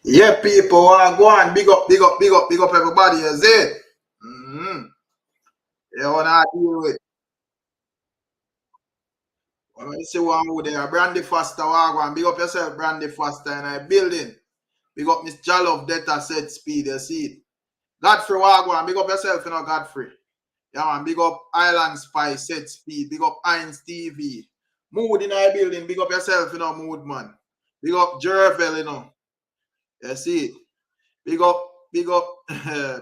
Yeah, people want to go on. Big up, big up, big up, big up everybody. Is it? Mm-hmm. Yeah, what I deal with. When I see one who there, Brandy Foster, Wagwan. Big up yourself, Brandy Foster, and I building. Big up Miss Jollof Data Set Speed, you see it. Godfrey Wagwan, big up yourself, you know, Godfrey. Yeah, man, big up Island Spice Set Speed, big up Heinz TV. Mood in our building, big up yourself, you know, Mood man. Big up Jervel, you know. You see it. Big up, big up,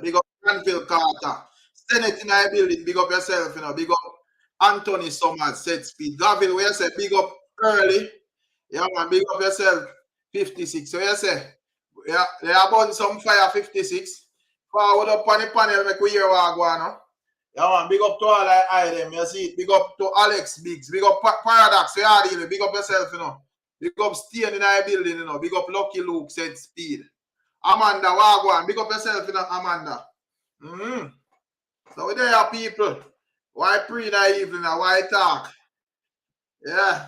big up Granville Carter. Senate in our building, big up yourself, you know. Big up Anthony Summers, Set Speed. Gavin, where you say, big up early. Yeah, man, big up yourself, 56. So you say, yeah, they are burn some fire, 56. Forward up on the panel, make we hear what go on, no? Yeah, man, big up to all I them, you see it. Big up to Alex Biggs, big up Paradox, you are dealing, big up yourself, you know. Big up Stain in our building, you know. Big up Lucky Luke, Set Speed. Amanda Wagwan, big up yourself, you know, Amanda. Mm-hmm. So we there, people. Why pre in the evening? Why talk? Yeah.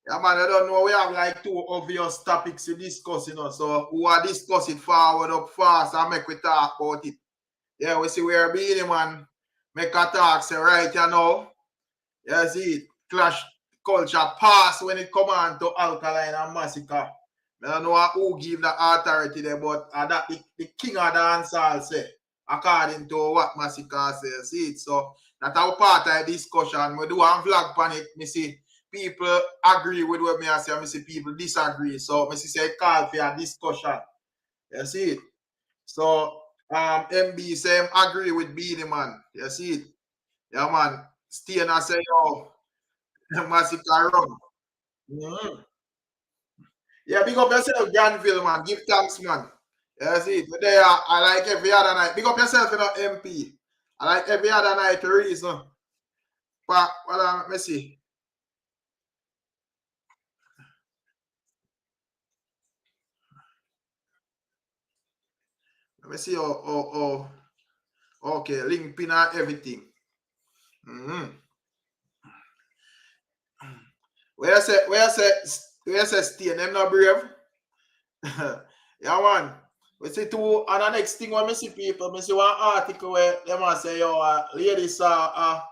Yeah, man, I don't know. We have like two obvious topics to discuss, you know. So we are discuss it forward up fast and make we talk about it. Yeah, we see where Beenie Man make a talk, say right, you know. You see it. Clash culture pass when it come on to Alkaline and Masicka. I don't know who give the authority there, but that the king of the dancehall say, according to what Masicka says. See it. So that's our part of the discussion. We do one vlog on it. Me see people agree with what me I say. Me see people disagree. So me see say call for a discussion. You see it. So MB say him agree with Beenie Man. You see it. Yeah man. Stay and I say yo, Masicka run. Mhm. Yeah, big up yourself, Granville, man. Give thanks, man. Yeah, see it. Today, I like every other night. Big up yourself, you know, MP. I like every other night to reason. But, well, let me see. Let me see. Okay. Link pin and everything. Mm-hmm. Where you say, stay? Them not brave? Yeah, man. We see two, and the next thing when I see people, I see one article where they might say, yo, ladies I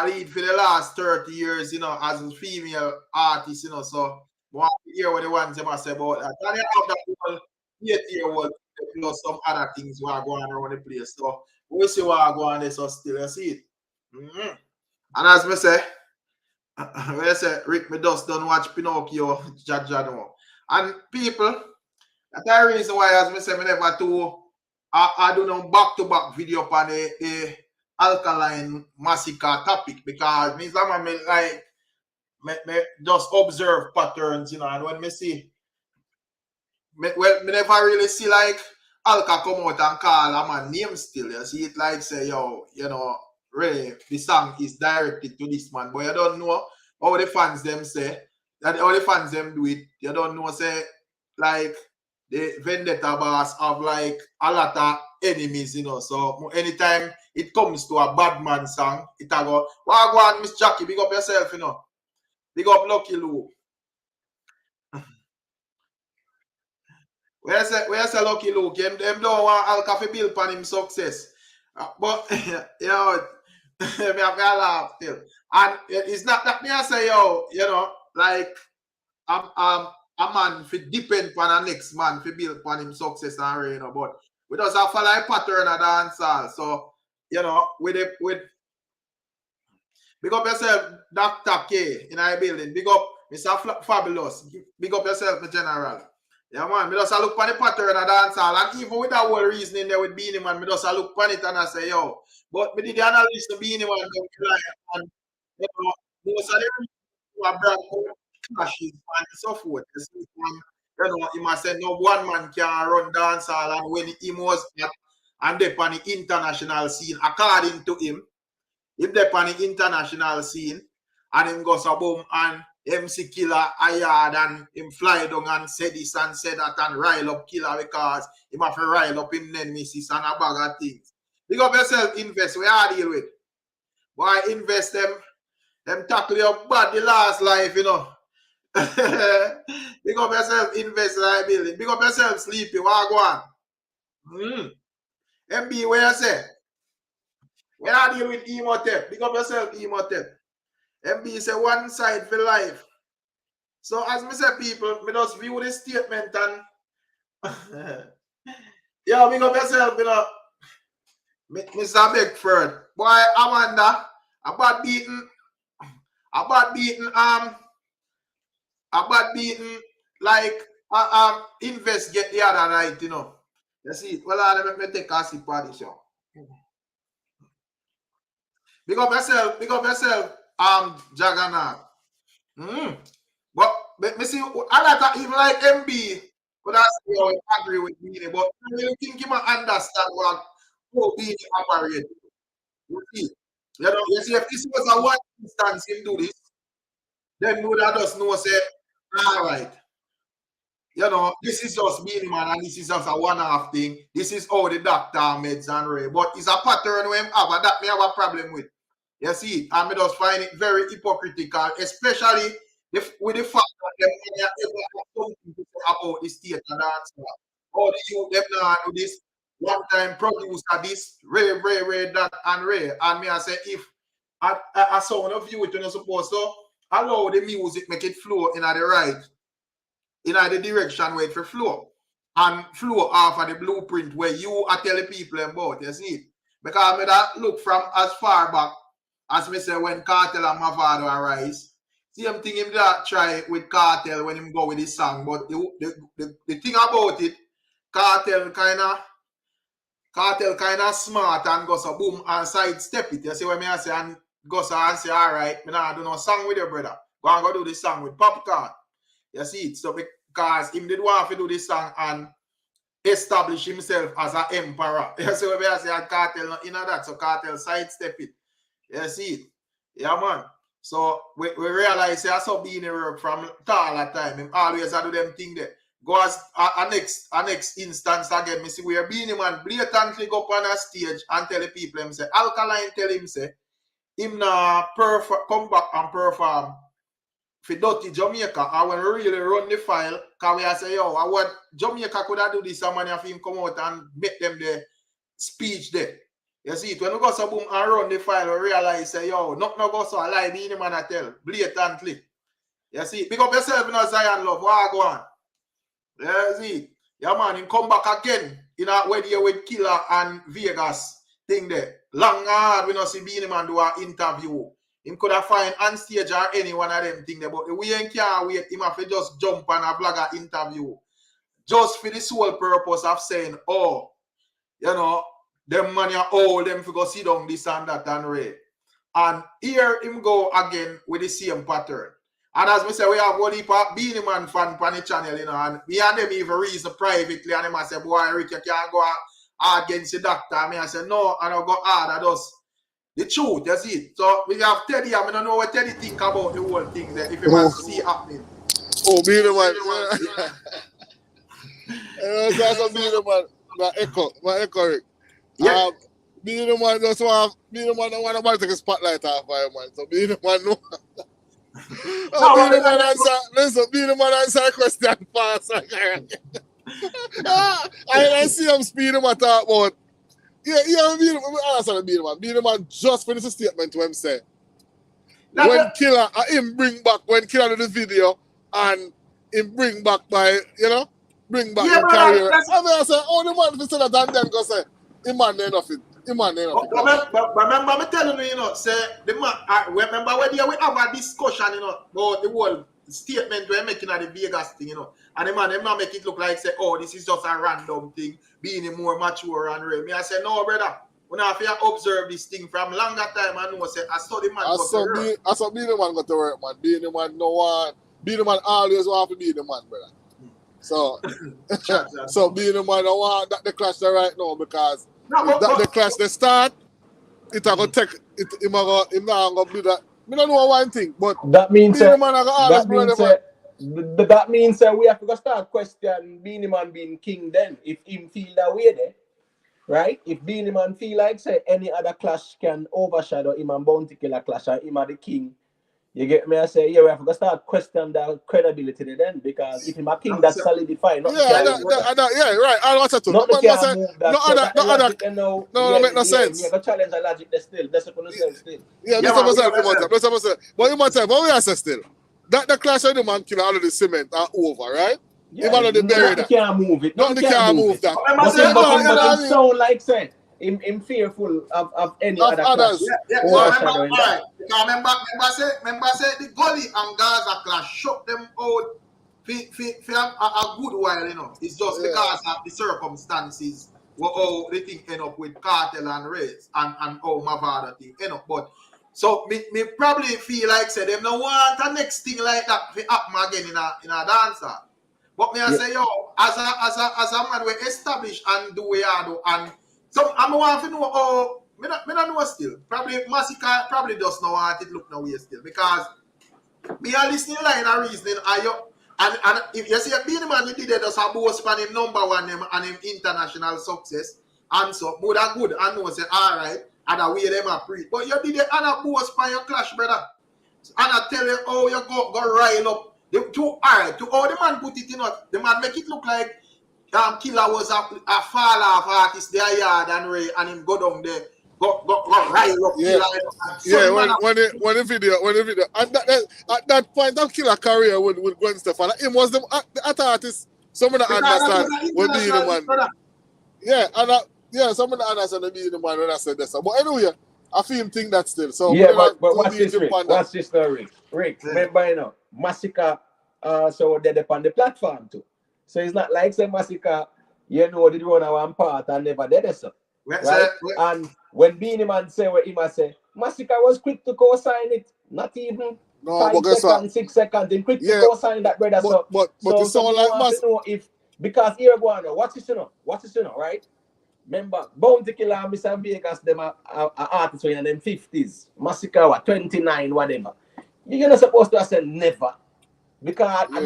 read for the last 30 years, you know, as a female artist, you know, so want to hear what the ones they must say about that. And you have that whole 8-year-old plus some other things what are going around the place. So we see what are going there, so still you see it. Mhm. And as me say, when I say Rick me just don't watch Pinocchio, Jaja no. And people, that's the reason why as me say me never do I do no back to back video on a Alkaline Masicka topic because me some me like me just observe patterns, you know, and when me see me never really see like Alka come out and call a man name still. You see it like say, yo, you know, really the song is directed to this man, but you don't know how the fans them say that all the fans them do it. You don't know say like the vendetta boss have like a lot of enemies, you know. So anytime it comes to a bad man song, it a go, well, go on, Miss Jackie, big up yourself, you know. Big up Lucky Lou. Where you say Lucky Luke? Them don't want Al Cafe build upon him success. But you know, me have to laugh still. And it's not that me I say, yo, you know, like a man fi depend upon a next man fi build upon him success and reign, you know, but we just have follow a pattern of dancehall. So, you know, with big up yourself, Dr. K in our building. Big up Mr. Fabulous. Big up yourself, the general. Yeah, man. Me just a look for the pattern of dancehall. And even with that whole reasoning there with Beenie Man, me just a look for it and I say, yo. But me did the analysis of Beenie Man, and, you know, most of the reasons why brand clashes and so forth. You know, he must say no one man can run dancehall and when he was at and they on the international scene, according to him, if they on the international scene and him goes a boom and MC Killer a yard and him fly down and say this and say that and rile up Killer because him have to rile up him nemesis and a bag of things. Big up yourself, invest. We are deal with. Why invest them tackle your bad the last life, you know. Big up yourself, invest in a building. Big up yourself, sleepy. What go on? MB, where you say? When I deal with Emotep, big up yourself, Emotep. MB say one side for life. So as me say, people, me just view this statement and yeah, big up yourself, you know. Mr. Beckford. Boy, Amanda, about beating like invest get the other night, you know. You see, well, let me take a sip of this, yo. Big up yourself, Juggernaut. But me see, I like even like MB, but that's you agree with me. But I really think you might understand what how Beenie operate. You see, you see, if this was a one instance him do this, then we would have just know say, all right. You know, this is just Beenie Man and this is just a one-off thing. This is all the doctor meds and Ray. But it's a pattern we have, and that may have a problem with. You see, and I just find it very hypocritical, especially with the fact that them ever have something to say about the state and dance. All the youth them now do this one time producer this, Ray, that and Ray. And me I say if a sound of you you're not supposed to allow the music make it flow in the right, in the direction where it for flow. And flow off of the blueprint where you are telling people about, you see. Because I that look from as far back as me say when Kartel and Mavado arise. Same thing him that try with Kartel when him go with his song. But the thing about it, Kartel kinda smart and go so boom and sidestep it. You see what I say and go so and say, all right, me nah do no song with your brother. Go and go do this song with Popcorn. You see it? So because him did want to do this song and establish himself as an emperor. You see what I say? And Kartel not in that. So Kartel sidestep it. You see it? Yeah, man. So we realize he also been in work from all that time. Him always do them thing there. Go as a next instance again. Me see where Beenie Man blatantly go up on a stage and tell the people him say, Alkaline tell him say, him now come back and perform for dirty Jamaica. And when we really run the file, because we say, yo, what Jamaica could have do this, somebody have him come out and make them the speech there. You see it, when we go so boom and run the file, we realize, say, yo, not no go so a lie, Beenie Man I tell, blatantly. You see it, pick up yourself in a Zion love, what go on? You see it, yeah man, him come back again, in a wedding with Killer and Vegas thing there. Long hard, we not see Beenie Man do an interview. Him could have find on stage or any one of them thing there, but we ain't can't wait, him have to just jump on a blogger interview. Just for the sole purpose of saying, oh, you know, them money are all them to go sit down this and that and Ray. And here him go again with the same pattern. And as we say, we have one heap of Beenie Man fan on the channel, you know, and me and them even reason privately, and them I say, boy, Rick, you can't go against the doctor. And me I say, no, I don't go hard, I just the truth, you see. So we have Teddy, I don't know what Teddy think about the whole thing that if you want to see happening. Oh, Beenie Man. That's Beenie Man. My echo, Rick. Yeah. Beenie Man just want Beenie Man don't want to take a spotlight off of him, man. So Beenie Man no. Beenie Man answer. Listen, Beenie Man answer a question fast. I see him speed him at talk about. Yeah, Beenie Man. Beenie Man just finished a statement to him say when Killer him bring back when Killer did the video and him bring back by bring back him career. I mean I say, oh the man if say that and then go say him man ain't nothing. Remember me telling you, you know, say the man. Remember when we have a discussion, you know, about the whole statement we're making at the Vegas thing, you know, and the man them not make it look like say, oh, this is just a random thing, being more mature and real. Me I say, no, brother, we have to observe this thing from longer time. I know, say, I saw the man go to work. I saw Beenie Man go to work, man. Beenie Man no one. Beenie Man always want to be the man, brother. So, so Beenie Man don't want that the clash there right now because. The clash they start, it are gonna take it. Him not gonna do that. Me don't know one thing, but that means that means we have to start question Beenie Man being king. Then, if him feel that way, there, right? If Beenie Man feel like say any other clash can overshadow him and Bounty Killer clash and him are the king, You get me? I say, yeah, we have to start questioning the credibility then, because if him a king that's solidified, nothing Yeah, can move that. yeah, right. I want to too. Nothing can move that. No So other, that no other. logic, you know, No, make no sense. You got challenge the logic there still. That's what you still. Yeah, Mr. Myself. But you might say, what we are saying still? That the clash of the man killer out of the cement are over, right? Yeah, Even though they bury that. Can't move it. Nothing can move that. But him sound like say him fearful of any of other others. Yeah. Remember say the Gully and Gaza clash shut them out for a good while, you know. It's just because of the circumstances how the thing end up with Cartel and Reds and how Mavada thing end up. But so me probably feel like say them no want a next thing like that to happen again in a dancer. But me I say yo, as a man we establish and do we are do, and so I'm want to know how me not know still. Probably Masicka probably does not want it look no way still, because me a listening line of reasoning and if you see a Beenie Man did it just a boast on him #1 name and him international success and so good and good and know say alright and the way them a preach. But you did it and a boast on your clash, brother. And I tell you how you go rile up. To how the man put it in, the man make it look like Killer was a fall off artist there yard and Ray and him go down there, go rile up Killer. Yeah, when the video at that point of Killer career with Gwen Stefani, him was the artist. Some of the understand what Beenie Man. Yeah, and some of the understand the Beenie Man when I said this. But anyway, I feel him think that still. So yeah, but what's this, Rick? What's this story? Rick, remember, you know, Masicka so they're on the platform too. So it's not like say Masicka, you know, did run one part and never did it so. Right? And when Beenie Man say what he must say, Masicka was quick to co-sign it. Not even 5 seconds, 6 seconds, and quick to co-sign that, brother. But it sound like Masicka. Because here go on, what's this, you know, right? Remember, Bounty Killer and Mr. Vegas, them are artists in them 50s. Masicka was 29, whatever. You're not supposed to say never. Because but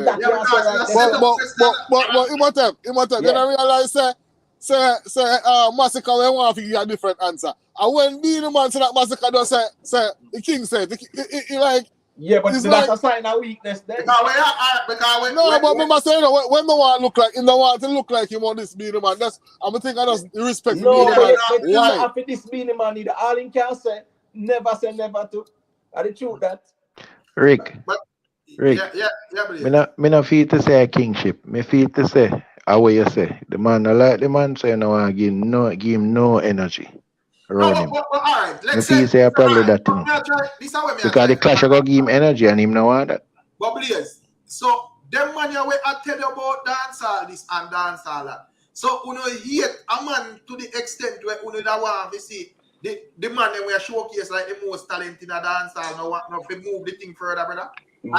Imhotep, then I realize say Masicka we want to give a different answer. And when Beenie Man say that Masicka does say the king said he like but that's like, a sign of weakness then. But remember saying when no one look like, he don't want to look like him on this Beenie Man. That's I'm thinking I just respect Beenie Man. Why? After this Beenie Man, all in can say never to. Are the truth that? Rick, me not feel to say a kingship. Me feel to say how you say. The man I like the man, so you know I give him no energy around him. Alright, let's say I probably that thing. Because the clash I go give him energy and him no want that. But please, so them man you I tell you about dancehall this and dancehall that. So you know hate a man to the extent where you know want to see the man we showcase like the most talent in a dancehall now to move the thing further, brother.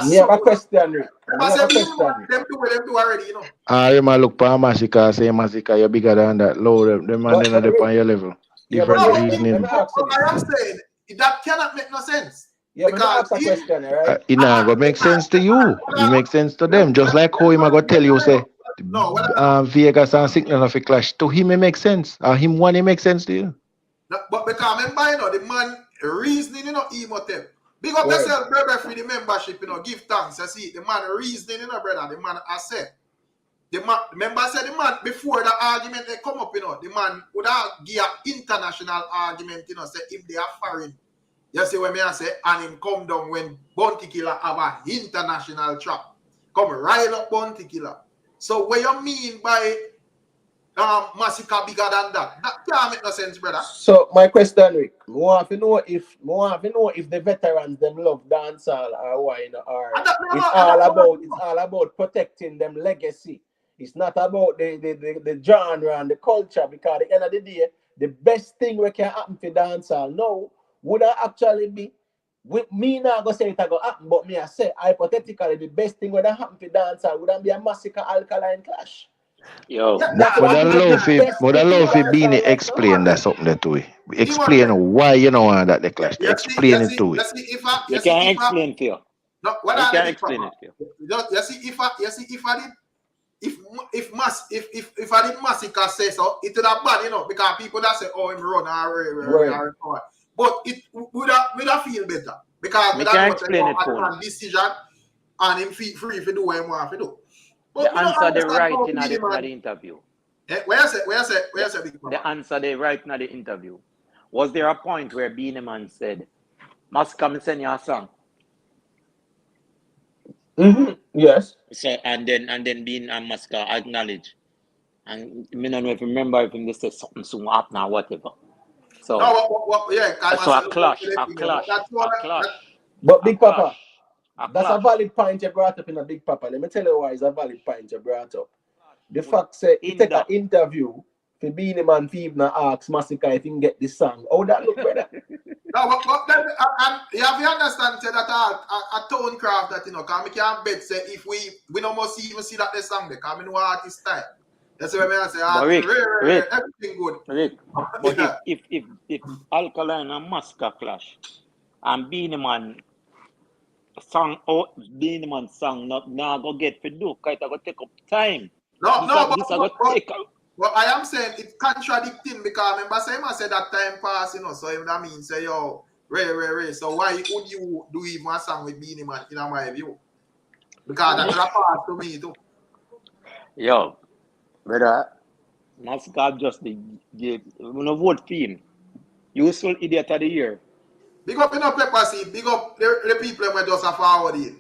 Yeah, my question, Rick. Them do already, you know. You might look for Masicka, say Masicka, you're bigger than that. Low, the man in on your level. Different reasoning. I am saying that cannot make no sense. Yeah, because that's a question, right? It not gonna make sense to you. It makes sense to them. Just like how him gonna tell you, say, Vegas and Signal of a clash. To him, it makes sense. Him one, it makes sense to you. No, but because remember, you know, the man reasoning, you know, Imhotep. Big up yourself, brother, for the membership, you know, give thanks. I see the man reasoning, you know, brother. The man I said. The man, remember I said the man before the argument they come up, you know, the man would have give an international argument, you know, say if they are foreign. You see what I say? And him come down when Bounty Killer have an international trap. Come rile up Bounty Killer. So what you mean by Masicka bigger than that? That can't make no sense, brother. So my question, Rick, more have to know if the veterans them love dancehall or why, you know, or it's all about protecting them legacy. It's not about the genre and the culture, because at the end of the day, the best thing we can happen for dancehall now would actually be, with me now go say it go happen, but me I say hypothetically the best thing would happen for dancehall wouldn't be a Masicka Alkaline clash. Yo, would I love if Beenie explain that something that to we. Explain why you know that the clash. Explain it to we. You can't explain to you. No, what I can't explain it to you. You see, if I did, if I did Masicka say so, it would have bad, you know, because people that say, oh, him run or but it would have feel better. Because We can explain it for a decision and him free if he do what he want to do. The answer they right in Beenie Man. the interview. Where you say, Big Papa? The answer they right in the interview. Was there a point where Beenie Man said, Masicka, me send you a song? Yes. So and then Beenie and Masicka acknowledge. And me don't know if you remember if him they say something soon happen or whatever. So so a clash. But Big Papa, that's a valid point you brought up in a Big Papa. Let me tell you why it's a valid point you brought up. The fact say you take an interview for Beenie Man to even ask Masicka if he can get this song. How that look, brother? No, but then, you have to understand say that a tone craft that because we can't bet say if we don't must even see that the song there, because we know artist style. That's what I say. Everything good. Rick, but if Alkaline and Masicka clash and Beenie Man song not go get for do, because it go take up time. But I am saying it's contradicting because remember saying I said that time pass, so that means say yo, Ray. So why would you do even a song with Beenie Man in my view? Because that's a pass to me too. Yo, brother, Masicka just the vote for him. Useful idiot of the year. Big up in a pepper seed, big up the people who just a forward it.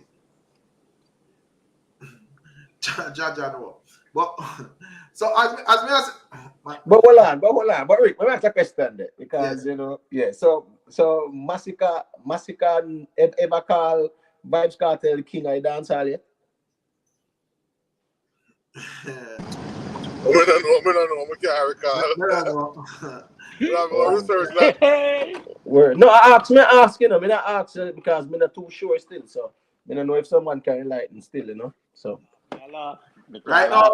No. But so as but hold on. But Rick, let me ask a question there because So Masicka ever call Vybz Kartel the king of dancehall yet? I can't recall. Word. No, I ask, me not ask because I'm not too sure still. So I don't know if someone can enlighten still, So right now,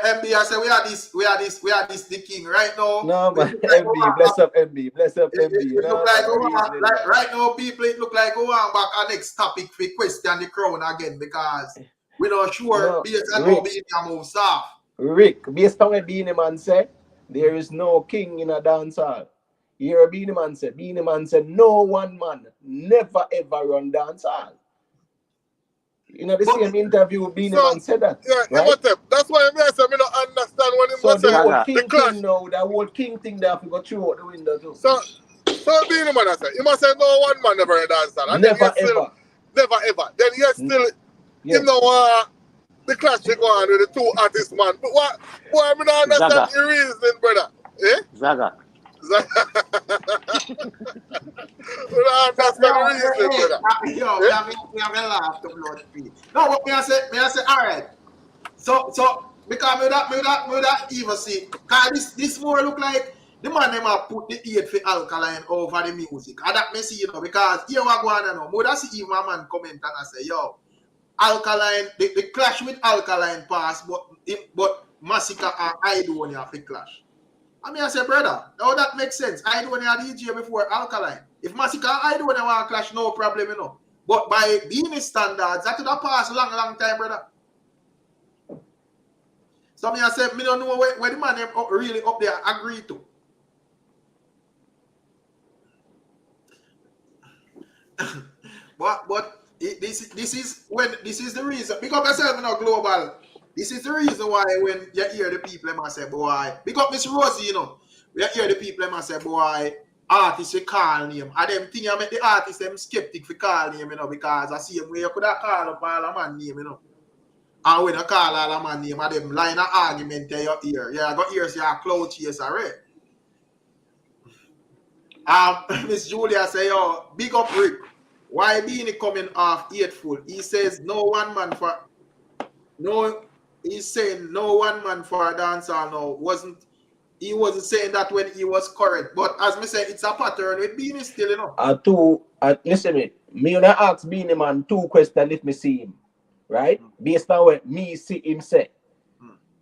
MB, I say we are this the king right now. No, man, MB, bless up MB. It look like right now, people, it look like go on back our next topic for question the crown again because we're not sure based on how Beenie Man moves soft. Rick, based on what Beenie Man said, there is no king in a dancehall. You hear Beenie Man said? Beenie Man said no one man never ever run dancehall. The same interview, Beenie Man said that. Yeah, right? That's why I said I don't understand when he so say the whole king thing that we got through out the window too. So Beenie Man I said, you must say no one man never run dancehall. Never ever. Never ever. Then yes still the clash they go on with the two artists, man. But why I don't understand the reason, brother? Eh? Zaga. I don't understand the reason, brother. Yo, we have a laugh to blood feed. No, but me I say, all right. So because me that even see, cause this more look like the man them have put the 8 for Alkaline over the music. And that me see, because here we go on now. More that see even a man comment and I say, yo, Alkaline, the clash with Alkaline pass, but Masicka and Idonia have to clash. I say, brother, now that makes sense. Idonia DJ before Alkaline. If Masicka and Idonia want to clash, no problem, But by Beenie standards, that could have passed long time, brother. So I say, me don't know where the man really up there agree to. but this is the reason, because myself in a global, this is the reason why when you hear the people them say, boy, because Miss Rosie, we hear the people them say, boy, artists we call name, and them thing I make the artists them skeptic for call name, because I see them where you could have called up all a man name, and when you call all a man name, and them line of argument there you hear. Yeah, I got ears, yeah, cloud chase already. Miss Julia say, yo, big up Rick. Why Beenie coming off hateful? He says he's saying no one man for a dancehall now. He wasn't saying that when he was correct. But as me say, it's a pattern with Beenie still, Listen me when I ask Beenie Man 2 questions if me see him. Right? Based on what me see him say.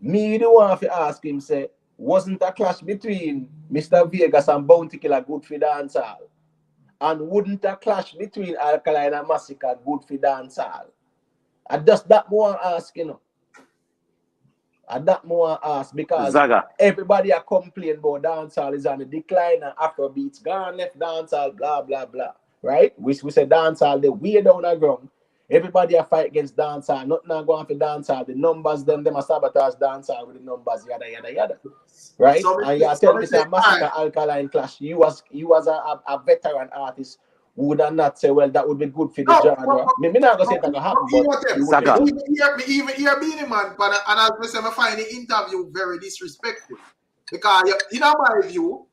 Me the one to ask him say, wasn't a clash between Mr. Vegas and Bounty Killer good for dancehall? And wouldn't a clash between Alkaline and Masicka good for dancehall? And just that more ask, And that more ask because everybody are complaining about dancehall is on the decline and Afrobeats gone left dancehall, blah, blah, blah. right? We say dancehall, they way down the ground. Everybody a fight against dancehall. Nothing not going for dancehall. The numbers, them a sabotage dancehall with the numbers, yada yada yada. Right? So and you tell me say Masicka Alkaline clash. You was a veteran artist who would not say, well, that would be good for the genre. Me not gonna say that gonna happen, but even hear Beenie Man, but and as I say, I find the interview very disrespectful. Because in my view,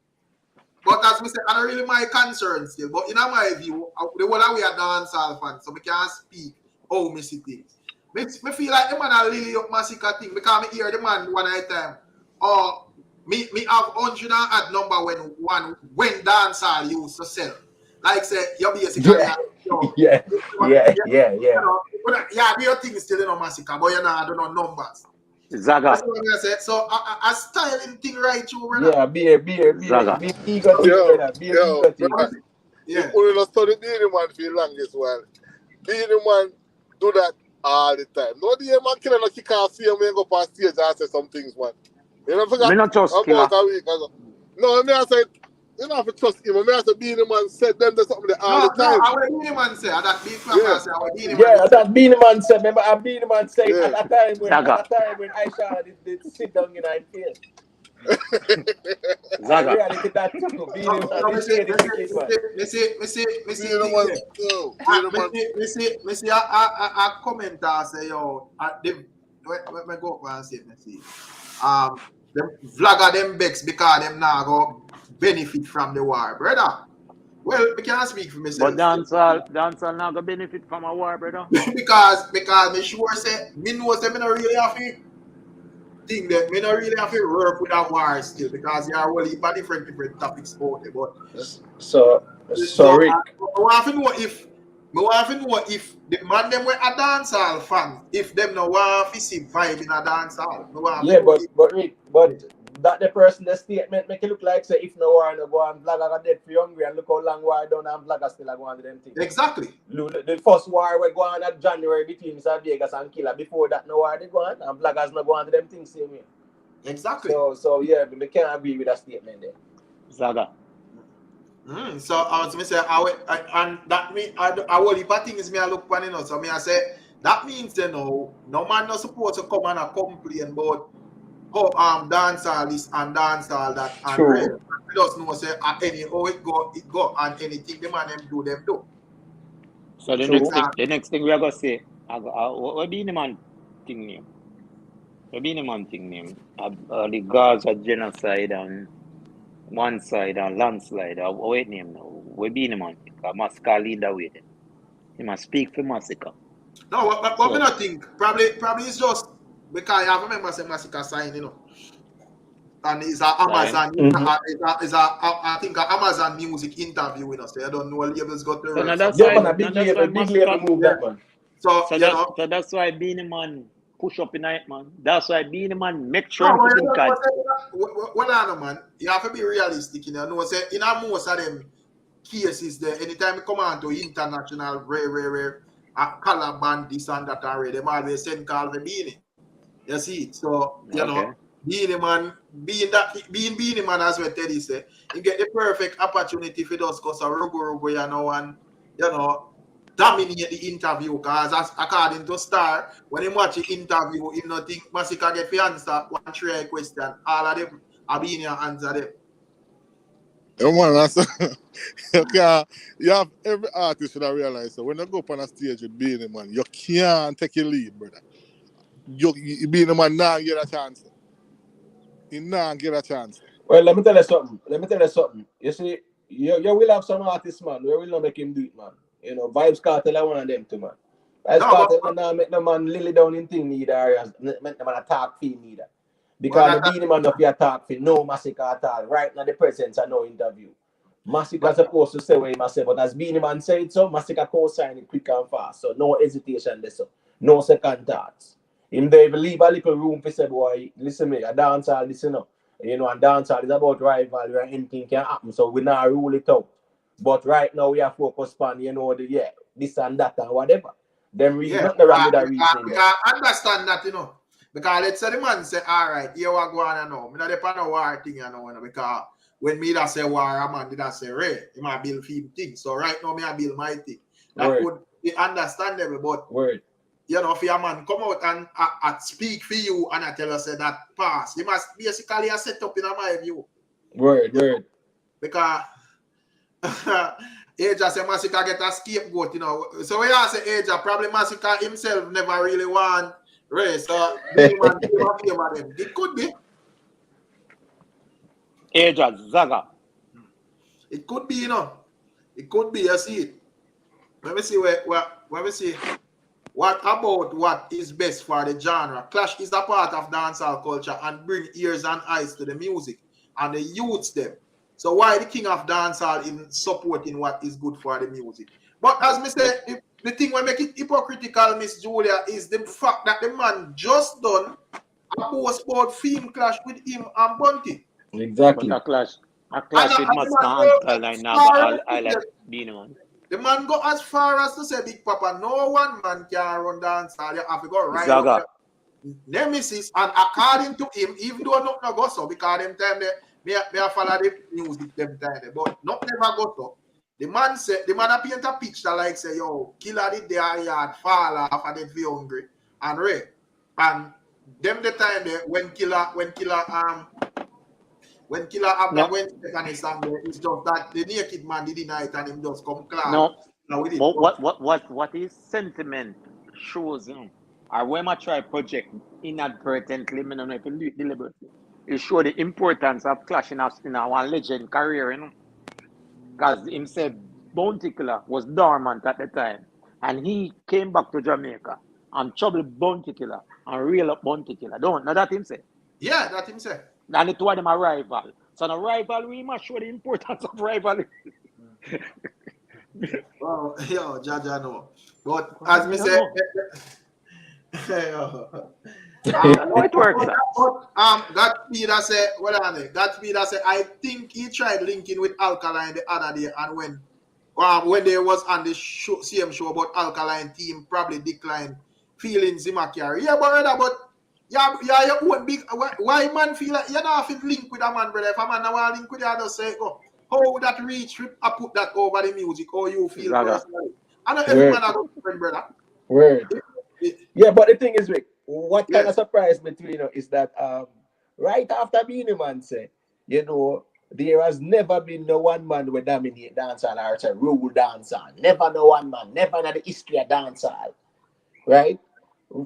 but as we say, I don't really my concern still. But in my view, the whole we are dancehall fans, so we can't speak how me see things. Me feel like the man a lily up Masicka thing because me hear the man one night time. Oh, me have 100 and add number when dancehall used to sell. Like say you basically yeah. Your thing is still in Masicka, but you know I don't know numbers. Zaga. That's what I said. So a styling thing right through, brother. Yeah, be eager to brother. Yeah. You not study Beenie Man for the longest while. Beenie Man do that all the time. No the man killer no kick off see him and go past stage and say some things, man. You know forgot me not trust about a week ago. No, me I said you don't have to trust him. Me I said Beenie Man said them do something all the time. No, I will Beenie Man say that big fan say I will Beenie Man. Yeah, that Beenie Man said. Remember, Beenie Man said at that time when Aisha did sit down in her field. Zaga. Reality that too. Beenie Man. Me see a commenter say yo. Let me go up and say me see. Them vlogger them bex because them now go benefit from the war, brother. Well, we can't speak for myself. But dancehall now go benefit from a war, brother. because me sure say me know say me not really have to think that me not really have to work with a war still because there are only different topics about it. But so Rick. I want to know if the man them were a dancehall fan, if them no want to see vibe in a dancehall. But Rick, that the person the statement make it look like say if no war no go and vlogger got dead for hungry and look how long war done and vlogger still go on to them things. Exactly. The first war we go on at January between Mr. Vegas and Killer. Before that no war they go on and vloggers no go on to them things same way. Exactly. So yeah, we can't agree with that statement there. Zaga. So I was say and that mean I will heap of things me I look for, you know. So me I say that means no man not supposed to come and complain about how dancehall is and dancehall that and true. We just know say any how it go and anything the man them do. So the next thing we are gonna say, what Beenie Man thing name? The Beenie Man thing name. The Gaza genocide and one side and landslide. Wait name now. What Beenie Man think? Masicka lead the way then. He must speak for Masicka. No, what me not think. Probably it's just because I remember saying Masicka sign, you know. And it's a Amazon, I think an Amazon music interview with us. So I don't know what labels got the right. So big label move that one. So that's why Beenie Man push up in night, man. That's why Beenie Man make sure to think that. Well, I know, man. You have to be realistic, you know. Say in most of them cases, there anytime you come on to international, rare, color band, this and that already, they always send call the Beenie. You see it. So you know. Beenie Man, being Beenie Man as well, Teddy say, you get the perfect opportunity for those cause of rugo, you know, and you know, dominate the interview. Cause as according to Star, when he watch the interview, he not think Masicka get the answer one three question. All of them are Beenie answer them. Yeah, man, okay, you have every artist should have realized so when you go up on a stage with Beenie Man, you can't take a lead, brother. You Beenie Man now get a chance. He now get a chance. Well, let me tell you something. You see, you will have some artists, man. We will not make him do it, man. You know, Vybz Kartel are one of them too, man. Vybz Kartel will not make no man lily down in thing neither, make no man attack fee neither. Because the Beenie Man of your attack fee, no Masicka at all. Right now, the presence and no interview. Masicka supposed to say what he must say, but as Beenie Man said so, Masicka co-sign it quick and fast. So no hesitation there, so no second thoughts. Him they leave a little room for say, boy, listen me, a dancehall, listen up. You know, and dancehall is about rivalry and anything can happen, so we not rule it out. But right now we are focused on, you know, this and that and whatever. Them reason, not the wrong with the reasoning. I understand that, you know. Because let's say the man say, all right, here we go on now. I'm not depend on war thing, you know, because when me that say war, a man did I say Ray, he might build him thing. So right now me I build my thing. That would be understandable, but you know, if a man come out and speak for you and I tell you say that pass, you must basically a set up in my view. Word. Because Aja say Masicka get a scapegoat, you know. So when I say Aja, probably Masicka himself never really want race. So Beenie Man favor them. It could be. Aja Zaga. It could be, you know. It could be, you see it. Let me see what about what is best for the genre. Clash is a part of dancehall culture and bring ears and eyes to the music and the youths them. So why the king of dancehall in supporting what is good for the music? But as me say, the thing will make it hypocritical, Miss Julia, is the fact that the man just done a post about film clash with him and Bunty. Exactly. But a clash with Masicka and Alkaline now I like Beenie Man. The man go as far as to say, Big Papa, no one man can run dancehall. You have to go right Zaga. up there. Nemesis, and according to him, even though not go so, because them time they follow the music them time, but not never go so. The man said, the man paint a picture like say, yo, killer did their yard fall off and they feel hungry and Ray. And them the time there when killer Abba went second his song there, it's just that the naked man did deny it and him just come clear. No. What his sentiment shows him, or when I try project inadvertently, I don't know if you do it deliberately, it show the importance of clashing in our legend career, you know. Because him said Bounty Killer was dormant at the time, and he came back to Jamaica and troubled Bounty Killer and reel up Bounty Killer. Don't know that him say? Yeah, that him say. And it was them a rival. So the rivalry must show the importance of rivalry. Oh, yo, Jaja no. But as me say, it works. Godspeed say, what are they? Godspeed say, I think he tried linking with Alkaline the other day, and when they was on the same show about Alkaline team probably declined feelings in my career. Yeah, but yeah, you won't be. Why man feel like you're not fit link with a man, brother? If a man want link with you, I just say, oh, how would that reach? I put that over the music. How you feel personally? I know every man has a friend, brother. Word. Yeah, but the thing is, Rick, what kind of surprised me too, you know, is that right after Beenie Man said, you know, there has never been no one man who dominate dancehall or to rule dancehall. Never no one man. Never in the history of dancehall. Right?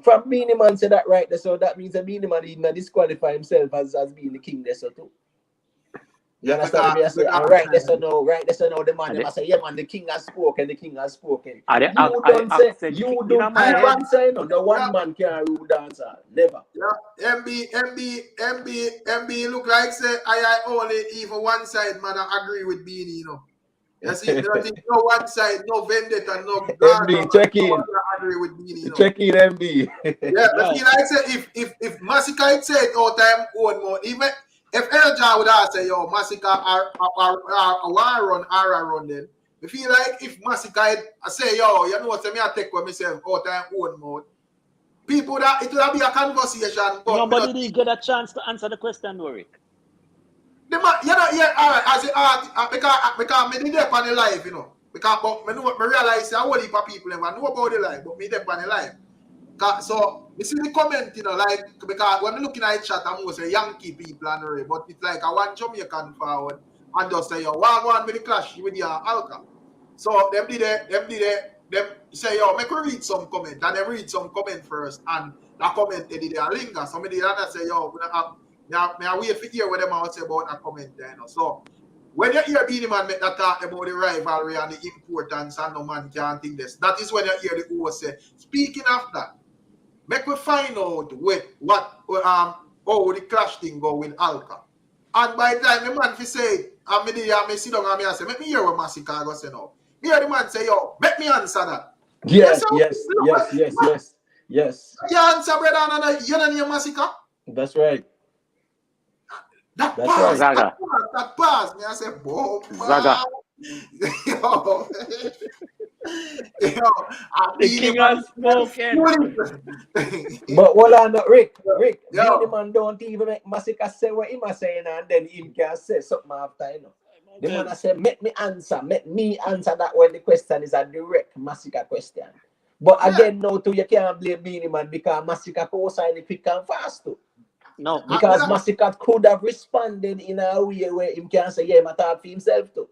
From Beenie Man said that right there, so that means that Beenie Man didn't disqualify himself as being the king there, so too. You understand me? I say, right there, so no, the man, they say, yeah, man, the king has spoken. You don't say, you don't keep on saying, no one man can rule dancehall. Never. Yeah, MB look like say, I only even one side, man, I agree with Beenie, you know. You see, no one side, no vendetta, no MB, check in. Agree with Beenie, you know. Check in, MB. Yeah, but like say, if Masicka had said all time own more, even if Elja would have say, yo, Masicka are run then. I feel like if Masicka had say, yo, you know what, me I take with myself all time own mode. People that it will be a conversation. But nobody didn't get a chance to answer the question, Rick. The man, you know, yeah, all right, as the art, because me did on the live, you know. Because but me realize a whole heap of people never know about the live, but me did on the live. So you see the comment, you know, like because when we looking at chat, I'm say Yankee people and all, but it's like a one Jamaican forward and just say, yo, what one with the clash with your Alka. So them say, yo, make we read some comment, and them read some comment first, and that comment they did a linger. So me did and say, yo, I wait to hear what them out say about that comment there, you know. So when you hear Beenie Man make that talk about the rivalry and the importance and no man can't think this, that is when you hear the host say, speaking of that, make we find out how the clash thing go with Alka. And by the time the man fi say it, and me sit down and me say, make me hear what Masicka go say now. Me hear the man say, yo, make me answer that. Yes. You answer, brother, and you don't hear Masicka? That's right. That pass. Me I say, boom. Zaga. Yo. The king has spoken. But hold on, Rick, Yo. Beenie Man don't even make Masicka say what he was saying, and then him can say something after, you know. The man I say, let me answer that when the question is a direct Masicka question. But again, now too, you can't blame Beenie Man because Masicka co-signed it quick and fast too. No, Because Masicka could have responded in a way where him can say, yeah, I talk for himself too.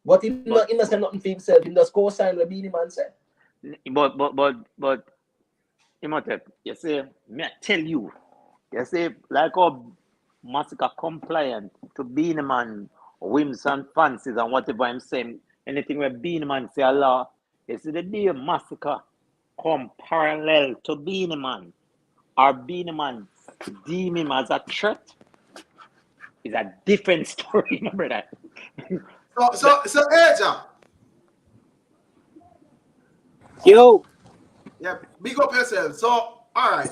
But he not say nothing for himself, he just co-sign what Beenie Man said. But Imhotep, you say, me I tell you, say, like how Masicka compliant to Beenie Man whims and fancies and whatever I'm saying, anything where Beenie Man say Allah, you see the day Masicka come parallel to Beenie Man, or Beenie Man deem him as a threat, is a different story, remember that? So Aja. Yo. Yeah, big up yourself. So, all right.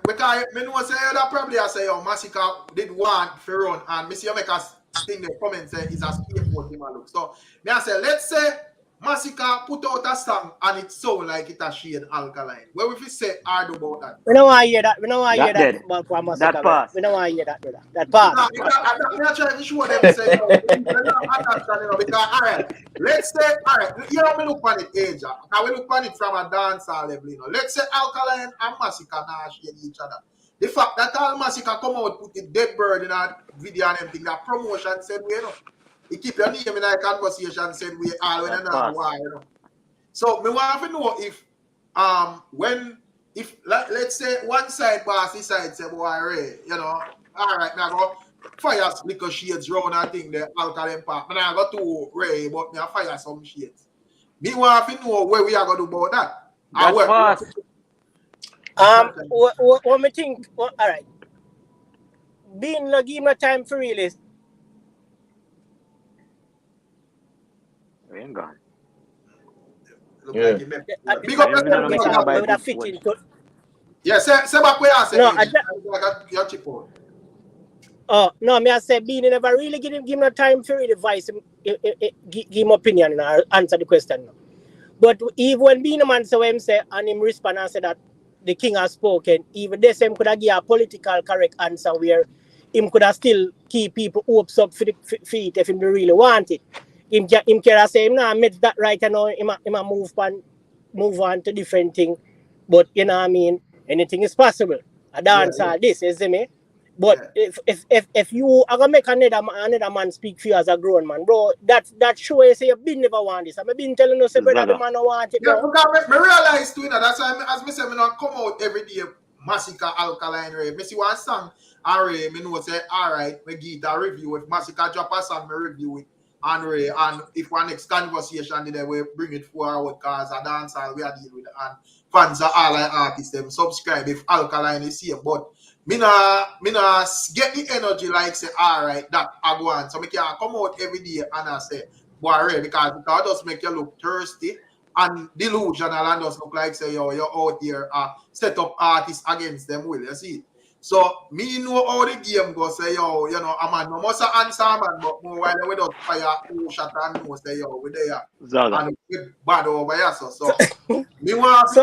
Because me know say that probably I say, Masicka did want to run, and me see you make a thing the comment say is a scapegoat him a look. So, me I say, let's say Masicka put out a song and it sound like it a shade Alkaline. What if we say hard about that? We don't want to hear that. We don't want to hear That that about Masicka. That pass. We don't want to hear that. That pass. I'm trying to show them say, because all right, let's say, all right, you know, we look on it, Aja. Now we look on it from a dancehall level, you know. Let's say Alkaline and Masicka now shade each other. The fact that all Masicka come out put the dead bird in a video and everything, that promotion said we, you know. You keep your name in a conversation said we all when not why, you know. So me want to know if let's say one side boss decide say boy Ray, you know, all right, now go fire liquor shades round and thing the Alkaline park. And I go to Ray, but me I fire some shades. Me want to know where we are gonna do about that. That's fast. What me think? All right. Being no give me time for release. We ain't gone. Yeah. Big up fit into. Yeah, say back where I say. No, your chip on. Oh no, me I say Beenie never really give him no time for really advice give him opinion and answer the question. But even when Beenie Man say what him say and him respond and say that the king has spoken, even the same could have give a political correct answer where him could have still keep people hopes up for it if him really want it. Him can say him nah made that right and now him move on to different thing. But you know what I mean, anything is possible. I dance all this, you see me? But if you are gonna make another man speak for you as a grown man, bro, that show you say you been never want this. I've been telling you say brother the man don't want it. Yeah, because me realize too, you know, that's why as me say me not come out every day Masicka Alkaline Ray. Me see one song and Ray, me know say alright, me give a review. If Masicka drop a song, me review it. And Ray, and if one next conversation today we bring it forward because a dancehall we are dealing with and fans are all like artists them subscribe if Alkaline is here. But me nah get the energy like say alright that I go on. So me can come out every day and I say boy Ray, because it just make you look thirsty and delusional and just look like say yo you're out here set up artists against them will you see. So me know how the game go say yo, you know, a man no must answer man, but more while we don't fire two shot and no say yo, we there. Zaga. And we bad over here. So me want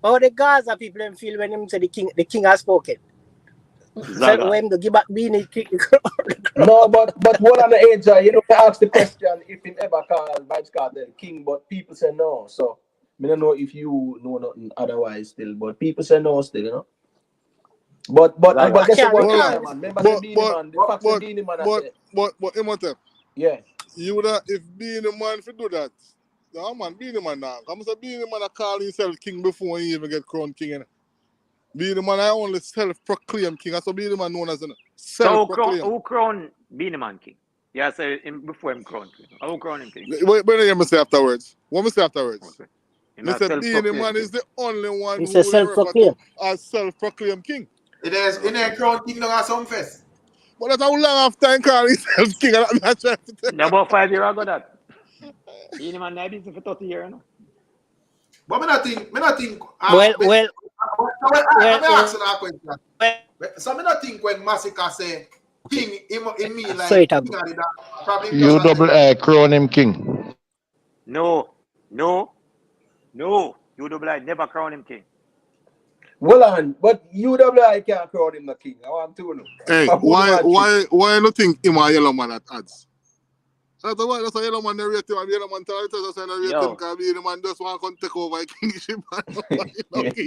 all the Gaza people them feel when him say the king has spoken. Zaga. So when to give back Beenie No, but what on the age, you know, I ask the question if him ever called Vybz Kartel king, but people say no. So I don't know if you know nothing otherwise still, but people say no still, you know. But guess what, man? Remember the Beenie Man, the fact that Beenie Man said. But Imhotep, yeah. you would have, if Beenie Man if you do that, no man, Beenie Man now. Come say Beenie Man a call himself king before he even get crowned king. You know? Beenie Man I only self-proclaimed king. That's what Beenie Man known as self-proclaimed. So who crown Beenie Man king? Yeah, say him before him crown king. Who crown him king? Wait, hear me say afterwards. What me say afterwards? Okay. Mr. Beenie Man is the only one It's who a self-proclaimed as self-proclaimed king. it is in a crown king at some fest. But that's how long after time call himself king. I'm not trying to tell you. About 5 years ago that. Beenie Man I been for 30 years now. But me not think well, let me ask you that question. So me not think when Masicka say king in me like sorry, king of the dance, probably You double crown him king. No. UWI never crown him king. Well on, but UWI can't crown him the king. I want to know. Hey, why you think him a yellow man at odds? That's a yellow man narrate him, and the yellow man tell us to narrate him because Beenie Man just want to take over kingship.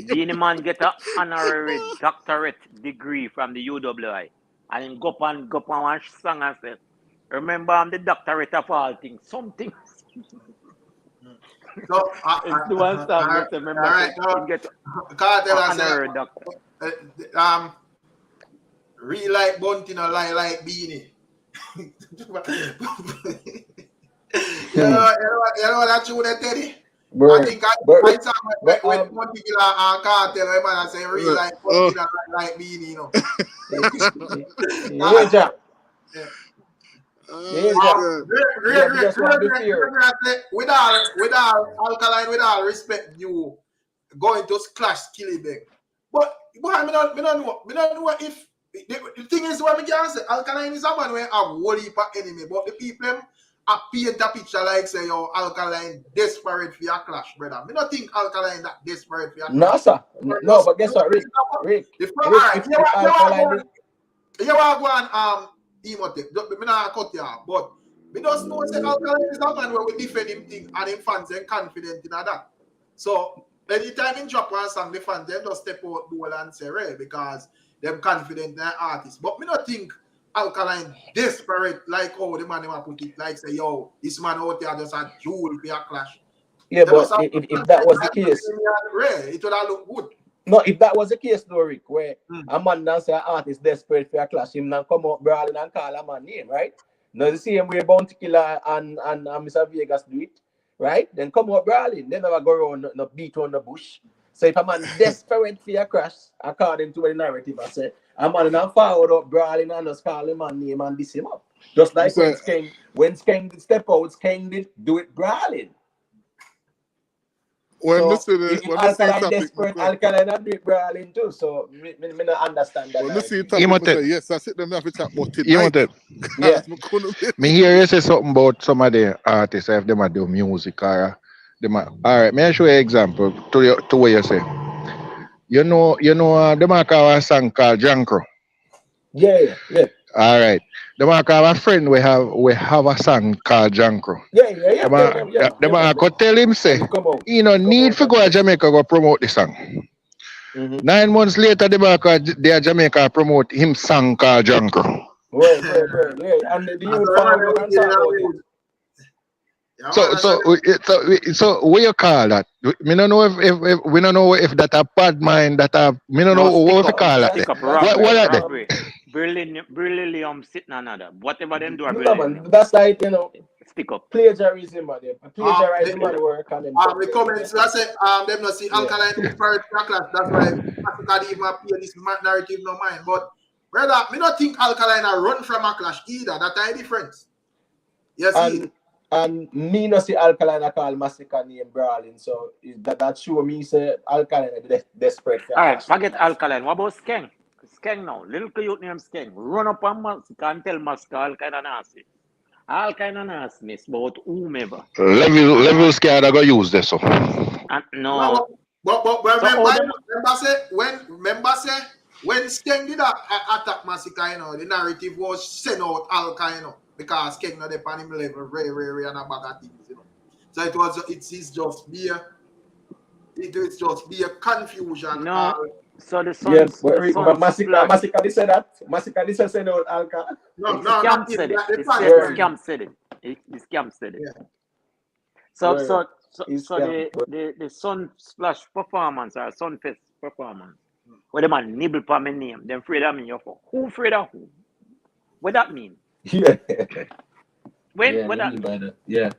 Beenie Man get an honorary doctorate degree from the UWI. And him go up and one song and say, remember I'm the doctorate of all things. Something. So, It's the one song that remember him get Kartel honorary say, doctor. real like Bunty, no lie like Beenie. You know that tune that Teddy? Bro, I think I saw with Bunty Killer and Kartel, man, I say real like Bunty, no like Beenie, you know. With all Alkaline, with all respect, you going to clash Skillibeg. But I don't know if the thing is what we can say. Alkaline is a man where a whole heap of enemy, but the people are paint a picture like say, yo, Alkaline desperate for your clash, brother. I don't think Alkaline that desperate for your clash. No, sir. No, but guess what, Rick? You want to go on Emotive. I not cut you off, but we just know that Alkaline is a man where we defend him thing and him fans and confident in that. So anytime in drop one song, the fans them just step out ball and say, "Right," because them confident in the artist. But me not think Alkaline desperate like how the man them put it, like say, "Yo, this man out there just a jewel for a clash." Yeah, but if that was the case, it would have look good. No, if that was the case, though, Rick, where a man now say an artist desperate for a clash, him now come out brawling and call a man name, right? Now the same way Bounty Killer and Mr. Vegas do it, right? Then come out brawling, they never go around no beat on the bush. So if a man desperate for a crash, according to the narrative I said, a man now forward up brawling and just call him a name and diss him up. Just like when Skeng did step out, Skeng did do it brawling. When so if Alkaline desperate, Alkaline not do it brawling too. So me not understand that. When you see topic, say, yes, I sit them have to chat about it. Yeah. Me hear you say something about some of the artists if them do music or them. All right, may I show you an example to what you say. You know, them have a song called Jankro. Yeah. All right. Them have a friend we have a song called Jankro. Yeah. Them could tell him say, you know, need to go to Jamaica go promote the song. 9 months later, they are Jamaica promote him song called Jankro. Right. And the youth So what you call that? We don't know if we don't know if that a bad mind that a we don't know what we call that. What are they? Beryllium sitting another. Whatever them do are man, that's like, you know, stick up. Plagiarism, man. Plagiarism the work and them. The comments I said them not see Alkaline desperate for class. That's why Masicka even appear this narrative no mind. But brother, me not think Alkaline a run from a clash either. That's a difference. Yes, and me not see Alkaline a call Masicka name brawling. So that show me say Alkaline is desperate. Alright, forget Alkaline. What about Skeng? Skeng now. Little youth named Skeng. Run up on Masicka and tell Masicka all kind of nasty. All kind of nastiness about whomever. Level scared I go use this. So. No. But remember say when Skeng did attack Masicka, you know, the narrative was sent out Alka, you know, because Skeng not the on him level, very and a bag of things, you know. So it's just be a confusion. No. So the son, but Masicka did say that. Masicka did say no Alka. No, Scam said it. Scam said it. The Scam said it. Yeah. So the Sun Splash performance or Sunfest performance, where the man nibble for my name, them afraid of me. Who afraid of who? What that mean? Yeah. What that mean? Yeah.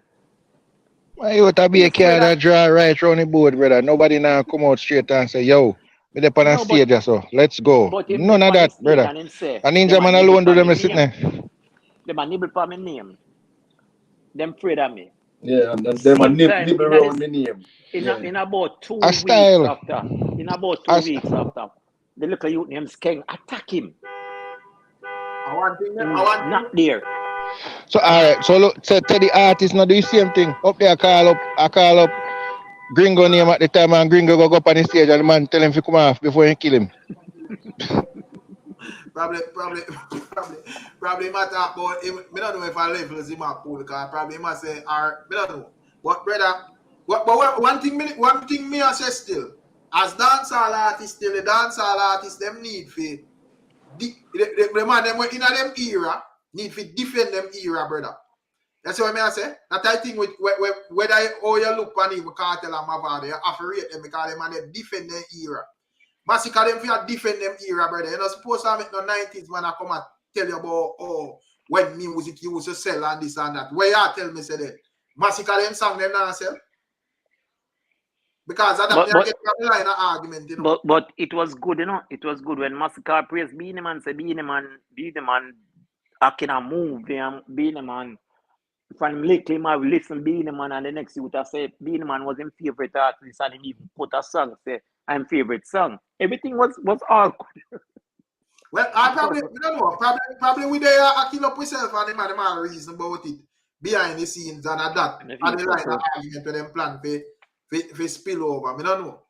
Why you to be a car that draw right around the board, brother? Nobody now come out straight and say, yo, me up on a stage, so let's go. None of that, brother. A ninja man alone do them sitting there. Them a nibble for my name. Them afraid of me. Yeah, and them a nibble around my name. In about 2 weeks after, the little youth named Skeng attack him. I want not there. So alright, so look, so tell the artist now do the same thing. Up there, I call up Gringo name at the time, and Gringo go up on the stage, and the man tell him to come off before he kill him. Probably matter about him. I don't know if I level is him at pool because probably he must say, I don't know. But brother, one thing me I say still, as dancehall artists, still the dancehall artists them need for the man them in them era need to defend them era, brother. That's what I say. That I think with whether how you look on him, Kartel and Mavado, you have to rate them because them and they defend their era. Masicka them for defend them era, brother. You're not supposed to make no 90s man I come and tell you about when music used to sell and this and that. Where you tell me say that Masicka them song them not sell? Because I get a line of argument, you know. But it was good, you know. It was good when Masicka praised Beenie Man, say Beenie Man acting a move, Beenie Man. From lately, I will listen Beenie Man, and the next youth I say Beenie Man was his favorite artist, and he even put a song, say I'm favorite song. Everything was all good. Well, I don't know. Probably we there acting up with self and them have a reason about it behind the scenes and at that. And the line of argument with them plan for spill over. I don't know.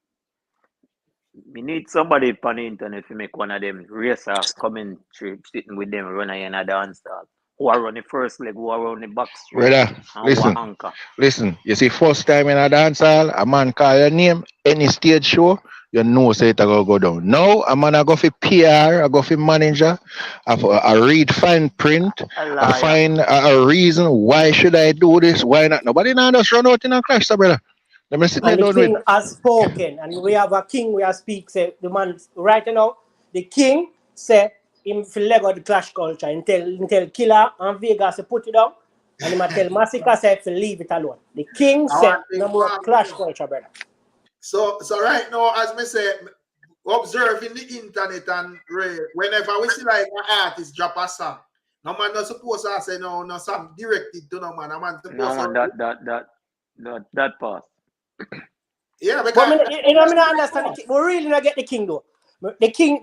We need somebody on the internet to make one of them racer commentary sitting with them running in a dance style. Who are on the first leg, who are on the back straight. Brother, listen. You see, first time in a dance hall, a man call your name, any stage show, you know say it go down. Now, a man I go for PR, I go for manager, I read fine print, I find a reason why should I do this, why not. Nobody now just run out in a clash, so brother. And the king has spoken, and we have a king we have speak, say the man right now, the king say him feel Lego the clash culture and tell Killer and Vegas to put it down, and him tell Masicka say to leave it alone. The king said no more clash culture, brother. So right now, as me say, observing the internet and whenever we see like an artist drop a song, no man not supposed to say no song directed to no man. No man supposed that part. Yeah, because you know, I don't understand. We really not get the king though. The king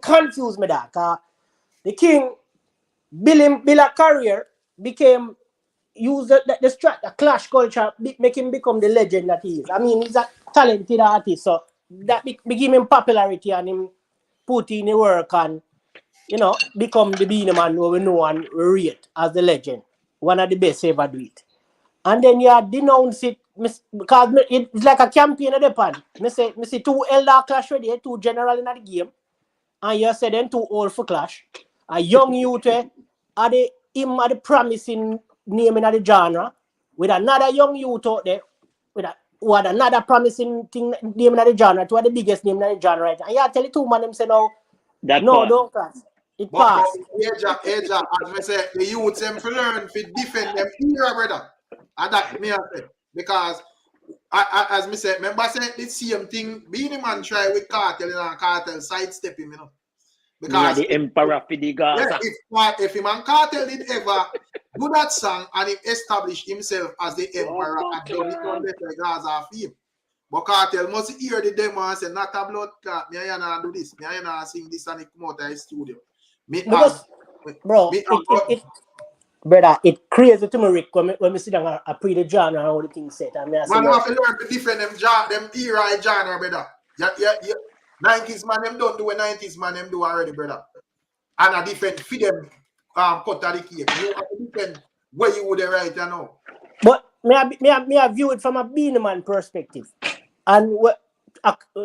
confused me that. The king build a career became use the clash culture make him become the legend that he is. I mean, he's a talented artist, so that give him popularity and him put in the work and become the Beenie Man who we know and rate as the legend, one of the best ever do it. And then you denounce it because it's like a campaign at the pan. Me say two elder clash ready, two general in the game, and you say them two old for clash. A young youth are the promising name in the genre, with another young youth out there who had another promising thing name in the genre, to the biggest name in the genre, right? And you tell the two man them say no, don't clash. It passed. Age, as I say, the youth them to learn to defend them era, brother. And that me I say, because as me say, remember say the same thing Beenie Man try with Kartel and Kartel sidestep him, Because the emperor for the Gaza. If him and Kartel did ever do that song and he established himself as the emperor and done it on the Gaza for him. But Kartel must hear the demo and say, not a blood clot, me I not do this, me I not sing this and it come out of the studio. Brother, it crazy to me, Rick, when we sit down and pre the genre and all the things set. And man, you have to learn to defend them era genre, brother. Yeah. 90s man, them don't do what 90s man, them do already, brother. And I defend for them cut of the cake. You have to defend where you would right now. But me I view it from a Beenie Man perspective. And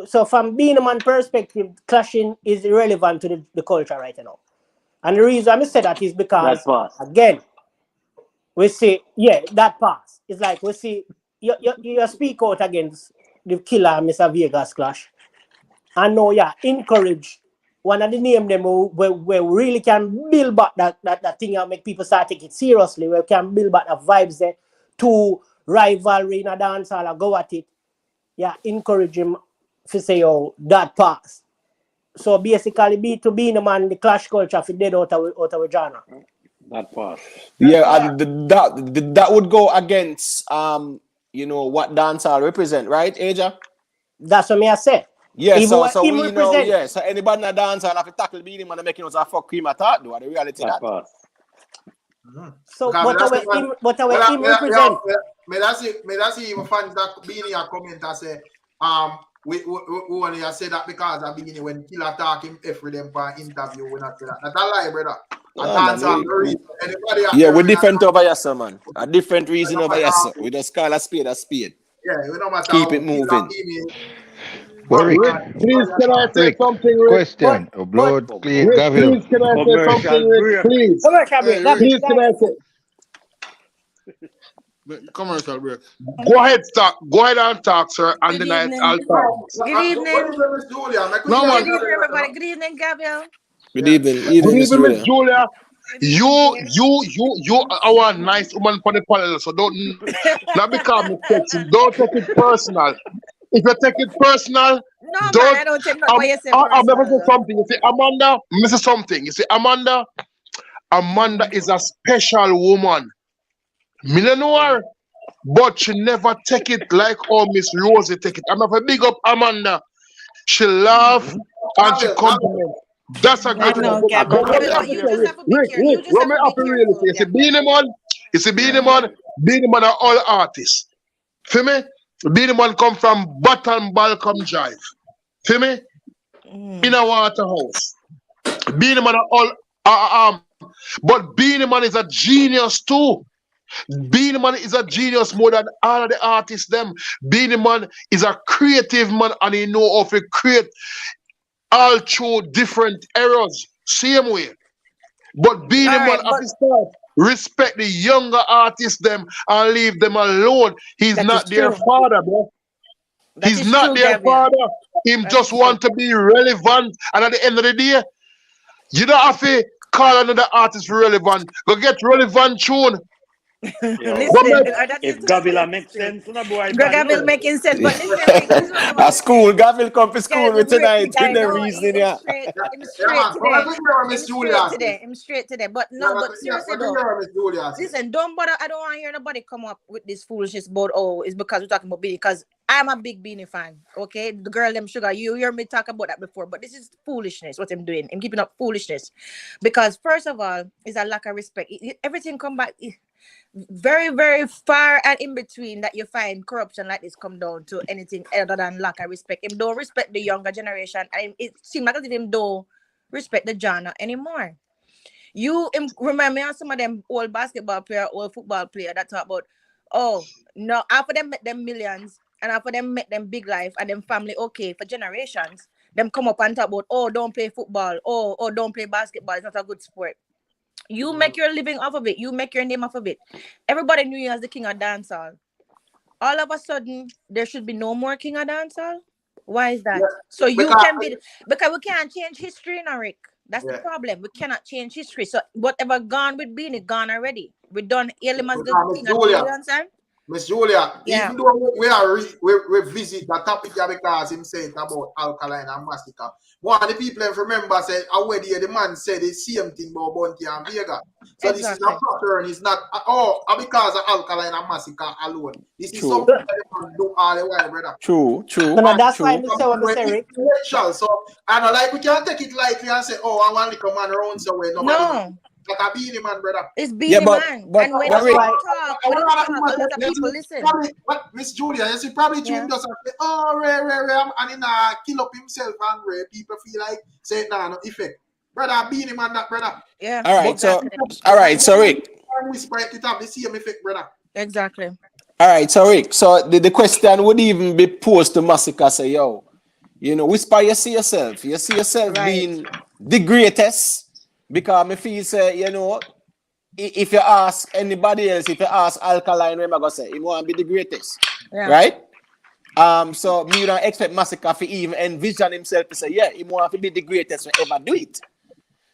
so from Beenie Man perspective, clashing is irrelevant to the culture right now. And the reason I say that is because, again, we see, that pass. It's like we see, you speak out against the Killer and Mr. Vegas clash. And now, encourage one of the name them where we really can build back that thing and make people start taking it seriously, where we can build back the vibes there to rivalry in a dance hall and go at it. Yeah, encourage him to say, that pass. So basically, Beenie Man, the clash culture, for dead out of genre. That part. Yeah, and that would go against what dancehall represent, right, Aja? That's what me I say. Yeah, so we know, so anybody in a dancehall have to tackle Beenie Man and make a fuck cream at that, though. The reality that. So, but our him represent. Me that's even fans that Beenie a comment and say, we only say that because of Beenie when Killer talk him every them for interview we not say that. That's a lie, brother. Yeah, we're different over here, sir, man. A different reason over here, sir. We just call a spade a spade. Yeah, we don't matter. Keep it moving. Rick, please, can I say something, Rick? Question. Blood, please, Rick, Gavil. please, can I say something, Rick? Please. Commercial break. Please, can I say? Commercial break. Go ahead and talk, sir, and then I'll talk. Good evening. No, man. Good evening, everybody. Good evening, Gabriel. Good evening. Good evening, Miss Julia. You are a nice woman for the panel, so don't not become sexy. Don't take it personal. If you take it personal, no, man, I don't take no way you say I'll never say personal. something. You see, Amanda, Mrs. Something. You see, Amanda is a special woman. Me don't know her, but she never take it like how Miss Rosie take it. I'm a big up Amanda. She laugh and she compliment. That's a good No, thing. Gabriel, you just have to be careful. You just have to be careful. You see, Beenie Man are all artists. Feel me? Beenie Man come from Button Balcom Drive. Feel me? In a Waterhouse. Beenie Man are all but Beenie Man is a genius too. Beenie Man is a genius more than all of the artists them. Beenie Man is a creative man and he know how to create all through different errors. Same way. But Beenie Man at the start respect the younger artists them and leave them alone. He's not their father, bro. He's not their father. Him just want to be relevant. And at the end of the day, you don't have to call another artist relevant. Go get relevant tune. If Gavila makes sense, no boy. Gavil making sense, but listen, a school, Gavil come to school with tonight with the reasoning. Yeah. I'm straight today. But no, but seriously though, listen, don't bother. I don't want to hear nobody come up with this foolishness about it's because we're talking about Beenie. Because I'm a big Beenie fan. Okay, the girl them sugar. You hear me talk about that before, but this is foolishness. What I'm doing, I'm keeping up foolishness. Because first of all, it's a lack of respect. Everything come back. Very, very far and in between that you find corruption like this come down to anything other than lack of respect. Him don't respect the younger generation, and it seems like as if him don't respect the genre anymore. You remember me on some of them old basketball player, old football player that talk about, oh no, half of them make them millions and half of them make them big life and them family okay for generations. Them come up and talk about, oh, don't play football, oh, don't play basketball, it's not a good sport. You make your living off of it. You make your name off of it. Everybody knew you as the king of dancehall. All of a sudden, there should be no more king of dancehall. Why is that? So you can be because we can't change history, now, Rick. That's the problem. We cannot change history. So whatever gone with Beenie, gone already. We done him as the king of dancehall. Miss Julia, even though we visit the topic here because him said about Alkaline and Masicka. One of the people remember said already the man said the same thing about Bounty and Vega. So this is a pattern, it's not because of Alkaline and Masicka alone. This is something that they do all the while, brother. True. No, that's why I say what I say, Rick. So I know like we can't take it lightly and say, I want to come around so way. No. Like a Beenie Man, brother. It's Beenie Man. But and when you talk, a lot of people listen. What Miss Julia, you see, probably tune does say, Ray, and in kill up himself and Ray. People feel like say no effect. Brother, Beenie Man, that brother. Yeah. All right, so Rick. It have the same effect, brother. Exactly. All right, so Rick. So the question would even be posed to Masicka, say, yo, whisper, you see yourself being the greatest. Because me feel say, if you ask anybody else, if you ask Alkaline, I'm gonna say he want to be the greatest, right? So me don't expect Masicka to even envision himself to say, he want to be the greatest to ever do it.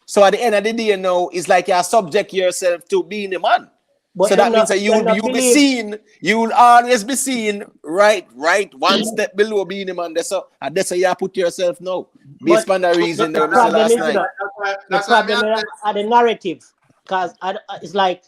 So at the end of the day, it's like you subject yourself to being a man. But so that means that you'll be seen, you will always be seen right, one step below being a man. That's how you put yourself now. Based on the reason the problem is the problem are the narrative. Because it's like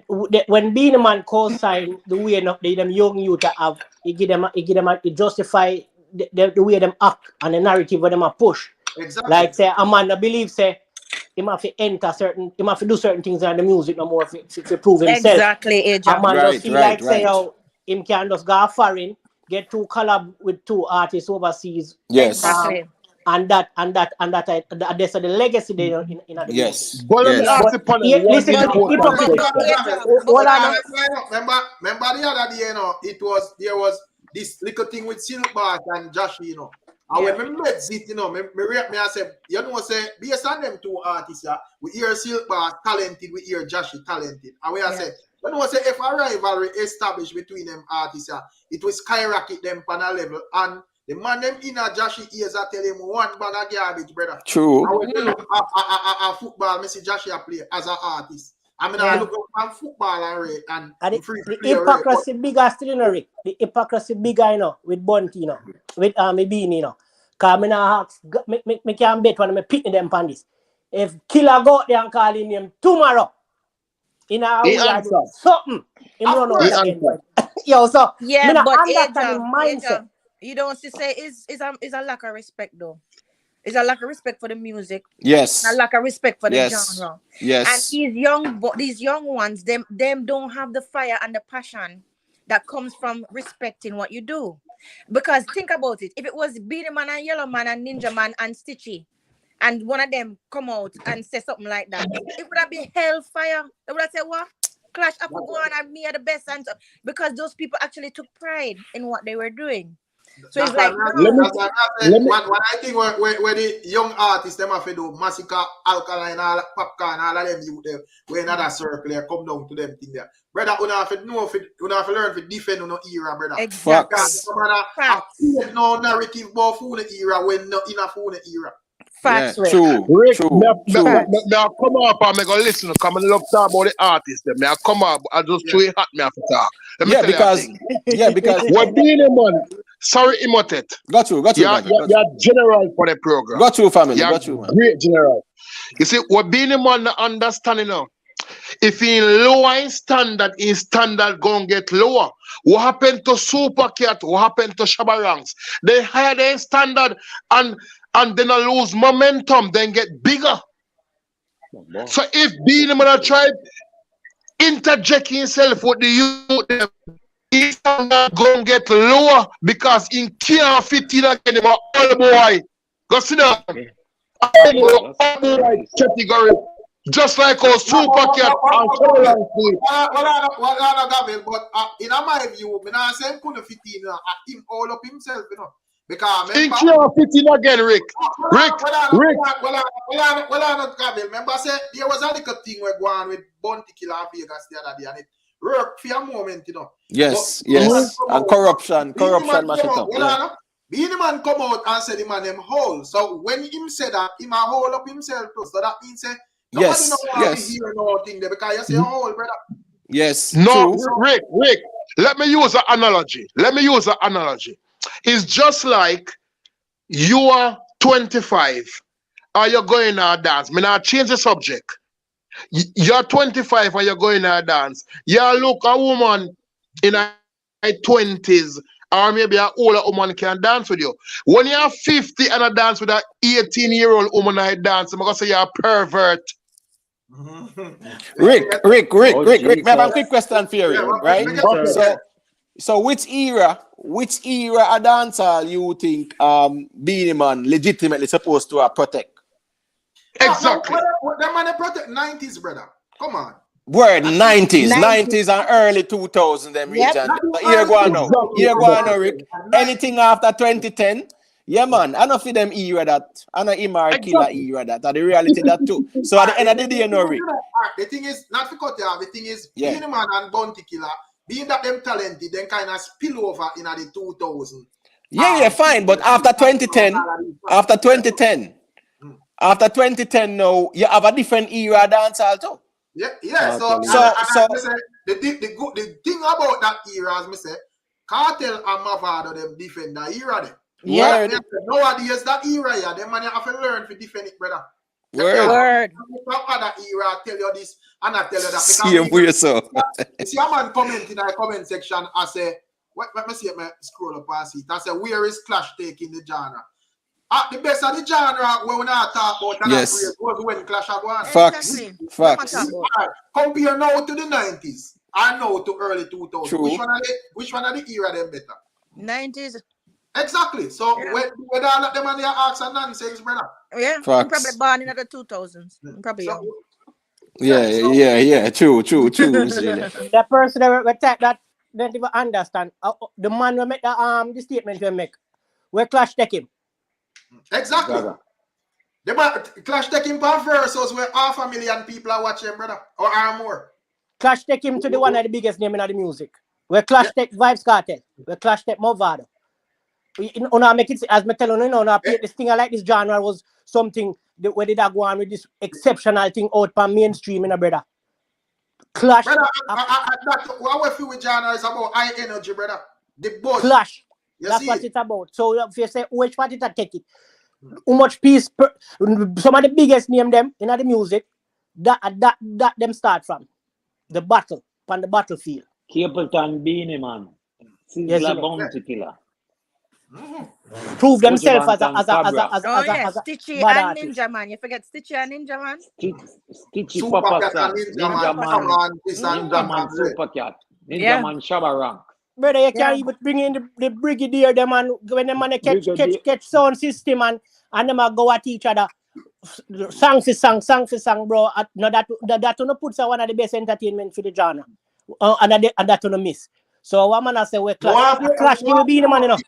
when Beenie Man co-sign the way them young youth have, it justify the way them act and the narrative where them are push. Exactly. Like say Amanda believe say him have to enter certain, him have to do certain things in the music no more to prove himself. Exactly, A man Right, just feel right, like say, right. oh, him can just go foreign, get 2 collab with 2 artists overseas. Yes. Exactly. And that's the legacy they in the music. Yes. But let me Yes. ask But the panel yeah, one listen, important question. hold on. Remember the other day, you know, there was this little thing with Silkbass and Josh, you know. And when me met it, you know, me I said, you know, say, based on them 2 artists, we hear Silkbass talented, we hear Josh talented. And we say, you know, say, if a rivalry established between them artists, it will skyrocket them on a level. And the man them in a Josh ears I tell him 1 bag of garbage, brother. True. I will look at football, me see Josh play as an artist. I mean, I look at football and the hypocrisy bigger still, you know, Rick. The hypocrisy bigger, you know, with Bunty, you know, with Beenie, you know. Because I ask, me can bet when I pick them on this. If Killer go out there and call him name tomorrow, in our way I do something, him run out again. Yo, so yeah, but understand mindset. You don't say is a lack of respect though. It's a lack of respect for the music. Yes. A lack of respect for the genre. Yes. And these young ones, them don't have the fire and the passion that comes from respecting what you do. Because think about it. If it was Beenie Man and Yellow Man and Ninja Man and Stitchy, and one of them come out and say something like that, it would have been hellfire. They would have said, what? Clash up go on and me are the best. And because those people actually took pride in what they were doing. So it's like, when I think where the young artists them have to do Masicka, Alkaline, all Popcorn, all of them you there, where another circle there come down to them thing there. Brother, you have to learn to defend on no era, brother. Exactly. No narrative about phone era when not in a phone era. Facts, yeah, true. Now come up and go listen. Come and love talk about the artists. Them. Now come up. I just too hot me have to talk. Because what Beenie Man. Sorry, Imotet. Got you. You're general for the program. Got you, family. You're got you, man. Great general. You see, what Beenie Man understanding now. If he lower in standard gonna get lower. What happened to Super Cat? What happened to Shabarangs? They higher their standard and then I lose momentum, then get bigger. So if Beenie Man try interject himself with the youth, he's not gonna get lower because in can't fit in again in my all boy. Go sit down. All boy category. Just like our Super Cat and Caroline. But in my view, I say him couldn't fit in him all up himself, you know. Because he can't fit in again, Rick. Well, remember, I said there was a little thing we're going with Bounty Killer Vegas the other day, and it worked for a moment, you know. Yes. And corruption mash it up. Beenie Man come out and said him and them whole. So when him said that, him a hold up himself too. So that means nobody know to hear no thing there because you say whole, brother. Yes. No, true. Rick. Let me use an analogy. It's just like you are 25 or you're going to a dance. Me now change the subject. You're 25 and you're going to a dance. You look a woman in her 20s or maybe an older woman can dance with you. When you're 50 and I dance with an 18-year-old woman I dance, I'm going to say you're a pervert. Rick, I have a quick question for you, right? So which era a dancer you think Beenie Man legitimately supposed to protect? Exactly. Them man protect 90s, brother. Come on. Word 90s and early 2000s them region. Here go on now, Rick. Anything after 2010? Yeah, man. I know for them era that. I know Imar Killer era that. And the reality that too. So at the end of the day, you know, Rick. The thing is, not for cut the thing is, Beenie Man and Bounty Killer, being that them talented, then kind of spill over in the 2000s. Yeah, fine. But after 2010, now, you have a different era dance also. Yeah. So the thing about that era, as me say, Kartel and Mavado them defend that era then. Yeah. Nowadays that era, them man have to learn to defend it, brother. Word. From other era, tell you this and I tell you that. See him for yourself. See a man comment in the comment section. I say, let me see me scroll up and see it. I say, where is Clash taking the genre? At the best of the genre where we not talk about and Yes. was when Clash are going. Facts. Exactly. Facts. Right. Compare now to the 90s and now to early 2000s. True. Which one of the era them better? 90s. Exactly. So Yeah. when all of them and their acts and nonsense, brother. Yeah. I'm Facts. probably born in the 2000s. I'm probably So, young. Yeah. True. The person that don't even understand the man who make the statement we make. We Clash take him. Exactly. The Clash take him per versus where 500,000 people are watching, brother, or more. Clash take him to the one of the biggest name in the music. We Clash take Vybz Kartel. We Clash take Movado. Make it as me tell you, this thing I like this genre was something where did I go on with this exceptional thing out for mainstream in a brother. Clash. Brother, what we feel with genre is about high energy, brother. The buzz. Clash. That's what it's about. So if you say which part it take it, how much piece some of the biggest name them in the music that them start from the battle on the battlefield. Capleton, Beenie Man, Sizzla, Bounty Killer. Prove themselves as a Stitchy and Ninja Man. You forget Stitchy and Ninja Man? Stitchy Papa Sam, Ninja Man, Super Cat, Ninja Man, Shabba Rank. Brother, you can't even bring in the brigadier, them and when them man catch sound system and them a go at each other. Song for song, bro. No, that no puts one of the best entertainment for the genre. And that no miss. So what man I say we Clash give me Beenie Man, you know.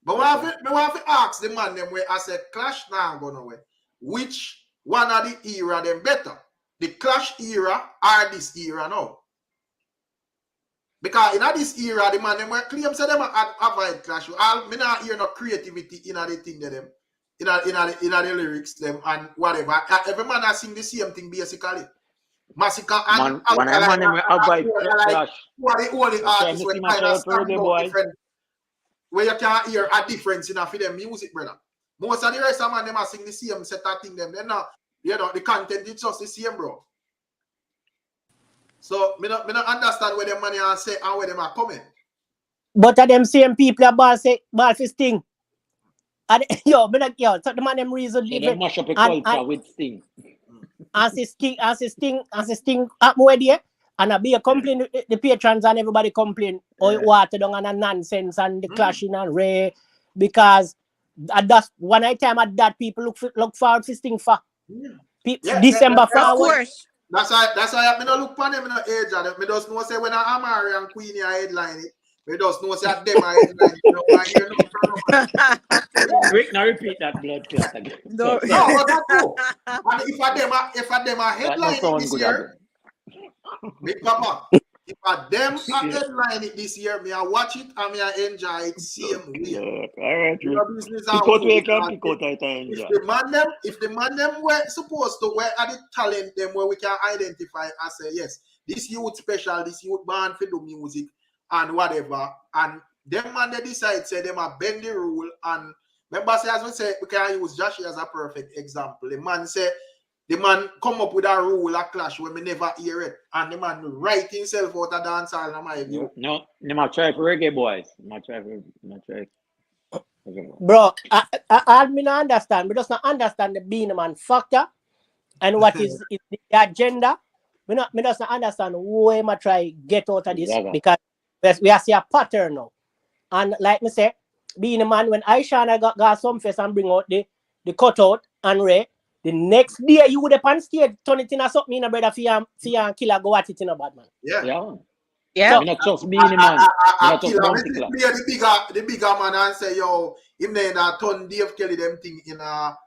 But we have to ask the man them where I said Clash now gonna way. Which one of the era them better? The Clash era or this era now? Because in this era, the man them were claim say them avoid Clash. Me not hear no creativity in the thing that them in the lyrics them and whatever. Every man has sing the same thing basically. Masicka and Alkaline avoid Clash. Who are the only artists where kind of stand out different, where you can hear a difference in them music, brother. Most of the rest of them are sing the same set of thing them. Then the content is just the same, bro. So me not understand where them money are say and where them are coming. But of them same people are ball for Sting. And so the man them reason they mash up a culture with Sting. As a Sting up more there, and I be a complain the patrons and everybody complain water down and a nonsense and the clashing and Ray because that's one time at that people look forward to Sting for December forward. Of course. That's why I don't look upon them in the age of them. I just know say when Amari and Queenie are headline it. I just know say them are headline it. Rick, now repeat that blood clot again. No, but that's true. And if them are headline it this year, Big Papa, if them are headline it this year, me I watch it and me I enjoy it same way. All right, if the man them were supposed to where are the talent them where we can identify and say yes, this youth special, this youth band for the music and whatever, and them man they decide say them are bend the rule and remember say as we say we can use Joshi as a perfect example. The man come up with a rule a clash when we never hear it, and the man write himself out of dancehall. No, not try for reggae boys. Not try. Bro, I mean I understand, but just not understand the Beenie Man factor and what is the agenda. Me just not understand where I try get out of this because we are see a pattern now. And like me say, Beenie Man when Aisha got some face and bring out the cutout and Ray. The next day you would have on stage, turn it in a something in a brother for your killer go at it in a bad man. Yeah. Yeah. I'm not just Beenie Man. The bigger man and say, yo, him then turn Dave Kelly them thing in a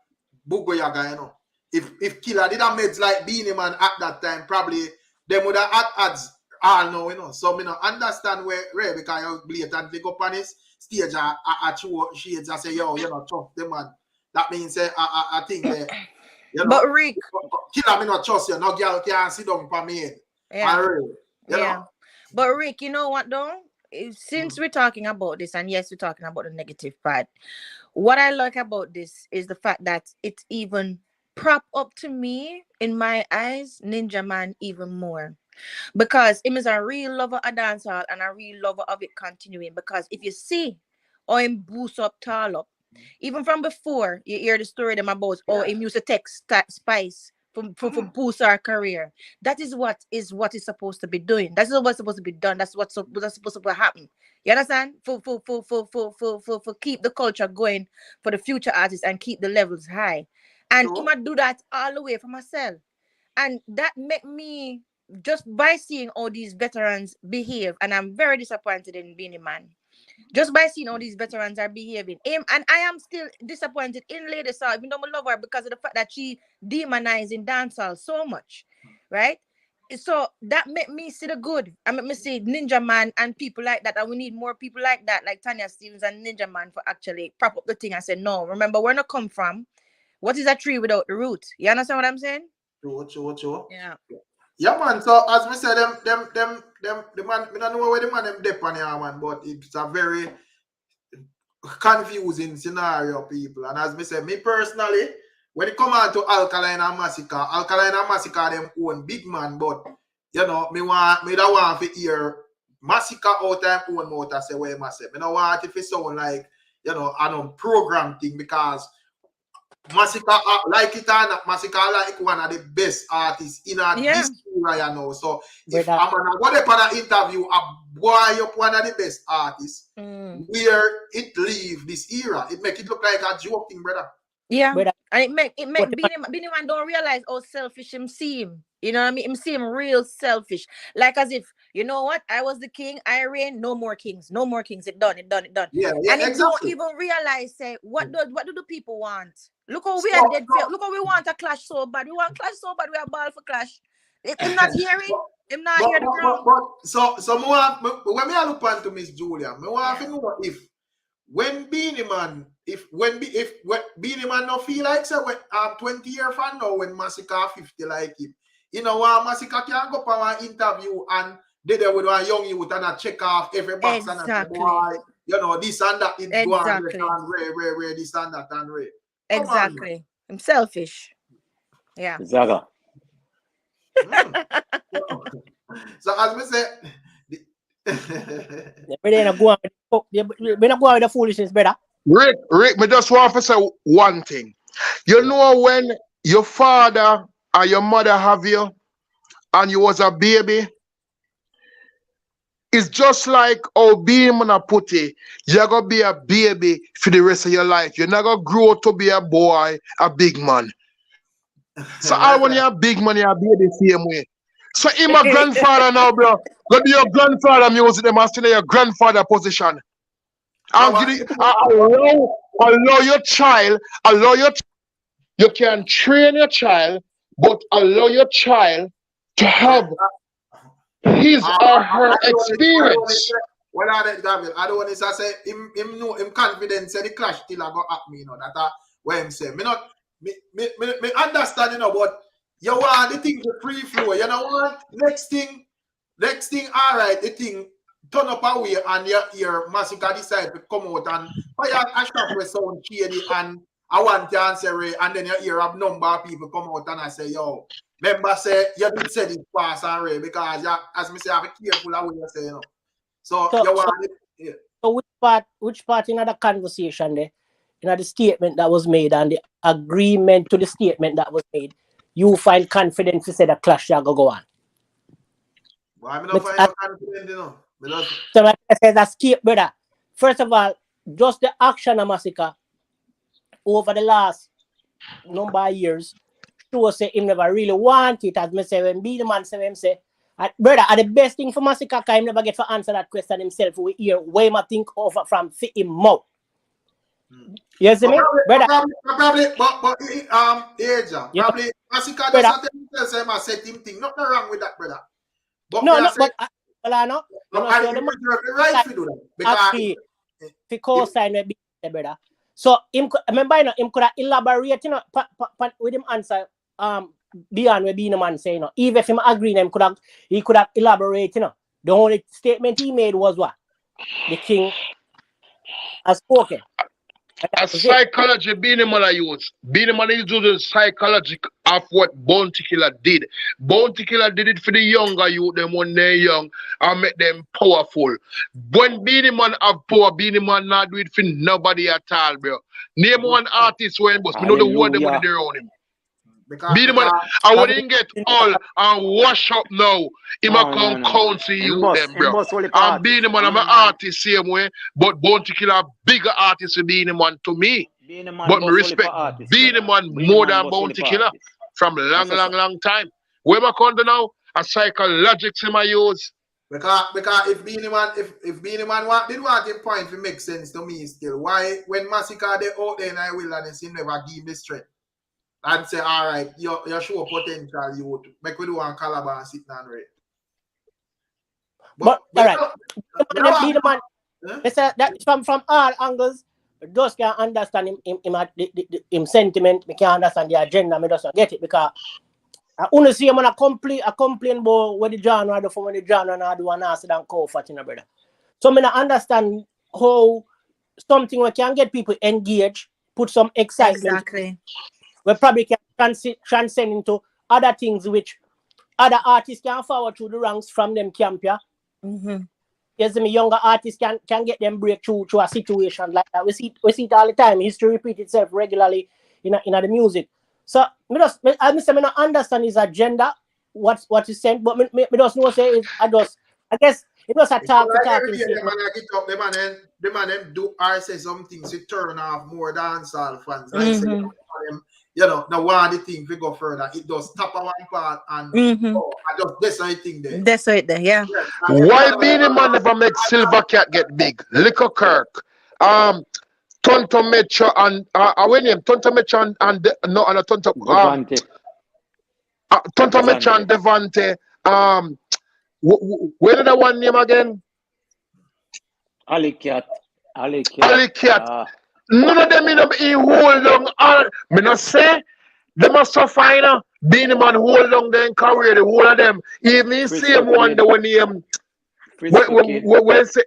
Bugoyaga, you know. If Killer did a meds like Beenie Man at that time, probably them would have had ads all now, you know. So me not understand where because you blatantly go on his stage at shades and say, yo, you know, tough them man. That means I think that you know, but Rick, Killer me not trust you. No girl can sit down for me. Yeah. You know? But Rick, you know what though? Since we're talking about this, and yes, we're talking about the negative part, what I like about this is the fact that it's even prop up to me in my eyes, Ninja Man even more. Because him is a real lover of dancehall and a real lover of it continuing. Because if you see or him boost up tall up, Even from before, you hear the story them about him used to take spice for boost our career. That is what is supposed to be doing. That's what's supposed to be done. That's what's supposed to happen. You understand? For keep the culture going for the future artists and keep the levels high. And he might do that all the way for myself. And that make me, just by seeing all these veterans behave, and I'm very disappointed in Beenie Man. Just by seeing all these veterans are behaving. And I am still disappointed in Lady Saw, even though I love her, because of the fact that she demonizing dancehall so much, right? So that made me see the good. I made me see Ninja Man and people like that. And we need more people like that, like Tanya Stevens and Ninja Man, for actually prop up the thing and say, no, remember, where not come from. What is a tree without the root? You understand what I'm saying? True. Yeah. Yeah, man. So as we said, the man, I don't know where the man them dep on here, man, but it's a very confusing scenario, people. And as we said, me personally, when it come on to Alkaline and Masicka, them own big man, but you know, me don't want to hear Masicka out time own mouth and say what I say. Me don't want it to sound like, you know, an program thing, because Masicka, like it or not, Masicka like one of the best artists in this era, you know. So if I'm gonna go there for an interview, a boy up one of the best artists, where it leave this era, it make it look like a joke thing, brother. Yeah, and it make Beenie Man don't realize how selfish him seem. You know what I mean? Him seem real selfish, like as if, you know what, I was the king, I reign, no more kings. It done. Yeah, and exactly. He don't even realize, say, what do the people want? Look how we are dead. Look how we want a clash so bad. We want clash so bad. We are ball for clash. Him not hearing. Him not hear the ground. So when me look onto Miss Julia, me want to know if when Beenie Man, if Beenie Man no feel like say when 20 years from now when Masicka 50 like him, you know what, Masicka can go for an interview and they there with a young youth and a check off every box and say, boy, you know, this and that, it's and rare, this and that and rare. Exactly. I'm selfish. Yeah. Zaga. So as we say, we're not going with the foolishness, brother. Rick, me just want to say one thing. You know, when your father and your mother have you and you was a baby, it's just like how Beenie Man put it. You're going to be a baby for the rest of your life. You're not going to grow to be a boy, a big man. So all when you're a big man, you're a baby same way. So in my grandfather now, bro, go be your grandfather music, them still in your grandfather position. Allow your child, you can train your child, but allow your child to have his or her experience. What are they, Gabriel? I don't want to say him confidence say the clash till I go at me, you know. That's what I'm saying. Me understand, you know, but you want the thing to free flow. You know what? Next thing, all right, the thing turn up away and your Masicka decide to come out and fire a shot with sound shady and I want to answer it, and then you hear a number of people come out and I say, yo, remember say you did say this pass and Ray, because you, as me say, have be careful of what you say, you know. So you want it, yeah. So which part in the conversation there, in the statement that was made and the agreement to the statement that was made, you find confidence to say the clash shall go on? Well, I'm not find confident, you know. So like I said, escape, brother. First of all, just the action of Masicka over the last number of years shows say him never really want it. As me say, when Beenie Man say him say, brother, the best thing for Masicka, because him never get to answer that question himself. We hear way I think over from him mouth. You see me, brother? Probably, Masicka doesn't say I said him thing. Nothing wrong with that, brother. But no, I right to do that because co-sign with Beenie, brother. So him remember, you know, him could have elaborate, you know, with him answer beyond what Beenie Man say, you know. Even if him agree, he could have elaborate, you know. The only statement he made was what the king has spoken. A psychology Beenie Man I use. Beenie Man is using the psychology of what Bounty Killer did. Bounty Killer did it for the younger youth, them when they're young, and make them powerful. When Beenie Man have power, Beenie Man not do it for nobody at all, bro. Name one artist when boss. We know the word them with around him. Beenie Man, I wouldn't get all and wash up now. He might come counsel you them, bro. And Beenie Man, I'm an artist same way, but Bounty Killer bigger artist than Beenie Man to me. But me respect Beenie Man more than Bounty Killer from long time. Where I come to now, a psychologics in my use. Because if Beenie Man did want him point to make sense to me still, why when Masicka they out there in I wilderness, he never give me strength. And say, all right, you show potential, you would make we do one Calabar and sit and read. But all right, Beenie Man, they say that from all angles, just can understand him sentiment. Me can understand the agenda. Me just get it because I only see him on a complain about what the genre do for when the genre not do an acid and comfort, you know, brother. So me not understand how something we can get people engaged, put some excitement. Exactly. We probably can transcend into other things which other artists can forward through the ranks from them camp, yeah. Yes, me younger artists can get them breakthrough through a situation like that. We see it all the time. History repeats itself regularly in the music. So I don't understand his agenda, what he said, but me just know say I guess it was a talk for talking. The man do or say some things to turn off more dancehall fans. Like say, you know, now one of the things we go further, it does tap on one part and that's the thing there. That's right there, yeah. Why Beenie Man never make Silver Cat get big? Liquor Kirk, Tonto Metro and when name Tonto Metro and Tonto Devante. Tonto Metro and Devante. Where did that one name again? Ali Cat. None of them in hold on. Me not say they must suffer, you know. Beenie Man hold on their career, the whole of them. Even the same one that when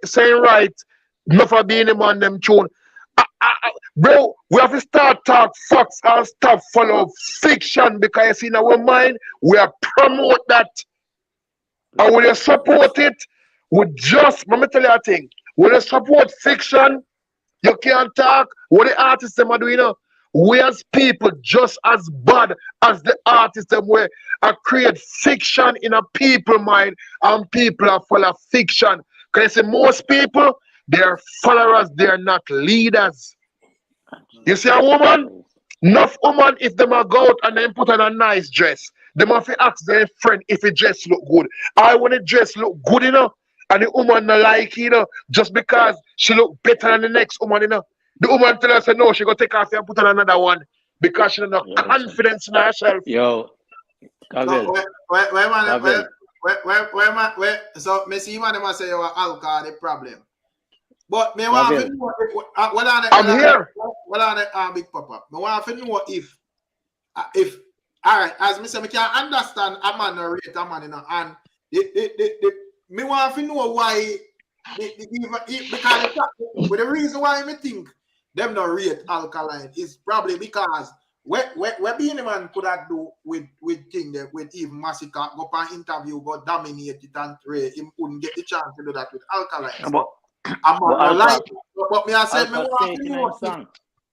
saying right, not for Beenie Man them tune. Bro, we have to start talk facts and stop follow fiction because in our mind we are promote that. And when you support it, let me tell you a thing. When you support fiction, you can't talk. What the artists them are doing, you know, we as people just as bad as the artists them where create fiction in a people mind and people are full of fiction. Because most people, they're followers, they're not leaders. You see a woman? Enough woman, if they go out and then put on a nice dress, they must ask their friend if it dress look good. I want the dress look good, you know, and the woman not like, you know, just because she look better than the next woman, you know. The woman tell us, no, she go take off and put on another one because she don't have confidence in herself. Yo, Gabriel. So, me see man, they say you are alcohol the problem. But me want to know I'm here. What are the big pop-up? Me want to know if all right, as me say, me can understand a man or rate a man, you know, and me want to know why because the reason why me think them not rate Alkaline is probably because what Beenie Man could have do with thing there with even Masicka go on interview, go dominate it and Ray, him couldn't get the chance to do that with Alkaline. But me I said me want to know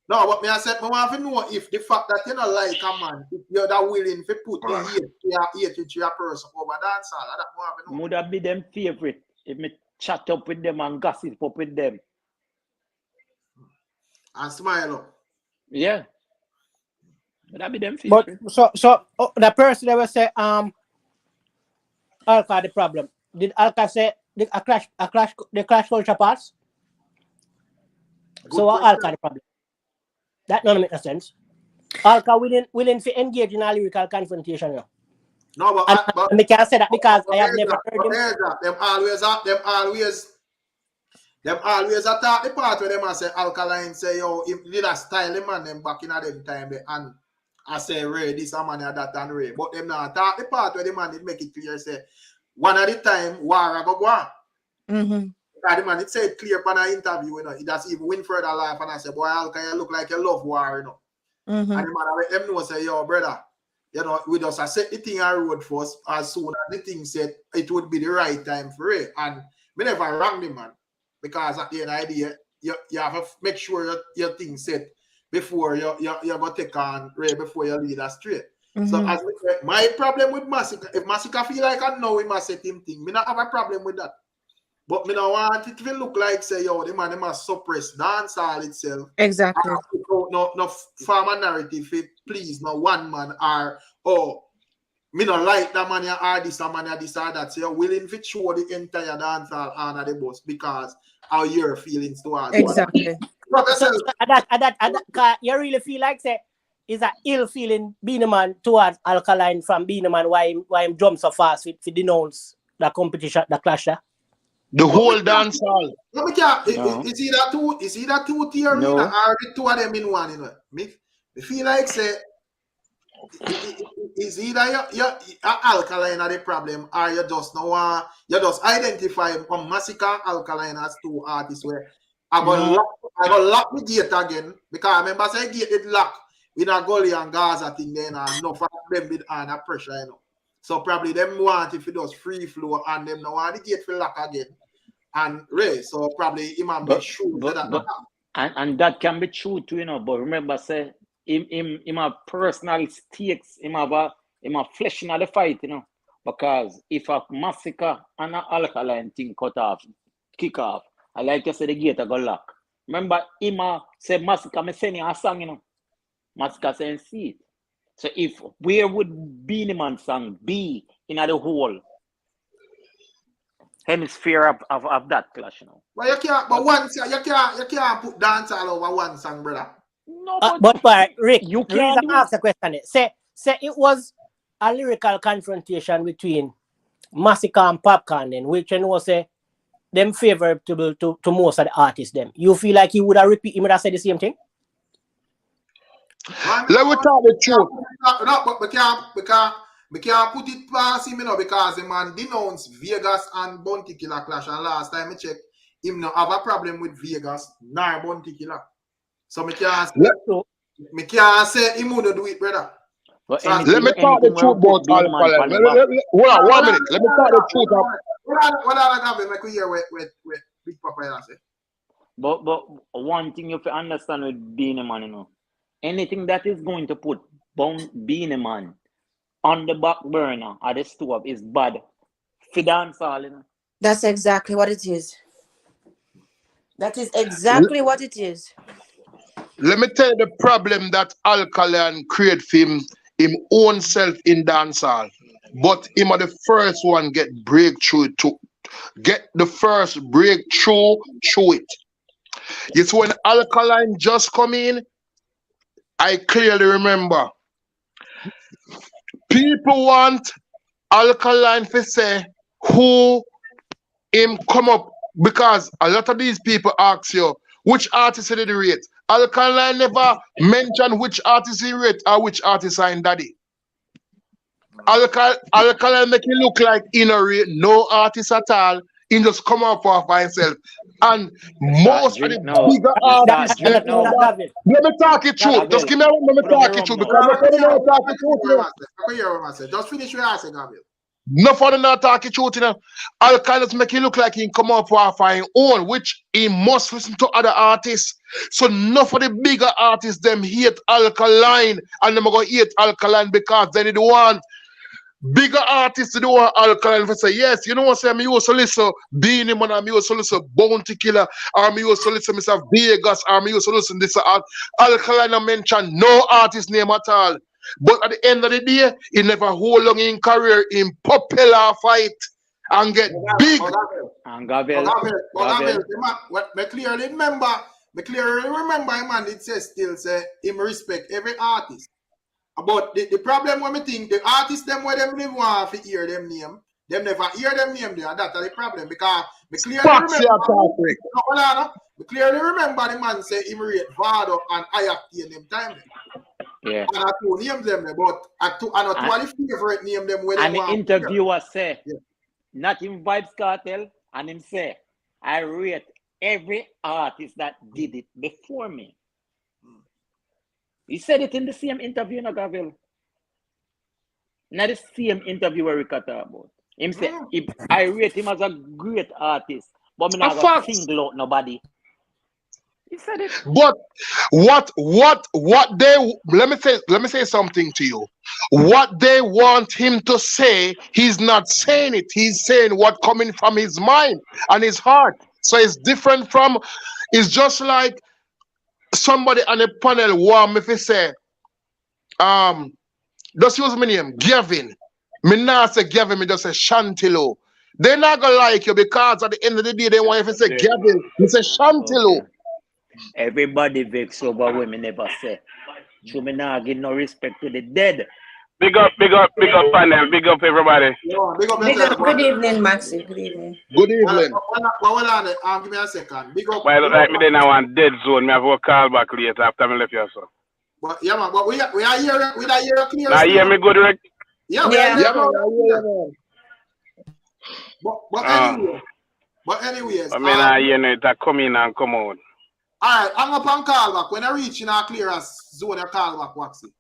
no, but me I said me want to know if the fact that you not like a man, if you're that willing to put the hate to your person over dancehall, that more have to know. Would that be them favorite if me chat up with them and gossip up with them? And smile up. Yeah. Would that be them favorite? But so the person that will say Alka the problem. Did Alka say the clash culture pass? So Alka the problem. That don't make no sense. Alka willing to engage in a lyrical confrontation. No, but I can't say that because I have never heard him. Them always attack the part where them say Alkaline say yo, he did a style the man them back in a them time and I say Ray, this a man that and Ray. But them not attack the part where the man did make it clear say one at the time war go on. The man, it said clear upon an interview, you know. It does even win further life, and I said, boy, Alka, you look like you love war, you know. And the man, I let them know, say, yo, brother, you know, we just set the thing on road for us as soon as the thing said it would be the right time for it. And we never rang the man, because at the end of the day, you have to make sure your thing set before you go take on Ray before you lead us straight. So as we said, my problem with Masicka, if Masicka feel like I know we must set him thing, me not have a problem with that. But me don't want it to look like say, yo, the man must suppress dancehall itself. Exactly. No farmer narrative, please, no one man or me not like that man or this man or this or that. So you're willing to show the entire dancehall under the bus because how your feelings towards exactly. So that you really feel like say is a ill feeling Beenie Man towards Alkaline from Beenie Man why him jump so fast with denounce the competition, the clash there? The whole dancehall. No, is either two tier or the two of them in one, you know. Me feel like say is either your Alkaline are the problem or you just know you just identify Masicka and Alkaline as two artists where I got lock the gate again because I remember say gate it lock with a Gully and Gaza thing then and enough of them with under pressure, you know. So probably them want if it does free flow and them now want the gate for lock again. And Ray, so probably he might be sure that. And that can be true too, you know. But remember, say him have personal stakes, him have flesh in the fight, you know. Because if a Masicka and an Alkaline thing kick off, I like you say the gate go lock. Remember, him say Masicka, me send you a song, you know. Masicka saying see it. So if where would Beenie Man song be in the whole hemisphere of that clash, you know? But you can't. But you can't put dancehall over one song, brother. No, but Rick, you can't can't ask the question. Say it was a lyrical confrontation between Masicka and Popcorn, then which you know say them favorable to most of the artists. Them you feel like he would have said the same thing? Let me talk the truth. No, but we can't put it past him, you know, because the man denounced Vegas and Bounty Killer clash. And last time I checked, him no have a problem with Vegas nor Bounty Killer. So me can't say him wouldn't do it, brother. So let me talk the truth about Alkaline. Hold on 1 minute. Let me talk the truth. What other guy make we hear with Big Papa say? But one thing you have to understand with Beenie Man, you know, anything that is going to put Beenie Man on the back burner or the stove is bad for dancehall, you know. That's exactly what it is. That is exactly what it is. Let me tell you the problem that Alkaline create for him own self in dancehall. But him are the first one get breakthrough to get the first breakthrough through it. It's when Alkaline just come in, I clearly remember people want Alkaline to say who him come up because a lot of these people ask you which artist did he rate. Alkaline never mention which artist he rate or which artist signed daddy. Alkaline make it look like he no rate no artist at all. He just come up for himself. And most of the bigger artists, let me talk it true. Just give me a moment, let me talk it true because I don't talk it true. Just finish your answer, Gabriel. No for not talking truth, you know. Alkaline make it look like he come up for his own, which he must listen to other artists. So enough of the bigger artists them hate Alkaline and them go hate Alkaline because they didn't want bigger artists to do Alkaline for say, yes, you know what I'm saying? I used to listen Beenie Man, I used to listen Bounty Killer, or I used to listen Mr. Vegas, or I used to listen this Alkaline mention no artist name at all. But at the end of the day, he never hold long in career in popular fight and get big. And Gabriel. Me clearly remember him man it says still say him respect every artist. But the problem when me think the artists them where them live want to hear them name, them never hear them name there. That's the problem because me clearly remember the man say him rate Vado and Ayaki in them time. Yeah. And I two name them, but I two favorite name them. And the interviewer say, not in Vybz Kartel, and him say, I rate every artist that did it before me. He said it in the same interview, no, Gavel. Not the same interview where we talk about. Him say, I rate him as a great artist, but me not gonna single out nobody. He said it. But what they let me say something to you. What they want him to say, he's not saying it. He's saying what coming from his mind and his heart. So it's different from. It's just like somebody on a panel warm if he say, just use my name, Gavin. Me not say Gavin, me just say Shantilo. They're not gonna like you because at the end of the day they want you to say Gavin. You say Shantilo. Okay. Everybody vex over women never say. So me not give no respect to the dead. Big up, panel. Big up, everybody. Big up. Good evening, Maxi. Good evening. Good evening. Give me a second. Big up. Well, like me then I want dead zone. Me have to call back later after me left here, so. But yeah, man. But we are here. We are here clear. Now hear me good, Rick? Yeah, we are here. But anyways. I mean, I hear it come in and come out. All right, I'm up on call back. When I reach in our clearance zone, I call back, Waxy.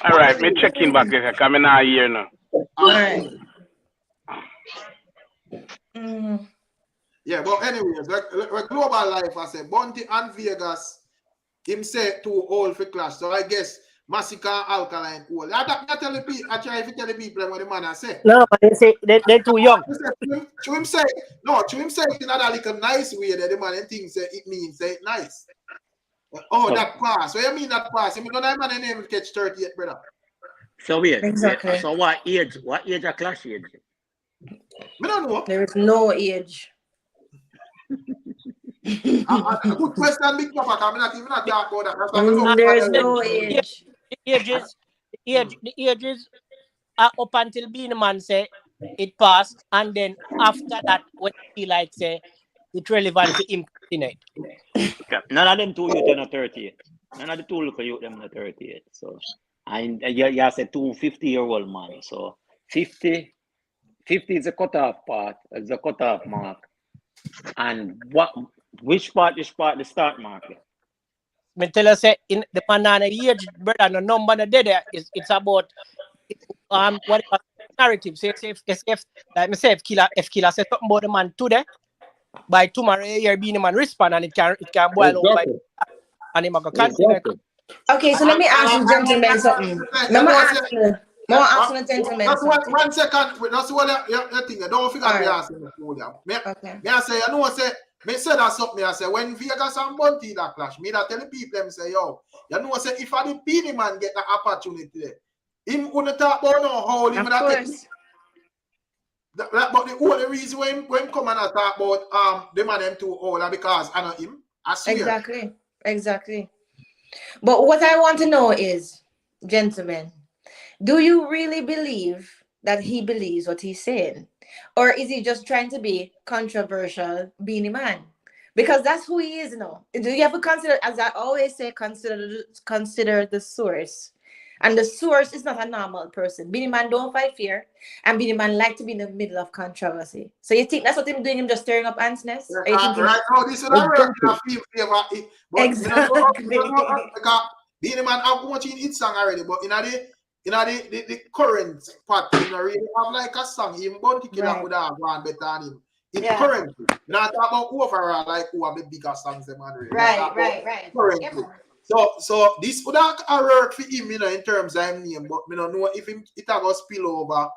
All right, me checking back here. Come in here now. All right. Yeah, but anyways, like global life, I say, Bunty and Vegas, him say too old for clash. So I guess Masicka and Alkaline old. I tell the people, I try to tell the people what the man I say. No, they say they're too young. To him say it in a little nice way that the man thinks it means say it nice. Oh, that pass. So you mean that pass? You mean don't man name catch 38, brother? So weird. Exactly. So what age a clash age? I don't know. There is no age. Good question, big papa. I'm not even talking about that. There is no age. The ages are up until Beenie Man say it passed, and then after that, when he like say it's relevant to him continue. None of them two youth are 38. None of the two look youth them are 38. So and you say 250-year-old man. So 50 is the cutoff part, is the cutoff mark. And which part the start mark? Me tell you say in the banana age, brother, no number no dead it's about what narrative. Say if like me say if killer say something about the man today, by tomorrow you're being a man respond and it can boil over and he go continue. Okay, so let me ask you gentlemen something. Let me ask you. More asking the gentlemen. That's one second. That's what you think. Don't forget me asking the William. Okay. Me I say, you know, me say that something. I say when Vegas and Bunty that clash, me that tell the people them say, yo, you know, say if I the Beenie Man get the opportunity there, him gonna talk about no how him that. But the only reason when come and talk about the man them too old because I know him. I swear. Exactly. But what I want to know is, gentlemen, do you really believe that he believes what he's saying? Or is he just trying to be controversial Beenie Man? Because that's who he is now. Do you have to consider, as I always say, consider the source. And the source is not a normal person. Beenie Man don't fight fear. And Beenie Man like to be in the middle of controversy. So you think that's what him doing, him just stirring up ants nest? Right now, this is not work in a field favor. Exactly. Beenie Man have much in its song already, but in the current part, you know, really have like a song. Him Bunty Killer would have gone better than him. In currently, you not talk about overall like who have the bigger songs them already. Right. Currently. So this would have work for him, you know, in terms of him name, but me don't know if it have spill over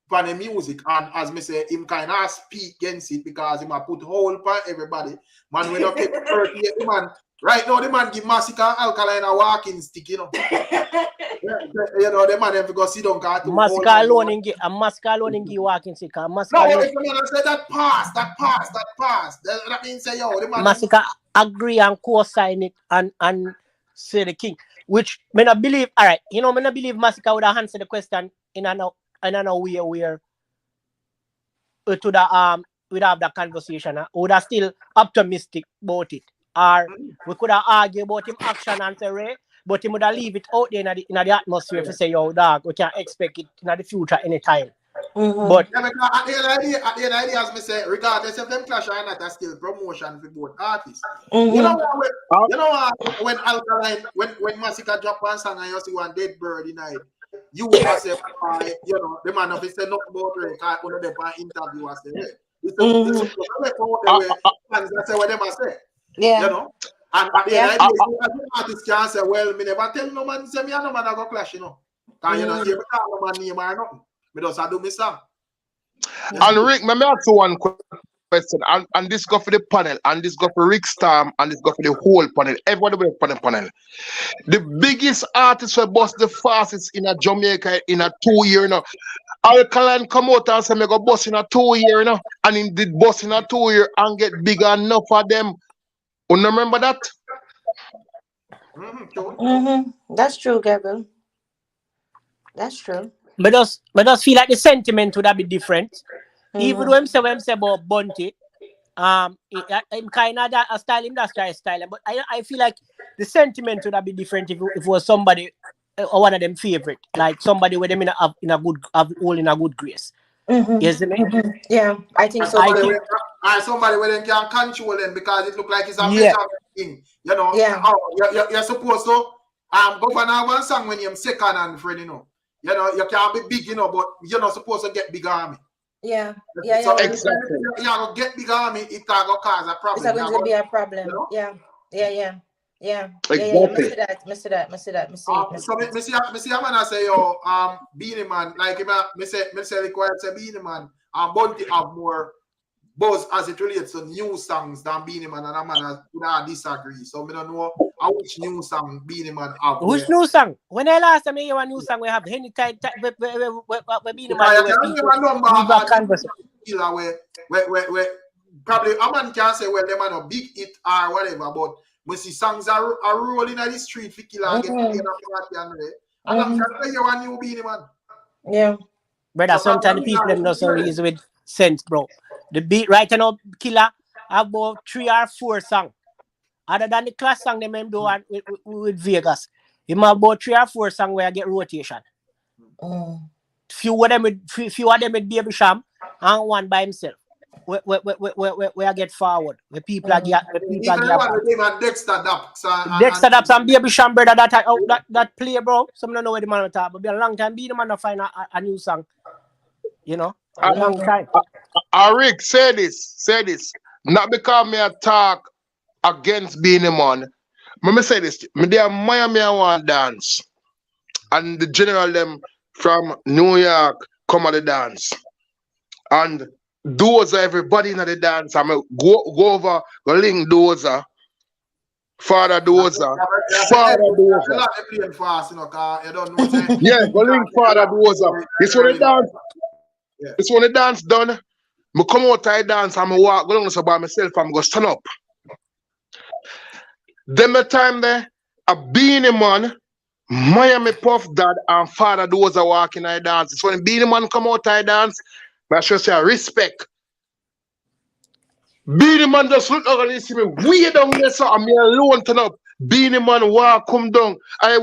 for the music, and as me say, him kind of speak against it because him a put whole for everybody. Man, we don't get 38, man. Right now, the man give Masicka and Alkaline a walking stick, you know. You know, the man have to go sit down. Masicka alone in give walking stick. No, if the man say that pass. That means say, yo, the man... Masicka agree and co-sign it and say the king. Which, me not believe, all right, you know, me not believe Masicka would have answered the question in a way where to the we'd have that conversation. Would have still optimistic about it. Or we could have argued about him action and say, Ray, but he would have leave it out there in the atmosphere to say, yo, dog, we can't expect it in the future anytime. But yeah, because at the end of the day, as me say, regardless of them clash or not, that's still promotion for both artists. You know when Alkaline, when Masicka drop one song and you see one dead bird in night, you will say, you know, the man of it say nothing about it, because one of them interview us say, it's what them say. Yeah. You know? And at the end of the day, artists can say, well, me never tell no man, say me and no man I go clash, you know. Because you know, you can't no man name or nothing. Me just do me song. And Rick, let me ask you one question. And this go for the panel, and this go for Rick Storm, and this go for the whole panel. Everybody will on the panel. The biggest artist who bust the fastest in a Jamaica in a 2 year now. Alkaline come out and say me go bust in a 2 year now. And in did bust in a 2 year and get bigger enough for them. You remember that? That's true, Gabriel. That's true. But just feel like the sentiment would have been different. Even when I'm say about Bunty, I'm kind of that a style industry style, but I feel like the sentiment would have been different if it was somebody or one of them favorite, like somebody with them in a good grace. Yes, Yeah, I think so. Somebody where they can control them because it look like it's a measure thing. You know, you're supposed to go for now one song when you're second and friend, you know. You know, you can't be big, you know, but you're not supposed to get big army. Yeah. So exactly. You get big army, it can go cause a problem. It's going to be a problem. You know? Yeah. Exactly. Miss that. So me see a man I say, yo, Beenie Man, like me say required say Beenie Man and Bunty have more buzz as it relates to new songs than Beenie Man, and a man would disagree. So I don't know which new song Beenie Man have. Which new song? When I last time I hear a new song, we have any type where Beenie Man where probably a man can say, well, them are no big hit or whatever, but we see songs are rolling at the street for killer and get paid and I'm just saying you a new Beenie Man. Yeah. Brother, sometimes the people them not so easy with sense, bro. The beat right now, Killer, about 3 or 4 songs. Other than the class song they do one with Vegas. Him about 3 or 4 songs where I get rotation. Few of them with Baby Sham and one by himself. Where I get forward. Where people are get Dexter Daps and Baby Sham, brother, that play, bro. Some don't know where the man talk, but be a long time be the man to find a new song. You know? A long time. Rick, say this. Not because me talk against Beenie Man. Me say this. Me there Miami I want dance. And the general them from New York come at the dance. And those are everybody in the dance. I'm go over, go link Doza. Father Doza. Yeah, go link Father Doza. This one the dance. This one the dance done. I come out I dance and I walk go down by myself and I go stand up. Then the time there, a Beenie Man, Miami Puff Dad and Father Doza walking I dance. It's when Beenie Man come out I dance, but I should say respect. Beenie Man just look over and see me way down there, so I'm here alone turn up. Beenie Man walk come down. I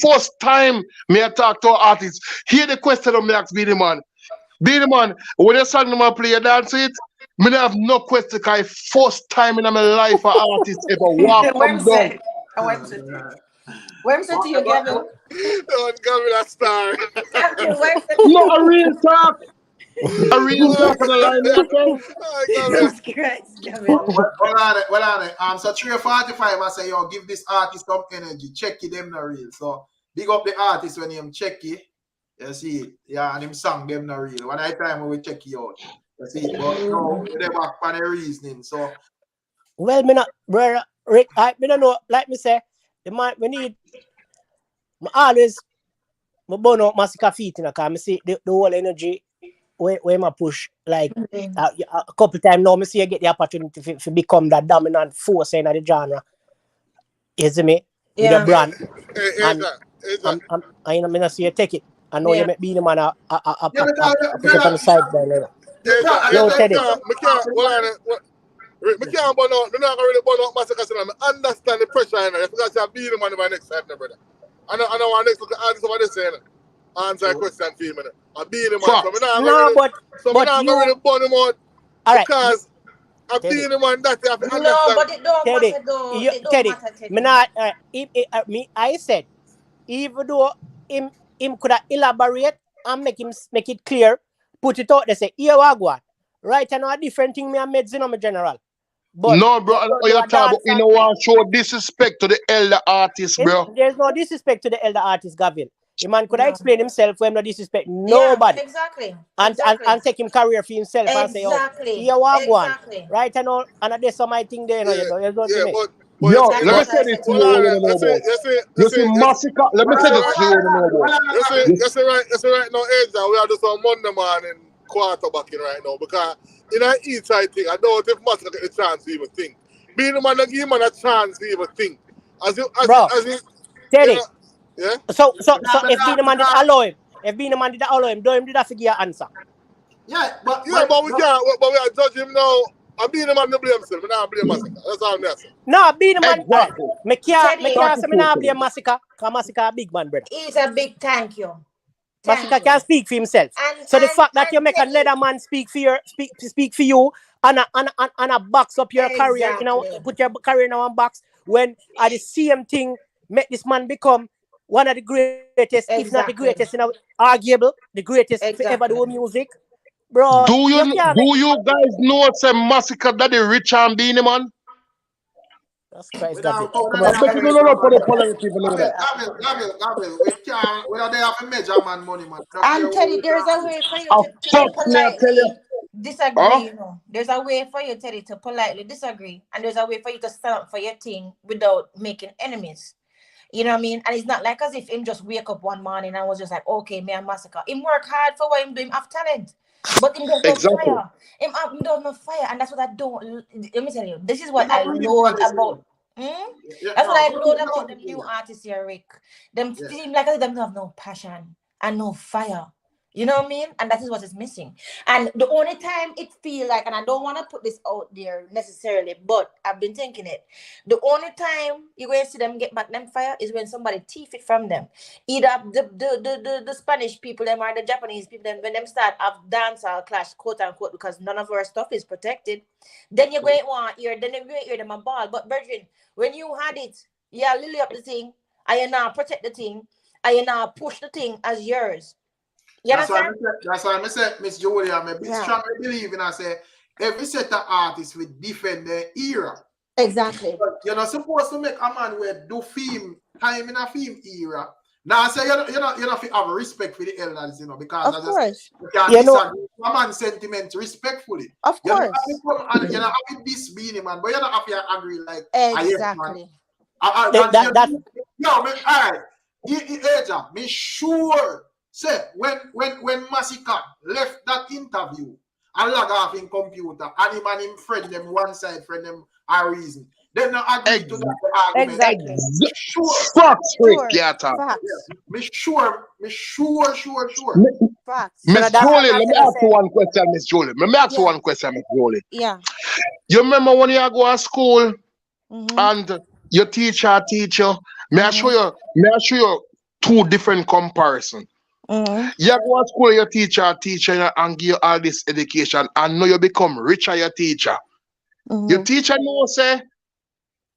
first time me I talk to an artist. Hear the question of me ask Beenie Man. Beenie Man, when you song them play a dance it, me have no question because first time in my life an artist ever walk come down. Where's it to you, Gavin? Don't give me that star. No, a real talk. A real talk on the line. Jesus Christ, Gavin. Well on it. So 3:45 I say, yo, give this artist some energy. Check it, them not real. So big up the artist when him check it. You see it. Yeah, and him song them not real. One night time we check it out. You see it. But no, they back for the reasoning. So well, me not, brother Rick, I don't know, like me say, the man we need always burn out Masicka feet, you know, because I see the whole energy where I push like a couple times now, I see I get the opportunity to become that dominant force in the genre. You see me? With the brand. And I know see you take it. I know you make Beenie Man a put it on the side there. No, Teddy. We can't burn out. We're not going to really burn out Masicka. I understand the pressure in there. You forgot to Beenie Man in my next time, brother. I know our next look at artist over this saying. answer a question for him. I'm Beenie Man. Fuck. So I'm not No, going but you. to burn him out. All right. Because I'm Beenie Man that you have to No, understand. but it don't Teddy, matter though. you, It don't Teddy, matter, Teddy. me not, I said, even though him could elaborate and make it clear, put it out there, say, here we go. Right, I know a different thing me and made my general. But No, bro, you're talking about, you know what, show disrespect to the elder artist, bro. There's no disrespect to the elder artist, Gavin. The man could explain himself when no disrespect Yeah, nobody. exactly. And take him career for himself and say, oh, here we go. Right, I know, and there's some thing there, you know, you don't Yeah, make. but Yo, That's let me what say I this said. to you. you You see, Masicka, let me say this to you. You see right now, Edge, we are just on Monday morning quarterbacking right now because in an E-side thing, I don't know if Masicka get the chance to even think. Beenie Man, give him a chance to even think. Teddy. You know, yeah? So if Beenie Man did allow him, do him did that figure answer. Yeah, but we are judging him now. I'm Beenie Man to blame himself. We not blame Masicka. That's all I'm saying. No, Beenie Man. Exactly. Me can't say me not blame Masicka, because Masicka a big man, brother. He's a big thank you. Masicka can speak for himself. So the fact that you make another man speak for you and a box up your career, you know, put your career in one box, when at the same thing make this man become one of the greatest, if not the greatest, you know, arguable, the greatest to ever do music. Bro, do you guys know say Masicka that the rich and Beenie Man? That's Christ, Gavin, you don't know for the following people know that. Gavin, we are there have a major man money, man. And Teddy, there's a way for you to politely disagree, you know. There's a way for you, Teddy, to politely disagree. And there's a way for you to stand up for your thing without making enemies. You know what I mean? And it's not like as if him just wake up one morning and was just like, okay, me and Masicka. Him work hard for what him do, him have talent. But him does no fire. Him does no fire. And that's what I don't. Let me tell you, this is what I know about. That's what I know about the new artists here, Rick. Them seem like them have no passion and no fire. You know what I mean? And that is what is missing. And the only time it feel like, and I don't want to put this out there necessarily, but I've been thinking it. The only time you're going to see them get back them fire is when somebody thief it from them. Either the Spanish people them or the Japanese people them, when them start have dancehall clash, quote unquote, because none of our stuff is protected. Then you're going to want to hear them a ball. But Virgin, when you had it, yeah, lily up the thing, and you now protect the thing, and you now push the thing as yours. That's why I say, Miss Julia, I'm a bit strong believe in I say every set of artists will defend their era. Exactly. But you're not supposed to make a man where do film time in a film era. Now I say you're not have respect for the elders, you know, because of course. You can disagree with a man's sentiment respectfully. Of course. You're not having this Beenie Man, but you're not have to agree like exactly. No, man, all right. Eja, me sure. Say when Masicka left that interview and log off in computer and him and him friend them one side friend them are reason. They not agree to that argument. Exactly. Sure. Facts, Rick. Me sure. Facts. Miss Jolie, let me ask you one question, Miss Jolie. Let me ask you one question, Miss Jolie. Yeah. You remember when you go to school and your teacher teach you? May I show you two different comparisons. You go to school, your teacher and give you all this education, and now you become richer your teacher. Your teacher knows say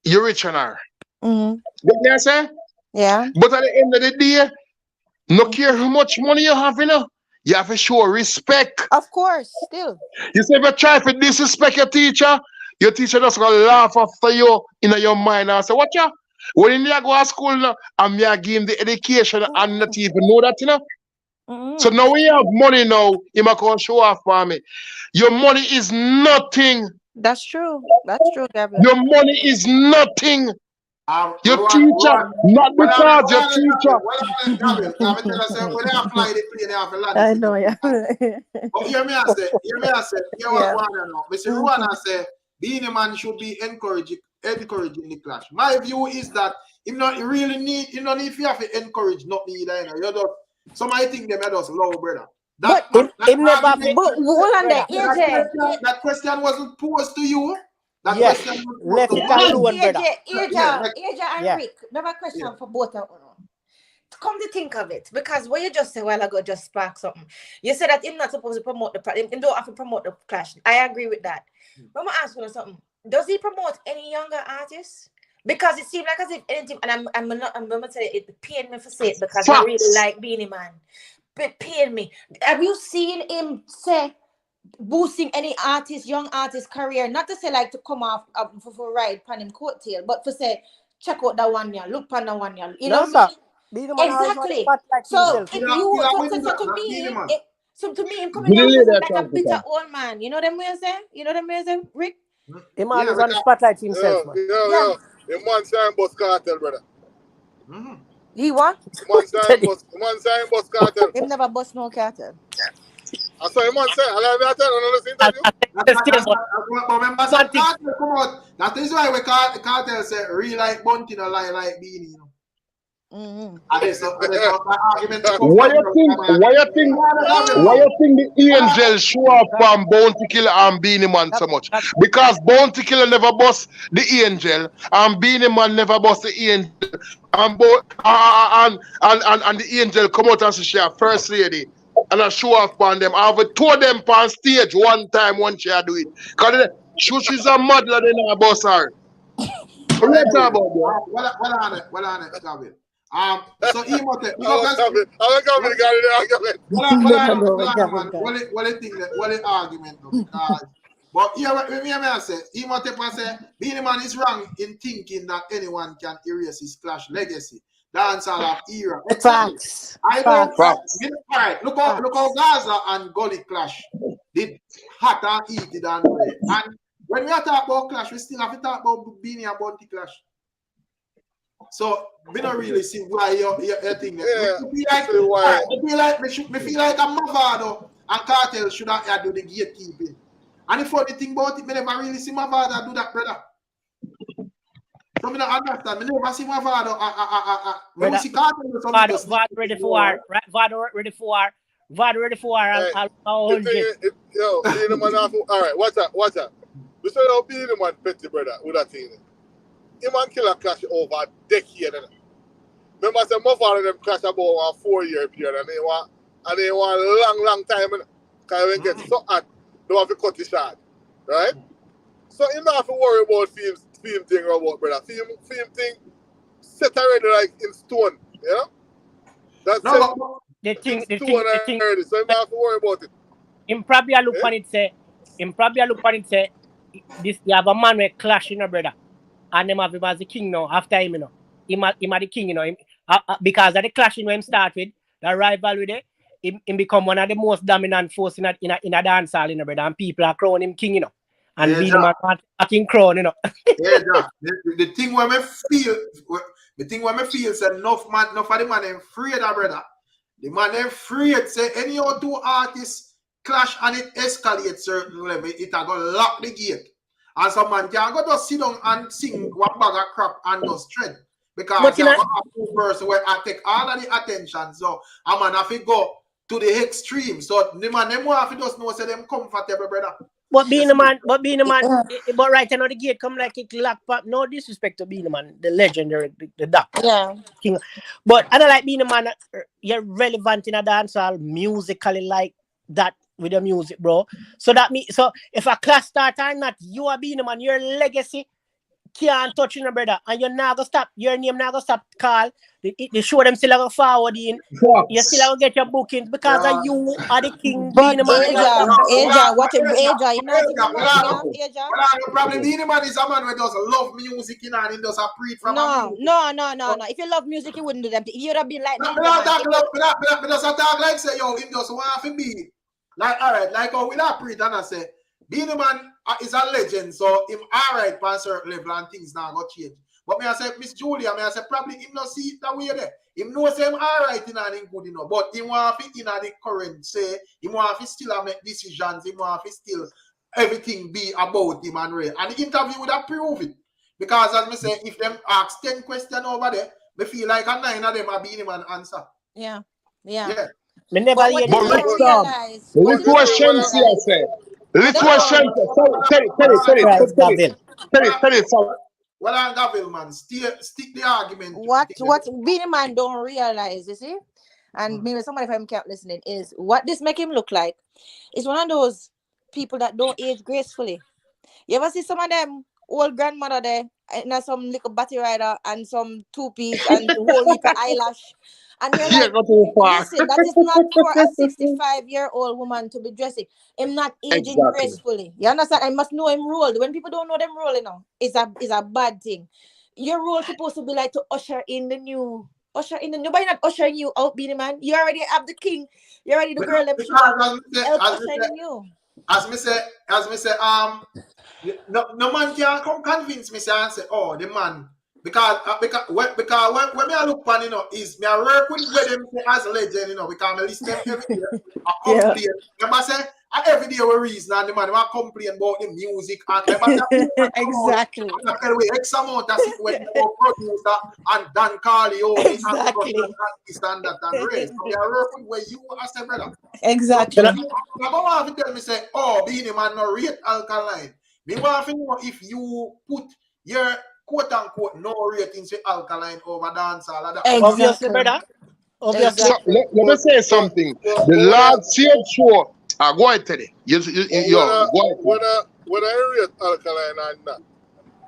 you're richer now. What me I say? Yeah. But at the end of the day, no care how much money you have, you have to show respect. Of course, still. You say if you try to disrespect your teacher just gonna laugh after you in your mind and say, what ya? When you go to school now, and me give him the education and not even know that, So now we have money now, you might come show off for me. Your money is nothing. That's true, Gabriel. Your money is nothing. Your teacher, not because your teacher. I know, yeah. But hear me, I say, Mr. Ruana say, Beenie Man should be encouraging the clash. My view is that you don't need if you have to encourage nothing either, you know. Somebody think they made us low, brother. That question wasn't posed to you. That question was AJ and Rick. Never question for both of them. come to think of it, because what you just said a while ago just sparked something. You said that him not supposed to promote him don't have to promote the clash. I agree with that. But I'm gonna ask you something. Does he promote any younger artists? Because it seems like as if anything, and I'm gonna tell you, it pained me for say it because I really like Beenie Man. But pain me. Have you seen him say boosting any artist, young artist career? Not to say like to come off for ride pan him coattail, but for say check out that one year, look pan that one year. You know what I mean? Exactly. So if you so to me, him coming out like a bitter old man. You know what I'm saying? You know what I'm saying, Rick? Him always on the spotlight himself, man. Yo. The man saying Vybz Kartel, brother. He what? Man saying Vybz Kartel. Him never bust no cartel. I saw him man say, I tell you on this interview. That is why we Kartel say real like Bunty, no lie like Beenie, you know. Why you think the angel show up from Bounty Killer and Beenie Man so much? Because Bounty Killer never bust the angel and Beenie Man never bust the angel, and the angel come out and say she a first lady and I show off on them. I have told them on stage one time when she do it. Because she's a mother, they not bust her. What you talking about? Well on it, Gavin. So he must have. What the argument? Because, but here, me say, he must have say, Beenie Man is wrong in thinking that anyone can erase his clash legacy. Dancehall of era. Facts. I don't. Alright, look how Gaza and Gully clash did hot and heated and red. And when we are talking about clash, we still have to talk about Beenie and Bunty clash. So we don't really see why you're thinking. Yeah. Me feel like a Mavado and Kartel should have do the gatekeeping. And the funny thing about it, me never really see Mavado do that, brother. So me don't understand. Me never see Mavado. We see Kartel. Vado ready for war. Right? Vado ready for war. Vado ready for war. Yo, Beenie Man. All right, watch out. We saw how Beenie Man petty, brother, with that thing. Him and Killer clash over a decade. Remember, I said my father them clash about a 4-year period, and they want long time. Because when it gets so hot, they have to cut it short, right? So you don't have to worry about film thing or about brother. Film thing set already like in stone, you know. That's the thing. So you don't have to worry about it. Him probably look on it say, this you have a man with clash, you know, brother. And them have him as the king now, after him, you know. Him the king, you know. Because of the clashing when him start with, the rivalry there, him become one of the most dominant force in a dancehall, you know, brother. And people are crowning him king, you know. And Beenie Man a king crown, you know. The thing where me feel, say enough of the man afraid, brother. The man afraid, say any or two artists clash and it escalates certain level, it a go lock the gate. And some man can go just sit down and sing one bag of crap and just tread. Because you have a person where I take all of the attention. So a man have to go to the extreme. So the man them have to just know say them comfortable, brother. But Beenie Man, but right now the gate come like it lock pop. No disrespect to Beenie Man, the legendary, the doctor. Yeah. King. But I don't like Beenie Man, you're relevant in a dancehall musically like that. With the music, bro. So if a class start or not, you are Beenie Man, your legacy can't touch you, brother. And you're not gonna stop, your name not gonna stop call. The show them still gonna forward in. You still gonna get your bookings because of you are the king. But Beenie Man. Asia, what if Asia? You know, Asia. Probably Beenie Man is a man who does love music, you know, and he does a preach from No. If you love music, you wouldn't do them. You would have been like me. But does a talk like say, yo, him just want to be. Like, all right, like how we not preach and I say, Beenie Man is a legend, so him all right for a certain level and things now got change. But me I say, Miss Julia, I say probably him not see it that way there. Him know say him all right in and him good enough, but he want to in the current say, he want to still make decisions, he want to still everything be about him and Ray. And the interview would have prove it. Because as me say, if them ask 10 questions over there, me feel like a 9 of them are Beenie Man answer. Yeah. Me never hear Little question, I say. Little question. Tell it. Well, I'm Gavil, man. Stick the argument. What Beenie Man don't realize, you see, and maybe somebody from camp listening, is what this make him look like is one of those people that don't age gracefully. You ever see some of them old grandmother there, and some little batty rider and some two-piece and whole heap of eyelash, and you're like, listen, that is not for a 65-year-old woman to be dressing. I'm not aging gracefully. You understand? I must know him role. When people don't know them role, you know, it's a bad thing. Your role supposed to be like to usher in the new. Nobody not ushering you out, Beenie Man. You already have the king. You already the girl. As me say, no man can come convince me say and say, oh, the man, because when me I look on, you know, is me I work with them as a legend, you know, because I listen them every day. I complain. Remember say, every day we reason and the man I complain about the music and exactly. And I tell you X amount of situation about producer and Dan Carlio exactly. and this and that and race. So we are working where you as a brother. Exactly. So, I don't want to tell me say, oh, Beenie Man no rate Alkaline. Me want to know if you put your quote unquote no ratings with Alkaline over dancehall. Obviously, brother. Obviously. So, let me say something. The last year show, go ahead, Teddy. Go ahead. When I rate Alkaline and that,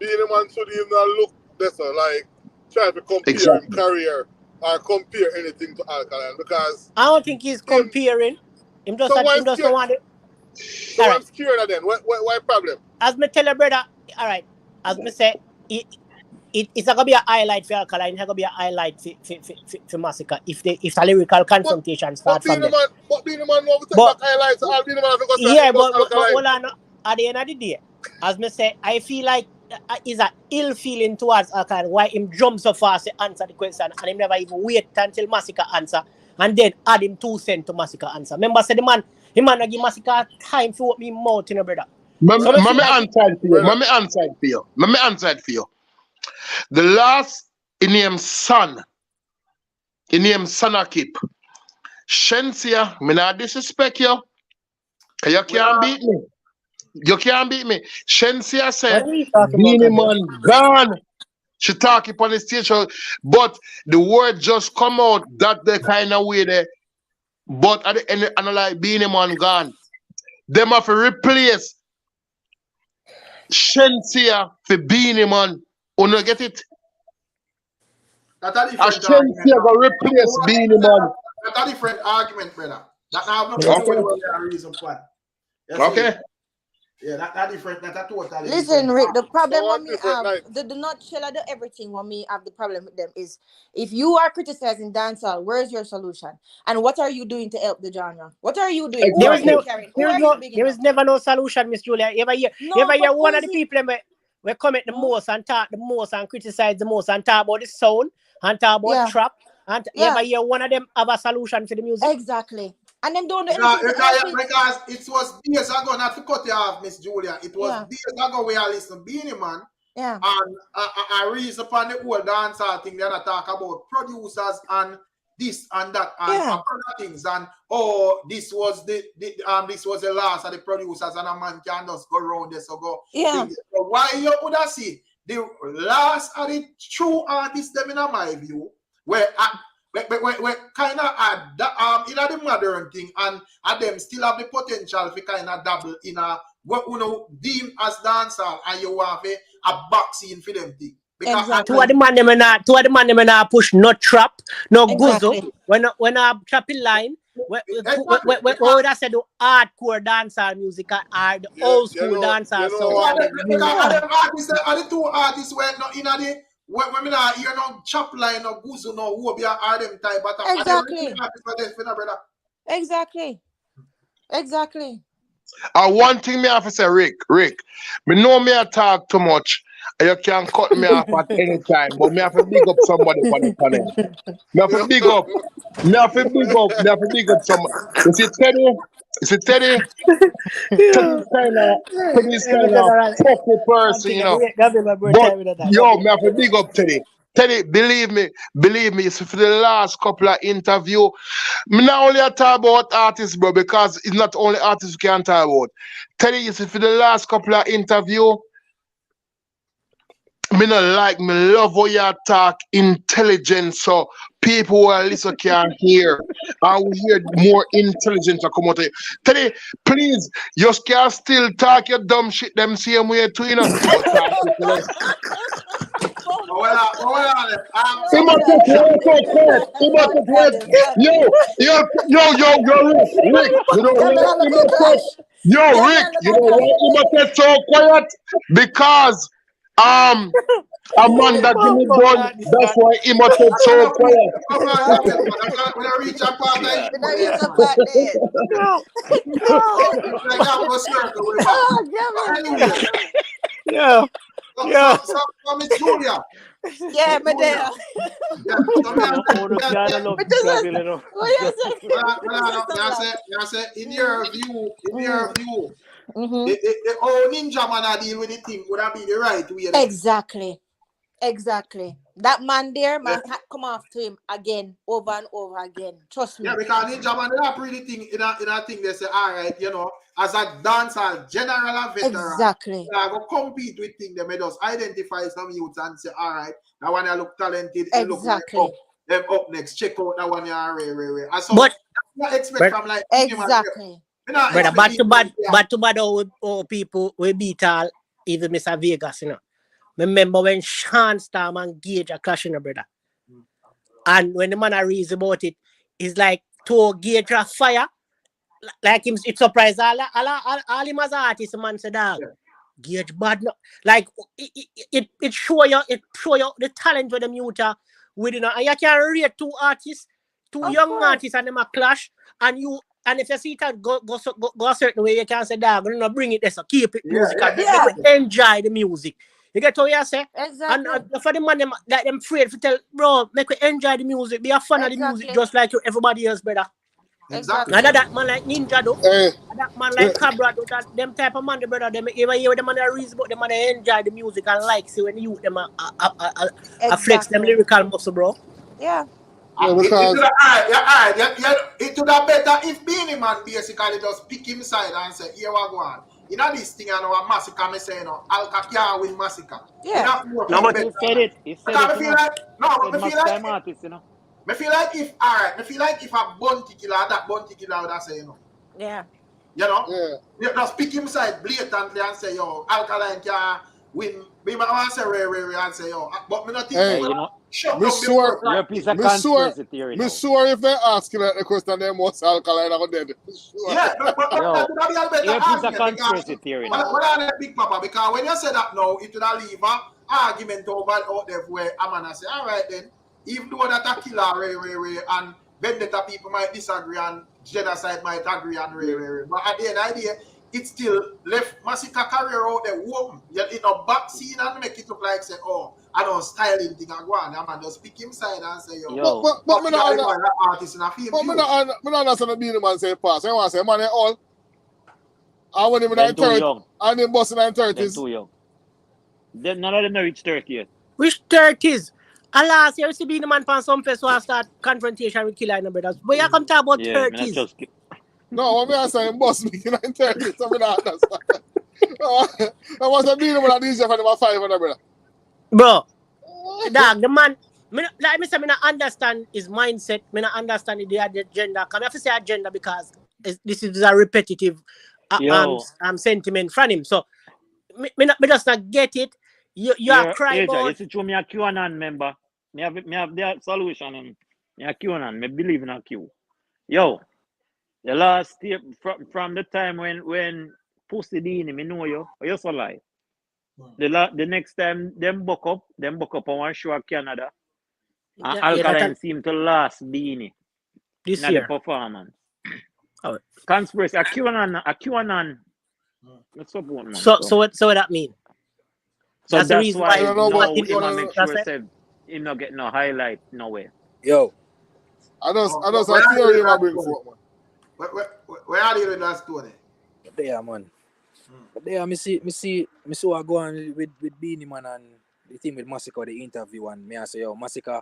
Beenie Man should even look better, like try to compare his career or compare anything to Alkaline, because I don't think he's comparing. Him just don't want it. So I'm scared of them. Why problem? As me tell a brother, all right, as me say, it's not gonna be a highlight for Alkaline. It's not gonna be a highlight for Masicka if the lyrical confrontation starts from them. But Beenie Man will take back highlights. All Beenie Man because but hold on. At the end of the day, as me say, I feel like is an ill feeling towards Alkaline. Why him jump so fast to answer the question and him never even wait until Masicka answer and then add him 2 cents to Masicka answer. Remember, say the man not give Masicka time to open his mouth, you know, brother. Let me answer it for you. The last in name son Akip. Shensia, me not disrespect you. You can't beat me. You can't beat me. Shensia said, Beenie Man gone. She talk upon the stage, but the word just come out that the kind of way there. But at the end, and like Beenie Man gone. Them have to replace Shensia for Beenie Man. You know, get it? That's a different Shensia go replace Beenie Man. That's a different argument, brother. That have nothing to do with the reason for. Okay. Yeah, that's different. That's a totally Listen, Rick, the problem So when me have the nutshell of the everything when me have the problem with them is if you are criticizing dancehall, where's your solution? And what are you doing to help the genre? What are you doing? There is never no solution, Miss Julia. Ever hear one of the people we comment the most and talk the most and criticize the most and talk about the sound and talk about trap and ever hear one of them have a solution for the music? Exactly. And then don't do anything because it was years ago, not to cut you off, Miss Julia. It was years ago where I listened to Beenie Man. Yeah. And I read upon the whole dancehall thing, they talk about producers and this and that and other things. And this was the last of the producers and a man can just go around this or go. Yeah. So why you would have see the last of the true artists them in my view where kind of add in the modern thing and them still have the potential for kind of double in a what you know deem as dancer and you have a boxing for them thing. Because two of the man them not push no trap, no guzo. When I trapping line, when I said the hardcore dancehall music are the old school dancehall. So are the two artists were not in the when I hear no chop line no guzo no who be are them type but Exactly. One thing me have to say, Rick, me know me I talk too much. You can cut me off at any time, but me have to big up somebody for the panel. Me have to big up somebody. You see Teddy? Teddy's kind of tough person, you know. But yo, me have to big up Teddy. Teddy, believe me, for the last couple of interviews, me not only talk about artists, bro, because it's not only artists you can talk about. Teddy, you see, for the last couple of interviews, me not like, me love how you talk intelligent so people who are listen can hear. And we hear more intelligence to come out of you. Today, please, you can still talk your dumb shit them same way too, you know. But talk it less. He must have wait. Yo, Rick, you know what? He must have, yo, Rick, you know why he must have so quiet? Because Amanda give me gun. That's why he must have so quiet. When I reach a part, Yeah. Yeah. So Miss Julia. Yeah, but there. In your view, the old ninja man I deal with the thing would that be the right way? Exactly. That man there, man, come after him again, over and over again. Trust me. Yeah, because ninja man, they are pretty thing in a thing. They say, all right, you know, as a dancer, general and veteran, exactly. I go compete with things. They may just identify some youths and say, all right, that one I look talented. Exactly. Look them up next. Check out that one you are rare. And so, But not expect from like exactly. Brother, bad to bad all people we beat all even Mr. Vegas, you know. Remember when Sean Storm and Gage are clashing, brother. And when the man reads about it, it's like to Gage a fire. Like him, it surprised all him as an artist, the man said, dog, Gage bad no. Like it show you the talent with them youth within, and you can rate two artists, two young artists, and them a clash, and if you see it go a certain way, you can say, dog, we're not bring it there, so keep it musical. Enjoy the music. You get what you say? Exactly. And for the man them afraid to tell, bro, make we enjoy the music, be a fan of the music just like everybody else, brother. Exactly. Now that man like Ninja do, that man like Cabra do, that them type of man, the brother, them even hear them man reason, but them man enjoy the music and like see when you them flex them lyrical muscle, bro. Yeah. It would have better if Beenie Man basically just pick him side and say, here we go on. You know this thing, I know what Masicka me say, you know, Alka can't win Masicka. Yeah. No, but he said it. He said it. Me feel like if a bounty killer, that bounty killer would have say, you know. Yeah. You know? Yeah. You just pick him side blatantly and say, yo, Alkaline can win. Me want to say rare and say, yo. But me not think you know. You're a piece of conspiracy theory. Me sure if they ask you the question, they must Alkaline are dead. Yeah, but you're a piece of conspiracy theory. What are the big papa? Because when you say that now, it would leave an argument over out there where I'm gonna say, all right then, even though that a killer and vendetta people might disagree and genocide might agree and but at the end of the day, it still left Masicka career out there warm. You know, back scene and make it look like say, oh, I don't styling thing and go on. I'm just pick him side and say, yo. But me not understand the Beenie Man say pass. I want to say, man, all. I want him in the 30s. And him busting in the 30s. They're too young. None of them not reach 30 yet. Which 30s? Last year, you see Beenie Man from some place who start confrontation with killer and brothers. But you come talk about 30s. No, what I say, boss me in the 30s. So I don't understand. I want to Beenie Man at these for number 500, brother. Bro, dog, the man, like me say, I don't understand his mindset. I don't understand the agenda. I have to say agenda because this is a repetitive sentiment from him. So, me just not get it. You are crying about... You see, me a QAnon member. Me have the solution. Me a QAnon. Me believe in a Q. Yo, the last step from the time when Pussy Beenie, me know you. Or you so lie. The next time them buck up on one show at Canada. And Alkaline seem to last Beenie this in year. The performance. Conspiracy, a QAnon. Let's support, man. So what that mean? So that's the reason why him make sure said him not get no highlight nowhere. Yo. I don't say theory I bring forth, man. Where are you with that story? There, man. But there, me see what go on with Beenie Man and the thing with Masicka, the interview, and me I say, yo, Masicka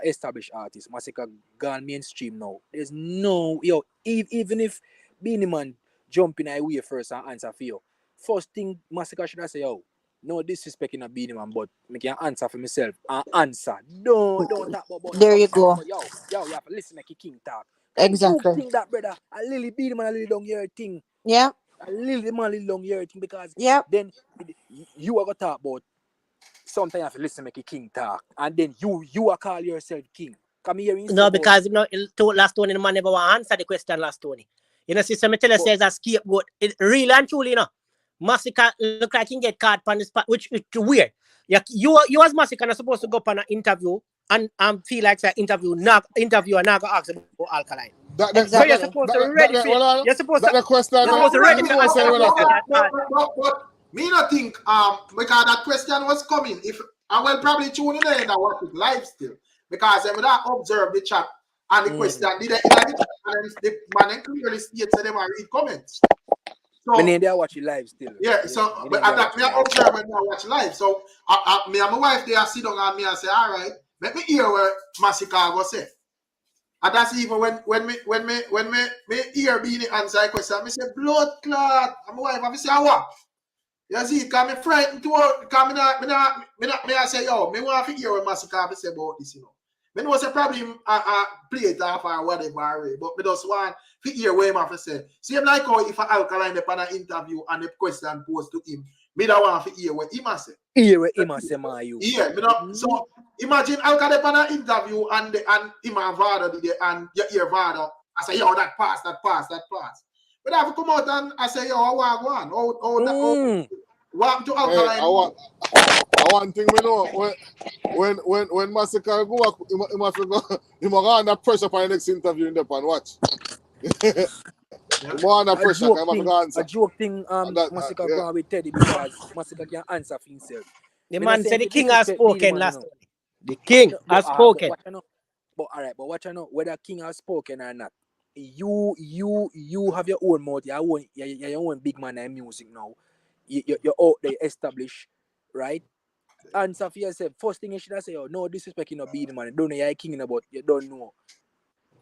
established artist. Masicka gone mainstream now. There's no, yo, even if Beenie Man jump in a way first and answer for you, first thing Masicka should have say, yo, no disrespect in a Beenie Man, but I can answer for myself. Answer. Don't talk about There you go. Yo, you have to listen to King talk. Exactly. You think that, brother, I really Beenie Man a little long your thing. Yeah. I really man a little long your thing because Yeah. then you are gonna talk about sometimes you have to listen to King talk, and then you are call yourself King. Come here and No, because last Tony, the man never want to answer the question last Tony. You know, sister, me tell you, says a scapegoat. It really and truly, you know. Masicka look like he get caught on the spot, which is weird. You as Masicka are supposed to go up on an interview and feel like an interviewer not go ask about Alkaline. So you're supposed to ready for it. You're supposed to ready to answer. But me not think because that question was coming. If I will probably tune in and I watch it live still. Because I would observe the chat and the question did the man clearly states that they might read comments. So they watch it live still. Yeah, so but that me observe and I watch live. So me and my wife they are sit down and me and say, all right, let me hear what Masicka go say. And that's even when me hear Beenie answer a question, I say blood clot. And my wife I say what? You see, because me frightened to because me say yo, me want to hear what Masicka say about this, you know. Me know say probably play it off or whatever, but me just want to hear what him have to say. Same like how if Alkaline upon an interview and the question posed to him, me don't want to hear what him say. Hear what him say, my you. Yeah, me know. So imagine Alkaline upon an interview and him and Vada did it and you hear Vada. I say yo that pass. But I have to come out and I say yo I want one. What to Alkaline? I want thing we know when Masicka go back, he must go under pressure for the next interview in the pan. Watch. More under pressure. A joke thing. Masicka go with Teddy because Masicka can answer for himself. The man said the king has spoken last week. The king has spoken. But all right, but watch I know whether king has spoken or not. You have your own mouth. You're your own big man in music now. You're out there established, right? Answer for yourself. First thing you should say, oh, no disrespect, you know, Beenie Man. Don't know you're king about, you don't know.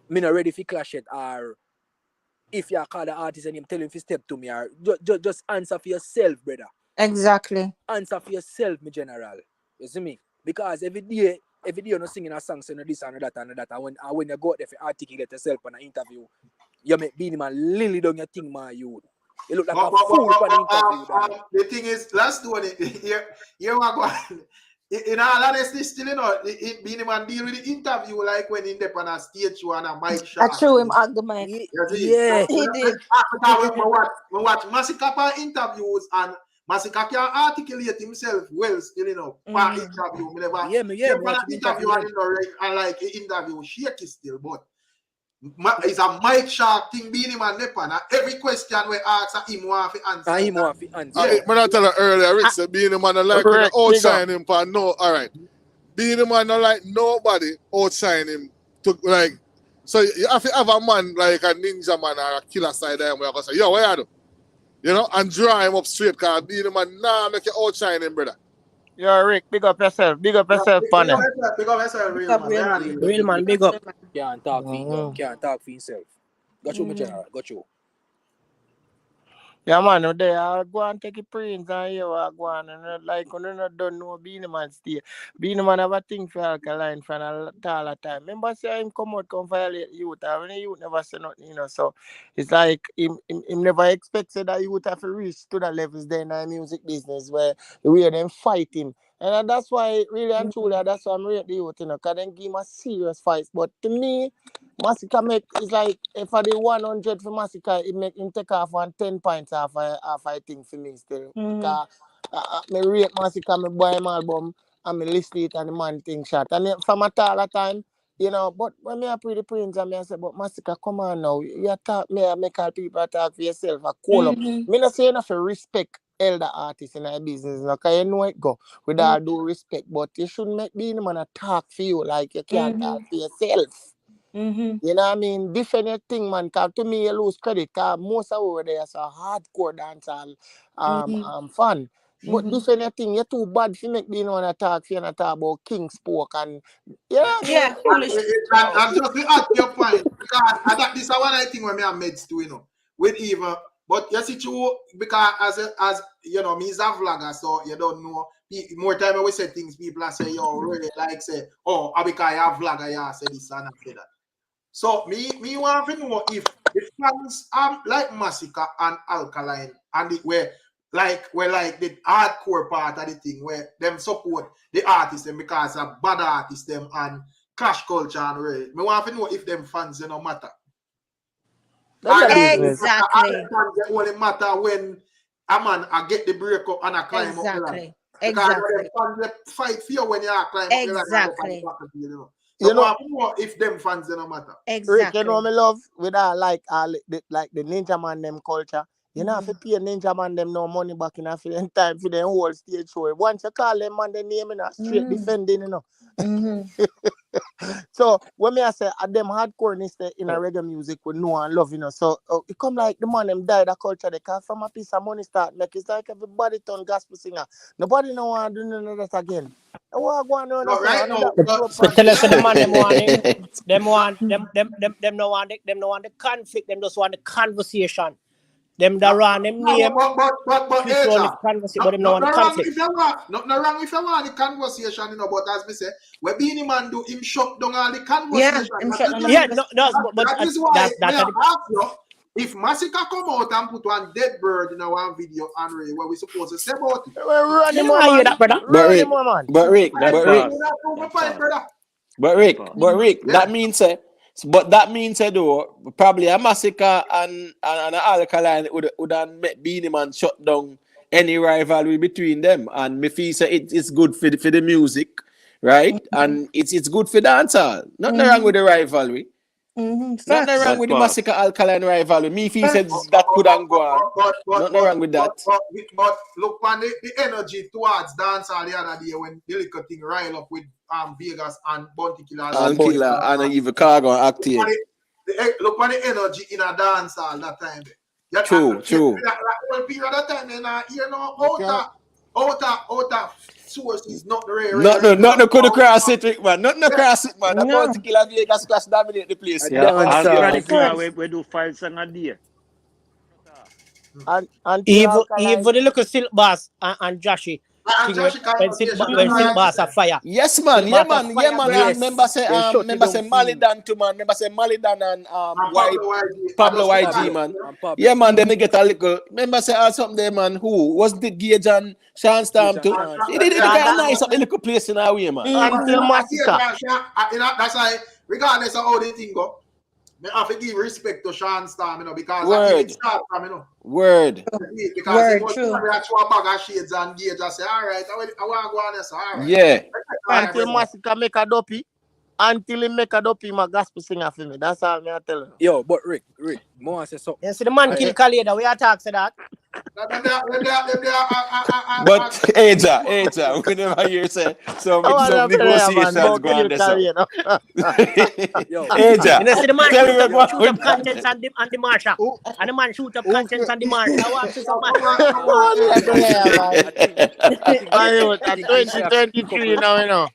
Me not ready for clash it, or if you call the artist and him tell him to step to me, or just answer for yourself, brother. Exactly. Answer for yourself, my general. You see me? Because every day you're not singing a song, saying this and that and that. And when you go out there for articulate yourself on an interview, you make Beenie Man lily down your thing, man, you. You look like a fool for the interview. The thing is, last one, here we go. In all honesty, still, you know, Beenie Man deal with the interview like when in the on a stage show and a mic shot. I threw him out the mic. Yeah, he did. We watch Masicka interviews and Masicka can articulate himself well still, you know, for interview. Interview and like interview shaky still, but it's a mic shot thing Beenie Man nepan. Every question we ask him want to answer. Him want to answer. When I tell her earlier, Rick said Beenie Man like to outshine him for no. All right, Beenie Man not like nobody outshine him to like. So you have to have a man like a ninja man or a killer side of him where I go say, yo, what you do? You know, and draw him up straight because Beenie Man nah make you outshine him, brother. Yo, Rick, big up yourself, partner. Big up yourself, real man, big up. Can't talk for himself. Got you, my general. Got you. Yeah, man, they are go and take a prints and you are going and like when you don't know Beenie Man stay. Beenie Man have a thing for Alkaline for a taller time. Remember say him come violate youth. When the youth never say nothing, you know. So it's like him never expected that youth have to reach to the levels there in the music business where the way them fight him. And that's why really and truly that's why I'm rate the youth, you know, because then give him a serious fight. But to me, Masicka make is like if I did 100 for Masicka, it make him take off 10 points off I think for me still. Because me rate Masicka, me buy him album and me list it and the man thing shot. And from a taller time, you know, but when me a pretty prince and me I say, but Masicka, come on now, you talk me, I make all people talk for yourself, I call up. Me not say enough for respect elder artists in our business, because you know it go with all due respect, but you shouldn't make Beenie Man a talk for you like you can't talk for yourself. You know what I mean? Defend your thing, man, because to me you lose credit, because most of over there is a hardcore dancehall fan. But defend your thing, you're too bad for make Beenie Man a talk for you and talk about King spoke and yeah, foolish. And just to add your point, because this is one I think when me and meds too, you know, with even But you see, true, because as you know, me is a vlogger, so you don't know. More time when we say things, people are say, yo, really like say, oh, because you're a vlogger, yeah, say this and I say that. So me want to know if the fans like Masicka and Alkaline and where the hardcore part of the thing where them support the artists them because of bad artists them and clash culture and really. Me want to know if them fans you know matter. Exactly. It only matter when a man I get the break up and I climb up the ladder. Exactly. Because them fight for you when you climb Exactly. up the ladder. So You know, if them fans don't matter. Rick, you know me love with like the Ninja Man them culture. You know, if you pay Ninja Man them no money back in a time for them whole stage show. Once you call them man, they name in a straight defending, you know. So when me I say them hardcore in a reggae music with know and love, you know. So it come like the man them died that culture they come from a piece of money start make it's like everybody turn gospel singer. Nobody no want to do none of that again. What going on? Right now, but tell us the man them want them no want the conflict, them just want the conversation. Them that run them name. But conversation, but them no want the conflict. Nothing wrong if you want the conversation, you know, but as me say, when Beenie Man do him shut down all the conversation. That is why if Masicka come out and put one dead bird in our video and where we supposed to say about it. But Rick, that means though probably a Masicka and an Alkaline would have met Beenie Man shut down any rivalry between them, and me feel say it's good for the music, right? And it's good for dancehall. Nothing wrong with the rivalry. Nothing wrong with the Masicka Alkaline rivalry. Me feel said that couldn't go on. Nothing wrong with that. But look on the energy towards dancehall the other day when the little thing rile up with Vegas and Bounty Killer and even Cargo and Active. Look on the energy in a dancehall that time. True. That whole period of time, you know, outer sources, not the real. Nothing could cross it, Rick, man. Nothing cross it, man. That Bounty Killer Vegas class dominate the place. We do 5 songs a day. And even the little Silk Bass and Joshy. When Silk Bass are fire. Yes, man. Yeah, man. Yes. Remember say Malidan too, man. Remember say Malidan and Pablo YG, man. Yeah, man. Then they get a little. Remember say something there, man. Who wasn't it? Gage and Sean Storm too. He did get a nice up the little place in our way, man. Until Masicka. That's why, regardless of how the thing go, I have to give respect to Sean Storm, you know, because Word. Because he true. Actual bag of shades and Gage, I say, all right, I want to go on this, all right. Yeah. Until Masicka make a dopey, until he make a dopey, my gospel singer for me. That's all I tell you. Yo, but Rick, more say so. You see the man kill Khaleda, we are talking that. But Aja, we never hear say some negotiations go on this. Aja, you see the man shoot up contents and the Marsha, and the man shoot up contents and the Marsha. I want to some man. 2023 now, you know.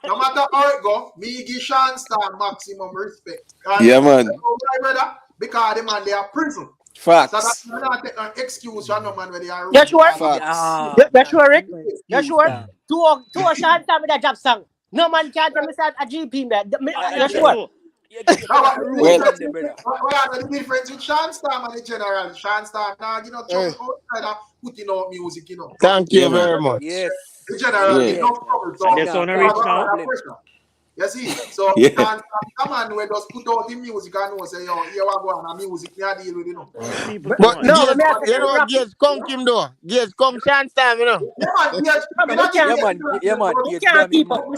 No matter how it go, me give Sean Storm maximum respect. Yeah, man. Because the man they are prison. Facts. So that's not take an excuse for no man when they are. You sure? Facts. You sure, Rick? You sure? Two Sean Storm with a job song. No man can't tell me that a GP man. You sure? What are the difference with Sean Storm and the general? Sean Storm now, you know, outside putting out music, you know. Thank you very much. Yes. The general, you know, That's on a rich now. You see, so come on, we just put out the music and we say, yo, here we go on the music, we deal with, you know. But no, you know, Gage, come Kim though. Gage, come Sean Storm, you know. Yeah, man. We can't keep up. Well,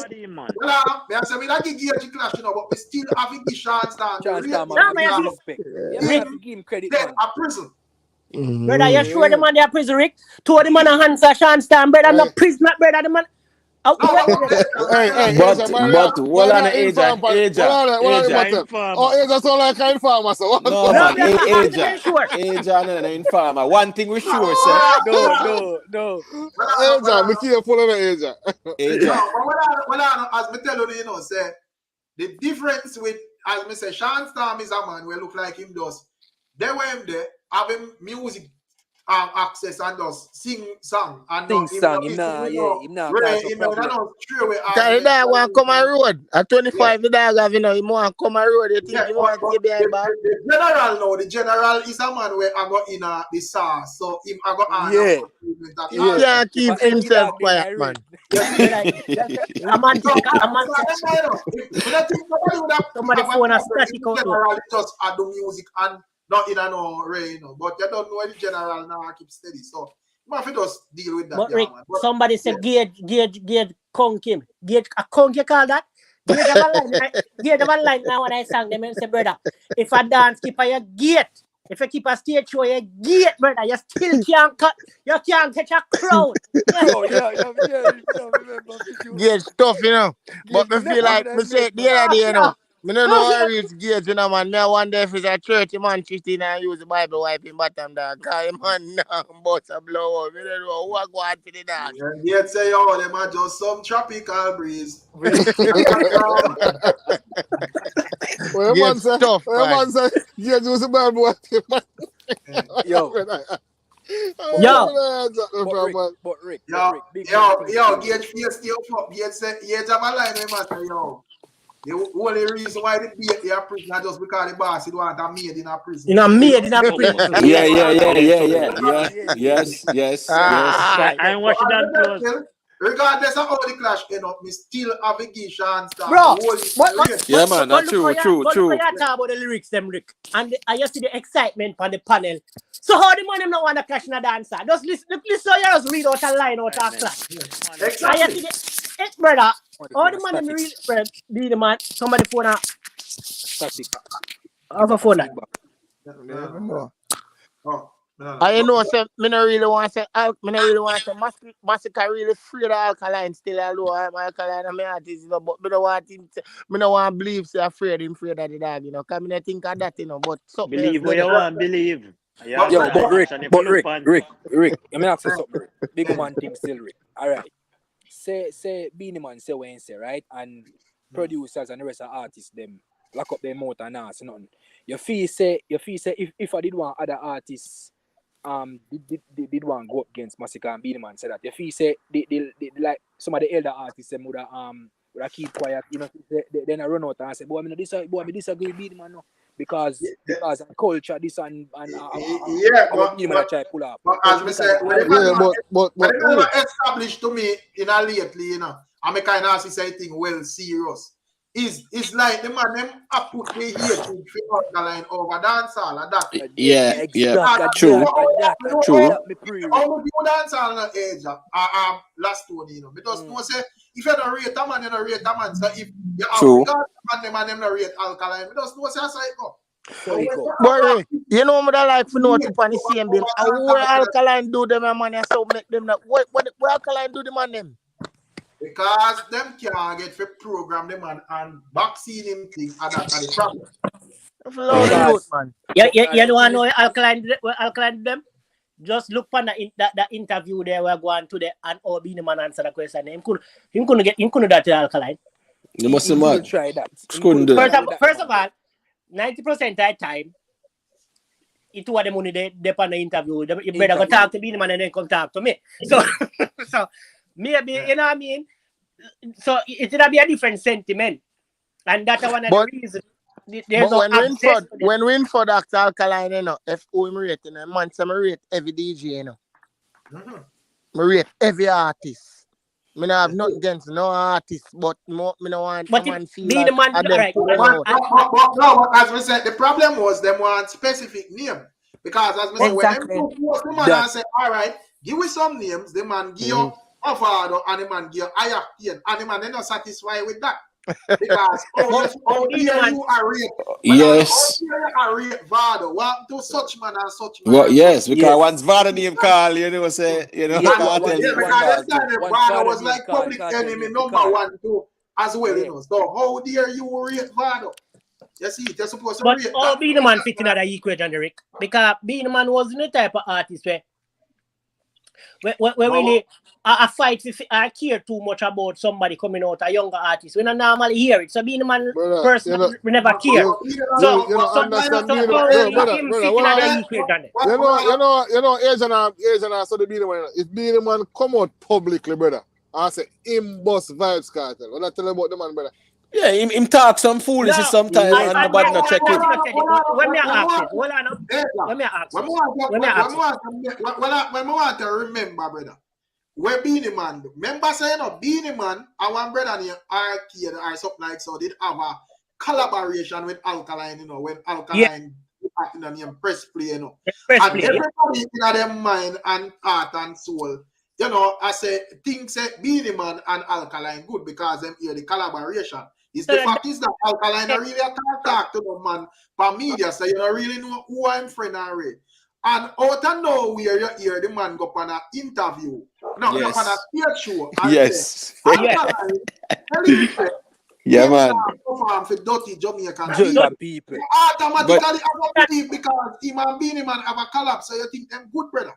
I say we don't give Gage clash, you know, but we still have to give Sean Storm. Respect. Yeah, give him credit. A prison. Brother, you sure the man they are prison, Rick? Two of the man are Hansa, Sean Storm, brother, not prison, brother, the man. But what on the Aja? Oh, Aja sound like an informer, so no, man, Aja and an informer. One thing we sure, sir. No. Aja, be careful of the Aja. Well, as me tell you, you know, say, the difference with, as I say, Sean Storm is a man who look like him does. They were him there, have him music access and does sing song and Sing not him song, not him not Ray, cause a him problem. not straight away The dog want come on road. At 25, yeah. the dog have, he want come on road. You think Yeah, he want to get behind bar? the general is a man where I got in the sauce, so him I got on Yeah. He can't If keep a himself dog then I quiet, man. A man somebody phone a static out though. General just do music and not in no Ray, you know. But you don't know the general now keep steady. So you have to just deal with that. But Yeah, Rick, man. But, somebody said Gage conk him. Gage a conk you call that? Gage have a line now when I sang them and say, brother, if a dance keep a gate, if you keep a stage show a gate, brother, you still can't cut, you can't catch a crowd. Oh yeah, remember. Gage tough, you know. But me feel like, me say the other day, you know. Me don't know how it's Gage, you know, man. Me wonder if it's a church, man, 15 and use the Bible wipe in bottom dog. Cause man, now, but a blow out. Me don't know who are going to the dog. yeah, yet say, oh, them are just some tropical breeze. Well, man, sir. Tough, Well, man, sir. Gage was a bad boy. Yo. But Rick, Gage face still up. Gage have a line with man say, yo. The only reason why they beat their prisoner just because the boss want a maid in a prison. In a maid in a prison. Yes. I ain't watching that close. Regardless of how the clash end up, me still have a give chance. Bro, yeah, man, that's true. But you talk about the lyrics, them Rick, and I just see the excitement on the panel. So how the man them not want to clash in a dancer? Just listen, so you just read out a line out of clash. Exactly. Brother, all the man them real friend, be the man. Somebody phone a static. Have a phone. I know, say, me no really want to say, Masicka really afraid of Alkaline still although I'm Alkaline and my artist, you know, but me don't want him to, me don't want to believe say afraid of the dog, you know, because me don't think of that, you know, but something believe what you want, believe. Yo, but Rick, let me ask you something, Rick. Big man team still, Rick. All right. Say Beenie Man say what he say, right? And producers and the rest of artists, them lock up their mouth and ask nothing. You feel say if I did want other artists did want go up against Masicka and Beenie Man say that. You feel say they like some of the elder artists them would have keep quiet, you know, then I run out and say, boy, I disagree with Beenie Man no. Because culture, this and Beenie Man try pull up. But as we say, but never established to me in a lately, you know, I'm a kind of say thing well serious. It's like the man them up put me here to Alkaline over dancehall and that. Yeah, true. True. How would you dancehall on the edge? Last one, you know, because no say if you don't rate a man, you don't rate a man. So if you have man them not rate Alkaline, because no say aside go. But you know what I like for note upon the same bill. What Alkaline do them man so make them not what Alkaline do them on them? Because them can't get for program them and vaccine him thing and that's the problem. You don't want to know Alkaline them? Just look on that interview there we're going to the and Beenie Man answer the question. Him couldn't that to Alkaline. You must have try that. First of all, 90% of the time, it was the money they on the interview. You better go talk to Beenie Man and then come talk to me. So maybe, you know what I mean? So it's gonna be a different sentiment. And that's one of the reasons. When Winford acts Alkaline, you know, if I'm rating, man, so I rate every DJ, you know. I rate every artist. I don't have nothing against no artist, but me no want someone feel like no, as we said, the problem was them want specific name. Because as we said, when them post the man and say, all right, give me some names, the man give you a father and the man give you higher pain, and the man they not satisfied with that. Because how dare you are rate? Yes. How dare you are rate Vado? What to such man and such man? Well, yes, because once Vado name call, you know, say, you know, because Vado was like public enemy number 1, 2 as well, you know. So how dare you rate Vado? You see, they're supposed to rate that. But all Beenie Man fit in that equation, Rick. Because Beenie Man wasn't the type of artist where we really a fight if I care too much about somebody coming out, a younger artist. We don't normally hear it. So Beenie Man person, we never care. So understand Beenie how Man, him fit in the equation? you know, Asian so the Beenie Man. If Beenie Man come out publicly, brother, and say him boss Vybz Kartel. What I tell you about the man, brother? Yeah, him talk some foolishness sometimes and nobody not check it. When me ask it, when me ask it, when we want to remember, brother, where Beenie Man, remember saying Beenie Man, our brother named Arcade or something like so, did have a collaboration with Alkaline, you know, when Alkaline in the name Press Play, you know. And everybody in their mind and heart and soul, you know, I say things say Beenie Man and Alkaline good because them hear the collaboration. Is the fact is that Alkaline really can't talk to the man for media, so you don't really know who I'm friend and read. And out of nowhere, you hear the man go on an interview. No, go on a stage show. Yes. Alkaline, yeah, man. Perform for dirty Jamaican people. Automatically, I believe because him and Beenie Man have a collab, so you think them good, brother.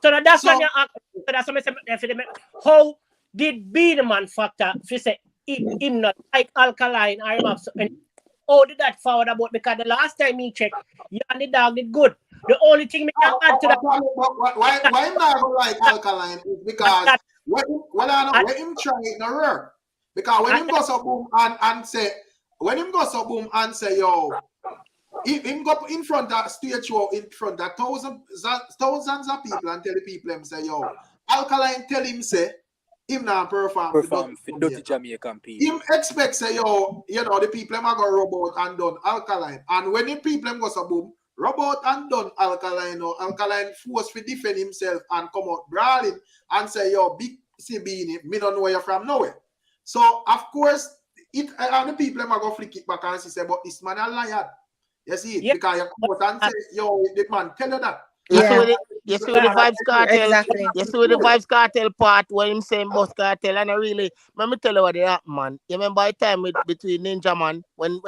So that's when you ask. So that's what I say. How did Beenie Man factor? If you say him not like Alkaline or him have so, how did that forward about? Because the last time he checked, you and the dog did good. The only thing we can add to that. Why him not go like Alkaline is because when him try it no work. Because when him go so boom and say, yo, him go in front of stage show in front of thousands of people and tell the people him say, yo, Alkaline tell him say him not perform for dirty Jamaican people. Him expect say, yo, you know, the people him a go rub out and done Alkaline. And when the people him go so boom, rub out and done Alkaline, or Alkaline force to defend himself and come out brawling and say, yo, big Beenie, me don't know where you're from nowhere. So of course, and the people them are go flick it back and say, but this man a liar. You see it? Because you come out and say, yo, the man tell you that. You see with the Vybz Kartel, exactly. You see with the Vybz Kartel part where him saying Boss Kartel, and I really, let me tell you what they happened, man. You remember the time between Ninja Man when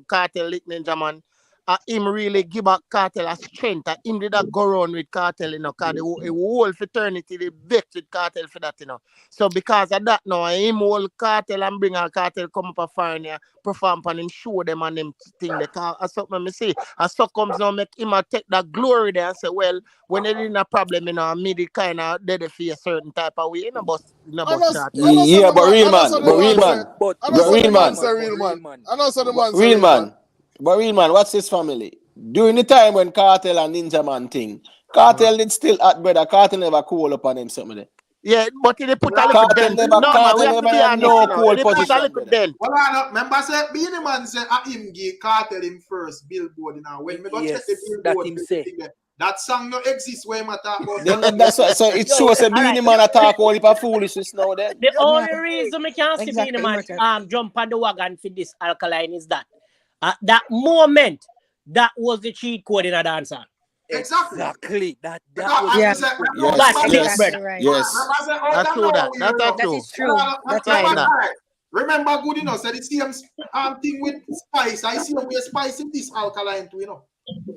Kartel lick Ninja Man, him really give back Kartel a strength. Him did that go around with Kartel, you know, because the whole fraternity they vex with Kartel for that, you know. So because of that now, him whole Kartel and bring a Kartel come up a foreigner, perform and him show them and them thing. That's something I say. And so comes now make him take that glory there and say, well, when they didn't have a problem, you know, me the kind of dead for a certain type of way, you know, but yeah, but real man. But real man, what's his family? During the time when Kartel and Ninja Man thing, Kartel did still at brother. Kartel never call upon him something there. Yeah, but he put a little dent. No, man, we have to be honest. He put a little dent. Well, remember, say Beenie Man said, him give Kartel him first billboard now. When we go check the billboard, that song no exists where I talk about. Then that's what, so it shows a Beenie Man attack all heap of foolishness now. Then the only reason we can't see Beenie Man jump on the wagon for this Alkaline is that that moment that was the cheat code in a dancer. Exactly. That was yes. That's true. That is true. That's right. Remember, good enough. Said the same thing with Spice. I see we Spice in this Alkaline too, you know.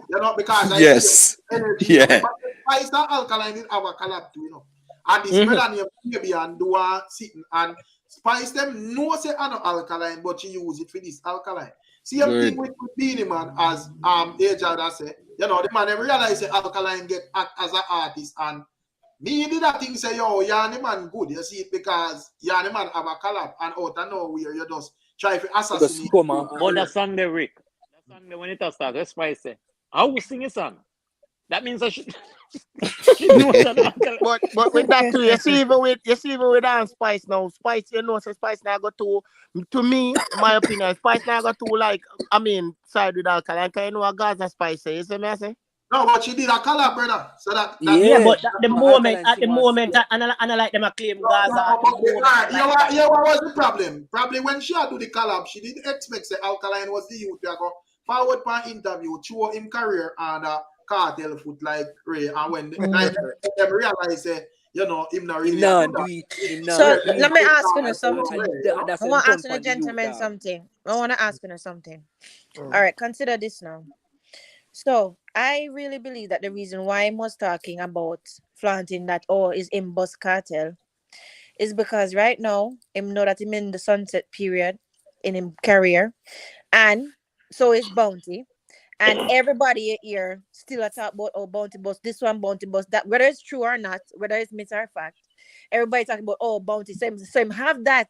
You know, because yes, yeah. Spice and Alkaline have a collab too, you know. And this brother named Baby and do a sitting and Spice them no say I know Alkaline, but she use it for this Alkaline. Same thing with Beenie Man as Ajada say. You know, the man them realize that Alkaline get act as an artist and me did that thing say, yo, Yanni man good. You see it because Yanni man have a collab and out of nowhere you just try to assassinate. But that song there, Rick. That song there when it start, that's why I say, I will sing a song. That means I should but with that too, you see even with Spice now. Spice, you know, so Spice now go to me, my opinion, Spice now go to like side with Alkaline. Can you know what Gaza Spice say? You see me I say? No, but she did a collab, brother. So that yeah, but at the moment, and I like them a claim Gaza. What was the problem? Probably when she had do the collab, she didn't expect that Alkaline was the youth. They go forward for an interview, show him career and Kartel foot like Ray, and when they realize you know him not really. So let me ask you something. I want to ask the gentleman something. All right, consider this now. So I really believe that the reason why I was talking about flaunting that is in Vybz Kartel is because right now him know that him in the sunset period in him career, and so is Bounty. And everybody here still a talk about Bounty Boss, this one Bounty Boss, that, whether it's true or not, whether it's myth or fact. Everybody talking about Bounty. So him have that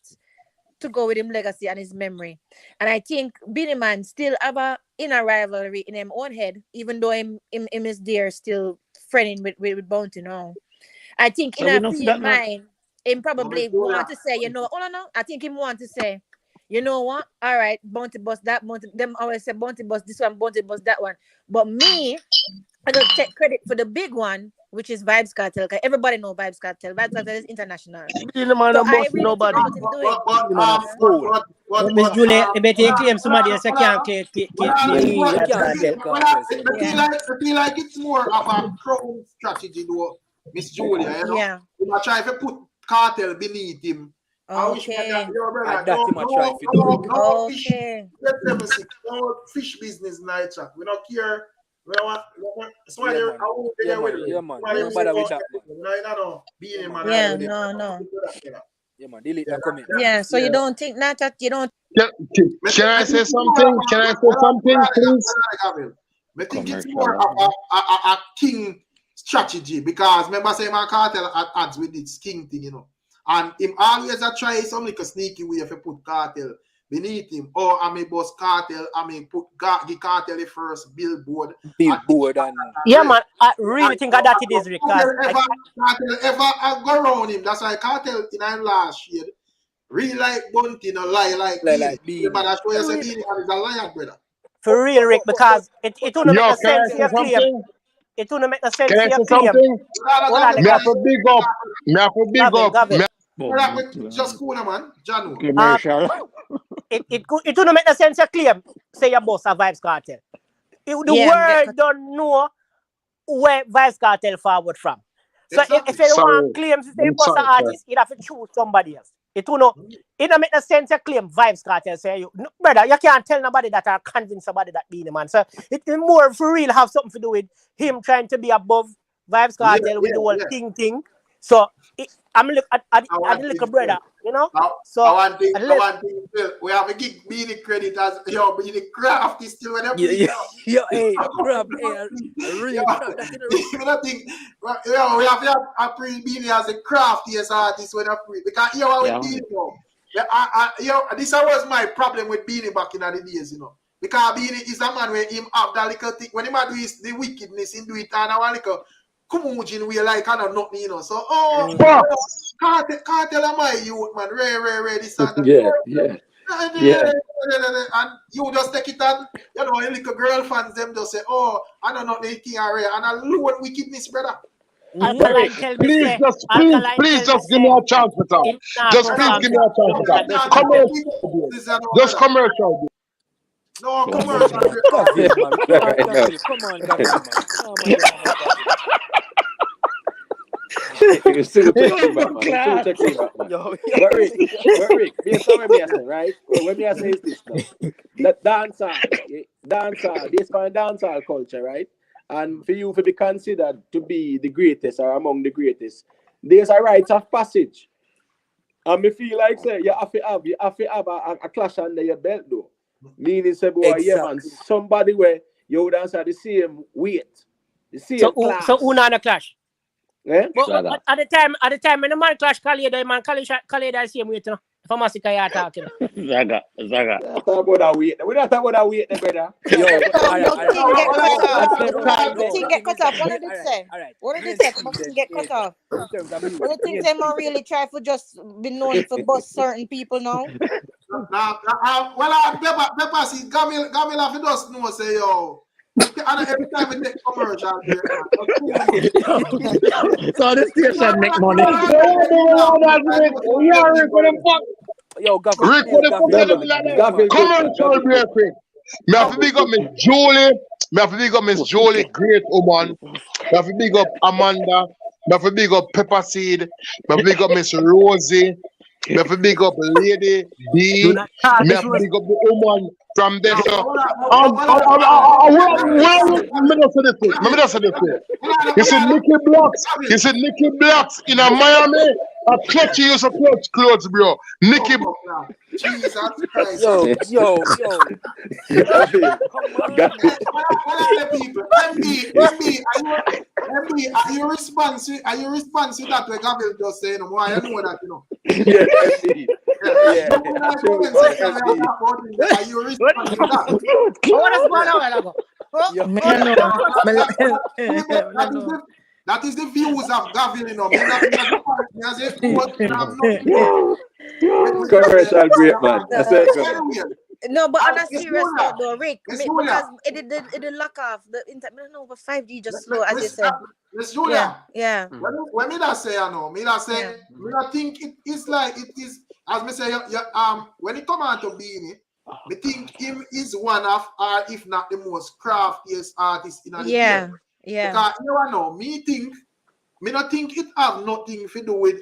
to go with him legacy and his memory. And I think Beenie Man still have a inner rivalry in him own head, even though him is there still friending with Bounty now. I think in a mind, him probably want to say, I think him want to say, you know what? All right, Bounty Boss, that Bounty, them always say Bounty Boss, this one, Bounty Boss, that one. But me, I don't take credit for the big one, which is Vybz Kartel. Cause everybody know Vybz Kartel. Vybz Kartel is international. Beenie Man So don't I boss really nobody. think what he's doing. But Miss Julie, I bet you claim somebody else can't claim. I feel like it's more of a crown strategy, though, Miss Julia. You know? Yeah. You might try to put Kartel beneath him. Okay. No fish business night chat. We don't care. We don't want. Yeah, man. Don't bother with that, man. No. Yeah, man. Delete that comment. Yeah. So you don't think not that you don't. Can I say something? Can I say something, please? I think it's more of a king strategy, because remember saying my Kartel adds with this king thing, you know. And him always try some like a sneaky way if you put Kartel beneath him. Or I may boss Kartel, I may put the Kartel the first billboard. And yeah, man. I really think that it is, because Kartel ever go around him. That's why Kartel in him last year really like Bunty, no lie like Beenie. But that's why I say Beenie is a liar, brother. For real, Rick, because it wouldn't make no sense to your claim. It wouldn't make no sense to your claim. Me have to big up. Just cool, man. Janu. It wouldn't make no sense to claim, say your boss a Vybz Kartel. The world don't know where Vybz Kartel forward from. So if anyone claims to say boss an artist, you have to choose somebody else. It don't make no sense to claim Vybz Kartel. Say brother, you can't tell nobody that or convince somebody that Beenie Man. So it more for real have something to do with him trying to be above Vybz Kartel with the whole thing. So I'm look at the little brother, you know. So I want thing, we have to give Beenie credit as Beenie craft is still whatever. Hey, craft, really craft. We have to appreciate Beenie as a craftiest artist when I pre, because with Beenie, this was my problem with Beenie back in the days, you know. Because Beenie is a man where him have that little thing when him do the wickedness, he do it and I want like Kumujin we like kind of nothing, you know. So Kartel am my youth, man. Rare this and that. And you just take it and little girl fans them just say, I don't know anything rare and I load wickedness, brother. Please just give me a chance for that. Just please give me a chance for that. Just commercial. No, commercial. Come on, You're still checking back, man. Rick, right? When me I say this now, that dancehall, this kind of dancehall culture, right? And for you to be considered to be the greatest or among the greatest, there's a rite of passage. And me feel like say you have to have a clash under your belt though. Meaning say boy, yeah man, somebody where you would answer the same weight, the same class. So who not a clash? Yeah? But at the time when the man clash Khalid, man Khalid the same weight, you know. For Masicka you talking. Zaga. Talk about that weight. We don't talk about that weight, brother. Thing get cut off. What did it say? What did it say? Thing get cut off. What do you think they more really try for just be known for bust certain people now? Pepper see Gamil have to just know say yo. And every time we take commercial here. So the station make money. Yo, Rick, commercial break, quick. Me have to big up Miss Julie. Me have to big up Miss Julie, great woman. Me have to big up Amanda. Me have to big up Pepper Seed. Me have to big up Miss Rosie. Me have to big up lady B. Do not start Me this have to road. big up the woman from there. So, let me just say this thing. You see Nicky Blocks in a Miami. A clutch, you use a clutch clothes, bro. Nicky. Jesus Christ. Yo. Come on. What are the people? MB, are you responsive? Are you responsive that way Gabriel just saying? Why you know that, you know? Yeah, indeed. Yeah. Are you responsive to that? What is going on? That is the views of Gabriel, you know. Commercial great man. No, but on a serious note though, Rick, because it did lock off the internet. No, but 5G just slow, as you said. Miss Julia. Yeah. When me that say, I know, me that say, me that think it is like it is. As me say, when it come out to Beenie, me think him is one of, or if not the most craftiest artist in the game. Yeah. Because you know, me not think it have nothing to do with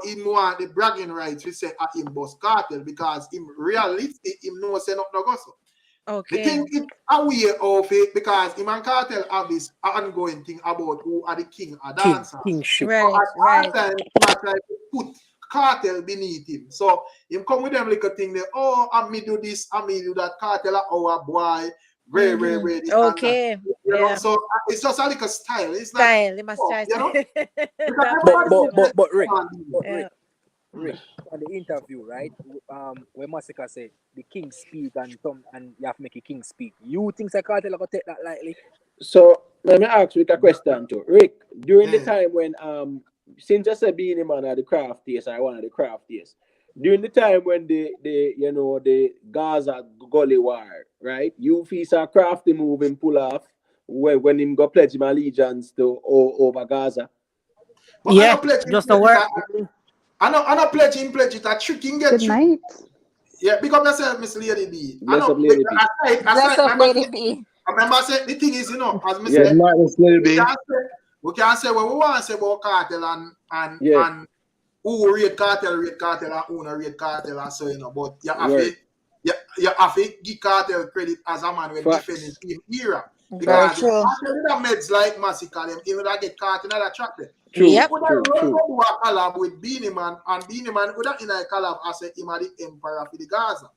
him want the bragging rights we say at him Vybz Kartel, because him realistic, him no say nothing no go so. Okay. Me think it a way of it because him and Kartel have this ongoing thing about who are the king or dancer. Kingship. Right. Time try to put Kartel beneath him. So him come with them little thing there, I me do this, I me do that. Kartel our boy. Very. Okay. You know, so it's just like a style. It's style. They must try. You know? But Rick, on the interview, right? Where Masicka said the king speak and you have to make a king speak. You think Kartel gonna take that lightly? So let me ask Rick a question too. Rick, during the time when since you said Beenie Man are the craftiest, I one of the craftiest. During the time when the Gaza Gully War, right? You feel a crafty move and pull off when him go pledge him allegiance to over Gaza. But yeah, just a word. I know pledge it a trick in get Good night. Yeah, because yourself, Miss Lady B. Bless up, Lady B. Bless up, Lady B. I remember say the thing is, you know, as Yeah, said, we can say what we want to say about Kartel and who rate Kartel and who not rate Kartel and so, you know, but you have to give Kartel credit as a man with defending team era. Because the meds like Masicka, them even that get caught in that track there. True. Do a collab with Beenie Man, and Beenie Man would have in a collab as a him the emperor for the Gaza.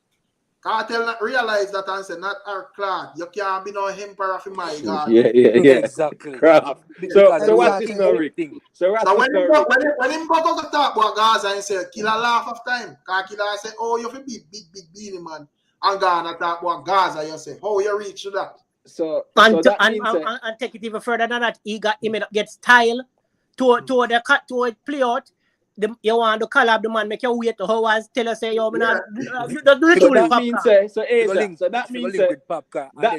Kartel not realize that and say not our clad. You can't be no emperor for my God. Yeah. Exactly. So what's this now, Rick? So when him go to talk about Gaza and say kill a laugh of time, because killer say, oh, you feel big Beenie Man, and Ghana talk about Gaza, you say, how you reach to that? So take it even further than that, he get style to the play out. You want to collab the man, make you wait to hours, tell us say yo, that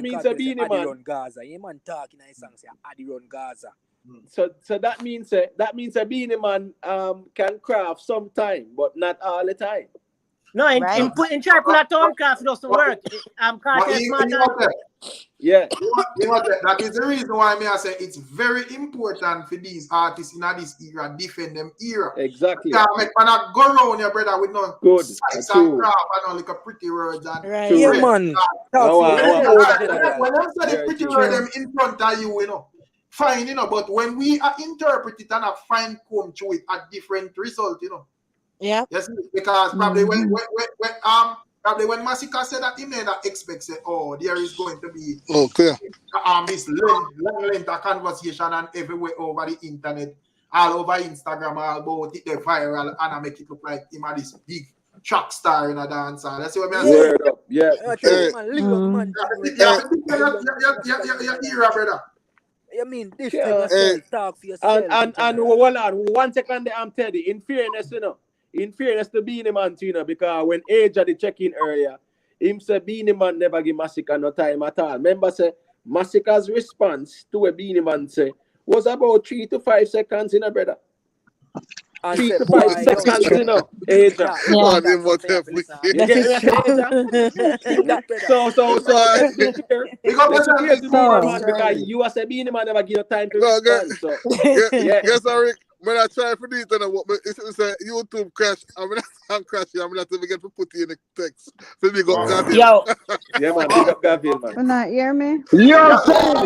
means a Beenie Man run Gaza. You man talking in songs say Adi run Gaza. So that means a Beenie Man can craft sometime, but not all the time. No, in try put that on craft doesn't work. Kartel smarter. Yeah. That is the reason why I say it's very important for these artists in this era defend them era. Exactly. You can't make man go around your brother with no good sites and craft and like a pretty words and right. Yeah, man. When them say the pretty word them in front of you, you know, fine, you know, but when we interpret it and find comb through it a different result, you know. Yeah. Yes, because probably when Masicka said that, he may not expect say, there is going to be this length of conversation and everywhere over the internet, all over Instagram, all about it, they viral and I make it look like him are this big track star in a dancer. That's what I mean. Yeah. Era, brother. You mean this talk for yourself. And hold on, 1 second, I'm telling you, in fairness, you know. In fairness to Beenie Man, you know, because when Age had the check-in earlier, him said Beenie Man never give Masicka no time at all. Remember, say Masicka's response to a Beenie Man say was about 3 to 5 seconds, you know, brother. 3 to 5 seconds, you know. Age. So because you as a Beenie Man never give no time to respond. So Yes, Rick. when I try to do it, it's a YouTube crash. I'm not crashing. I'm not even get to put in the text. So big up Gavin. Yo. Yeah, man. Big up Gavin, man. You not hear me? Yo, tell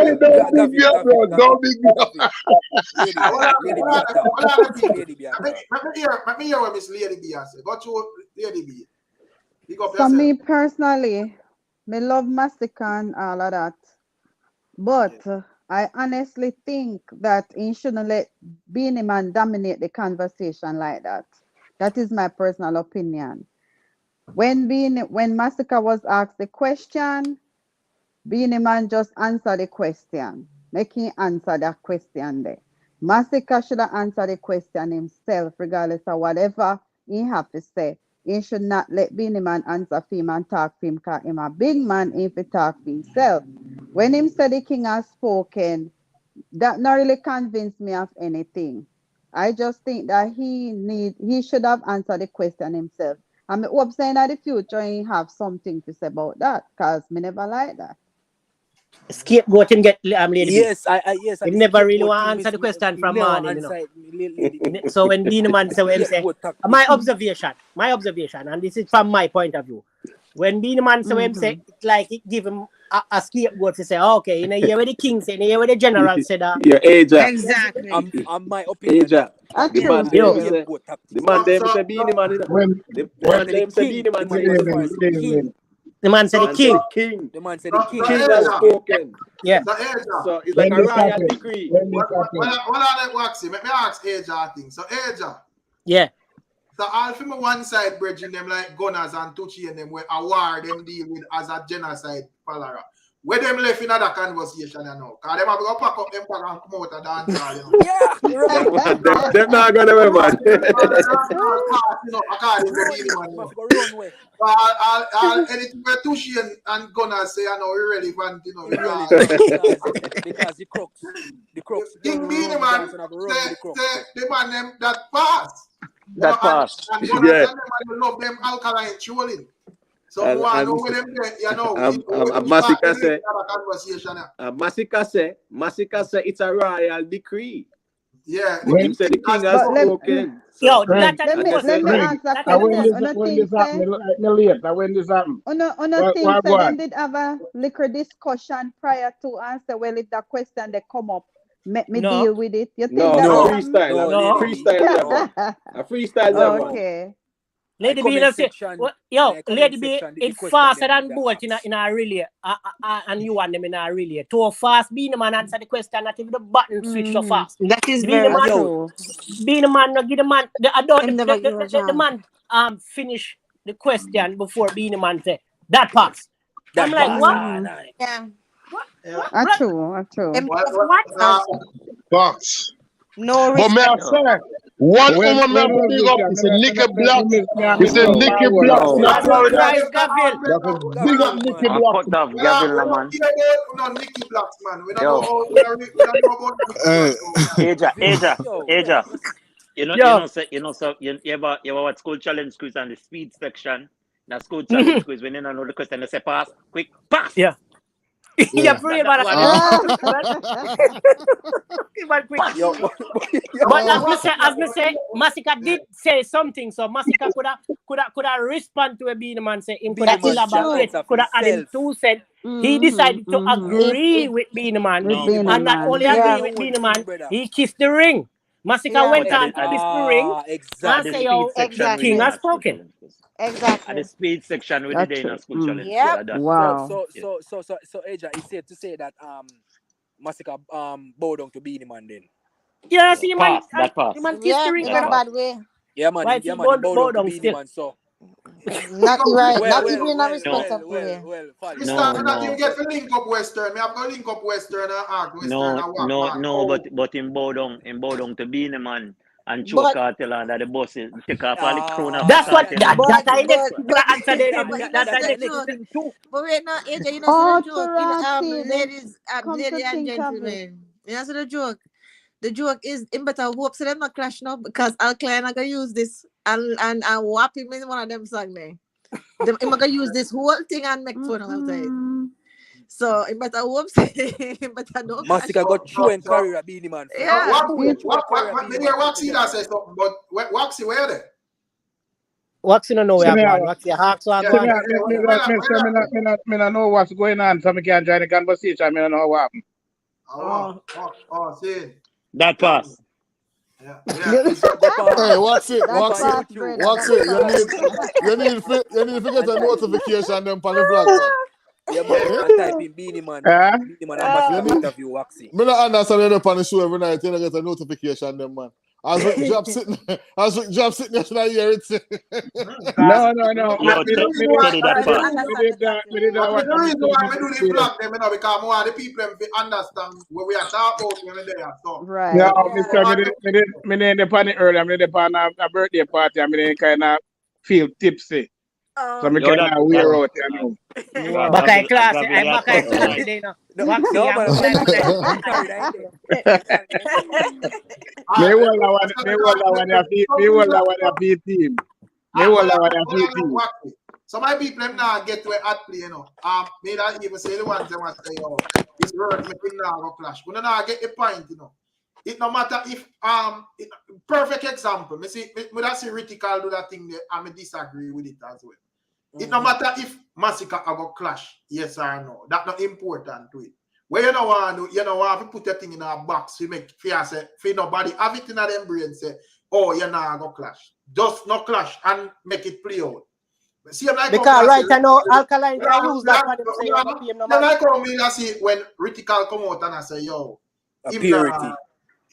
it, don't be up, bro. Don't be up. Let me hear what Miss Lady B has said. Go to Lady B. For me personally, me love Masicka and all of that. But I honestly think that he shouldn't let Beenie Man dominate the conversation like that. That is my personal opinion. When Masicka was asked the question, Beenie Man just answered the question. Make him answer that question there. Masicka should have answered the question himself, regardless of whatever he have to say. He should not let Beenie Man answer for him and talk for him, because him a big man if he talk for himself. When him said the king has spoken, that not really convinced me of anything. I just think that he should have answered the question himself. I hope saying that the future he have something to say about that, because me never like that. Scapegoat him get Lady yes, B. yes. He never really want to answer the question from morning, So when Beenie Man say, my observation, and this is from my point of view. When Beenie Man say, it's like it give him a scapegoat to say, okay, you know, hear what the king say, you hear what the general said. Your age. Exactly. I'm my opinion. The man them say Beenie Man. The man them say Beenie Man. The man said the king. The man said the king. King has spoken. Yeah. So it's like a royal decree. What are they waxing? Let me ask Aja thing. So Aja. Yeah. So all from one side bridging them like gunners and Tucci and them where a war them deal with as a genocide follower. Where them left in other conversation now? Because them have to pack up them and come out of dance hall, you know. Yeah, them not gonna remember. Anything where Tucci and gunners say are now irrelevant, you know. Because the crooks. King Beenie Man say the man them that pass. That pass. And gunners and them and love them alkaline trolling. So Masicka say it's a royal decree. Yeah. Him say the king has spoken. Yo, let me answer that when this happened. Things that they did have a liquor discussion prior to answer. Well, if that question they come up, make me deal with it. You think freestyle. A freestyle. Okay. Lady B, Lady B, it's faster than both in a relay, and you want them in a relay. Too fast, Beenie Man answer the question, not even the button switch so fast. That is very true. Beenie Man, no give the man, the man finish the question before Beenie Man say, that pass. I'm like, what? Yeah. True. What? Box. No respect. But may I say, one woman may big up is a Nicky Black. It's a Nicky Black. Big up Nicky Black. Cut off Gavin, man. No, Nicky Black, man. We don't know about Aja. You ever watch school challenge quiz and the speed section? The school challenge quiz, when you don't know the question, they say pass, quick, pass. Yeah. Yeah, free about that. But as me say, Masicka did say something, so Masicka could have respond to a Beenie Man say him could have elaborate, could have added 2 cents. He decided to agree with Beenie Man, and not only agree with Beenie Man, he kissed the ring. Masicka went on to kiss the ring and say, "Yo, the king has spoken." Exactly. At the speed section with the day in school challenge. Yep. Wow. So Aja, it's safe to say that Masicka bow down to Beenie Man then. Yeah, see man, that pass. Man kiss the ring in a bad way. Yeah, man. He bow down to Beenie Man. So not right. Not even in a respectful way. Not even get to link up Western. Me have to link up Western and act Western. No, but him bow down to Beenie Man. And choke Kartel and that the boss is take off all the crown. That's what that I answer there. But wait now, Aja, you know the joke. Ladies and gentlemen. You know the joke. The joke is in better hope so them not clash now because Alkaline are gonna use this and whap him in one of them songs there. I'm gonna use this whole thing and make fun of it. So it better hope it better don't clash. Masicka got true and career Beenie Man. Yeah. What say something, but Waxy, where they? Waxy no know where I'm going. Waxy Hawks are going. Me not know what's going on, so I can't join the conversation. Me don't know what happened. See. That pass. Yeah. Hey, watch it. You need to get a notification them on the vlog, man. Yeah, man, and type in Beenie Man. Beenie Man and Masicka interview Waxy. Me not understand up on the show every night. You don't get a notification them, man. As we job sitting, you should hear it. No. Yo, Teddy, that pass. The reason why we do the vlog them, because more the people understand what we are talking about when we're there. So. Right. No, me didn't depend early. Me didn't depend a birthday party. I mean, kind of feel tipsy. So me kind of wear out, you know. Bakai class, I'm Bakai class today now. Waxy, I'm Me will have beat team. So my people them now get to a play, you know. Me that even say the ones them say, oh, it's worth me now go clash. We don't get the point, you know. It no matter if perfect example. Me see me that see Ritical do that thing there, and me disagree with it as well. It no matter if Masicka go clash, yes or no. That's not important to it. Where you know want to put that thing in a box, you make fear say, for nobody have it in them brain say, oh, you know go clash. Just not clash and make it play out. See, like because right now, Alkaline can use that for them say, like how me see when Ritical come out and I say, yo, purity.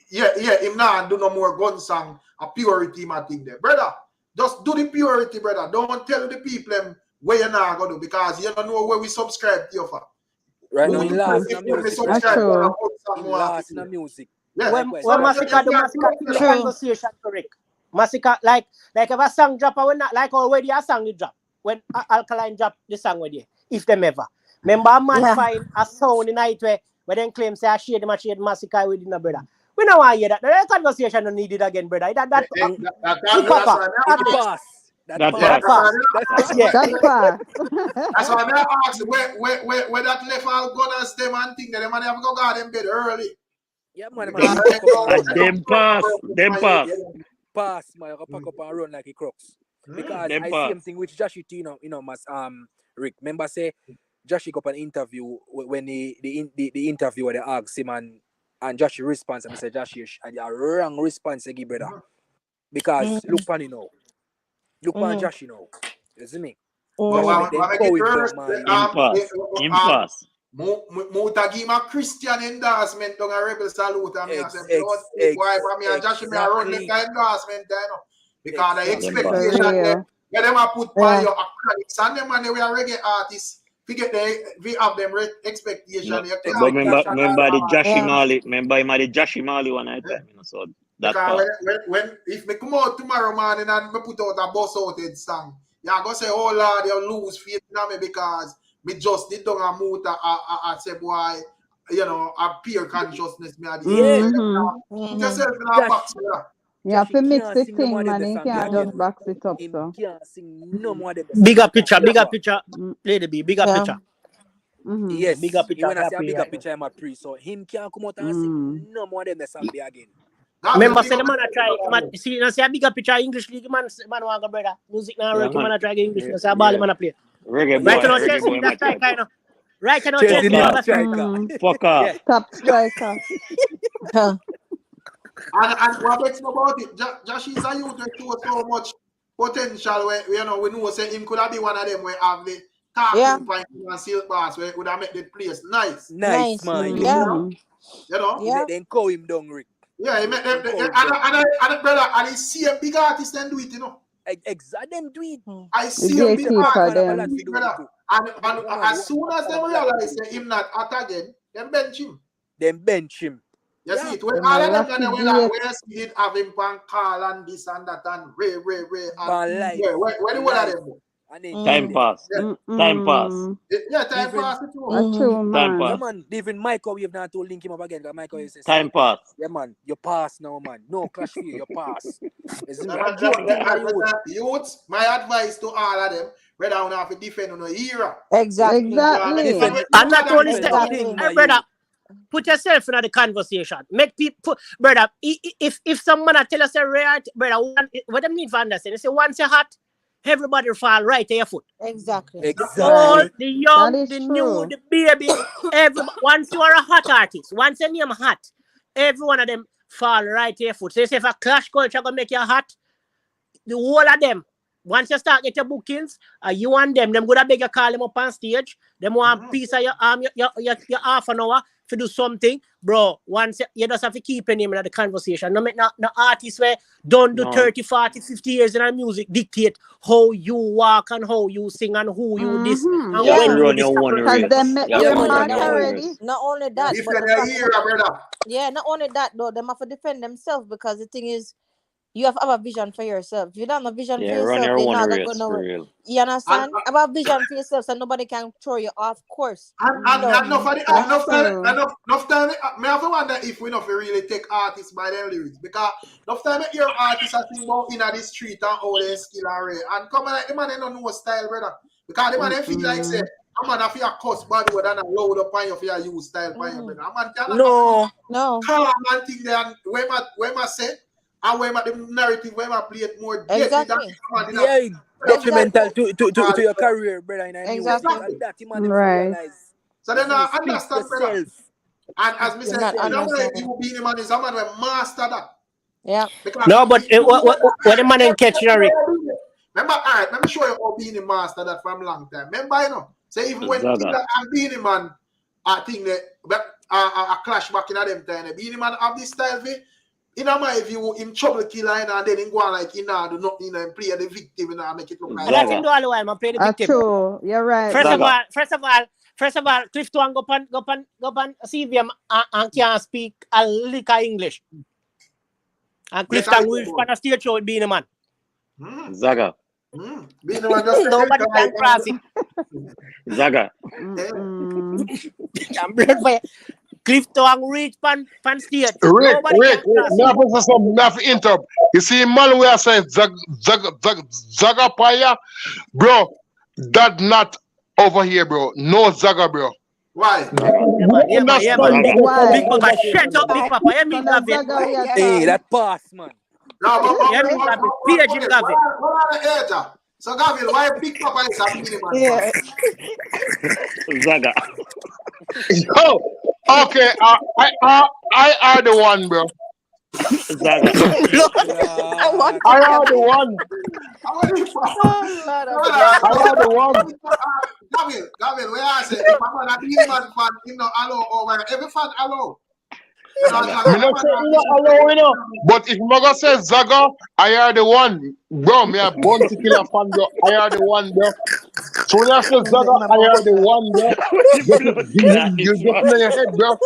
Him not do no more gun song, a purity my thing there. Brother, just do the purity, brother. Don't tell the people them where you're not going to do because you don't know where we subscribe to you for. Right now, in last in the music. Yeah. When Masicka do Masicka conversation correct. Masicka like if a song drop, I will not like already a song you drop. When Alkaline drop the song with you, if them ever. Remember a man find a sound in night where then claim say I shade Masicka with the brother. We don't want to hear that. That conversation don't need it again, brother. That pass. That's why I ask where that left all gunners them and thing that they might have go guard them bed early. Yeah, man. Them pass. Pass, man. You pack up and run like a crooks. Because I see him thing which Joshie, Rick. Remember say Joshie got an interview when the interviewer they asked him and Joshie response and I said Joshie a wrong response again, brother. Because look on you know. Look on Joshie now. You see me? Impasse. Muta give a Christian endorsement on a rebel salute and me I say why me and Joshie me run the endorsement there no. Because the expectation them a put by your acrylics and them and we are reggae artists. We have them expectation. Remember the Joshie Marley. Remember him the Joshie Marley one I time. So that when if me come out tomorrow morning and me put out a bus outed song, you go say, oh Lord, you lose faith in me because me just did don't a mood I say boy, you know, a peer consciousness me at the put yourself in a box. You have to mix the thing, man. You can't just box it up. So. Bigger picture, Lady B, bigger picture. Yes, bigger picture. When I say a bigger picture, I'm a pre. So him can't come out and sing no more than the song again. Remember, say the man try. See, you say a bigger picture English league man want go brother. Music now work. Man try English. Say a ball man play. Reggae right now, Chelsea that striker now. Right now, Chelsea that striker. Fuck off. Top striker. And what makes about it, Josh is a youth that shows so much potential where we know say him could have been one of them where have the talking point and silk bars where would have made the place nice. Nice man. You know? Then call him down, Rick. Yeah, he made them and brother and he see a big artist then do it, you know. Exactly, them do it. I see a big artist brother. And as soon as they realize that him not at again, then bench him. You see it, when all of them gonna where see it have him pan call and this and that and Ray and where the one of them? And then Time pass. Time pass. Yeah, time pass. True, Time man. Yeah, pass. man. Even microwave now to link him up again. Because microwave says, Time pass. yeah, man. You pass now, man. No clash for you. You pass. It's Yeah, a man, joke thing, my youth. youth, my advice to all of them, whether you have to defend on the era. Exactly. And not only that, brother, put yourself in the conversation. Make people, brother, if someone tell us a right, brother, what them need to understand, they say once you're hot, everybody fall right to your foot. Exactly. All the young, the new, the baby, once you are a hot artist, once your name hot, every one of them fall right to your foot. So you say if a clash culture gonna make you hot, the whole of them, once you start get your bookings, you and them gonna beg you call them up on stage. Them want piece of your your half an hour to do something, bro. Once you just have to keep him in the conversation. No artists where don't do 30, 40, 50 years in our music dictate how you walk and how you sing and who you this and when you this. Because them make them hard already. Not only that, If but you're a era, brother. yeah, not only that though, them have to defend themselves because the thing is, you have to have a vision for yourself. If you don't have a vision for yourself, you're not gonna go nowhere. You understand? Have a vision for yourself so nobody can throw you off course. And enough time, I have to wonder if we not really take artists by their lyrics. Because enough time I hear artists are sing about in the street and all their skill and rate. And come on, like, the man don't know style, brother. Because the man feel like say, I'm gonna feel a cuss bad word and a load up on you for your use style for your brother. No. Calm and thing there and when I say and when the narrative, when I play it more exactly. Detrimental to your career, brother. Exactly. And that you man realize. So then I understand, brother. And as me say, you Beenie Man is a man who master that. Yeah. No, but what the man in Precautionary. Remember, all right, let me show you how Beenie master that from a long time. Remember, you know, say even when Killer and Beenie Man, I think that a clash back in them time, Beenie Man have this style for in my view, in trouble killer and then go on like do nothing and play the victim and make it look like that. Do all the while, man, play the victim. True, you're right. First of all, Cliff Tuan go pan CVM and can't speak a lick of English. And Cliff Tuan will pan a stage show with Beenie Man. Zaga. Beenie Man just nobody can cross it. Zaga. I'm blood for Cliff Tuan reach pan stage. Rick, nothing interrupt. You see, man, where I say Zaga Paya, bro, that not over here, bro. No Zaga, bro. Why? Yeah, man. Big Papa, shut up, Big Papa. You mean Gavin? Hey, that pass, man. No, yeah, me Gavin. PH in Gavin. So Gavin, why Big Papa is a Beenie Man? Yeah. Zaga. Oh, okay. I are the one, bro. Zaga. I are the one. I are the one. Gavin, where I say, if I'm a Beenie Man fan, you know, allow over every fan allow. But if Maga says Zaga, I are the one, bro. Me a bounty killer fan, bro. I are the one, bro. So when I say Zaga, I are the one, bro. You just in your head, bro.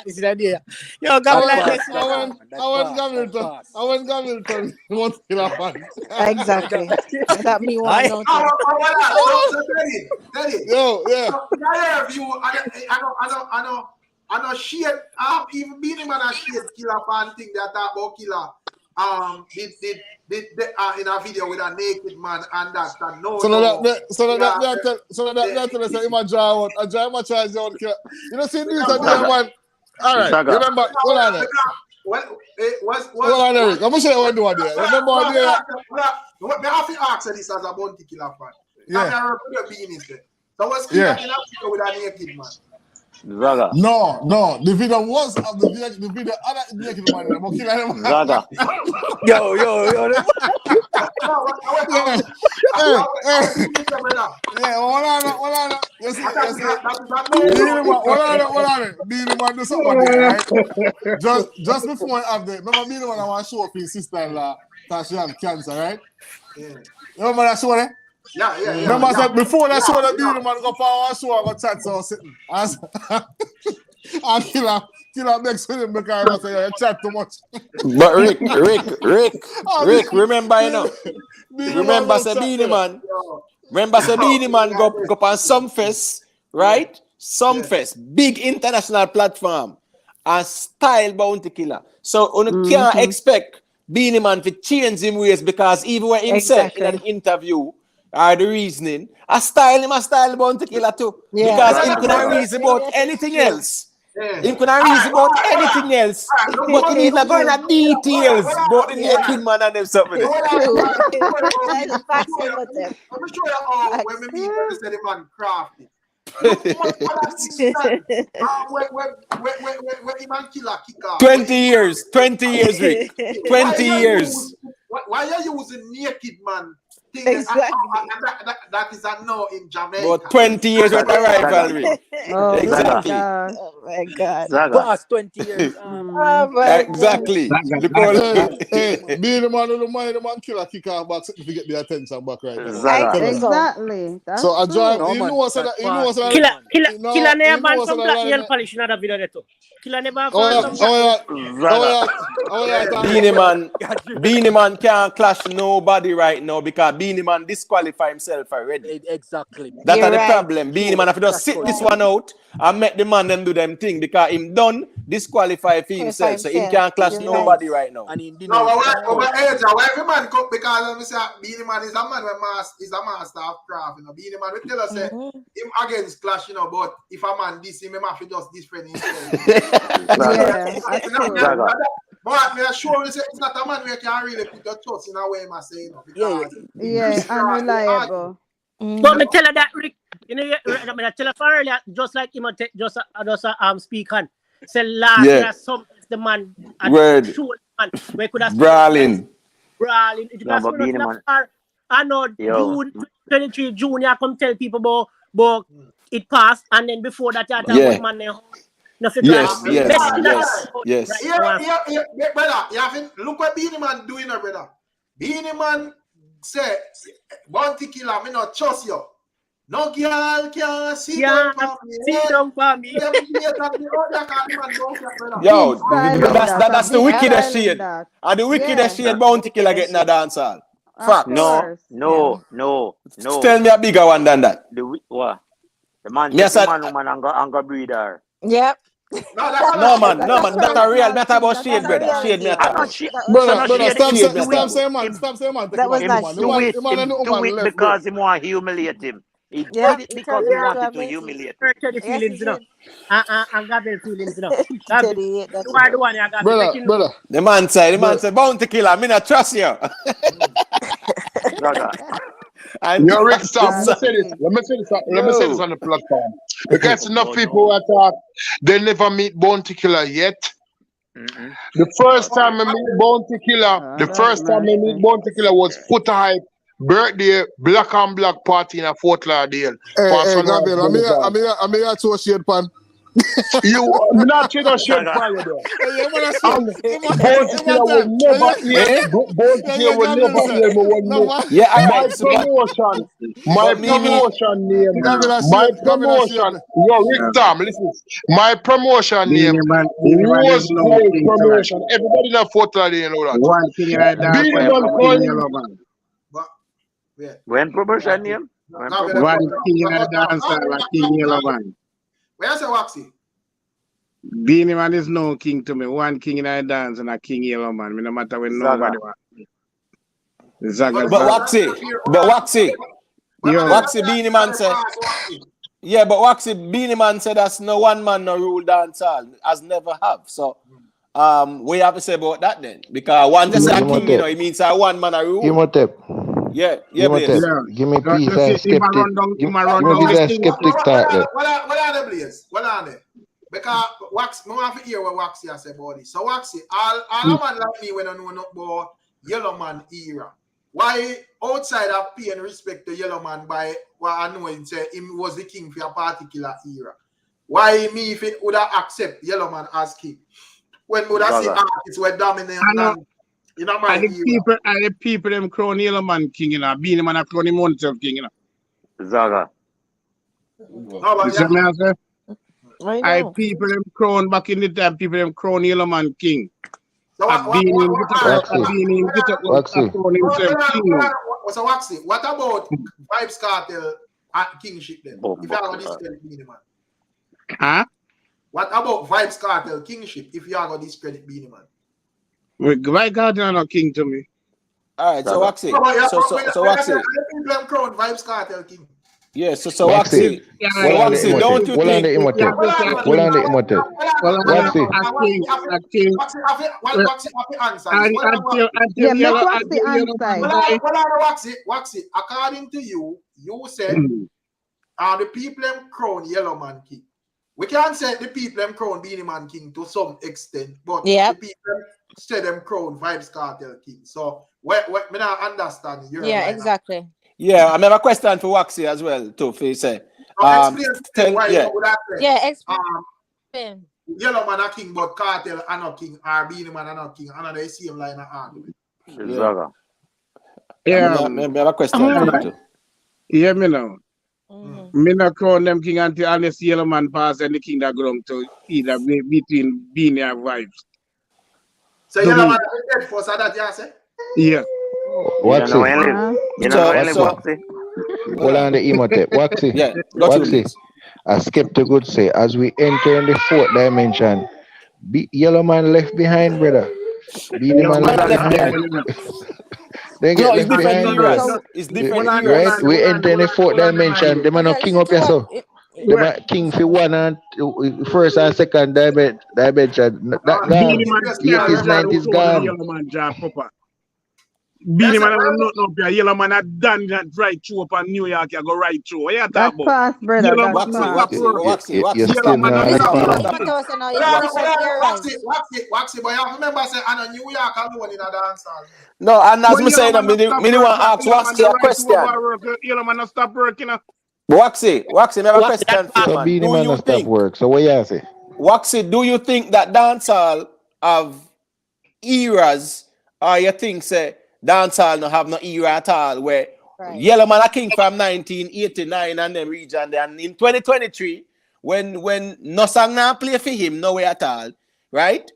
This is the idea. Yo, Gavin, I want Gavin bounty killer fan. Exactly. That me one. Yo, yeah. I know shit. Even Beenie Man and shit killer fan thing that talk about killer. Did in a video with a naked man and that no. So that tell us that him a draw out. A draw him a charge out. You know, see this a day, man. All right. Remember, hold on there. Hold on, Eric. I'm gonna show you what do there. Remember one day. I have to ask this as a bounty killer fan. Yeah. I remember the Beanies there. So what's killer in a video with a naked man? Zaga. No. The video was of the video other naked man. I'm okay, Zaga. Yo. Hold on. You see. Hold on. Beenie Man do something there, right? Just before I have the remember Beenie Man I want to show up his sister-in-law that she have cancer, right? Yeah. Remember that show there? Yeah. Remember I said before that show that Beenie Man go for our show I got chat so sitting. And killer next to him because I say you chat too much. But Rick, remember, you know. Remember, say Beenie Man. Remember, say Beenie Man go on some fest, right? Some fest, big international platform, and style bounty killer. So you can't expect Beenie Man to change him ways because even when him said in an interview or the reasoning, I style him a style bounty killer too. Because he couldn't reason about anything else. He couldn't reason about anything else. But he need not go into details about the naked man and them something. I'm sure when we meet when the man crafty. When man killer kick off. 20 years, Rick. 20 years. Why are you using naked man? Exactly. That is a no in Jamaica. About 20 years with a rivalry. Oh, Exactly. Oh my God. Past 20 years. Oh my Exactly. Hey, Beenie Man don't mind the man killer kick off back to get the attention back right now. Exactly. That's So I join. No, You man, know what's that? You know what's that? Killer never ban some black nail polish in that video there too. Killer never ban some Beenie Man can't clash nobody right now because Beenie Man disqualify himself already. Exactly. That's the problem. Beenie Man have to just sit this one out and make the man them do them thing because him done disqualify for himself. So he can't clash nobody right now. And he didn't why every man come because I say Beenie Man is a man is a master of craft. You know, Beenie Man we tell us say him against clash, you know, but if a man this him have to just this friend himself. But me assure you say it's not a man where can really put your trust in a way I say, you know, because unreliable. But me tell her that Rick, you know, I tell her earlier, just like him just speak on. Say last year some the man Word. Man we could have Brawling. It was not far. I know June 23 June you come tell people about it passed and then before that you talk about man Yes. Brother, you have look what Beenie Man doing, brother. Beenie Man say, bounty killer, me not trust you. No girl can see down for me. Yo, that's the wickedest shit. And the wickedest shit bounty killer getting a dance hall. Fact. No. Tell me a bigger one than that. What? The man, woman, anger breeder. Yep. No man, that's a real matter about shade, brother. Shade matter. Brother, stop saying man. That was not do it because he want to humiliate him. He did it because he wanted to humiliate him. The feelings, you know. And got the feelings, you know. Brother. The man said, bounty killer, me not trust you. Yo, Rick, stop. Let me say this on the platform. Because enough people who talk, they never meet bounty killer yet. The first time I meet bounty killer, was Foot Hype birthday black and black party in a Fort Lauderdale. Hey, Gabriel, I'm here to associate pan. You not to associate pan there. Bounty killer will never hear me. My promotion name. Yo, Rick Tam, listen. My promotion name was promotion. Everybody in the Fort Lauderdale know that. One thing in that when promotion name? One king in the dance hall, King Yellow Man. Where's the Waxy? Beenie Man is no king to me. One king in the dance and a King Yellow Man. No matter when nobody wants. But Waxy, Beenie Man said. Yeah, but Waxy, Beenie Man said that's no one man no rule dance hall. As never have. So what you have to say about that then? Because one just a king, you know, it means one man a rule. Yeah, please. Give me peace and skeptic. Give me peace and skeptic title. What are the Blaze? What are they? Because Waxy, I want to hear what Waxy has said about it. So Waxy, all a man like me when I know not about Yellow Man era. Why outside of paying respect to Yellow Man by what I know him say him was the king for a particular era. Why me if it would have accept Yellow Man as king? When would I see artists were dominant and you know my the people them crown Yellow Man king, you know. Beenie Man a crown him himself king, you know. Zaga. No, but I people them crown back in the time, people them crown Yellow Man King. So I've been in get up, Waxy. crown himself king now. So Waxy, what about Vybz Kartel at kingship then? If you have discredit Beenie Man. Huh? What about Vybz Kartel kingship if you have a discredit Beenie Man? Why Kartel not king to me? All right, so Waxy. So Waxy. Them crown Vybz Kartel king. Yeah, so Waxy. Waxy, don't you think? Hold on the emotive. Waxy. Waxy, according to you, you said the people them crown Yellow Man King. We can say the people them crown Beenie Man King to some extent, but the people say them crown Vybz Kartel King. So what me not understand. Exactly. Yeah, I have a question for Waxy as well, too, for you say. Explain why you would have said, explain. Yellow Man a king, but Kartel are not king, or Beenie Man are not king, and the same line of argument. I have a question for you, too. Yeah, me know. Me not crown them king until unless Yellow Man pass and the king that grown to either between Beenie and Vybz. So Yellow Man is dead for so that you say? Yeah. Waxy. Hold on the emotive. Waxy. Yeah, Waxy. A skeptic would say, as we enter in the fourth dimension, Yellow Man left behind, brother. Beenie Man left behind. They get left behind, brother. It's different right? We enter in the fourth dimension. They man not king up yourself. They man king for one and first and second dimension. That gone. 80s, 90s gone. Beenie Man have nothing up here. Yellow Man had done that right through up on New York. You go right through. What you talking about? Fast, brother. Yellow That's Waxy. Waxy, but you have to remember, say, I'm a New York alone in a dancehall. No, and as me say, me want to ask Waxy a question. Yellow Man not stop working. Waxy, me have a question for you, so man. Beenie Man not stop work. So what you say? Waxy, do you think that dancehall have eras, or you think, say, dancehall no have no era at all, where Yellow Man a king from 1989 and them region there, and in 2023 when no song now play for him no way at all, right?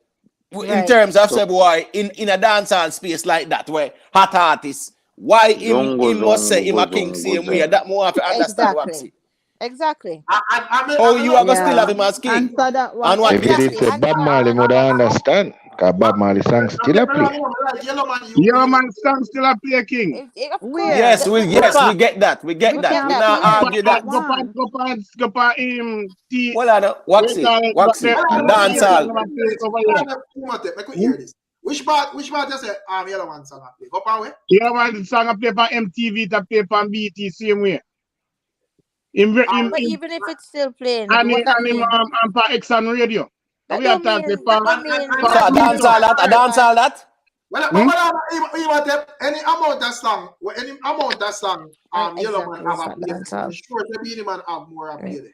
In terms of say boy in a dancehall space like that where hot artists, why him must say him a king same way, that more have to understand Waxy. Exactly. How you are gonna still have him as king? Answer that one. And what if it is a Bob Marley would understand. Because Bob Marley song still a play. Yellow Man song still a play, king. Yes, we get that. We now argue that. Go pa him. Well, I know. Waxy. Dancehall. Which part you say Yellow Man song a play? Go pa way? Yellow Man song a play on MTV, to play on BT same way. But even if it's still playing, and for X and radio. We are talking about dancehall that. Well, any amount of song, Yellow Man have a place. I'm sure the Beenie Man have more appeal.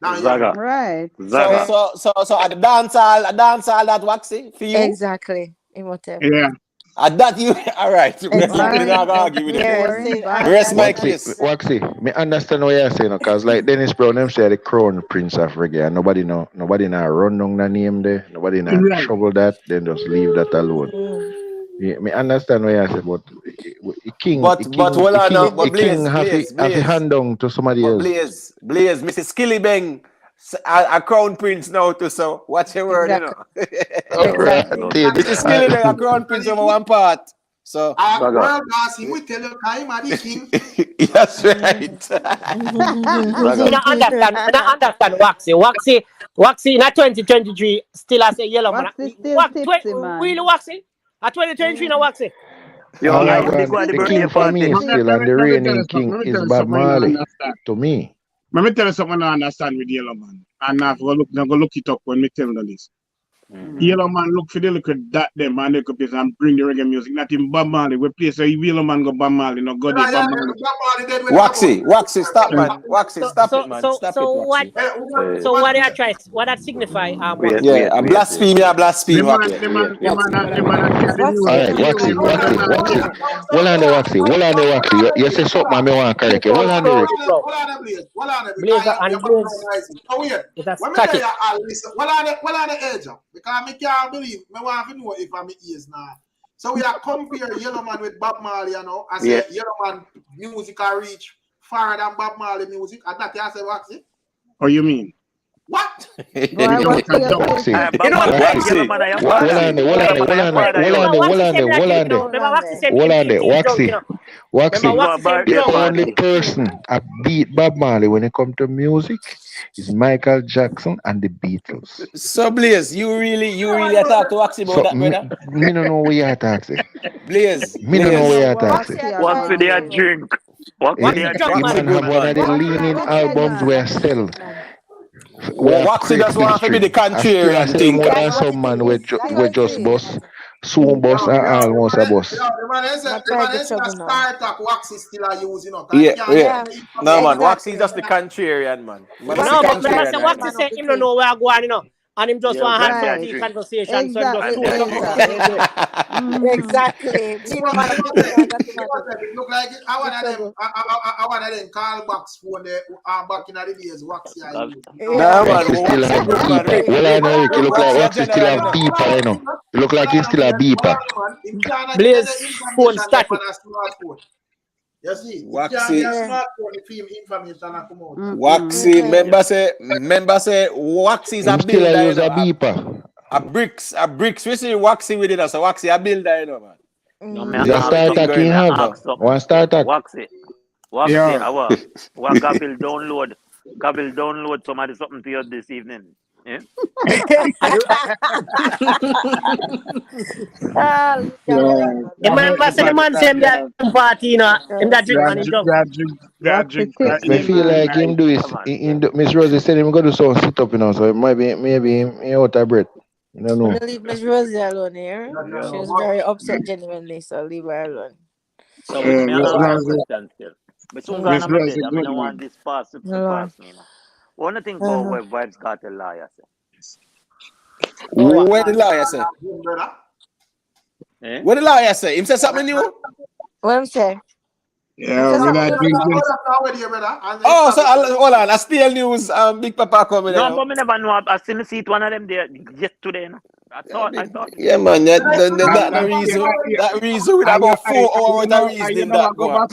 Right. So at the dancehall that Waxy for you. Exactly. Yeah. At that you all right. Rest my case. Waxy, me understand what you're saying, because like Dennis Brown them say the crown prince of reggae, and nobody now run down the name there, nobody now trouble that, then just leave that alone. Yeah, me understand what you're saying, but king have to hand down to somebody else. Blaze, Mrs. Skillibeng. A crown prince now too, so watch your word, you know. Mrs. Skillibeng, a crown prince on one part. So well, he will tell you I'm the king. That's right. I understand Waxy in 2023 still as a Yellow Man. Really Waxy? At 2023 now Waxy. The king for me still, and the reigning king is Bob Marley to me. Let me tell you something I understand with Yellow Man. And I'm going to look it up when we tell you this. Yellow Man look for the little that them and they could play and bring the reggae music. Not in Bob Marley. We play so Yellow Man go Bob Marley, no go the Bob Marley. Waxy, stop, man. Waxy, stop it, man. Stop it, Waxy. What do I try? What that signify? Yeah, a blasphemy, a blasphemy. The man carry the music. Alright, Waxy. Hold on, Waxy. You say something, me want to correct you. Hold on, Rick. Blazer and Blaze. When me say I listen, what are the age? Because me can't believe, me want to know if I'm ears now. So we are compare Yellow Man with Bob Marley, you know. I say Yellow Man music reach farther than Bob Marley music. And that you say Waxy? What you mean? What? Waxy. The only person I beat Bob Marley when it comes to music is Michael Jackson and the Beatles. So Blaze, you really talk to Waxy about that, brother? Me don't know what you're talking. Blaze. Me don't know what you're talking. Waxy they a drink. Waxy they a drink. He man have one of the leaning albums where still. Waxy just want to be the contrarian thing. More than some man we just bust, soon bust and almost a bust. Yeah. No man, Waxy is just the contrarian man. No, but Waxy say him don't know where I go on, you know. And him just want to have the conversation. So Exactly. Look like I want them call box phone there back in the days. Waxy I use. Waxy still have beeper. Well, I know you look like Waxy still have beeper, you know. You look like you still have beeper. Blaze phone static. You see, Waxy, Waxy, member say Waxy is a builder. Still use a beeper. A bricks. We see Waxy within us. So Waxy a builder, you know, man. The starter can have one starter. Waxy, what Gabil download something to you this evening. Yeah. Remember, the man saying that party, you know, in that drink man, I feel like him do is Miss Rosie said him go do some sit up, you know, so maybe he out of breath. I don't know. Leave Miss Rosie alone here. She was very upset genuinely, so leave her alone. So me have a question still. But soon as I'm dead, I don't want this pass to pass me. One thing about what Vybz Kartel liar say. What the liar say? What the liar say? Him say something new? What him say? Yeah, oh, so hold on. I still news. Big Papa coming. No, but me never know. I still see one of them there just today. No? I thought. Yeah, man. That reason with about 4 hours of reason that go on.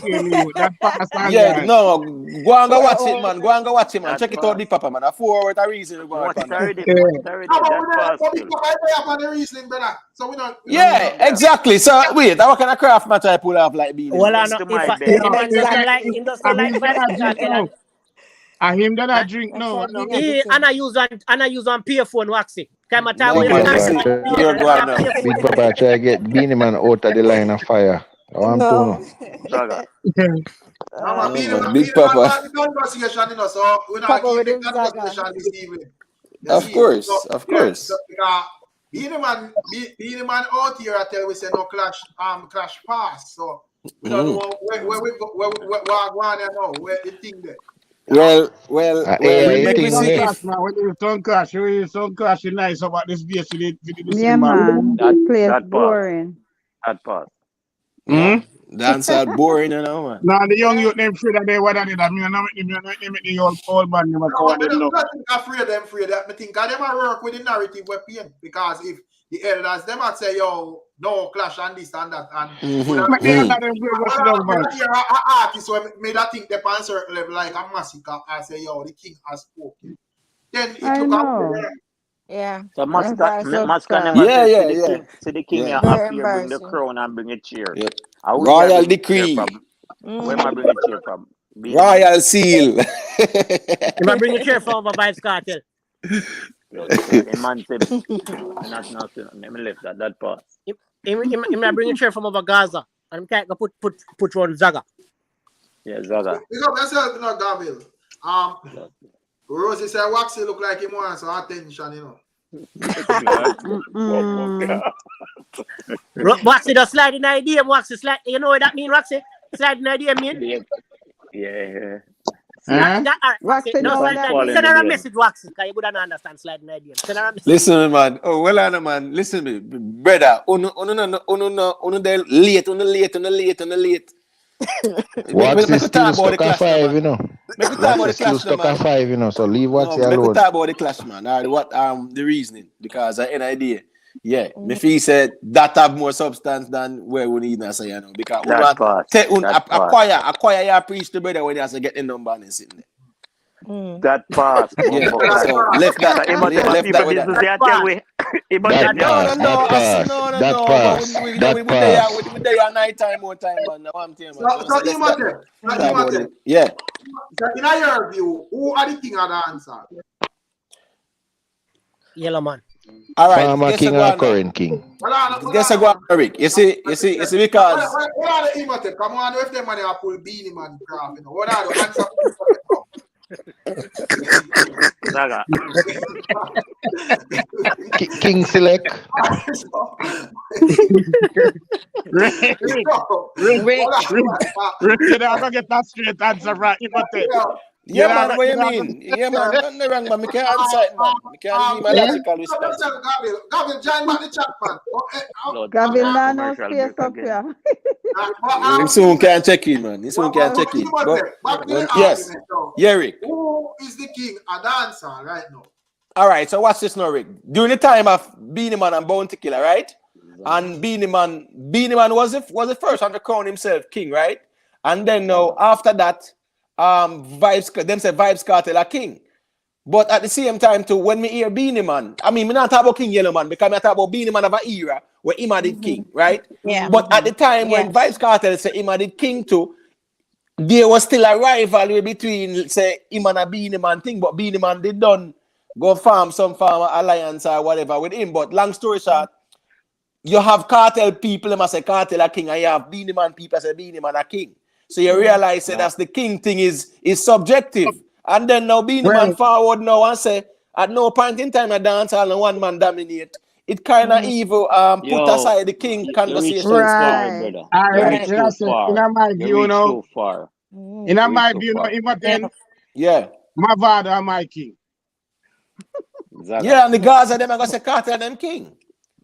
Yeah, no. Go and go watch it, man. Go and go watch it, man. Check it out, Big Papa, man. 4 hours of reason go on. Yeah, exactly. So wait, what kind of craft match I pull off like Beenie? Well, I know I him that I drink no. And I use on peer phone Waxy. Big Papa try to get Beenie Man out of the line of fire. Big Papa. Of course. Beenie Man out here I tell we say no clash pass. So we don't know where we go where the thing there. Well, make we see if some clash nice about this base with the yeah, man. That boring. That part. Dance out boring, you know, man. Now the young youth them afraid that they what I did. I mean, I'm not the old man never call them no. Afraid of them. I think them work with the narrative we're paying because if the elders them might say yo no clash and this and that and artists made that think the on certain level like a Masicka I say yo the king has spoken. Then it took up. Yeah. So Masicka never say the king you have to bring the crown and bring a chair. Yep. Royal decree. Where am I bringing a chair from? Royal seal. Am I bringing a chair from Vybz Kartel? The man said, let me lift that part. I bring a chair from over Gaza and can't go put on Zaga. Yeah, Zaga. Pick up yourself, you know, Gabriel. Rosie said Waxy look like him wants some attention, you know. Waxy just slide in idea, Waxy slide. You know what that mean, Waxy? Slide in idea mean? Yeah. Waxy know what that mean? Send her a message, Waxy, because you wouldn't understand slide in idea. Send her a message. Listen, man. Oh, well, Anna, man. Listen me, brother. Uno there late. What's is still stuck at 5, you know? Make we talk about the What's still clash, stuck man. at 5, you know? So leave what's Make we alone. talk about the clash, man. All right, what the reasoning? Because I had an idea. Yeah, me feel said that have more substance than where we need to say, you know. Because acquire your preach the brother when you have to get the number and sitting there. That pass. Yeah, so left that. Left that with that. We there night time more time, man. Yeah. So in your view, who are the king of the answer? Yellow man. All right. Farmer king or current king? Guess I go Rick. You see because what are the emote? Come on, if them money are pull Beenie Man craft, you know. What are the answer? King select. Rick, you know, I'm gonna get that straight answer right. Yeah, man, what you mean? Yeah, man, nothing wrong, man. I can't answer it, man. I can't give my logical response. Gavin, join back the chat, man. Gavin, no space up here. You soon can check in, man. You soon can check in. Yes, Rick. Who is the king of dancer right now? All right, so watch this now, Rick. During the time of Beenie Man and Bounty Killer, right? And Beenie Man was the first on the crown himself, king, right? And then now after that, Vybz Kartel a king. But at the same time too, when me hear Beenie Man, I mean, me not talk about King Yellow Man because me talk about Beenie Man of an era where him did king, right? Yeah. But at the time when Vybz Kartel say him did king too, there was still a rivalry between say him and a Beenie Man thing, but Beenie Man did done go farm alliance or whatever with him. But long story short, you have Kartel people, they must say Kartel a king, and you have Beenie Man people say Beenie Man a king. So you realize that that's the king thing is subjective. And then now Beenie Man forward now and say at no point in time a dance and one man dominate. It kind of evil put aside the king conversation. Right. In my view, you know. In my view, you know, even then, my father and my king. Exactly. Yeah, and the Gaza them are gonna say Carter them king.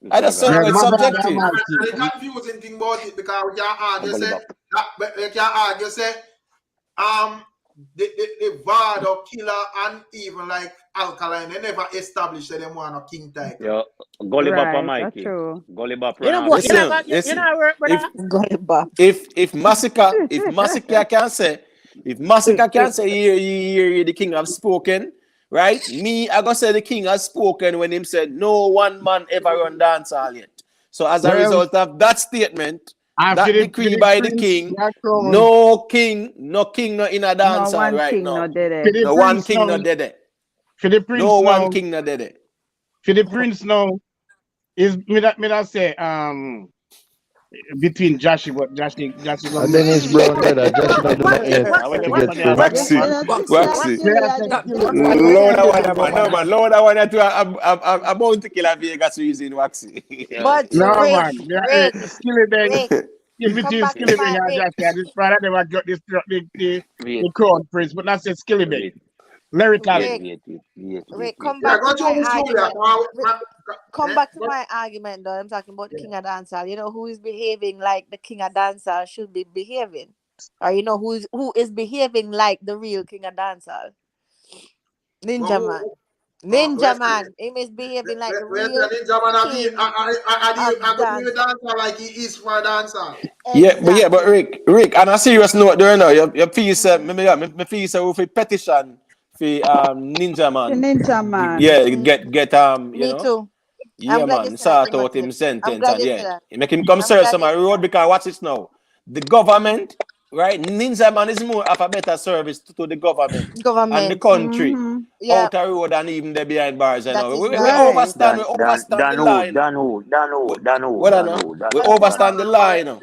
I just saw it's subjective. The confusing thing about it because we can argue say the Vado, Killer, and even like Alkaline, they never established that they want a king title. Yeah, Gully Bop Mikey. Gully Bop. If Masicka can say here the king have spoken, right? Me, I gonna say the king has spoken when him said no one man ever run dancehall yet. So as a result of that statement, that decree by the king, no king no in a dancehall right now. No one king no did it. No one king no did it. For the prince now is me that say between Joshi, but Joshi and then his brother brother Joshi not do Waxy. Lord, I want to a bounty killer Vegas reason Waxy. But no man, Rick, if it is Skillibang, I just this brother never got this the crown prince, but that's a Skillibang. Lyrically. Rick, come back to my argument. Come back to my argument though. I'm talking about the king of dancehall. You know who is behaving like the king of dancehall should be behaving, or you know who is behaving like the real king of dancehall? Ninja Man. Ninja Man. He is behaving like the real Ninja Man. I go to dancer like he is for dancer. Yeah, but Rick, on a serious note, there now your piece, me piece with petition for Ninja Man. Ninja Man. Yeah, get Me you know. too. Yeah, man, sort out him sentence and make him come serve some road because watch this now. The government, right? Ninja Man is more of a better service to the government and the country out the road and even the behind bars. You know. We overstand the line. We overstand the line.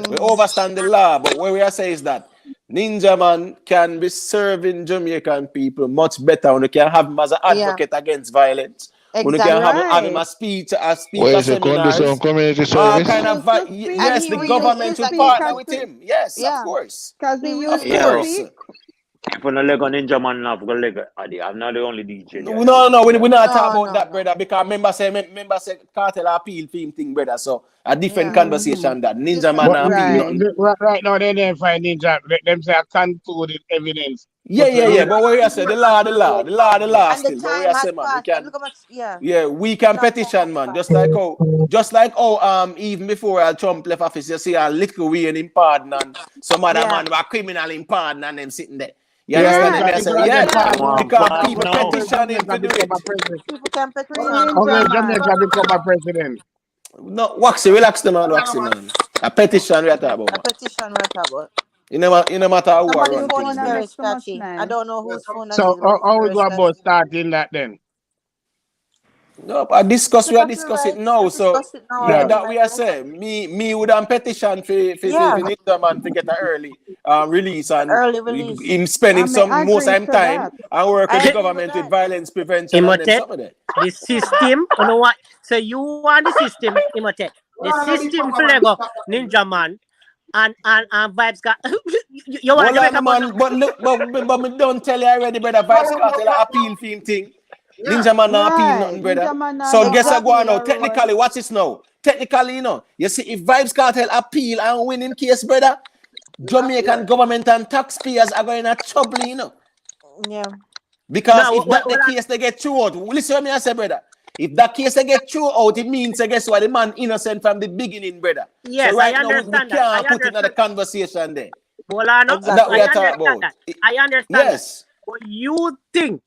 We overstand the law, but what we are saying is that Ninja Man can be serving Jamaican people much better when you can have him as an advocate against violence. When you can have him Right. a speech, a Where is it? Can do some seminars. community All service? kind of He used to speak. yes, he the really government is will a partner teacher. with him. Yes, of Yeah. course. Because He he really used Of to is. course. speak. Keep on the leg on Ninja Man now. Go leg. I'm not the only DJ there. No, we're not talking about No, that, no. brother, because member say Cartel appeal film thing, brother. So a different Yeah. conversation that Ninja Man But appeal Right. nothing. right now they didn't find Ninja. Them say I concluded evidence. Yeah. But what you say, the law And the still. But we time are say, has man, we passed. can. Look how much. Yeah. Yeah, we can Long time petition, has man. passed. Just like how even before Trump left office, you see a little way in pardon and some other Yeah. man were criminal in pardon and them sitting there. You Yeah, understand it's me? I it's say, like yeah, them pardon. because Pardon people now. petition him Jamaica to do become it. a president. People can Free petition. Only Ninja Man. Jamaica become a president. No, Waxy, relax the man, Waxy, man. A petition we are talking about, A man. petition we're talking about. You know matter who I Somebody's run You phone things, is phone a brother. very make too much sketchy. I noise. don't know whose phone that So is, but it's how we very go about sketchy. starting that then? No, I discuss. The We are discussing copyright. now. We So discussed it now yeah, Yeah. already. that we are saying. Me would petition for Yeah. Ninja Man to get an early release and Early release. him spending I may some most agree time to that. and work with I the agree with government with that. violence prevention and them Imhotep, some of that. the system, you know what? So you want the system, Imhotep. The system for Lego Ninja Man and Vybz got you want Well, Jamaica man. man, but look, but me don't tell you already, brother. Vybz Kartel a appeal film thing. Ninja Man not appeal Right. nothing, brother. Ninja Man not So no guess I go on appeal now. a road. Technically, watch this now. Technically, you see, if Vybz Kartel appeal and win in case, brother, Jamaican government and taxpayers are going to trouble, Yeah. Because No, if that the case they get through out, listen to me, I say, brother. If that case they get through out, it means, I guess what, the man innocent from the beginning, brother. yes, So right I now, we understand that. I can't put in the understand. conversation there. Bolano, And that we I are talking understand about. that. I understand Yes. that. But you think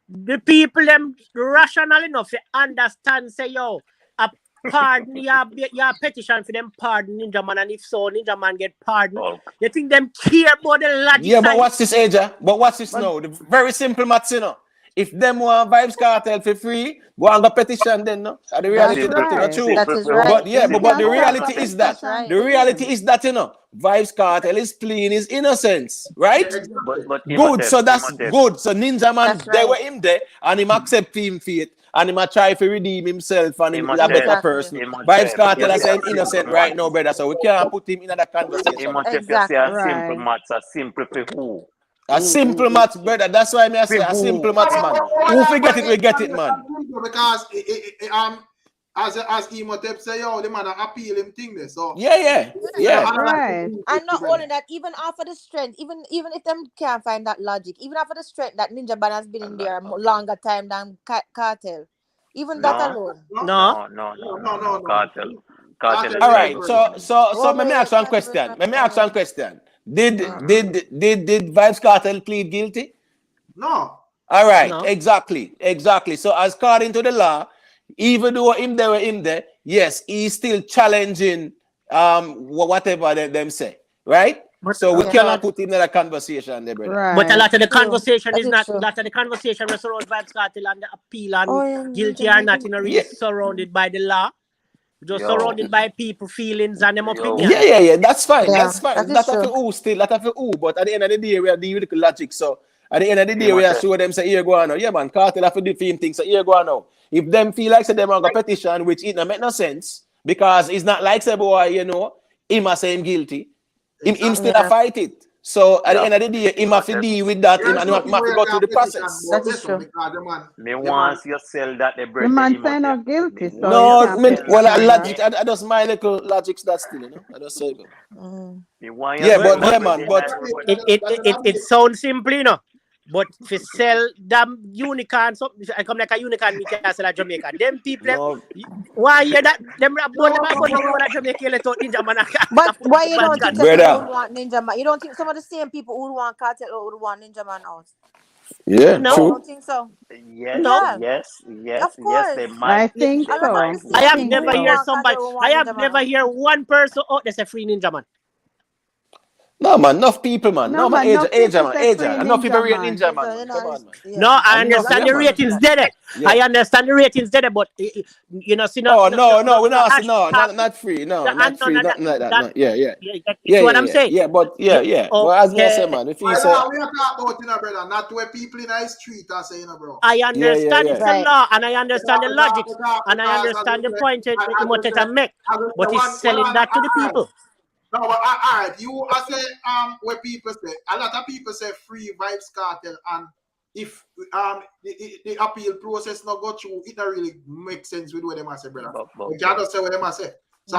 the people them rational enough to understand, say, yo, a pardon your petition for them pardon Ninja Man, and if so, Ninja Man get pardoned. Oh. You think them care about the logic Yeah, but side? watch this, Aja. But watch this now. The very simple maths, If them want Vybz Kartel for free, go and go petition then, no? And the reality That's that right. true. That is right. But yeah, Them but the can't start reality a is that petition the for reality him. is that Vybz Kartel is pleading his innocence, right? But Good, so that's good. So Ninja Man, That's they right. were him there, and him accept him faith, and him a try to redeem himself, and him is a better Exactly. person. Vybz Kartel is saying innocent right now, brother. So we can't put him in that conversation. Exactly. Simple Right. maths, a simple for who? A simple maths, brother. That's why I say a simple maths, man. Who forget it, we get it, man. Because as Imhotep say, yo, the man appeal him thing there. So Yeah. Right. And not only that, even after the strength, even if them can't find that logic, even after the strength that Ninja Man has been in there longer time than Cartel, even that alone. No. Cartel. All right. So let me ask one question. Did Vybz Kartel plead guilty? No. All right. No. Exactly. So as according to the law, even though him there, yes, he's still challenging whatever them say, right? So we cannot put him in a conversation there, brother. Right. But a lot of the conversation That is is not. true. A lot of the conversation was around Vybz Kartel and the appeal and yeah, guilty or not, really surrounded by the law, just surrounded by people feelings and them opinions. Yeah. That's fine. Yeah, That's fine. that is That's true. for who still. That's for who. But at the end of the day, we are dealing with the logic. So at the end of the day, we are show them say here go on now. Yeah, man, Cartel have to do the things. So here go on now. If them feel like say them on a petition, which it don't make no sense because it's not like say boy, him a say him guilty. Him still a fight it. So at the end of the day, him have to deal with that. Him have to go through the process. That is true. Me wants you sell that they break The man say not guilty, so No, you can't well, petition logic. that. I just my little logics that still, I just say. Me want Yeah, you but yeah, man. But It sounds simple, But to sell them unicorn, something I come like a unicorn, me can sell at Jamaica. Them people, no. why you that? Them about the Jamaica, let out Ninja Man. But why you don't think some Brother. people would want Ninja Man? You don't think some of the same people who would want Cartel or would want Ninja Man out? Yeah, No. I true. don't think so. Yes, No. yes, Of course. they might. I think A so. lot of the I same have people never who heard want somebody. Cartel will I want have Ninja Man never out. heard one person out that's a free Ninja Man. No, man, enough people, man. No, No, man, man, enough people man, say free enough people ninja rate man. Ninja Man, So, man. Come on, man. No, I Enough, understand yeah, the man. ratings there. Yeah. I understand the ratings there, but you know, see, Oh no, we're not hashtag, not free, no, not free, nothing like that. that No. Yeah. you see what I'm saying? Yeah, but yeah. Well, as me say, man, if you say, we are talking about, you know, brother, not where people in the street are saying, you know, bro. I understand it's a Right. law, and I understand the logic, and I understand the point that Imhotep make, but he's selling that to the people. No, but all right, I say where people say, a lot of people say free Vybz Kartel, and if the appeal process not go through, it don't really make sense with what they must say, brother. You can't just say what they must say. So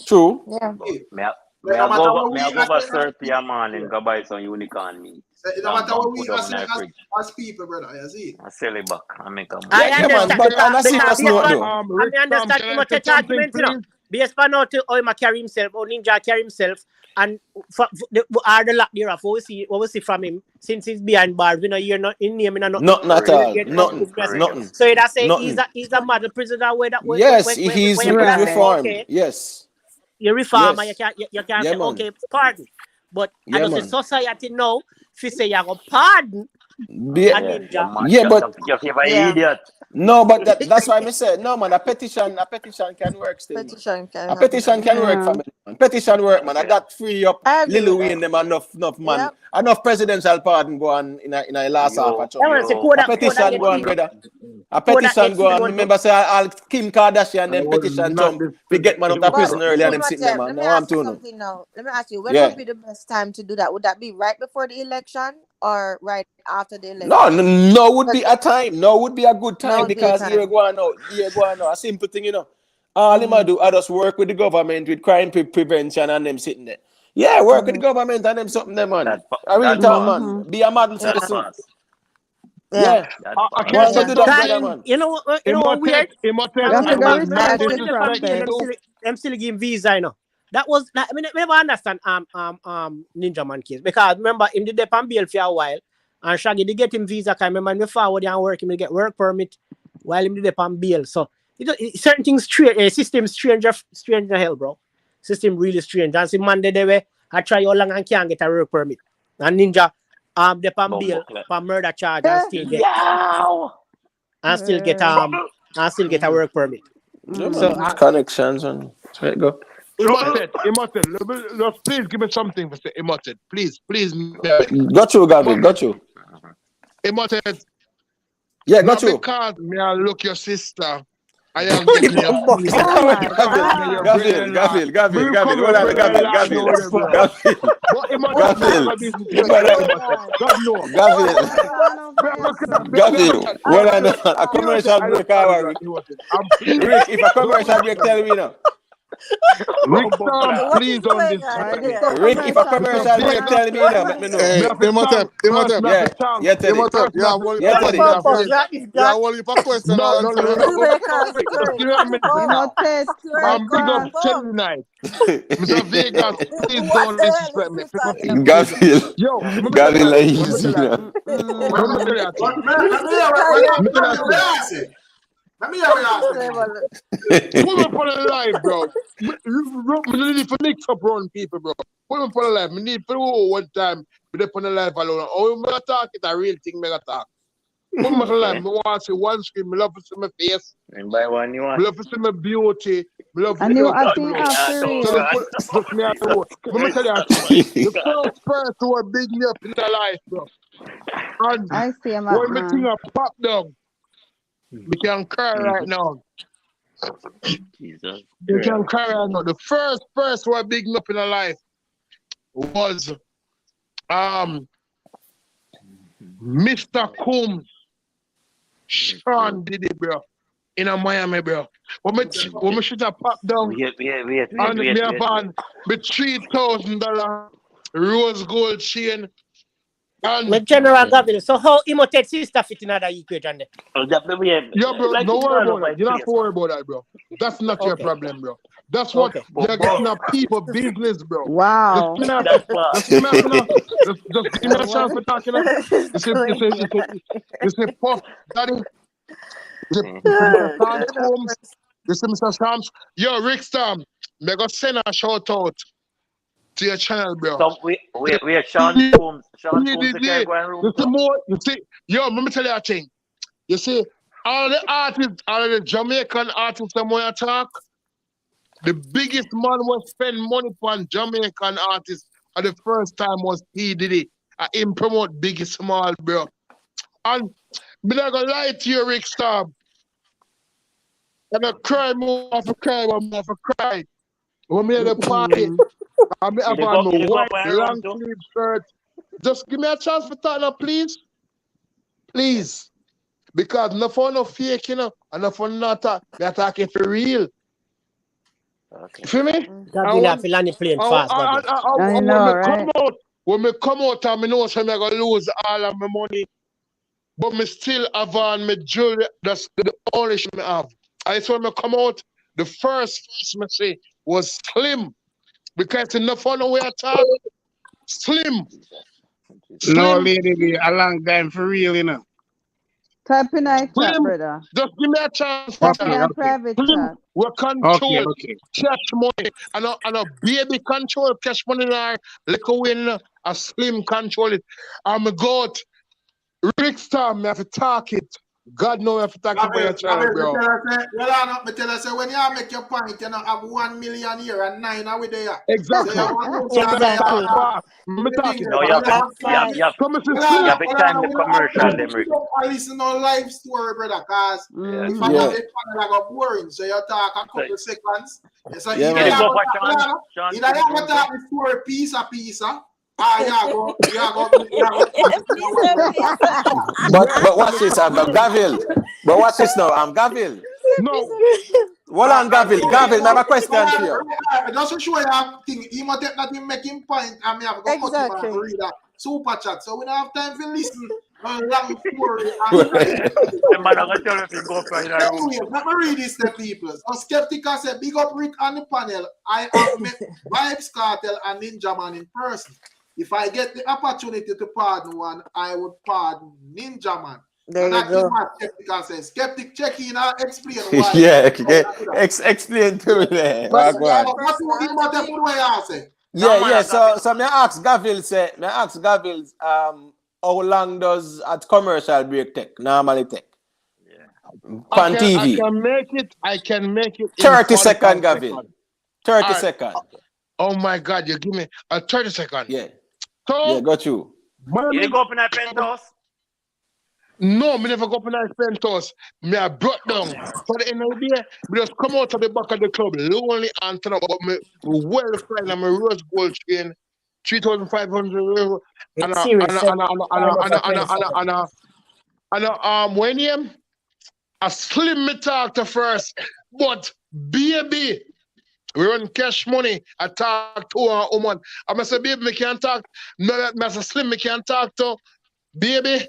True. Yeah. Me I go over 30 a man and go buy some unicorn meat. No matter what we put as them in the fridge. as people, brother, you see. I sell it back. I make a I understand, but on a serious note, though. I understand Imhotep's argument, you know. Based on how he carry himself, or Ninja carry himself, and for the lack thereof, what we see from him since he's behind bars, we know you're not in name, nothing at all, nothing. So that's say he's a model prisoner where that. Yes, he's reformed. Okay, yes, you reform, and yes. you can't say man. okay, pardon, but Yeah, I know the society now, if you say you go pardon. Yeah, but you're idiot. No, but that's why I said no, man. A petition can work still. Petition can A petition can work for me. Man. Petition work, man. I got free up Lil Wayne them enough man. Yep. Enough presidential pardon go on in a last half a petition go on, brother. A petition go on. Remember say I'll Kim Kardashian then petition jump. We get man out of prison early and them sitting there, man. Now I'm doing something now. Let me ask you, when would be the best time to do that? Would that be right before the election or right after the election? No would be a time. No would be a good time because here go on now. A simple thing, you know. All him do, I just work with the government with crime prevention and them sitting there. Yeah, work with the government and them something there, man. I really talk, man. Be a model citizen. Yeah. I can't do that, brother, man. You know what weird? Them still give visa, you know. That was that. I mean, I never understand Ninja Man case because remember him did the bail for a while, and Shaggy did get him visa. Cause remember when forward and work him to get work permit while him did the bail. So certain things system strange hell, bro. System really strange. And see man they way I try all long and can't get a work permit. And Ninja the bail for murder charge and still get and still get a work permit. So connections and there you go. Imhotep, just please give me something for say Imhotep. Please. Got you, Gavin. Got you. Imhotep. Yeah, got you. Because me I look your sister. I am getting your Gavin. A commercial break. Rick, if a commercial break, tell me now. Rick, please on this. Rick, if a commercial break, tell me now. Let me know. Imhotep. Yeah, tell me. Yeah, well, you put question. I'm big up tonight. Mr. Vegas, please don't disrespect me. Gavin, like easy now. Let me hear you. Women for the life, bro. We need for mix up run people, bro. Women for the life. We need for one time. We dey for the life alone. Oh, we gotta talk. It's a real thing. We gotta talk. Women for the life. Me want to see one screen. Me love to see my face. And by one you want. Me love to see my beauty. Me love to see I think after Let me tell you, the first person who are big me up in their life, bro. And I see him. when me thing a pop down. We can cry right now. Jesus. You can cry right now. The first person who are big up in her life was Mr. Combs. Sean did it, bro. In a Miami, bro. When me shoot a pop down Wait. and me a band with $3,000 rose gold chain. With General Gavin, so how Imhotep sister fit in that equation there? Yeah, bro, like don't worry about that. You don't have to worry about that, bro. That's not your problem, bro. That's what you're getting a people business, bro. Wow. Just give me a chance for talking. You say, Puff, Daddy. You say, Mr. Shams. Yo, Rick Stam, me go send a shout out to your channel, bro. So we Sean Combs the guy going room too? You see, yo, let me tell you a thing. You see, all the artists, all the Jamaican artists that want to talk, the biggest man was spend money on Jamaican artists. And the first time was P. Diddy. I him promote Biggie Small, bro. And I'm not gonna lie to you, Rick Star. And I cry more of a cry, more of a cry. When we at the party, I'm have on my white long sleeve shirt. Just give me a chance for that now, please. Please. Because no for no fake, you know, and no for not they're talking for real. Okay. You feel me? Gabriel have to land the plane fast, I know, right? When me come out and me know I'm gonna lose all of my money, but me still have on my jewelry. That's the only shit me have. I just when me come out, the first me say was Slim. Because enough on the way I talk. Slim. No, lady, a long time for real, you know. Type in our chat, brother. Just give me a chance. Type in our private chat. We control cash money. And a baby control cash money in our little win. A Slim control it. I'm a goat. Rick Star, me have to talk it. God know I have to talk about your child, bro. Me tell us when you make your point, you know, have 1 million here and 9 are with there. Exactly. So you have to time the commercial, them Rick. I listen to live story, brother, cause if I have a panel, I got boring. So you talk a couple seconds. So either you have to talk the story piece a piece. But watch this, Gavil. But watch this now, Gavil. No. Hold on, Gavil. Gavil, I have a question for you. Just to show you a thing, you might take nothing making point, and me have to go cut him and read that super chat. So we don't have time to listen. Long story. Let me read this to people. So Skeptica said, big up Rick on the panel. I have met Vybz Kartel and Ninja Man in person. If I get the opportunity to pardon one, I would pardon Ninja Man. There you go. What Skeptica says. Skeptic, check in and explain why. Yeah, explain to me there. So me ask Gavil, how long does a commercial break take? Normally take? On TV. I can make it 30 seconds, Gavil. 30 seconds. Oh my God, you give me a 30 seconds. Yeah. So, yeah, got you. You go up in a penthouse? No, me never go up in a penthouse. Me I brought down. For the end of the day, me just come out of the back of the club, lonely and turn up, but me well fine and my rose gold chain, 3,500 and when him a Slim me talk to first, but baby. We run cash money. I talk to a woman. I say, baby, me can't talk. No, I say, Slim, me can't talk to. Baby,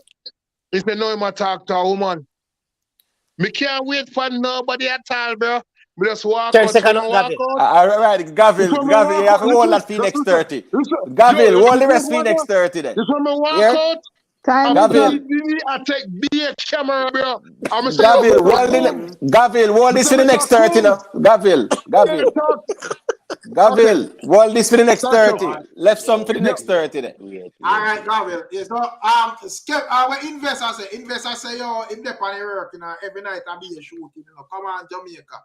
if me know him, I talk to a woman. Me can't wait for nobody at all, bro. Me just walk out. All right, Gavil, you have to hold that for next 30. Gavil, hold the rest for next 30 then. This one me walk out. Gavil, I take big camera, bro. Gavil, hold this for the next 30 now. Gavil, hold this for the next 30. Left some for the next 30 then. All right, Gavil. So, our investors say, yo, if they're on work, you know, every night I be a shooting, you know, come on, Jamaica.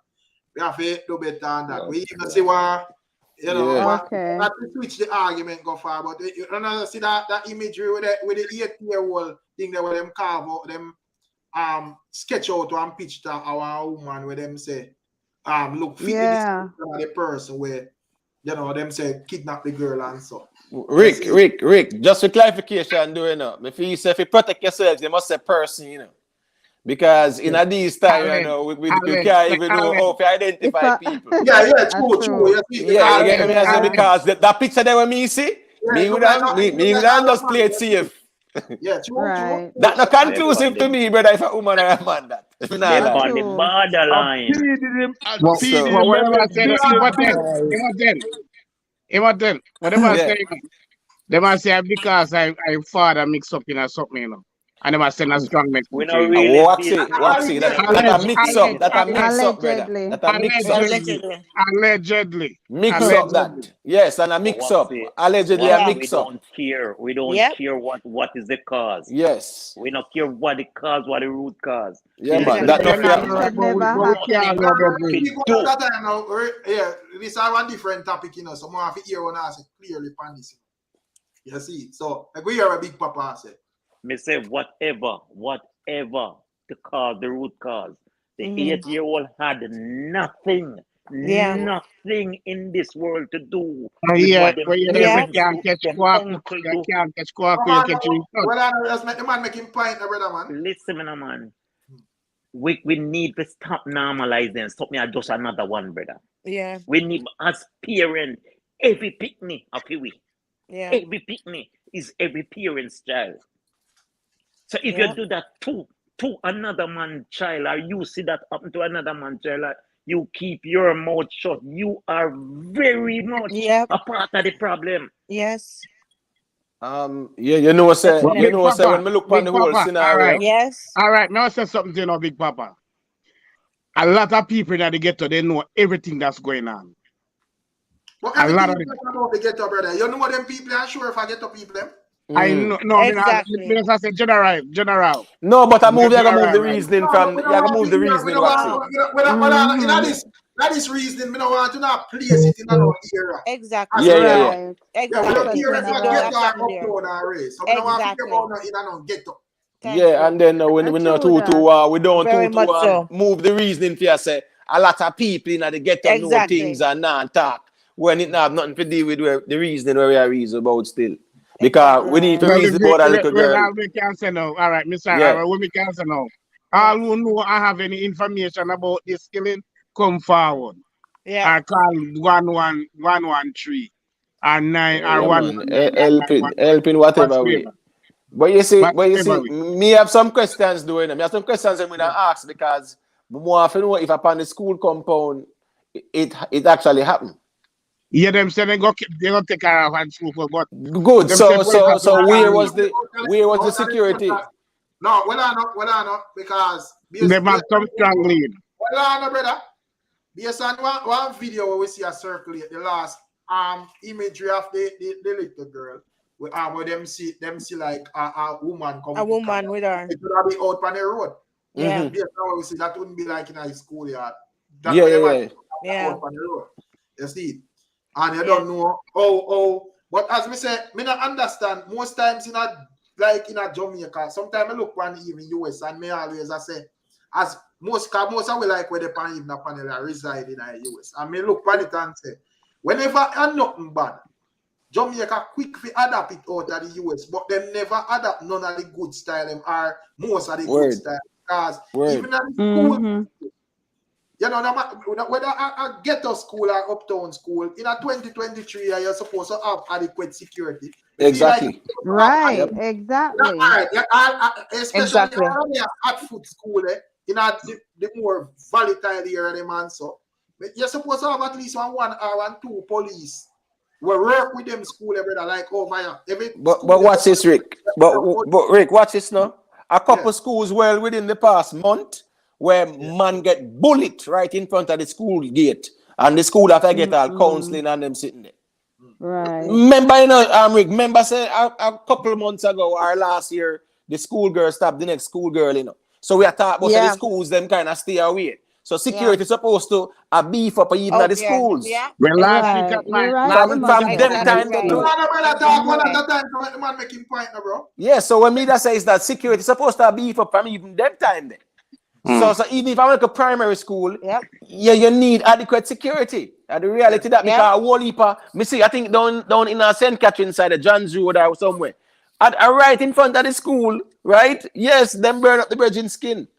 We have to do better than that. We even see what, you know, not to switch the argument go far, but you know, see that imagery with the 8-year-old thing that with them carve out, them sketch out and pitch to our woman where them say, look, fit the person where, you know, them say kidnap the girl and so. Rick, just for clarification, do you know, if you say if you protect yourselves, you must say person, you know. Because in these times, you know, we can't even know how to identify people. True. Yeah, you get me? Because that picture there with me see, me would have just play it safe. Yeah, true. That's not conclusive to me, brother, if a woman or a man that. They're on the borderline. They must say because I father mix up in something, you know. And them are send a strong We message. not really Wax deal. it. That a mix up. That a mix up, brother. That a mix up. Allegedly. Mix up that. Yes, and a mix up. Allegedly a mix We up. don't care. We don't care what is the cause. Yes. We don't care what the cause, what the root cause. Yeah, man. That should never happen. Yeah, this is one different topic, you know. Someone have to hear one answer clearly on this. You see, so I go hear a big papa say. Me say whatever the cause, the root cause. The 8-year-old had nothing in this world to do. We can't catch squawk, you can't catch squawk, you catch it. Well, let's make the man making point, brother man. Listen, man. We need to stop normalizing. Stop me at just another one, brother. Yeah. We need as parents, every picnic of we. Yeah. Every picnic is every parent's child. So if you do that to another man's child, or you see that happen to another man's child, you keep your mouth shut. You are very much a part of the problem. Yes. You know what say when we look on the whole scenario. Right. Yes. All right, now say something to you, Big Papa. A lot of people that they get to, they know everything that's going on. But everything about the ghetto, brother. You know what them people are sure if I get to people them? I know, no, exactly. I say general. No, but I move. You gotta move the reasoning from. You gotta move the reasoning. That is reasoning. We don't want to not place it in another era. Exactly. Yeah. Exactly. Yeah, and then when we not we don't move the reasoning for you. Say a lot of people in the ghetto know things and not talk when it not have nothing to do with the reasoning where we are reason about still. Because we need to reason about a little girl. We can say no. All right, Mr. We can say no. All who know I have any information about this killing, come forward. Yeah. I call 113 or 9 or 1. Helping whatever way. But you see, me have some questions doing them. Me have some questions I'm gonna ask because more often know if upon the school compound it actually happened. Yeah, them say they go take care of and school for but good. So where was the security? No, well I know because they have some strong lead. Well I know, brother. Based on one video where we see a circulate the last imagery of the little girl. Where them see like a woman come. A woman with her. It would be out on the road. Yeah. Based on what we see, that wouldn't be like in a school yard. Yeah. Out on the road. You see. And you don't know how, but as me say, me not understand. Most times in a Jamaica, sometimes I look on even US and me always I say, as most I will like where the pan even a panel reside in the US. And me look on it and say, whenever I nothing bad, Jamaica quick to adapt it out of the US, but them never adapt none of the good style them or most of the good style. Because even at the school, you know, whether a ghetto school or uptown school, in a 2023, you're supposed to have adequate security. Exactly. Right, exactly. Especially at foot school, in the more volatile area of the man. So you're supposed to have at least one or two police. We work with them school, brother, like over here. But watch this, Rick. But Rick, watch this now. A couple schools well within the past month where man get bullied right in front of the school gate, and the school have to get all counseling and them sitting there. Right. Remember, you know, Rick, remember say a couple of months ago or last year, the schoolgirl stopped the next schoolgirl, you know. So we are talking about the schools, them kind of stay away. So security is supposed to beef up even at the schools. Yeah. Well, last week from them time to yeah, so when me that says that security is supposed to beef up from even them time there. So even if I work a primary school, you need adequate security. And the reality that because a whole heap of, me see, I think down in St. Catherine side of John's Road or somewhere, right in front of the school, right? Yes, them burn up the virgin skin.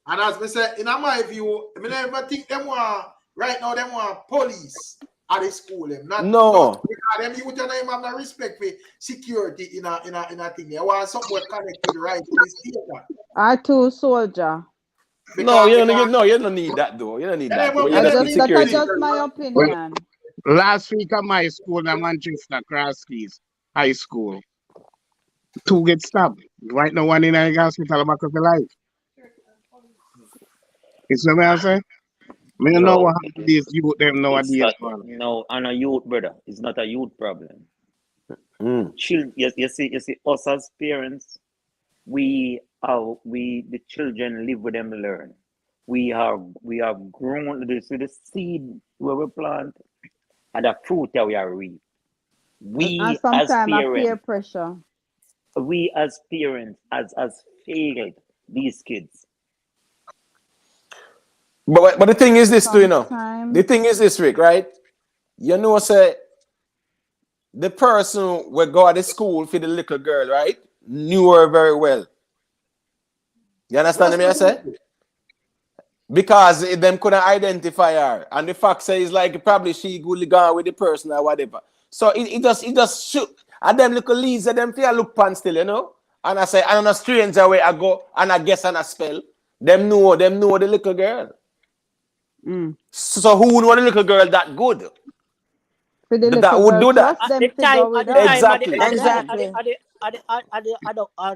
And as we say, in my view, I never think them want right now. Them want police at the school. Them no. Because them youth and have no respect for security in a thing. They want somewhere connected right to the state. R2 soldier. No, you don't need that though. You don't need that. That's just my opinion. Last week at my school, in Manchester, Crosskeys High School, 2 get stabbed. Right now, one in a hospital back of the life. You see what I'm saying? I don't know Yo, what happened to these youth them it's nowadays, not man. no on a youth, brother. It's not a youth problem. Mm. You see, us as parents, the children live with them, learn. We have grown the seed where we plant and the fruit that we are reap. And sometimes a peer pressure. We as parents as failed these kids. But the thing is this too, you know. Sometimes. The thing is this, Rick, right? You know, say the person who go to school for the little girl, right, knew her very well. You understand me? I say? Because them couldn't identify her, and the fact says like probably she good gone with the person or whatever. So it just shoot. And them little leads that them feel look pan still, you know. And I say, and on a stranger way I go and I guess and I spell. Them know the little girl. Mm. So who would want a little girl that good? For the That would do that. Trust them to go with her. Exactly. At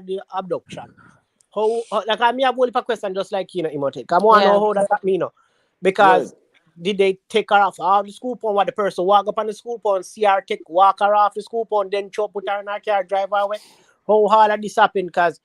the abduction. How like I have a question just like you know, Emote. Come on, know how that mean, no? Because did they take her off all the school pond? What the person walk up on the school pond, see her walk her off the school pond, then chop put her in her car, drive her away? How hard this happen? Because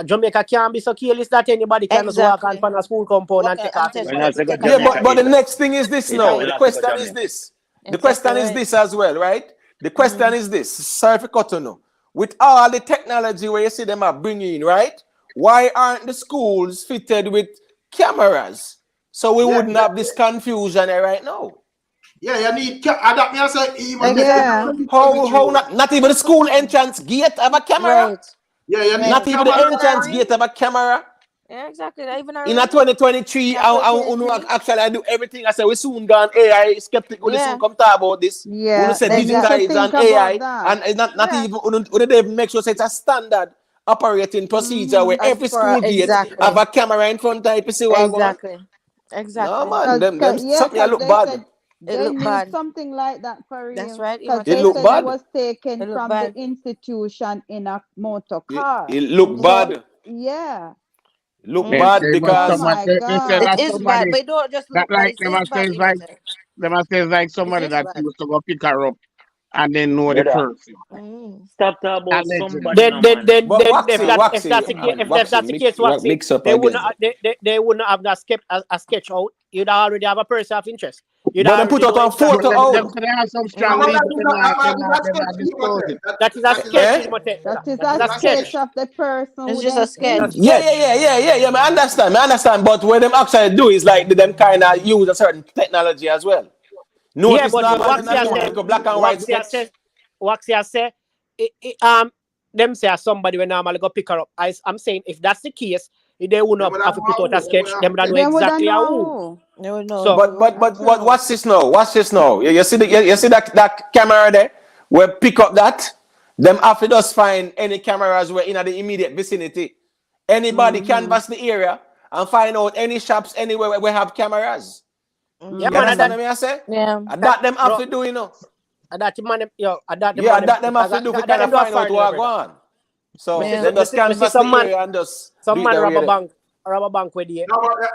Jamaica can't be so careless that anybody can just walk on a school compound and take off. But the next thing is this now. The question is this. The question is this as well, right? The question is this. Sorry for cutting you. With all the technology where you see them are bringing, right? Why aren't the schools fitted with cameras? So we wouldn't have this confusion right now. Yeah, you need adapt me and say even how not even the school entrance gate have a camera? Right. Yeah, you need not even the entrance gate have a camera. Yeah, exactly. Even in a 2023, actually I do everything. I say we soon gone AI skeptic. We soon come talk about this. Yeah, we say digitize and AI, and not even they make sure it's a standard operating procedure where every school gate have a camera in front of it. Exactly. No man, them something look bad. They need something like that for real. That's right. Because they said it was taken from the institution in a motor car. It look bad. Yeah. Look bad because it is bad, but don't just look bad. They must say like somebody that used to go pick her up and then know the person. Stop talking about somebody. Then if that's the case, Waxy, they wouldn't have that sketch out. You'd already have a person of interest. But they put out a photo out. That is a sketch. That is a sketch of the person. It's just a sketch. Yeah. I understand. But what them actually do is like them kind of use a certain technology as well. No, yeah, it's but not like a black and white sketch. Waxy say, them say somebody when normally go pick her up. I'm saying if that's the case, they would not have to put out a sketch. Them don't know exactly who. They would know. So, but what's this now? You see that camera there? We pick up that. Them after us find any cameras were in the immediate vicinity. Anybody canvass the area and find out any shops anywhere where we have cameras. Yeah, you understand what I say? Yeah. That them have to do, you know. That them have to do. We gotta find out what go on. So they just canvass the area and just some man rob a bank with you,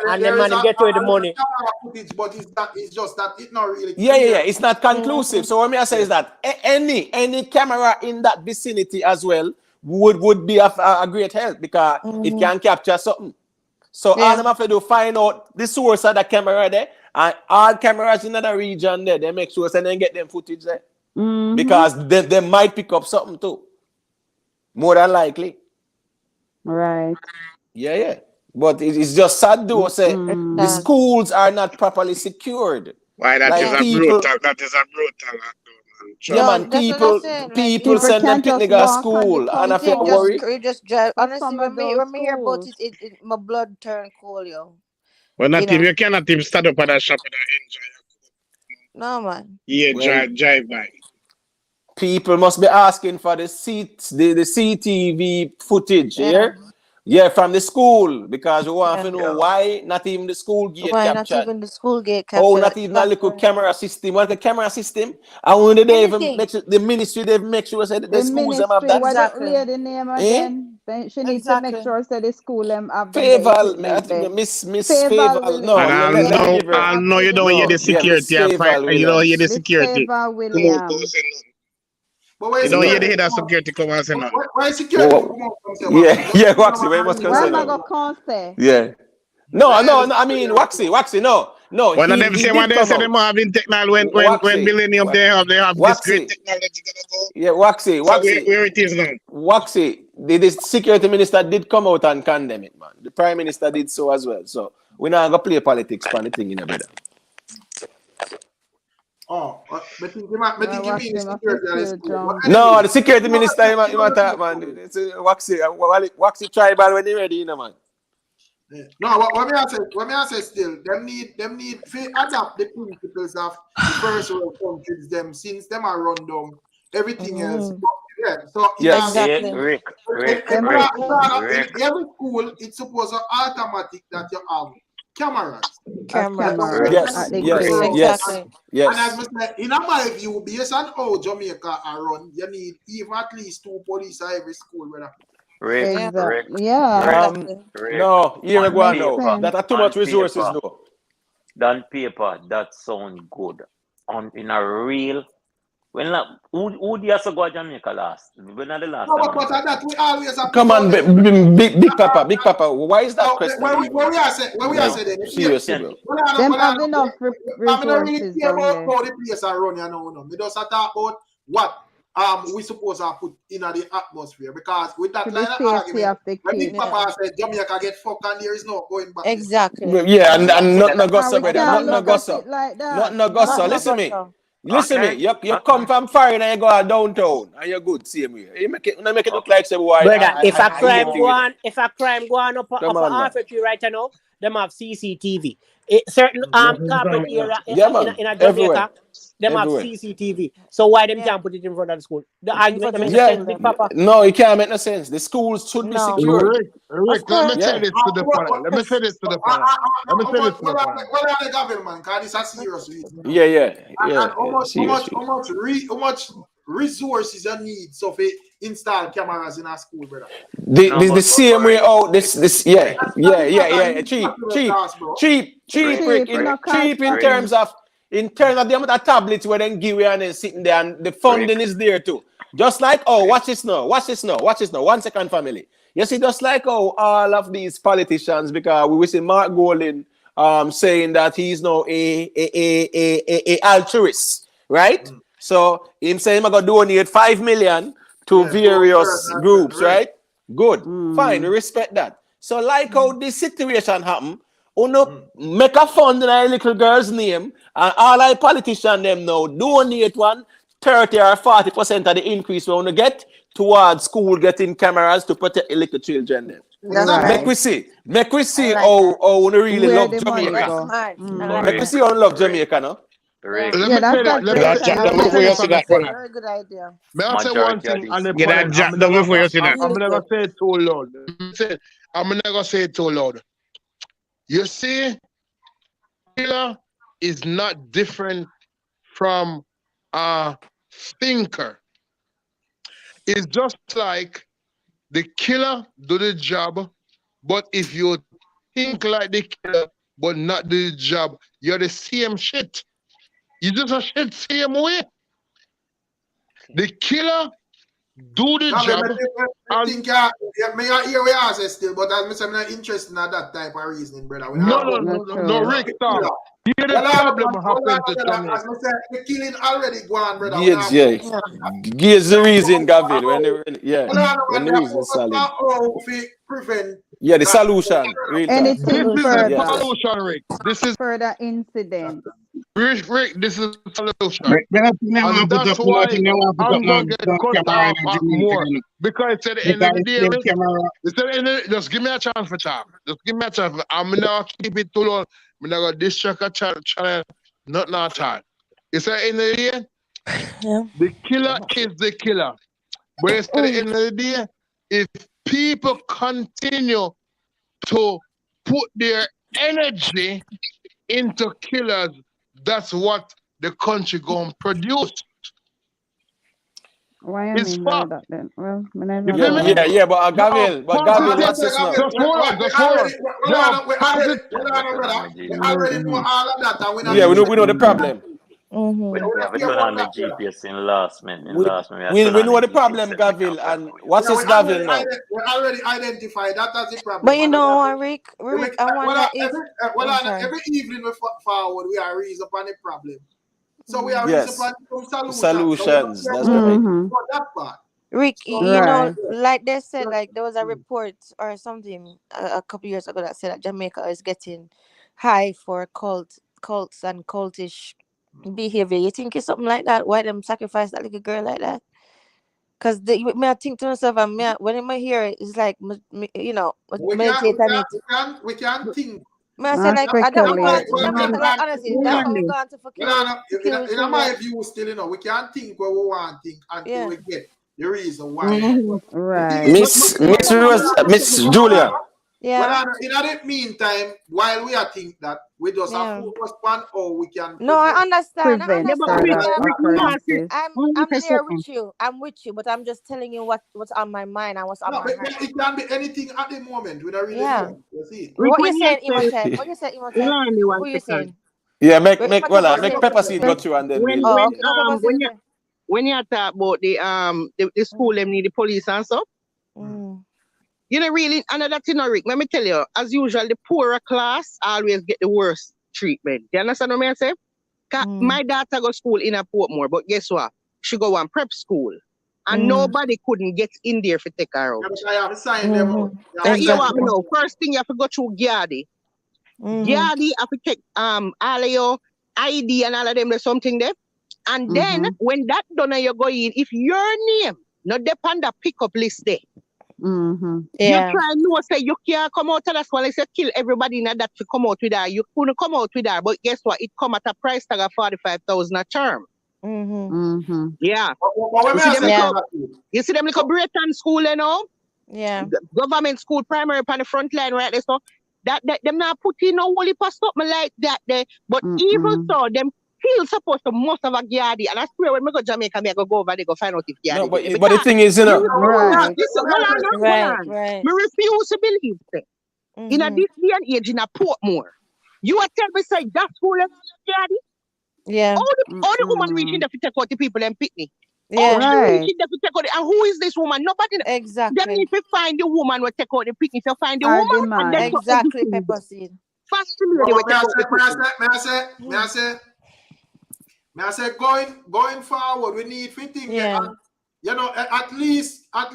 and then man get away the money. But it's just that it's not really. Yeah. It's not conclusive. So what I say is that any camera in that vicinity as well would be of a great help because it can capture something. So all them have to do find out the source of the camera there, and all cameras in the region there, they make sure and then get them footage there because they might pick up something too. More than likely. Right. Yeah. But it's just sad though. Say the schools are not properly secured. Why that is a brutal. That is a brutal. Yeah, man. People send them picnic at school, and I feel worried. Just drive. Honestly, when me hear about it, my blood turn cold, yo. Well, not you cannot even stand up at a shop and enjoy. No, man. Yeah, drive by. People must be asking for the CTV footage here. Yeah, from the school, because we want to know why not even the school gate Why captured. not even the school gate Oh, captured? not even a little camera system. What the camera system? And when they even Anything. make sure, the ministry, they make sure say that the schools them have that. What Exactly. the lady name again? She needs to make sure say the school them have them the Faval, I equipment think there. Miss Faval Faval. No, And let me give her. I'll know you don't hear the security. Miss Faval You don't hear the Miss security. Faval Williams. But why You don't hear security? the head of security come and say nothing. Why security? Yeah, Waxy, where must Why am I concern? gonna constay? Yeah. No, I mean Waxy, no. One of them he say did when they come say out. them having technology when Millennium they have this Waxy. great technology gonna go. Yeah, Waxy. So where it is now? Waxy, the security minister did come out and condemn it, man. The prime minister did so as well. So we're not gonna play politics on the thing in a brother. Oh, but think you mean the security. No, the security minister, you talk, man. It's Waxy tribal when they ready, you know, man. No, what me I say still, them need to adapt the principles of the first world countries, them since them are run down, everything else. Yeah, so Exactly. Rick. Every school, it's supposed to automatic that you have cameras. Yes. And as I said, in my view, based on how Jamaica are run, you need even at least 2 police at every school, brother. No, here we go now. That are too much resources, though. On paper, that sound good. In a real, who did you go to Jamaica last? When are the last time? But that we always have. Come on, big Papa. Why is that question? When we are saying, seriously, bro. Them have enough resources down there. How the place are run, you know. We just talk about what we supposed to put in the atmosphere, because with that line of argument, when Big Papa said Jamaica get fucked and there is no going back. Exactly. Yeah, and not no gossip, brother. Not gossip. Not no gossip. Listen me. You come from foreign and you go downtown and you're good. Same way. You make it look like some boy. Brother, if a crime go on up half a tree right now, them have CCTV. Certain corporate area in a Jamaica, them have CCTV. So why them can't put it in front of the school? The argument makes sense, Big Papa. No, it can't make no sense. The schools should be secure. Rick, let me say this to the panel. Let me say this to the panel. What are the government? Because it's a serious reason. Yeah. And how much resources you need so to install cameras in a school, brother? The same way out. This cheap in terms of the amount of tablets where they give you and then sitting there, and the funding is there too. Just like watch this now. 1 second, family. You see, just like all of these politicians, because we see Mark Golden saying that he's now a altruist, right? So him saying I'm gonna donate 5 million to various groups, right? Good, fine, we respect that. So like how this situation happened, make a fund in a little girl's name, and all our politicians them now donate 30 or 40% of the increase we want to get towards school getting cameras to protect the little children. Make we see how we really love Jamaica. Make we see how we love Jamaica, no? Let me say that. Very good idea. May I say one thing on the point? I'm never say it too loud. I'm never say it too loud. You see, killer is not different from a thinker. It's just like the killer do the job, but if you think like the killer but not do the job, you're the same shit. You just a shit same way. The killer do the job. I think may I hear what you say still, but I'm not interested in that type of reasoning, brother. No, Rick, stop. Here the problem happened to Jamaica. As I said, the killing already gone, brother. Here's the reason, Gavin. When the reason solid. Yeah, the solution. Anything further. This is the solution, Rick. This is further incident. Rick, this is the solution. And that's why I'm going to get cut off more. Because at the end of the day, just give me a chance for talk. Just give me a chance. I'm not keep it too long. I'm not going to distract a channel. Not at all. It's at the end of the day, the killer is the killer. But it's at the end of the day, if people continue to put their energy into killers, that's what the country gonna produce. Why I It's mean by fact. that then? Well, I never You know feel that. me? Yeah, but No, Gavil, positive. what's this now? Just hold on, just hold on. No, We positive. already know all of that, and we not Yeah, need we know the problem. We have a ton on the GPS in last minute. In last minute, We know the problem, Gavil, and what's this Gavil now? we already identified that as the problem. But you know, Rick, I wonder if every evening we forward, we are raising upon the problem. So we are Yes. raising upon some Solutions. So That's right. that part. Rick, So, you know, like they said, like there was a report or something a couple years ago that said that Jamaica is getting high for cults and cultish behavior. You think it's something like that? Why them sacrifice that little girl like that? Because I think to myself, when I hear it, it's like, you know, meditate on it. We can't think. I say like at that point, like honestly, that's how we go on to in my view, still, you know, we can't think where we want to think until we get the reason why. Right. Miss Julia. Yeah. Well, in the meantime, while we are think that we just have focus on how we can. No, I understand. I'm there with you. I'm with you, but I'm just telling you what's on my mind and what's on my heart. It can be anything at the moment. We don't really know. You see. What you saying, Imhotep? What you saying, Imhotep? Who you saying? Yeah, make Pepper Seed go through and then when you talk about the school, them need the police and stuff. You know, really, another thing, Rick, let me tell you, as usual, the poorer class always get the worst treatment. You understand what I say? My daughter go to school in a Portmore, but guess what? She go on prep school. And nobody couldn't get in there to take her out. I have signed them out. You want me know? First thing you have to go through Gyadi. Gyadi have to take all of your ID and all of them, there's something there. And then when that done, you go in, if your name not depend the pickup list there. You try no say you can't come out, that's why I say kill everybody in that to come out with that. You couldn't come out with that, but guess what? It come at a price tag of 45,000 a term. Yeah. You see them like a Breton school, you know? Yeah. Government school, primary on the front line right there. So that them not put in no holy pass something like that there. But even so, them still supposed to most of a Gyadi. And I swear when I go to Jamaica, I go over there, go find out if Gyadi. No, but the thing is, you know. Right. Me refuse to believe that. In a this day and age, in a Portmore, you are telling me say that school is Gyadi? Yeah. All the woman reaching there to take out the people and picnic. Yeah. Reaching there to take out and who is this woman? Nobody. Exactly. Then if you find the woman will take out the picnic, you find the woman. And then exactly, Pepper Seed. First May I say going forward, we need fitting. You know, at least camera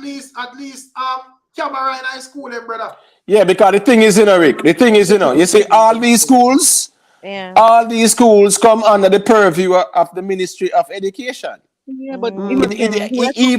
in high school, brother. Yeah, because the thing is, you know, Rick, the thing is, you know, you see all these schools come under the purview of the Ministry of Education. Yeah, but even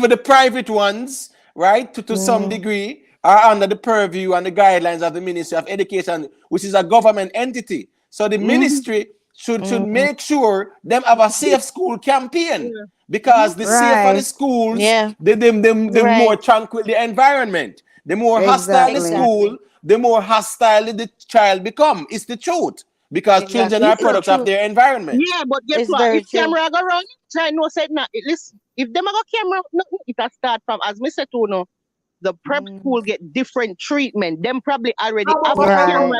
the private ones, right, to some degree, are under the purview and the guidelines of the Ministry of Education, which is a government entity. So the ministry should make sure them have a safe school campaign, because the safer the schools, the more tranquil the environment. The more hostile the school, the more hostile the child become. It's the truth. Because children are products of their environment. Yeah, but guess what? If camera go run, try no say now. Listen, if them have a camera, it has start from, as Mr. Tuno, the prep school get different treatment. Them probably already have a camera.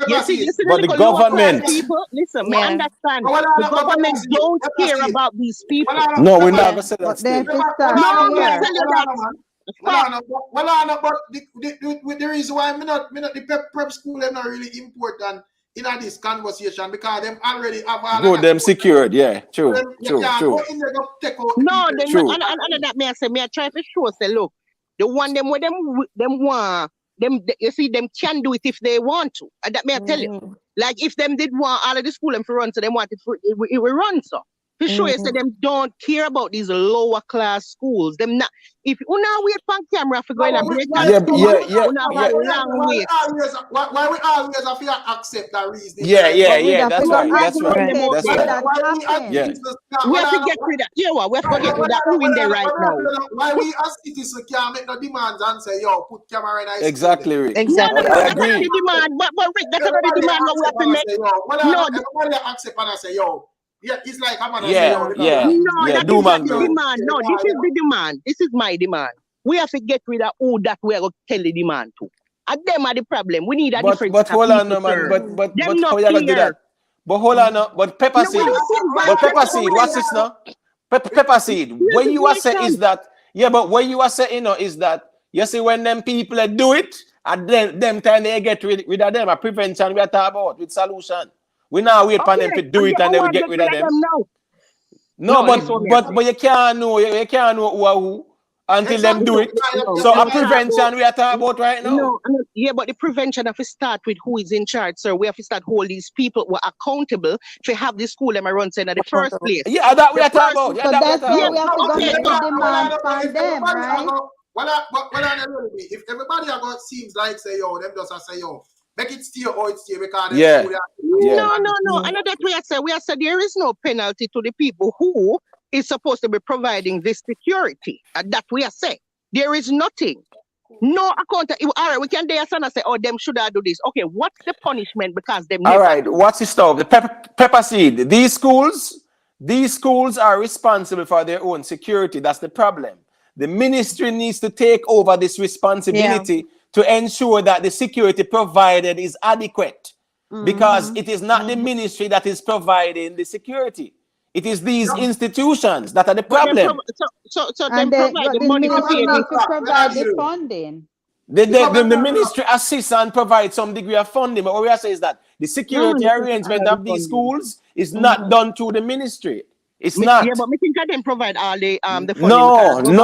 You see, but the government people, listen, me understand. The government don't care about these people. No, we're not gonna say that. But the reason why the prep school is not really important in this conversation, because them already have all them secured, true. No, that may I say, I try to show, say, look, the one them where them want, you see, them can do it if they want to. And that may I tell you. Like if them did want all of the school and for run, so they want it will run so. To show you that them don't care about these lower class schools. Them not. If you now wait for camera for going to break that school, you have a long wait. Why we always have to accept that reason? Yeah. That's right. That's right. That's right. We have to get rid of. You know what? We have to get rid of who in there right now. Why we as citizens can't make no demands and say, yo, put camera in our Exactly, Rick. Exactly. I agree. Demand, but Rick, that's not the demand what we have to make. No, everybody accept and I say, yo. Yeah, it's like I'm gonna say, no, that is not the demand. No, this is the demand. This is my demand. We have to get rid of who that we are going to tell the demand to. And them are the problem. We need a different. But hold on, no, man. But how you gonna do that? But hold on, no. But pepper seed. But pepper seed. What's this now? Pepper seed. What you are saying is that. Yeah, but what you are saying, is that you see when them people do it, and then them time they get rid of them. A prevention we are talking about with solution. We now wait for them to do it and then we get rid of them. No, but you can't know who until them do it. So a prevention we are talking about right now. No, yeah, but the prevention have to start with who is in charge, sir. We have to start hold these people who are accountable to have the school them run in the first place. Yeah, that we are talking about. So that's why we have to go make the demand from them, right? If everybody seems like say yo, them just say yo. Make it stay or it stay because No. Another way we have said there is no penalty to the people who is supposed to be providing this security. And that we are saying. There is nothing. No account. All right, we can dare and say, oh, them should do this. Okay, what's the punishment because them all right, what's the stuff? The pepper seed. These schools are responsible for their own security. That's the problem. The ministry needs to take over this responsibility to ensure that the security provided is adequate, because it is not the ministry that is providing the security. It is these institutions that are the problem. So then provide the money to pay provide the funding. The ministry assists and provides some degree of funding, but what we are saying is that the security arrangement of these schools is not done through the ministry. It's not. Yeah, but we think I can provide all the funding.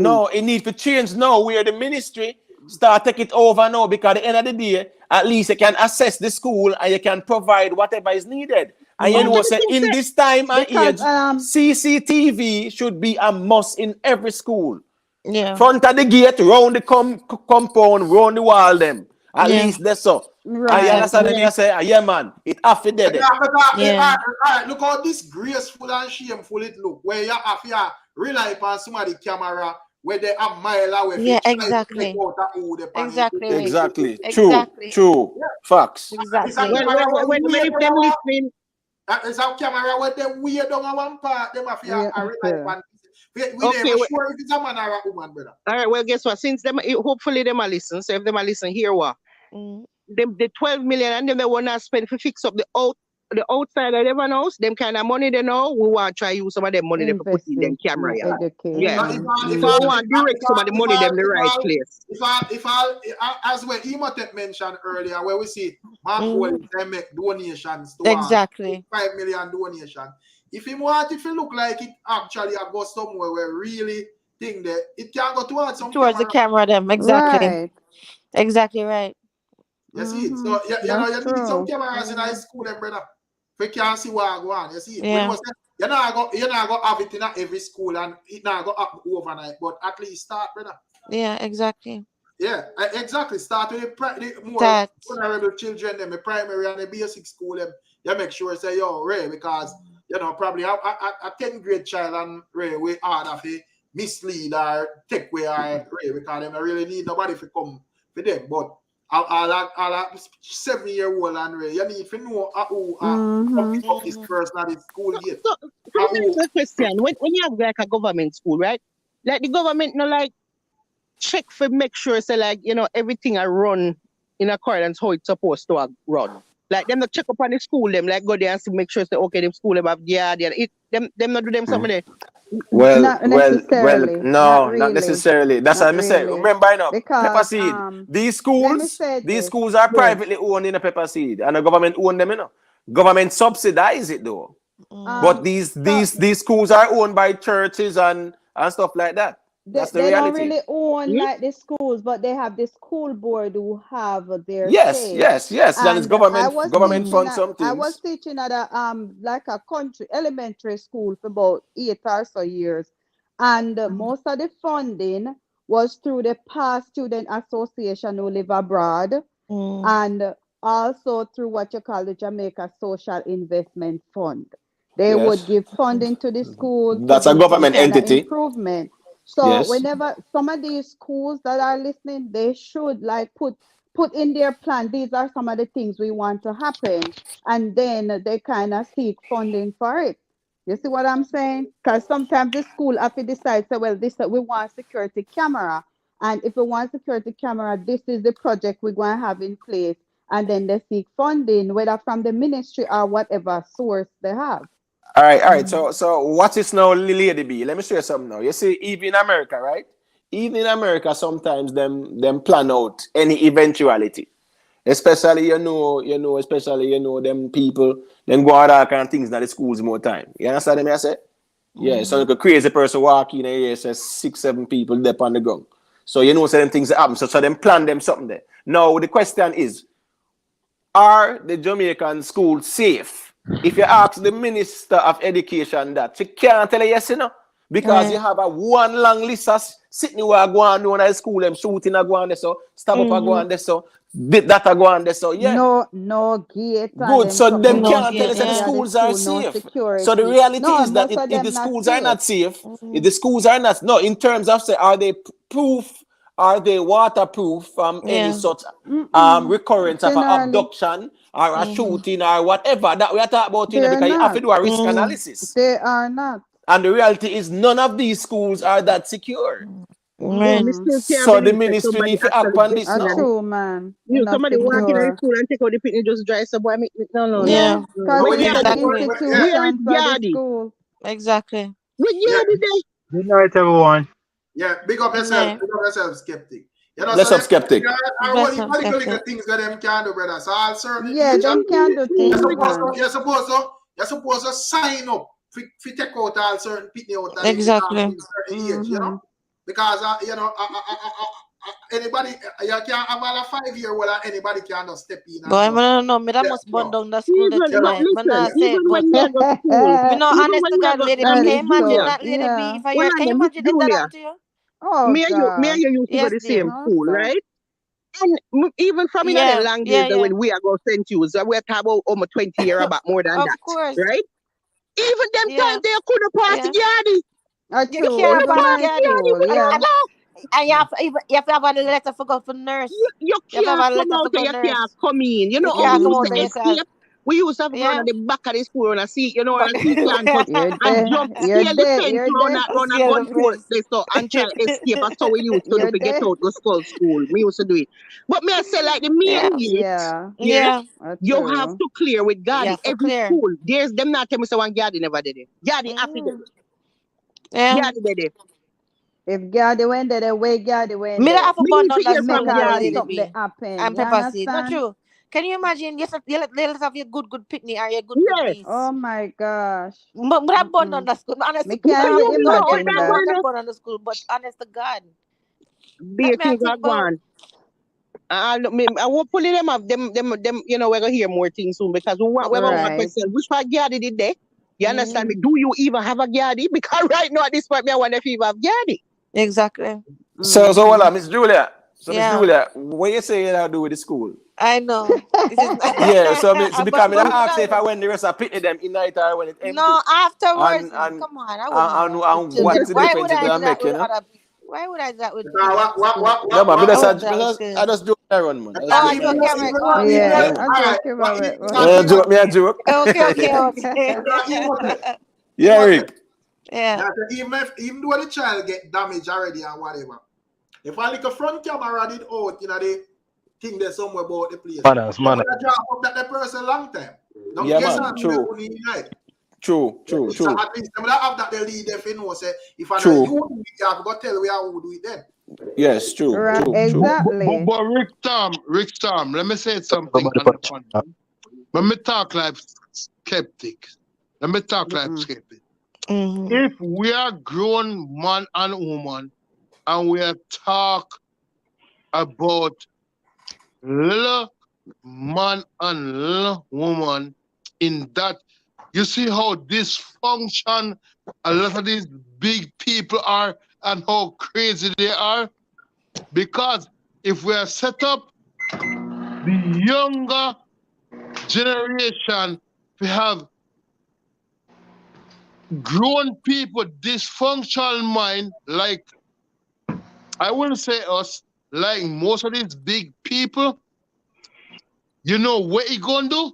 No. It needs to change now where the ministry start take it over now, because at the end of the day, at least you can assess the school and you can provide whatever is needed. And you know, say in this time and age, CCTV should be a must in every school. Yeah. Front of the gate, round the compound, round the wall them. At least that's so. Right. I understand me say, yeah man, it have to dead. Look how disgraceful and shameful it look. Where you have to rely upon somebody camera where they are mile away. Yeah, exactly. True. Yeah. Facts. Exactly. When if them listening, it's a camera where they weird on one part. Them have to rely upon. We sure if it's a man or a woman, brother. All right. Well, guess what? Since them, hopefully them are listen. So if them are listen, here what? The 12 million and them they want to spend to fix up the outside of them house, them kind of money they know, we want to try use some of them money they put in them camera. If I want direct some of the money them the right place. If I as well Imhotep mentioned earlier, where we see Mark they make donations to 5 million donation. If he want it to look like it actually go somewhere where really think that it can go towards the camera them. Exactly. Right. Exactly right. You see it? So you need some cameras in high school, then, brother. We can see what go on. You see it? Yeah. You're not going to have it in every school and it not going to happen overnight, but at least start, brother. Yeah, exactly. Yeah, exactly. Start with the more vulnerable children, them, the primary and the basic school, them. You make sure say, yo, Ray, because, probably a 10th grade child and Ray, we hard of a mislead or take away or Ray, because them really need nobody to come for them, but all 7-year-old and Ray, you need to know who this person at the school yet. So that's the question. When you have like a government school, right? Like the government check for make sure say everything I run in accordance how it's supposed to run. Like them not check up on the school, them like go there and make sure say them school them have them not do them some of them. Well, not necessarily. That's what I'm saying. Remember, Pepper Seed. These schools are privately owned in a Pepper Seed, and the government own them. Government subsidize it though. But these schools are owned by churches and stuff like that. That's the they don't reality. really own like the schools, but they have the school board who have their Yes, say. yes, yes. Then it's And government funds some I was things. teaching at a like a country elementary school for about 8 or so years, and most of the funding was through the past student association who live abroad, and also through what you call the Jamaica Social Investment Fund. They would Yes. give funding to the school to That's a do some government kind of entity. improvement. So Yes. whenever some of these schools that are listening, they should like put in their plan, these are some of the things we want to happen, and then they kind of seek funding for it. You see what I'm saying? Because sometimes the school have to decide, so well, this we want security camera, and if we want security camera, this is the project we're going to have in place, and then they seek funding, whether from the ministry or whatever source they have. All right. So what is now, Lady B? Let me show you something now. You see, even in America, right? Even in America, sometimes them plan out any eventuality. Especially, them people, them go out all kind of things in the schools more time. You understand me, I say? Yeah, so like a crazy person walk in here, says 6, 7 people there on the ground. So certain things that happen. So them plan them something there. Now the question is, are the Jamaican schools safe? If you ask the Minister of Education that, she can't tell you yes, because you have a one long list of sitting where go on doing at school, them shooting a go on there, so stab up a go on there, so did that a go on there, so yeah. No gate. Good, so them no can't tell us that the schools are safe. security. So the reality No, is that most of if them the not schools are not safe. safe, if the schools are not, no, in terms of say, are they proof, are they waterproof from any such recurrence of an abduction or a shooting or whatever that we are talking about, because you have to do a risk analysis. They are not. And the reality is none of these schools are that secure. So the ministry need to act on this now. True, man. Somebody walk in the school and take out the picture, just dry so boy. No. Yeah, because Where it's the is institution for the Yardy? school. Exactly. Where Yardy there? Good night, everyone. Yeah, big up yourself, skeptic. Let's up skeptic. What little things that them can do, brother. So I'll certainly them can do things. You're supposed to sign up for take out all certain people out exactly. Age, because anybody you can't have all a 5-year-old and anybody can just step in. But no, me that must burn down the school that tonight. Even when you go to school, me no honest to God, lady. Can you imagine that lady be? If I hear, can you imagine if that happened to you? Oh, me and you used to go to the same school, right? And even from in the long days when we are going to send you, we're talking about almost 20 years about more than that, course. right? Even them time they couldn't pass the Yardy. You can't pass the Yardy. And you have to have a letter for go for nurse. You can't come out and you can't come in. You know how we used to escape? We used to have run at the back of the school and see, and see and jump, scale the fence, run at one pole, so and try to escape. That's how we used to do to get out go school. We used to do it. But me I say like the main gate, you have to clear with Gardy. Every school. There's them not tell me so one Gardy never did it. Gardy happy did it. Gardy did it. If Gardy went there, the way Gardy went there. Me have a bond on that school something happen. And pepper seed. Not true. Can you imagine? Yes, let us have your good picnic or your good beast. Oh my gosh. But I bond on the school. Honestly, can't imagine that. Bond on the school, but honest to God. Be things are gone. I won't pull them up. Them. We're gonna hear more things soon because we want one question. Which part Gardy did they? You understand me? Do you even have a Gardy? Because right now at this point, I wonder if you have Gardy. Exactly. So hold on, Miss Julia. So Miss Julia, what you say you do with the school? I know. So because I asked if I went the rest of pity them in night or when it empty. No, afterwards. Come on, I wouldn't. And what's the difference that I make, Why would I do that with No, man, I just joke around, man. I joke. Me a joke. Okay. Yeah, Rick. Yeah. Even though the child get damaged already and whatever, if I like a front camera did out, they think there's somewhere about the place. Manners. Drop up that the person long time. Don't man, true. So at least them have that they lead if say if I know you do it, you have to tell where I will do it then. Yes, true. Right, exactly. But Rick Tom, let me say something. When me talk like skeptic, If we are grown man and woman and we are talk about little man and little woman in that you see how dysfunction a lot of these big people are and how crazy they are? Because if we are set up the younger generation, we have grown people, dysfunctional mind, like I wouldn't say us, like most of these big people, you know what he gonna do?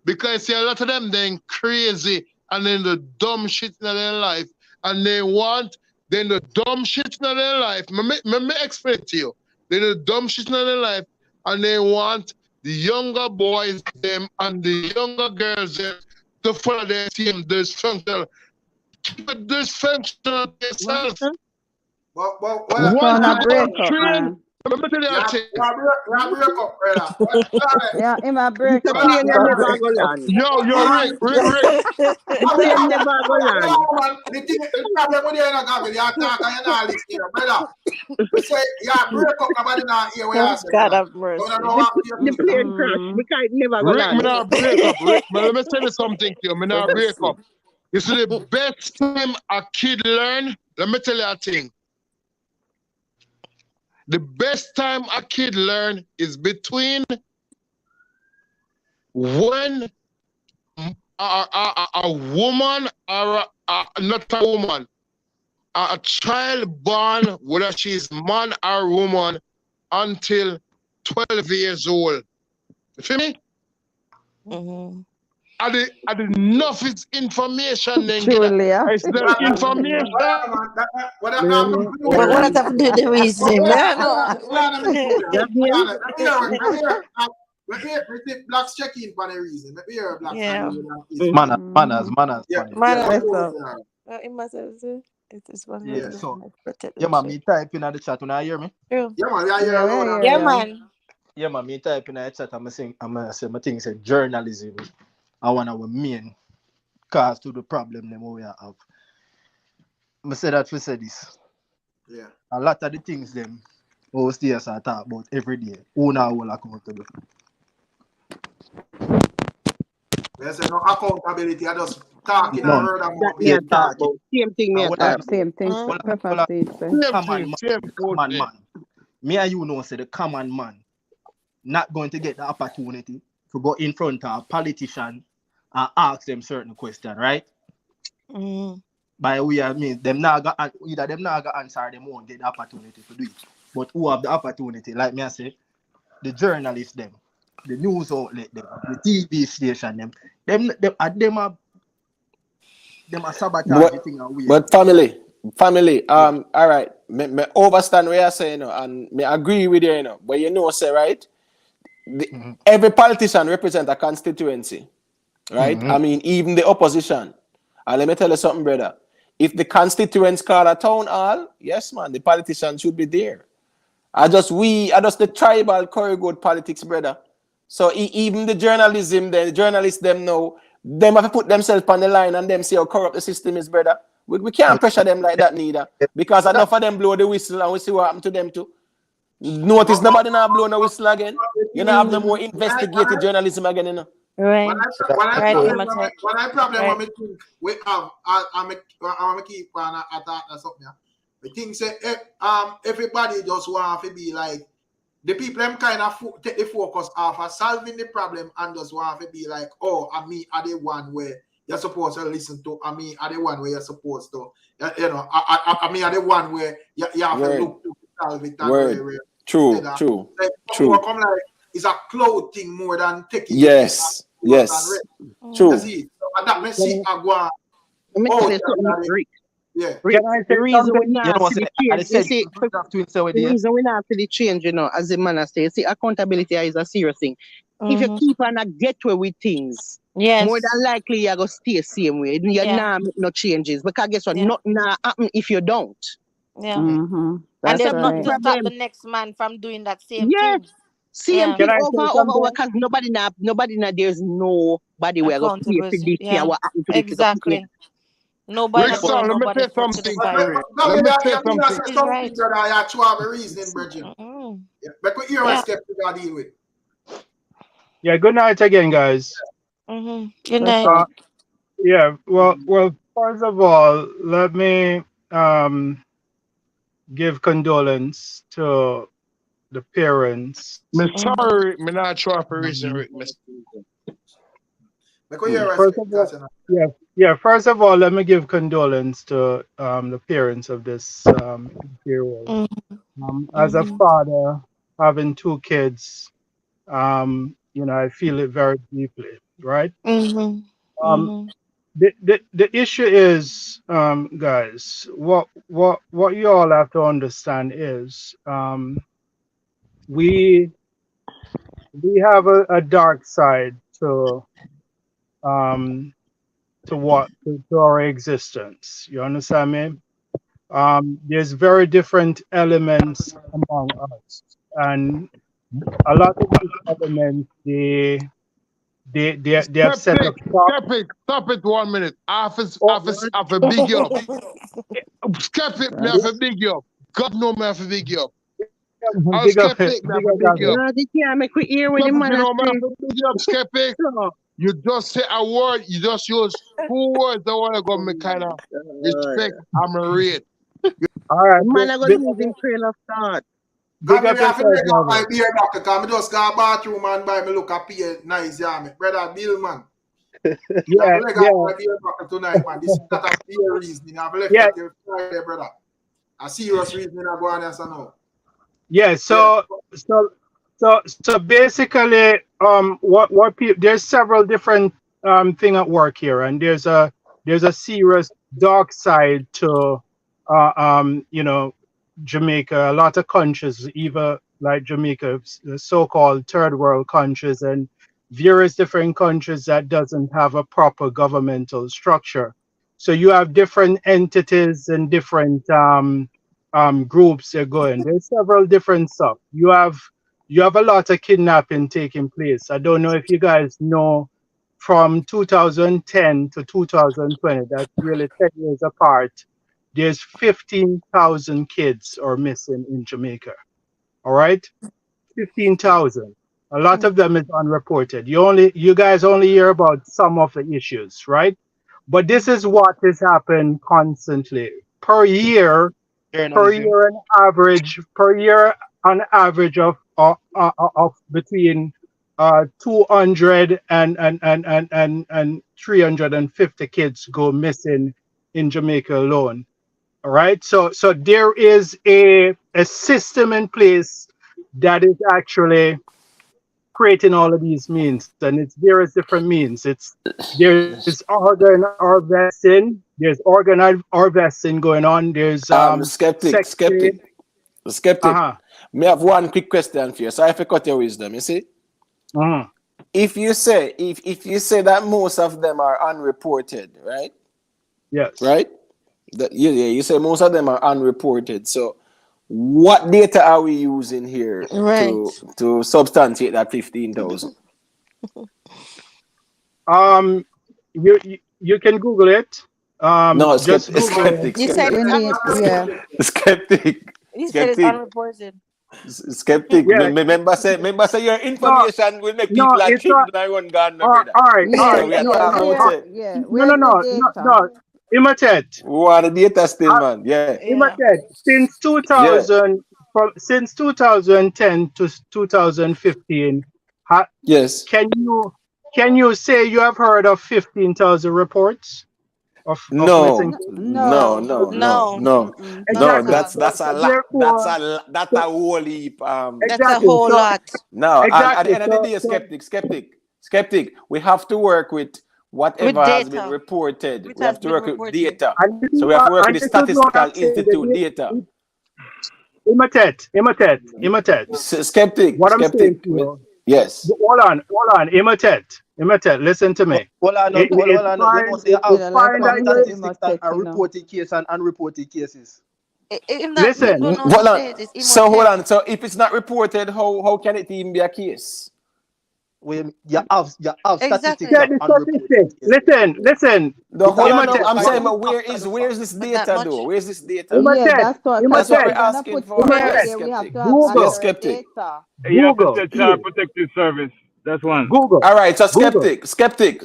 Because see, a lot of them then crazy and then the dumb shit in their life, and they want then the dumb shit in their life. Let me explain it to you. Then the dumb shit in their life, and they want the younger boys them and the younger girls them to follow their team dysfunctional. Keep it dysfunctional yourself. But It's on a break up, man. Let me tell you a thing. break up, brother. Yeah, in my break up. Plane never go land. Yo, Rick. The plane never go land. The problem with you in a garbage, you talk and you not listen, brother. We say, yeah, break up, nobody not hear what you say. God have mercy. The plane crash because it never go Rick, land. me not break up. Rick, let me tell you something to you. Me not break up. You see, the best time a kid learn, let me tell you a thing. The best time a kid learn is between when a woman or not a woman, a child born, whether she's man or woman, until 12 years old. You feel me? Mm-hmm. And enough is information then. Julia. It's the information. But what have to do with the reason? Blacks check in for a reason. Yeah. Manners. Yeah. It must have it is one yeah, so yeah, man, me type in the chat when I hear me. Yeah, man, yeah, yeah, man. Yeah, man, me type in the chat. I'm saying my thing say journalism. I want our main cause to the problem them we have. I say that we say this. Yeah. A lot of the things them hostess are talk about every day. Who now will accountable? There's no accountability. I just talking and heard about that talk. Same thing me talk. Same thing. Common man. Me and you know say the common man not going to get the opportunity to go in front of a politician and ask them certain questions, right? Mm. By we I mean them not got either them not got answer, them won't get the opportunity to do it. But who have the opportunity, like me I say, the journalists them, the news outlet them, the TV station them are sabotage the thing away. But family, all right, me understand what you're saying, and me agree with you, but you know, say right, every politician represents a constituency, right? I mean, even the opposition. And let me tell you something, brother. If the constituents call a town hall, yes, man, the politician should be there. I just the tribal corridor politics, brother. So even the journalists them know, them have to put themselves on the line and them see how corrupt the system is, brother. We can't pressure them like that neither. Because enough of them blow the whistle and we see what happened to them too. Notice nobody now blow no whistle again. You know have no more investigative journalism again, you know. Right. When I problem with think we have, I'm keep on attack or something. The thing say everybody just want to be like the people them kind of take the focus off of solving the problem and just want to be like, oh, I mean, are the one where you're supposed to listen to? I mean, are the one where you're supposed to, you know? I mean, are the one where you have to look to solve it? And True. Come like it's a cloud thing more than taking. Yes. True. So that may see Agua. Yeah. The reason we not see the reason we not see the change, you know, as the man say, see, accountability is a serious thing. If you keep on a get away with things, more than likely you're gonna stay the same way. You're not make no changes. Because guess what? Nothing happen if you don't. Yeah. Mm-hmm. And there's right. nothing to stop the next man from doing that same thing. Same thing over because nobody now there's nobody where go pay for this here what happened to exactly. Nobody Rick, not throwing let me nobody say foot to the something. fire. Let me say something. He's right. I actually have a reasoning, Bridget. But we hear what skeptic I deal with. Yeah, good night again, guys. Good night. Yeah, well, first of all, let me give condolence to the parents. Me sorry, me not sure for reason, Rick. First of all, first of all, let me give condolence to the parents of this hero. As a father, having 2 kids, I feel it very deeply, right? The issue is, guys, what you all have to understand is, we have a dark side to our existence. You understand me? There's very different elements among us, and a lot of these elements they have set up Stop it 1 minute. Office a big you up. Skeptic, me have a big you up. God know me have a big you up. I'm skeptic, me have a big you up. Make we hear when the man skeptic. You just say a word, you just use 2 words. I want to go me kind of respect. I'm a rate. All right, man, I got losing trail of thought. Big up yourself, my beer back because I just go to the bathroom and buy me look at Pierre nice, yeah, brother Bill, man. Yeah. My beer back tonight, man. This is not a beer reasoning. I've left that there, brother. A serious reasoning I go on and now. Yeah, so basically, what people, there's several different thing at work here, and there's a serious dark side to Jamaica. A lot of countries, even like Jamaica, the so-called third world countries, and various different countries that doesn't have a proper governmental structure. So you have different entities and different groups they're going. There's several different stuff. You have a lot of kidnapping taking place. I don't know if you guys know, from 2010 to 2020, that's really 10 years apart, there's 15,000 kids are missing in Jamaica. All right? 15,000. A lot of them is unreported. You guys only hear about some of the issues, right? But this is what has happened constantly. Per year on average of between 200 and 350 kids go missing in Jamaica alone. All right, so there is a system in place that is actually creating all of these means, and it's various different means. There's organ harvesting, there's organized harvesting going on. There's skeptic. Me have one quick question for you. Sorry if I cut your wisdom. You see, if you say that most of them are unreported, right? Yes. Right. You say most of them are unreported. So, what data are we using here to substantiate that 15,000? You can Google it. No, just skeptic. You said skeptic. You said it's unreported. Skeptic. Yeah. Remember say your information will make people like children and run Ghana. All right. No. Imitate. What the data still, man? Yeah. Imitate. Since 2000, since 2010 to 2015. Yes. Can you say you have heard of 15,000 reports? No. Exactly. That's a lot. That's a whole heap. That's a whole lot. No, at the end of the day, skeptic. We have to work with whatever has been reported. We have to work with data. So we have to work with the Statistical Institute data. Imitate. Skeptic. What I'm saying to you. Yes. Hold on. Imitate. Listen to me. Hold on. You must say statistics are reported cases and unreported cases. Listen. Hold on. So if it's not reported, how can it even be a case? You have statistics Exactly. of Check the unreported statistics. cases. Listen. No, It hold have on, more no, I'm saying, statistics. but where's this But that data much. though? Where's this data? Yeah, that's what, That's because what if we're we're gonna asking put for. stuff out Yes, there, we have skeptic. to have Yes, Google. accurate skeptic. data. You have to Google. say Child Protective Service. That's one. Google. All right, so Google. skeptic.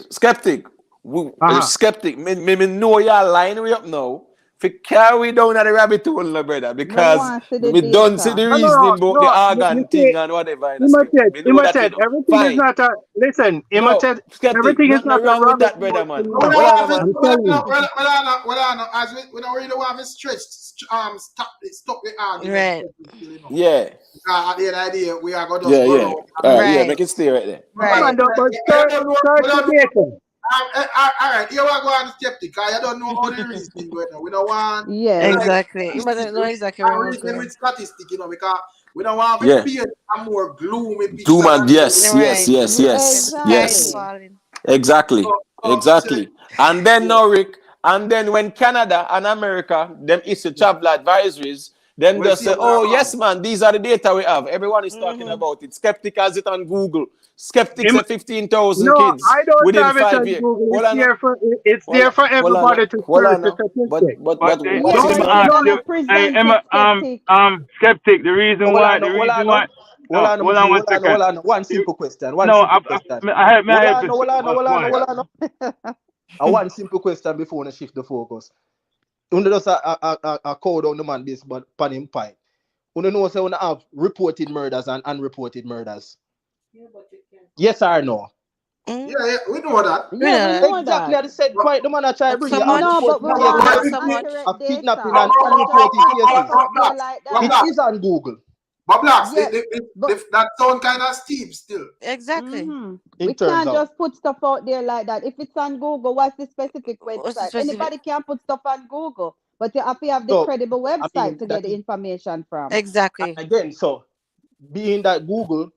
Uh-huh. Skeptic. Me know you're lying way up now. For carry down at the rabbit hole, no, brother, Me because want to see the we don't see data. the No. reasoning about the You organ see, thing and whatever in a skeptic. We know that, you Imhotep, know. everything is Fine. not a, listen, No, Imhotep, skeptic. everything is Nothing not a wrong with rabbit that, brother, hole man. to We me. don't Hold on, have it. man. I'm telling you. We don't really want to stretch stop the argument. Right. You know. Yeah. At the end of the day, we are going to just Yeah, go yeah. around. All right, yeah, Right. make it stay right there. Right. But I don't know. search We the don't know. data. All right, here we go on skeptic. I don't know how the reasoning going on. We don't want Yes. like Exactly. You must know exactly where I'm reasoning going. with statistics, you know, because we don't want to Yeah. paint a more gloomy picture Two man, than yes, Right. Sky is yes. Exactly. falling. Exactly. so, And then now, Rick, and then when Canada and America, them issue travel advisories, them we'll just see say, what oh, happens. yes, man, these are the data we have. Everyone is talking about it. Skeptic has it on Google. Skeptics Im- at 15,000 No, kids I don't within have it 5 on years. Google. Hold on now. It's there for everybody to Hold search on the now. statistics. But But what's Yeah, the let me but but? you're ask gonna you, hey present Emma, it, skeptic. skeptic. The reason Hold why, on, hold on. Hold no, on, hold on Missy. one second. Hold on. One simple question. No, may I help Hold you? on. One simple question before we shift the focus. Under just a code on the man this, but pan him pie. You know, say we have reported murders and unreported murders. Yes or no? Yeah, we know that. Yeah, we know Exactly. that. I said point. The man I try to bring So you have No, but we reported want cases an accurate of kidnapping data. and We can't just unreported put stuff cases. out there like It that. is on Google. But blacks, Yeah, but that sound kind of steep still. Exactly. we can't just put stuff out there like that. If it's on Google, what's the specific website? Anybody can put stuff on Google, but you have to have the So, credible I website mean, to that get the is information from. Exactly. again. So, being that Google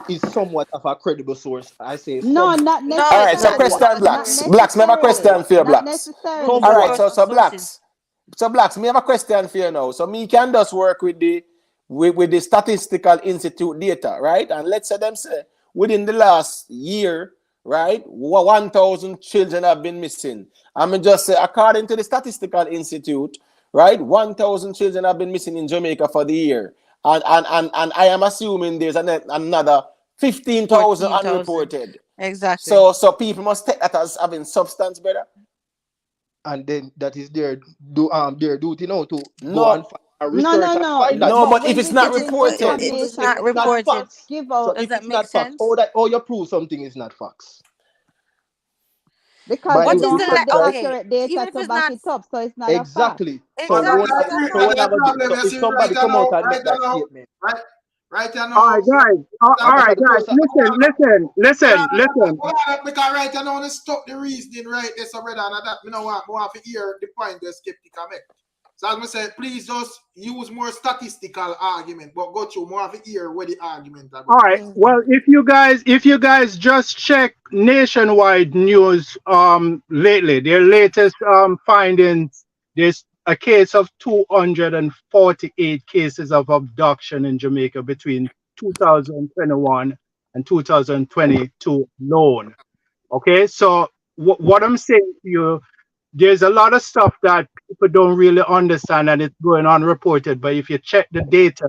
is somewhat of a credible source, I say No, somewhat. not No, All right, it's so not. It's necessarily. not question a Not blacks. source. Blacks, me have a necessarily. question for you, Not blacks. necessarily. All right, so Sources. blacks, me have a question for you now. So me can just work with the statistical institute data, right? And let's say them say within the last year, right, 1,000 children have been missing. I mean just say according to the statistical institute, right, 1,000 children have been missing in Jamaica for the year, and I am assuming there's another 15,000 14,000. unreported. Exactly. So people must take that as having substance, brother. And then that is their duty now to go and research and No. find that. No, So but if it's not reported, It's if not it's not reported. facts, Give so out. Does if that it's make not facts, sense? how you prove something is not facts? Because By you What the is don't the have research, the right? okay? accurate data Even if to it's back not it up, so it's not a fact. Exactly. So But exactly, when it's not I so agree with when the problem. so You if see, somebody come out and right make that now, statement, right All now, right, guys. All right, guys. Listen. because right now, let's stop the reasoning right there, so brother, and that, me know what, more to hear the point the skeptic make. So as I said, please just use more statistical argument, but go through more of the ear where the argument are All going. right. Well, if you guys just check nationwide news lately, their latest findings, there's a case of 248 cases of abduction in Jamaica between 2021 and 2022 alone. Okay, so what I'm saying to you, there's a lot of stuff that people don't really understand and it's going unreported. But if you check the data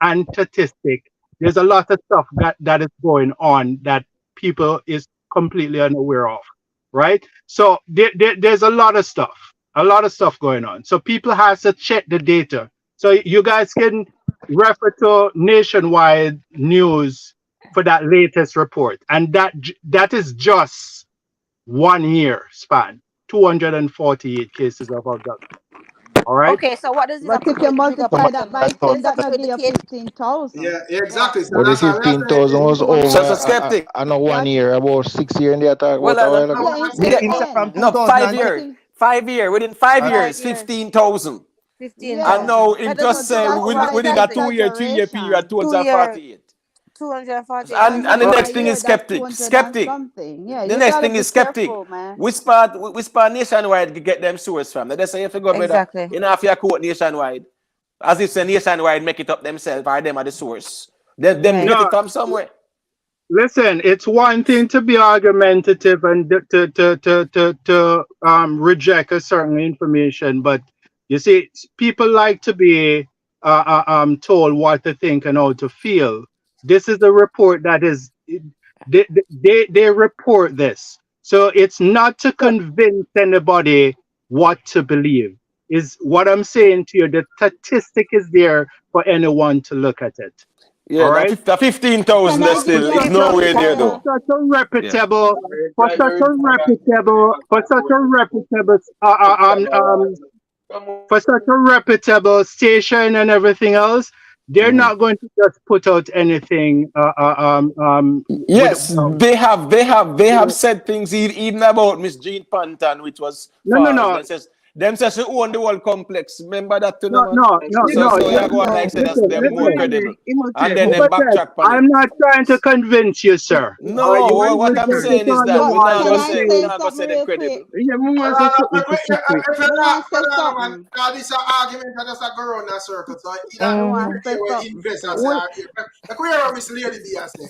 and statistic, there's a lot of stuff that is going on that people is completely unaware of, right? So there's a lot of stuff going on. So people have to check the data. So you guys can refer to nationwide news for that latest report, and that is just 1 year span. 248 cases of abduction. All right. Okay, so what does this But have to if do you with the multiply that by what does 10, this have that to not do with give the you case? 15,000. Yeah, exactly. So But the that's why we are 15,000 was saying, So over skeptic. I know 1 year, about 6 years in the attack, Well, about a while ago. Yeah, him Me say him say from 10. no, 5 2010. But years. him, 5 years. Within 5 years, 5 years, 15,000. And 15,000. yeah. now it That doesn't just So say show that's why it's within an a overstanding. 2 year, 3 year period, exaggeration. 2 year, 248. 248. And And the within a next thing year, is that's skeptic. 200 and Skeptic. something. Yeah, The you next gotta thing be is skeptic. careful, man. Which part nationwide to get them source from? They say if you go, brother, Exactly. you know if you quote nationwide. As if say nationwide make it up themselves or them are the source. Them Right. get No, it from somewhere. Listen, it's one thing to be argumentative and to reject a certain information, but you see, people like to be told what to think and how to feel. This is a report that is they report this, so it's not to convince anybody what to believe. Is what I'm saying to you. The statistic is there for anyone to look at it. Yeah, All right. the 15,000 Can I is give still you it's a nowhere there For though. breakdown? such a Yeah. reputable, for such a reputable, for such a reputable station and everything else, they're Mhm. not going to just put out anything. Yes, they have No, said things even about Miss Jean Panton, which was no, false. no, Them says she own the whole complex. Remember that too, no, no, man? no, no, You no. know, So you go on no, like say that's Listen, them more listen. credible. And then them Limited, backtrack on it. I'm not trying to convince you, sir. All right, you No, can what I'm reject it saying is all you that But want. can I we say not gonna something say them real credible. quick? yeah, me want to say something specific. Me want to say Man, something. because this argument that just go around that circle. So Me either want to say something invest and say, still. the career of Miss Lady B, I say,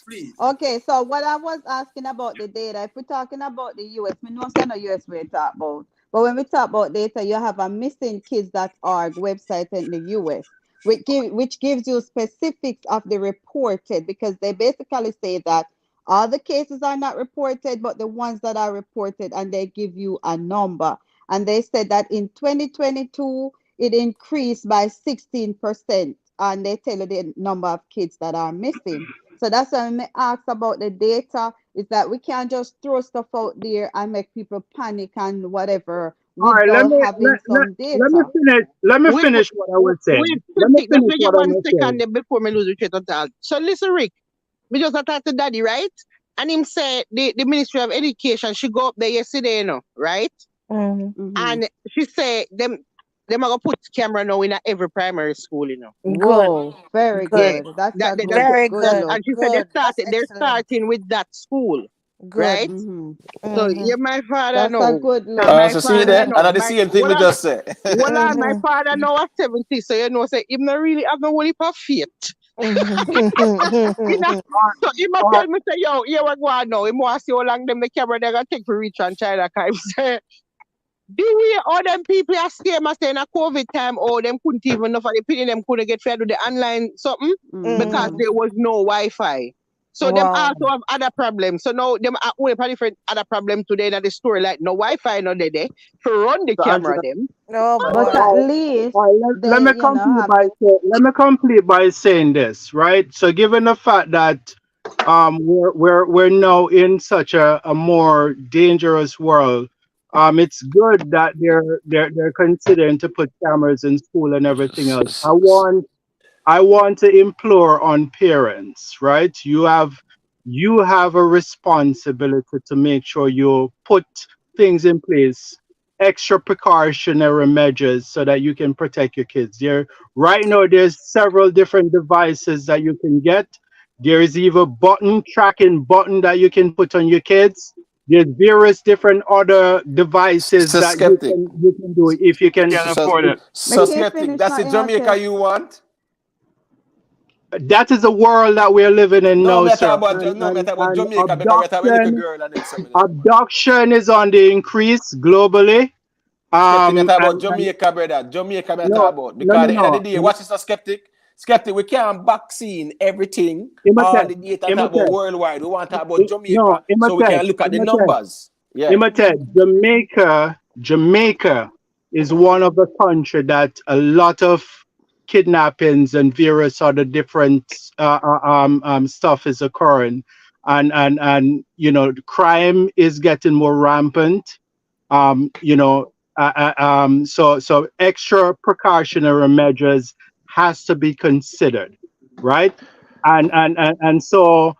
please. Okay, so what I was asking about the data, if we're talking about the US, we know it's not US we talk about. But when we talk about data, you have a missingkids.org website in the US, which gives you specifics of the reported, because they basically say that all the cases are not reported, but the ones that are reported, and they give you a number. And they said that in 2022, it increased by 16%, and they tell you the number of kids that are missing. So that's why I ask about the data, is that we can't just throw stuff out there and make people panic and whatever All right, without having some let me data. finish. Let me finish what I was saying. Wait, Let me just finish give what I one was second saying. there before me lose the train of thought. So listen, Rick, me just talk to Daddy, right? And him say the Ministry of Education, she go up there yesterday, you know, right? And she say them are gonna put camera now in every primary school, you know. Good. Whoa, very Yeah, good. That's a that's good Very good good. look. and she said Good. That's they're excellent. starting with that school, Good. right? Mm-hmm. So Mm-hmm. yeah, my father That's a know. good So look. my So see father there, know. and the My same thing well we just say. my Mm-hmm. father know at 70, so you know say him not really have no whole heap of faith. You know, Mm-hmm. so he must tell me say, yo, here we go on now. He must see how long them the camera they gonna take for reach on China. Cause he say, the way all them people are scared must say in a COVID time, or them couldn't even know for the opinion them couldn't get fed with the online something because Mm-hmm. there was no Wi-Fi. So them Wow. also have other problems. So now them are only for different other problem today in the story, like no Wi-Fi no they there to run the So, camera them. Oh But boy. at least let they, me complete have by the let me complete by saying this, right? So, given the fact that we're now in such a more dangerous world, it's good that they're considering to put cameras in school and everything else. I want to implore on parents, right? You have a responsibility to make sure you put things in place, extra precautionary measures so that you can protect your kids. Right now there's several different devices that you can get. There is even tracking button that you can put on your kids. There's various different other devices So that skeptic. you can do if you can. Can't afford it. make So it skeptic. finish That's my the Jamaica inner you want? That is the world that we're living in No, now, me talk sir. about no, me talk about And Jamaica because we talk about a little girl and then something. abduction is on the increase globally. Skeptic, me talk about And Jamaica, brother. Jamaica, me talk no, about no, because no, at the end of no. the day, watch this, skeptic. Skeptic, we can't vaccine everything, all Imitate, the data talk about imitate. worldwide. We want to talk about No, Jamaica so we imitate, can look at the imitate, numbers. Yeah. imitate. Jamaica is one of the country that a lot of kidnappings and various other different stuff is occurring, and crime is getting more rampant. So extra precautionary measures has to be considered, right? And so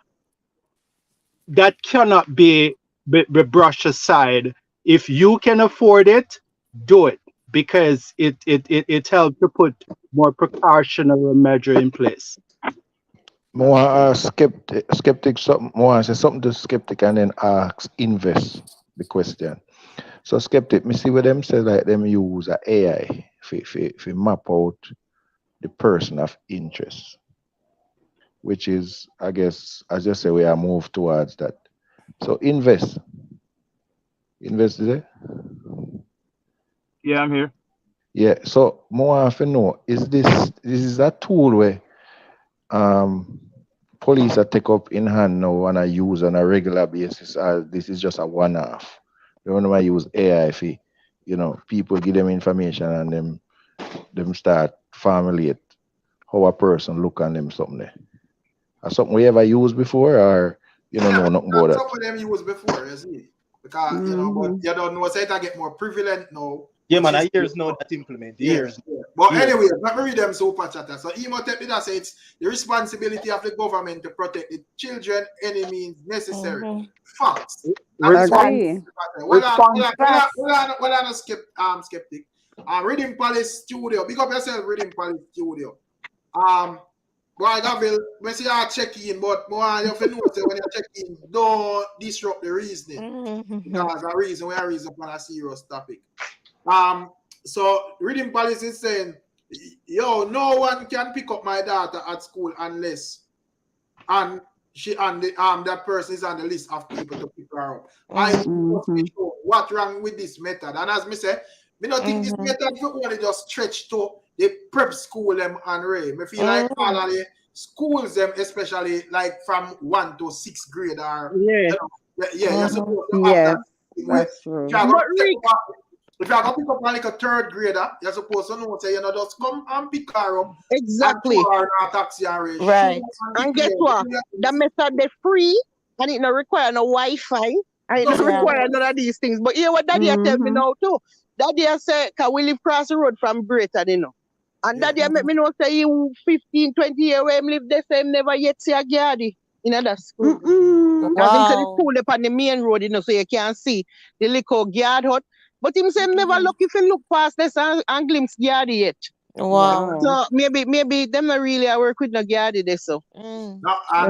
that cannot be brushed aside. If you can afford it, do it, because it helps to put more precautionary measure in place. More skeptic something more say something to skeptic and then ask invest the question. So skeptic, me see what them say like them use a AI for map out the person of interest. which is, I guess, as you say, we are moved towards that. So invest there. Yeah, I'm here. Yeah. So more often know, is this is a tool where police are take up in hand now and I use on a regular basis, this is just a one-off. They don't want to use AI for, people give them information and them start formulate how a person look on them something there. Or something we ever used before, or know nothing about that. Some of them used before, you see. Because but you don't know, say it get more prevalent now. Yeah, man, I years now that implement. Years. Yeah. But anyway, let me read them super chatter. So Imhotep did say it's the responsibility of the government to protect the children any means necessary. Facts. Agree. Well, I'm a skeptic. Reading Palace Studio. Big up yourself, Reading Palace Studio. Boy, Gavil, when see you check in, but more you have to know when you check in, don't disrupt the reasoning. Because the reason we are reason on a serious topic. So Reading Palace is saying, yo, no one can pick up my daughter at school unless that person is on the list of people to pick her up. What wrong with this method? And as me say, me don't think this method for only just stretch to the prep school them and Ray. Me feel like all of the schools them, especially like from 1 to 6th grade are you're supposed to have that. That's true. If you're going to pick up like a 3rd grader, you're supposed to know, say, just come and pick her up. Exactly. And taxi and right. And guess what? The method they free, and it don't require no Wi-Fi, and it don't require none of these things. But what Daddy tell me now too. Daddy say, can we live across the road from Greater, And Daddy make me know say you 15, 20 years where him live there, say him never yet see a gardy in that school. Because him say the school up on the main road, so you can't see the little guard hut. But him say never look if you look past this and glimpse Gardy yet. Wow. So maybe them not really work with no Gardy there so. No,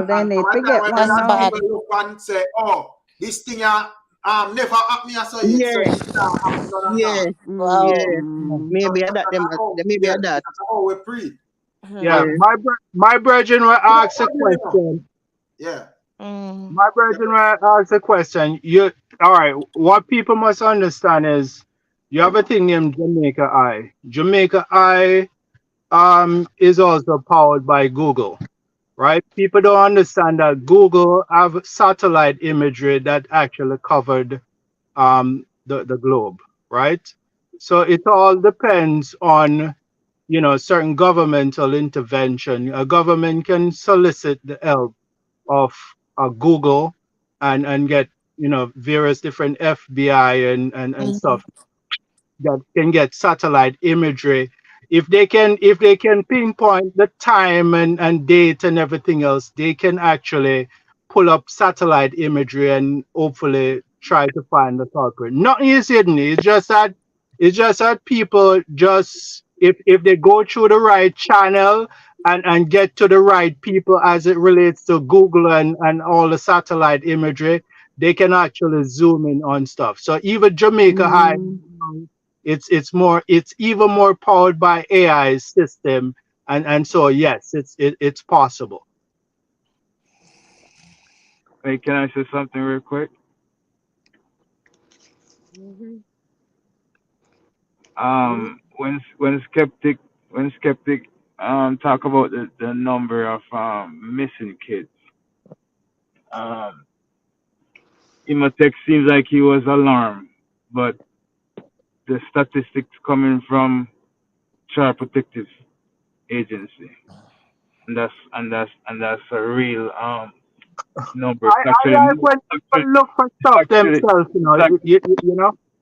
they need to get one now. People look and say, oh, this thing never happened me so yet. Maybe that maybe that. That's how we pre. Yeah, my brethren will ask a question. Yeah. My brethren will ask a question. All right, what people must understand is you have a thing named Jamaica Eye. Jamaica Eye is also powered by Google, right? People don't understand that Google have satellite imagery that actually covered the globe, right? So it all depends on certain governmental intervention. A government can solicit the help of Google and get various different FBI and stuff that can get satellite imagery. If they can pinpoint the time and date and everything else, they can actually pull up satellite imagery and hopefully try to find the culprit. Nothing is hidden. It's just that people just if they go through the right channel and get to the right people as it relates to Google and all the satellite imagery, they can actually zoom in on stuff. So even Jamaica High, it's even more powered by AI system, and so yes, it's possible. Hey, can I say something real quick? When skeptic talk about the number of missing kids, Imhotep seems like he was alarmed, but the statistics coming from Child Protective Agency, and that's a real number. I like when people look for stuff themselves,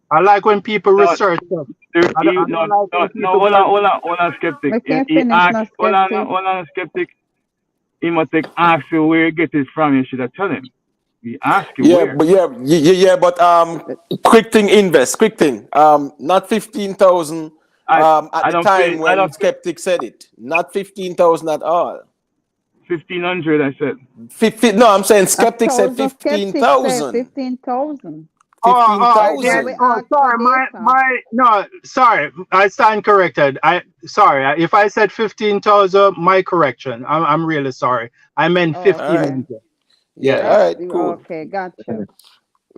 I like when people research stuff. Hold on, skeptic. Hold on, skeptic. Imhotep ask you where you get it from. You should have tell him. He ask you where. But quick thing. Not 15,000. At the time when skeptic said it, not 15,000 at all. 1,500, I said. 50. No, I'm saying skeptic said 15,000. 15,000. Yeah. 15,000. Sorry, no, sorry. I stand corrected. Sorry if I said 15,000. My correction. I'm really sorry. I meant All 1,500. right. Yeah, all right, cool. Okay, gotcha.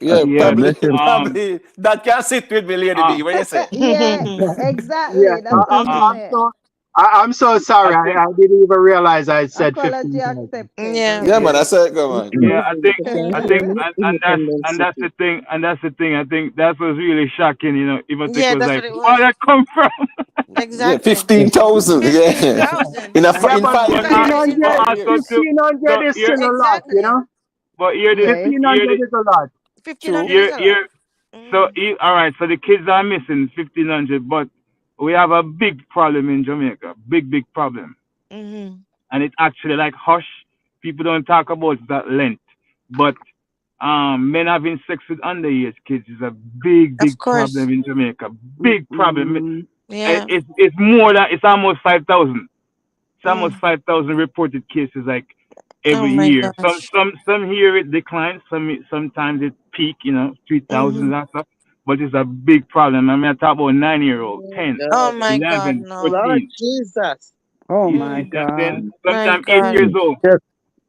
Yeah, Yeah, probably, listen. probably that can sit with me, Lady B. What you say? Yeah, Yeah, exactly. That's what me say. I'm so sorry. I didn't even realize I said Apology 15,000. accepted. Yeah. Yeah, man, I said, come on. Yeah, I think, and that's the thing, I think that was really shocking. You know, even Yeah, was that's like, what it where was. that come from? Yeah, Exactly. 15,000. Yeah, 15,000. in Yeah, in but 5 years. In 1,500, 5 Also, years. 1,500 is here, still a lot, you Exactly. know? but here this, Yes. 1,500 is a lot. 1,500 is a lot. here. So all right, so the kids are missing 1,500, but we have a big problem in Jamaica, big problem, Mm-hmm. and it's actually like hush. People don't talk about that length, but men having sex with underage kids is a big Of course. problem in Jamaica. Big problem. Yeah. It's more than it's almost 5,000. It's almost 5,000 reported cases like Oh every my year. gosh. Some year it declines. Sometimes it peak. 3,000 and stuff. But it's a big problem. I mean, I talk about 9-year-old, 10, Oh my God, 11, no. 14. Jesus. Oh You my see what I'm saying? God. My Sometimes 8 God. years old.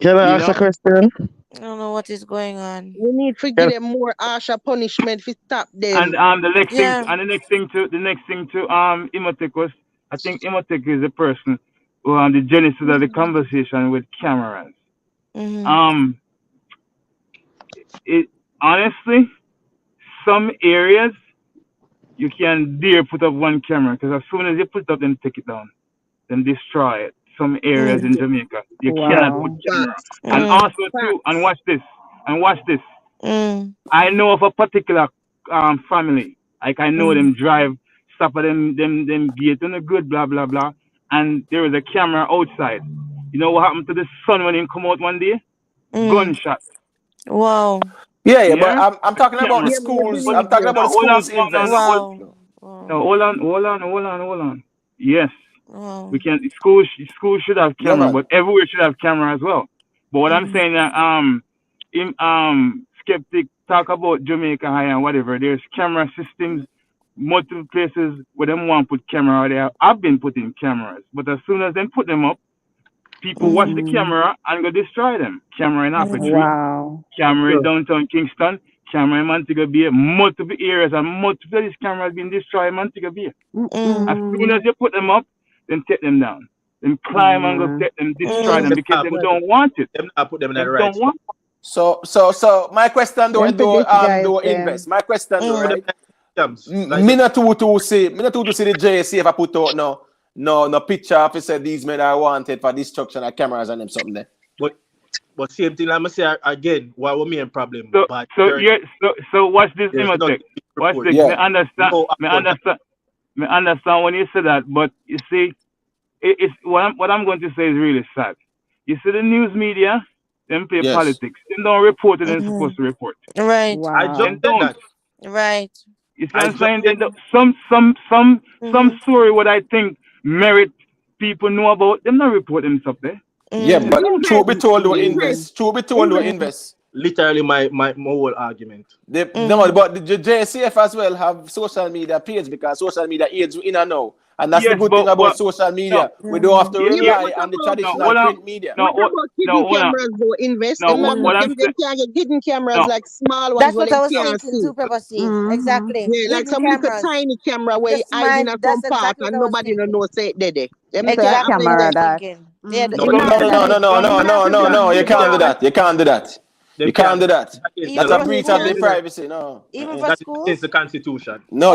Can I You ask a know? question? I don't know what is going on. We need to give them more harsher punishment to stop them. And the next thing, Yeah. the next thing to Imhotep was, I think Imhotep is the person who on the genesis of the conversation with cameras. Mm-hmm. It honestly, some areas you can dare put up one camera because as soon as you put it up, then take it down, then destroy it. Some areas in Jamaica you cannot put Wow. camera. Facts. And also too, Facts. and watch this. Mm. I know of a particular family. Like I know them drive, stop at them gate and a good blah blah blah. And there was a camera outside. You know what happened to the son when he come out one day? Gunshot. Wow. Yeah, but Yeah? I'm talking about the Yeah, but I schools. believe I'm talking you. about the Hold on, schools no, no, no, invest. Wow. no, hold on. Yes. Wow. We can schools should have Yeah, camera, man. but everywhere should have camera as well. But what I'm Mm-hmm. saying that skeptic talk about Jamaica High and whatever. There's camera systems, multiple places where them want to put camera there. I've been putting cameras, but as soon as they put them up, people watch the camera and go destroy them. Camera in Apple Tree, Wow. camera in downtown Kingston, camera in Montego Bay, multiple areas and multiple of these cameras being destroyed in Montego Bay. As soon as you put them up, then take them down. Then climb and go take them, destroy them because they don't want it. Them not put them in They the right don't spot. want it. So my question Them for this guys do there. invest. My question though, Put them right? in the jumps. Like Me not to see the JC if I put out no picture if it said these men are wanted for destruction of cameras and them something there. But same thing, I'm say again, what was main problem? So watch this there's Imhotep. nothing Watch report. this. Yeah. Me understand when you say that, but you see, it's what I'm going to say is really sad. You see the news media, them play Yes. politics. They don't report what they're supposed to report. Right. I just Wow. said Don't. that. Right. You see I what I'm just saying? said Some story what I think merit people know about, them not report them stuff there. Yeah, but truth be told, do invest. Truth be told, do Invest. invest. literally my whole argument. No, but the JCF as well have social media page because social media aids in and now. And that's the good thing about social media. We don't have to rely on the traditional print media. What about hidden cameras though? Invest them, them can't get hidden cameras like small ones. That's what I was can't thinking see. too, Pepper Steve. Exactly. Yeah, like Hidden some cameras. little tiny camera where you hide in some park and nobody don't know say it there. Them Exactly what I was that. thinking. Yeah, No, you can't do that. You can't do that. You can't do that. That's a breach of the privacy. No. Even for That's schools? against the Constitution. No,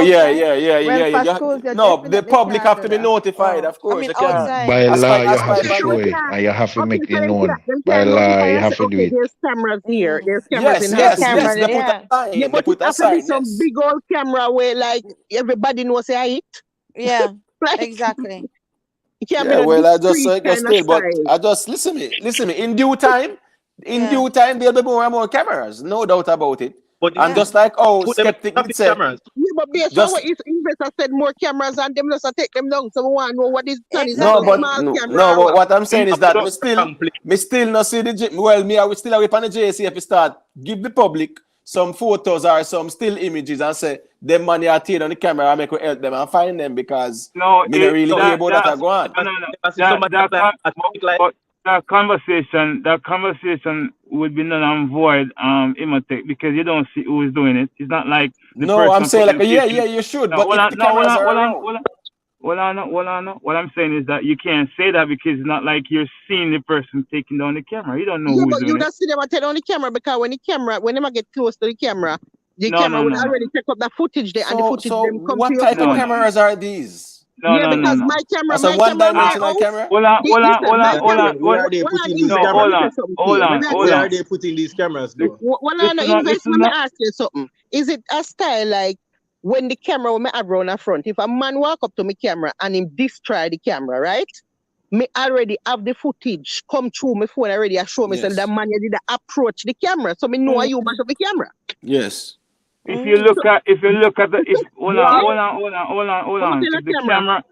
Well, yeah. for schools, you No, the definitely public can't have do to be that. notified, of course. I mean, you can't. outside. By law, you As have to by show it, and you have to Okay, make so it them known. them By can law, notify you and have say, to do okay, it. there's cameras here. There's Yes, cameras in yes, house. yes. They put a sign. Yeah, They but it put a has to be sign. some Yes. big old camera where like everybody knows say it. Yeah, Like, exactly. it can't Yeah, be well, I just discreet kind of still, but style. I just listen me. In due time, there'll be more and more cameras, no doubt about it. But and just like skeptic did say, Yeah, but based on what his investor said, more cameras and them just take them down. So we want to know what is done. Is no, that but small no, camera? but what I'm saying is that me still not see the well, me I will still away on the JC if you start give the public some photos or some still images and say them money are taken on the camera and make we help them and find them because me not really hear about that go on. That conversation would be null and void, Imotech, because you don't see who is doing it. It's not like no, I'm saying like you should, but if the cameras are around. What I'm saying is that you can't say that because it's not like you're seeing the person taking down the camera. You don't know who's but doing you it. don't see them take down the camera because when they get close to the camera would already take up the footage there and the footage them come what to your type phone. of cameras are these? Because my camera, That's a one-dimensional camera. Where are they putting these cameras? Where are they putting these cameras though? Let me ask you something. Is it a style like when the camera when me have around the front, if a man walk up to my camera and him destroy the camera, right? Me already have the footage come through my phone already. I show me so that man did approach the camera, so me know you back of the camera. Yes. If you look at the hold on. The camera.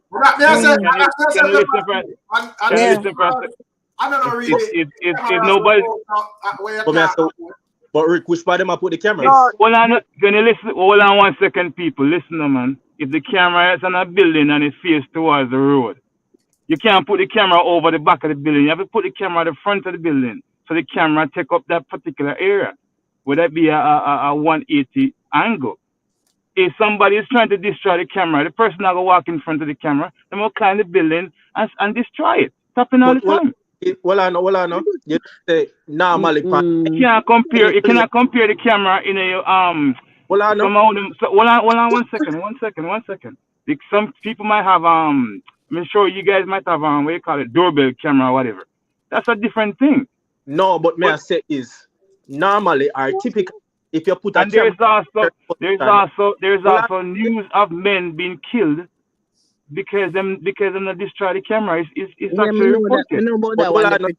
Can you listen for I don't know really. If nobody. But Rick, which part of them I put the camera? Hold on, can you listen? Hold on 1 second, people. Listen, man. If the camera is on a building and it faces towards the road, you can't put the camera over the back of the building. You have to put the camera at the front of the building so the camera take up that particular area. Would that be a 180 angle? If somebody is trying to destroy the camera, the person not gonna walk in front of the camera, they will climb the building and destroy it. It's happening all the time. Well, I know. You say normally. You cannot compare the camera in a Hold on 1 second. Some people might have I'm sure you guys might have what you call it, doorbell camera or whatever. That's a different thing. No, but may I say is normally or typically if you put a and there's also news of men being killed because them not destroy the camera. It's actually reported.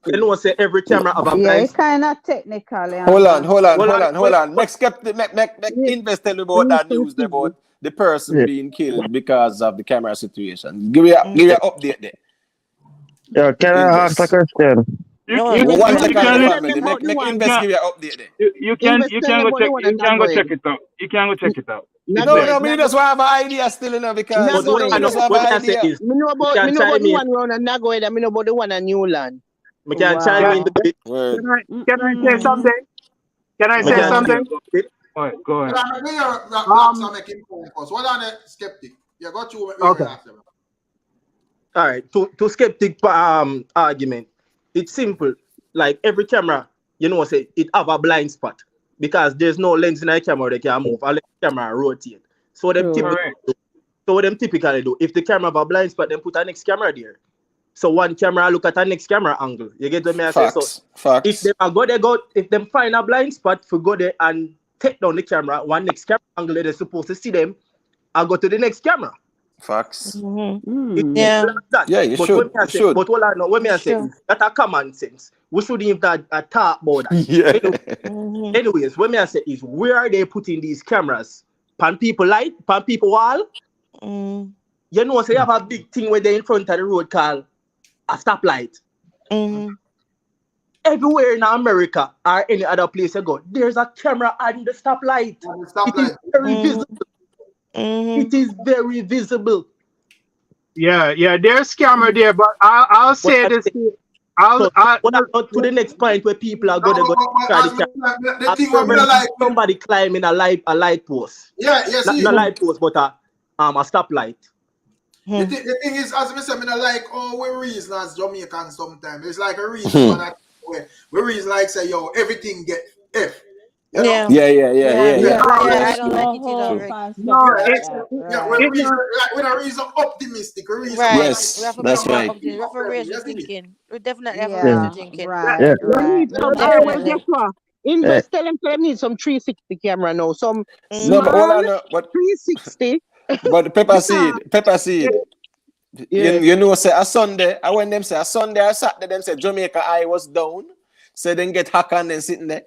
You know, say every camera have a blind. It's kind of technical. Hold on. Next skeptic, make invest tell me about that news about the person being killed because of the camera situation. Give me an update there. Yeah, can I ask a question? You can invest give you an update there. You can go check it out. You can go check it out. No, me just want to have an idea still, because I know about the one round and not go ahead. I know about the one in Newland. Can I say something? Can I say something? Go ahead. What are the skeptic? You got to okay. All right. To skeptic argument, it's simple. Like every camera, you know, say it have a blind spot because there's no lens in the camera that can move. I'll let the camera rotate. So what them typically do, if the camera have a blind spot, then put a next camera there. So one camera look at a next camera angle. You get what I say? So if them find a blind spot, for go there and take down the camera, one next camera angle they're supposed to see them, I'll go to the next camera. Facts. Yeah, you should. But what I know, what I say is that a common sense. We shouldn't even talk about that. Anyways, what I say is where are they putting these cameras? Pan people light, pan people wall. You know, so you have a big thing where they're in front of the road called a stoplight. Everywhere in America or any other place you go, there's a camera on the stoplight. It is very visible. It is very visible. Yeah, there's camera there, but I'll say this. I'll to the next point where people are going to go try the camera. Somebody climbing a light post. Yeah, yes. Not a light post, but a stoplight. The thing is, as I said, I like we reason as Jamaicans sometimes. It's like a reason we reason like say, yo, everything get F. You know? Yeah. I don't like it either. We're a reason optimistic. Yes, that's right. We have to raise the thinking. We definitely have to raise the thinking. Right. Invest, tell them need some 360 camera now. Some small 360. But pepper seed. You know, say a Sunday, I when them say a Sunday or Saturday, them say Jamaica Eye was down. So then get hack and then sitting there.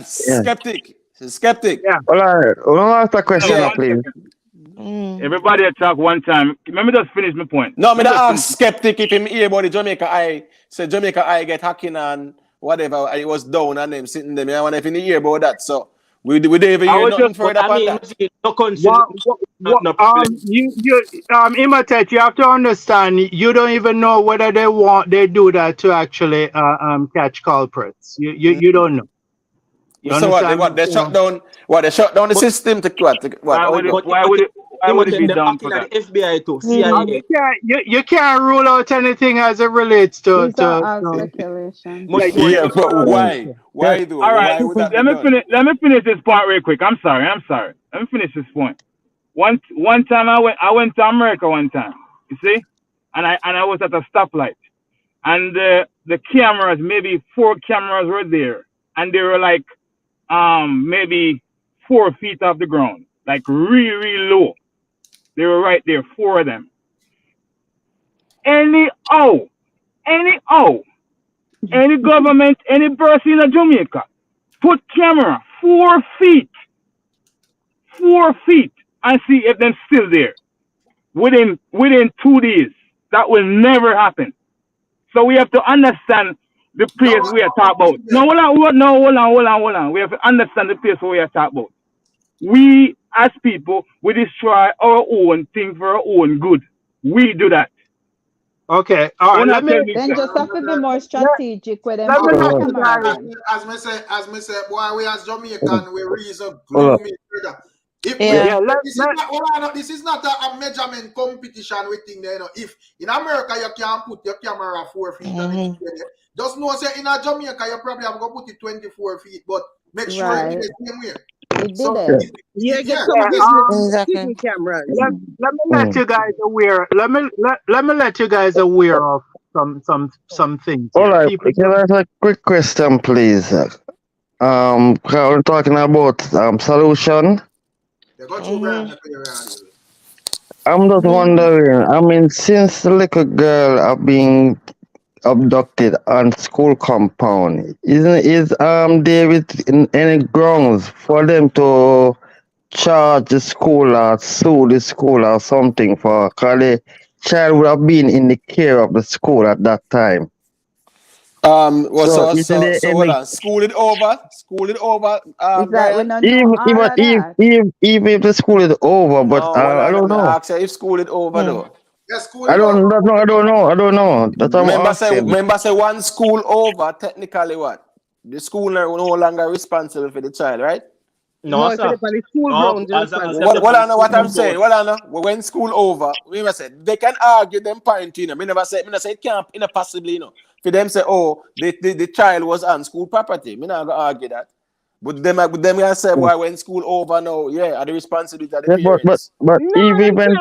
Skeptic. Yeah. All right. Ask a question, please. Everybody talk one time. Let me just finish my point. No, me ask skeptic if him hear about the Jamaica Eye. Say Jamaica Eye get hacking and whatever, and it was down and them sitting there. I wonder if you hear about that. So we didn't even hear nothing further upon that. Imitate, you have to understand, you don't even know whether they do that to actually catch culprits. You don't know. You So understand? what they shut down? What they shut down the system to what? Why would it be done for that? FBI too, CIA. You can't rule out anything as it relates to. These are all speculation. Yeah, but why? Why do? All right, Why would that let be me done? finish. Let me finish this part real quick. I'm sorry. Let me finish this point. One time I went to America one time. You see, and I was at a stoplight, and the cameras, maybe 4 cameras were there, and they were like maybe 4 feet off the ground, like really low. They were right there, 4 of them. Any government, any person in Jamaica, put camera 4 feet, and see if they're still there. Within 2 days, that will never happen. So we have to understand the place we are talking about. No, hold on. We have to understand the place we are talking about. We, as people, we destroy our own thing for our own good. We do that. Okay, all right. Then just have to be more strategic with them. As me say, boy, we as Jamaican, we reason gloomy. This is not a measurement competition with thing there. You know, if in America you can put your camera 4 feet, just know say in Jamaica you probably have to put it 24 feet, but make sure it is the same way. Exactly. Cameras. Let me let you guys aware. Let me let you guys aware of some things. All right. Can I ask a quick question, please? We're talking about solution. I'm just wondering. I mean, since the little girl are being abducted on school compound, is David in any grounds for them to charge the school or sue the school or something for? Because the child would have been in the care of the school at that time. So hold on. School it over. Brian? Even if the school is over, but I don't know. Ask if school is over though. I don't know. That's what I'm asking. Remember say one school over, technically what? The school no longer responsible for the child, right? No, sir. What I'm saying. When school over, we must say they can argue them point, you know. Me never say it can't possibly, you know. For them say, oh, the child was on school property. Me not gonna argue that. But them gonna say, why when school over now, are the responsibility of the parents. But even when the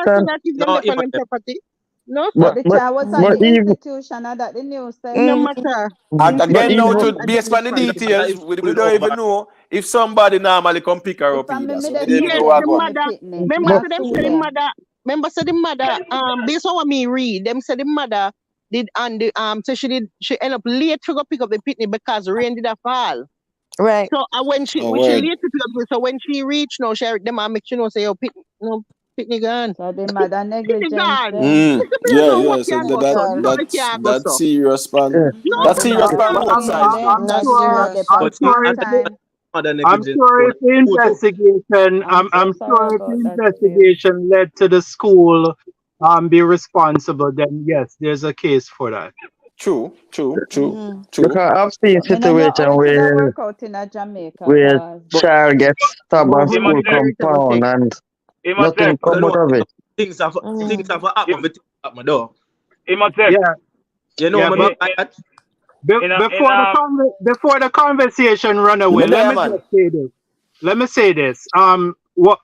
child was on the institution and that the news said. No matter. Again, now to based on the details, we don't even know if somebody normally come pick her up either. So Remember said the mother, based on what me read, them said the mother did so she ended up late to go pick up the pitney because rain did fall. Right. So when she late to pick up, so when she reached, no, she them make sure say pitney gone. So the mother negligence. That's serious span. That's serious span both sides. I'm sure if the investigation, I'm sure if the investigation led to the school be responsible, then yes, there's a case for that. True. Because I've seen situation where child gets stabbed on school compound and nothing come out of it. Things have happened with my door. Before the conversation run away, let me say this. What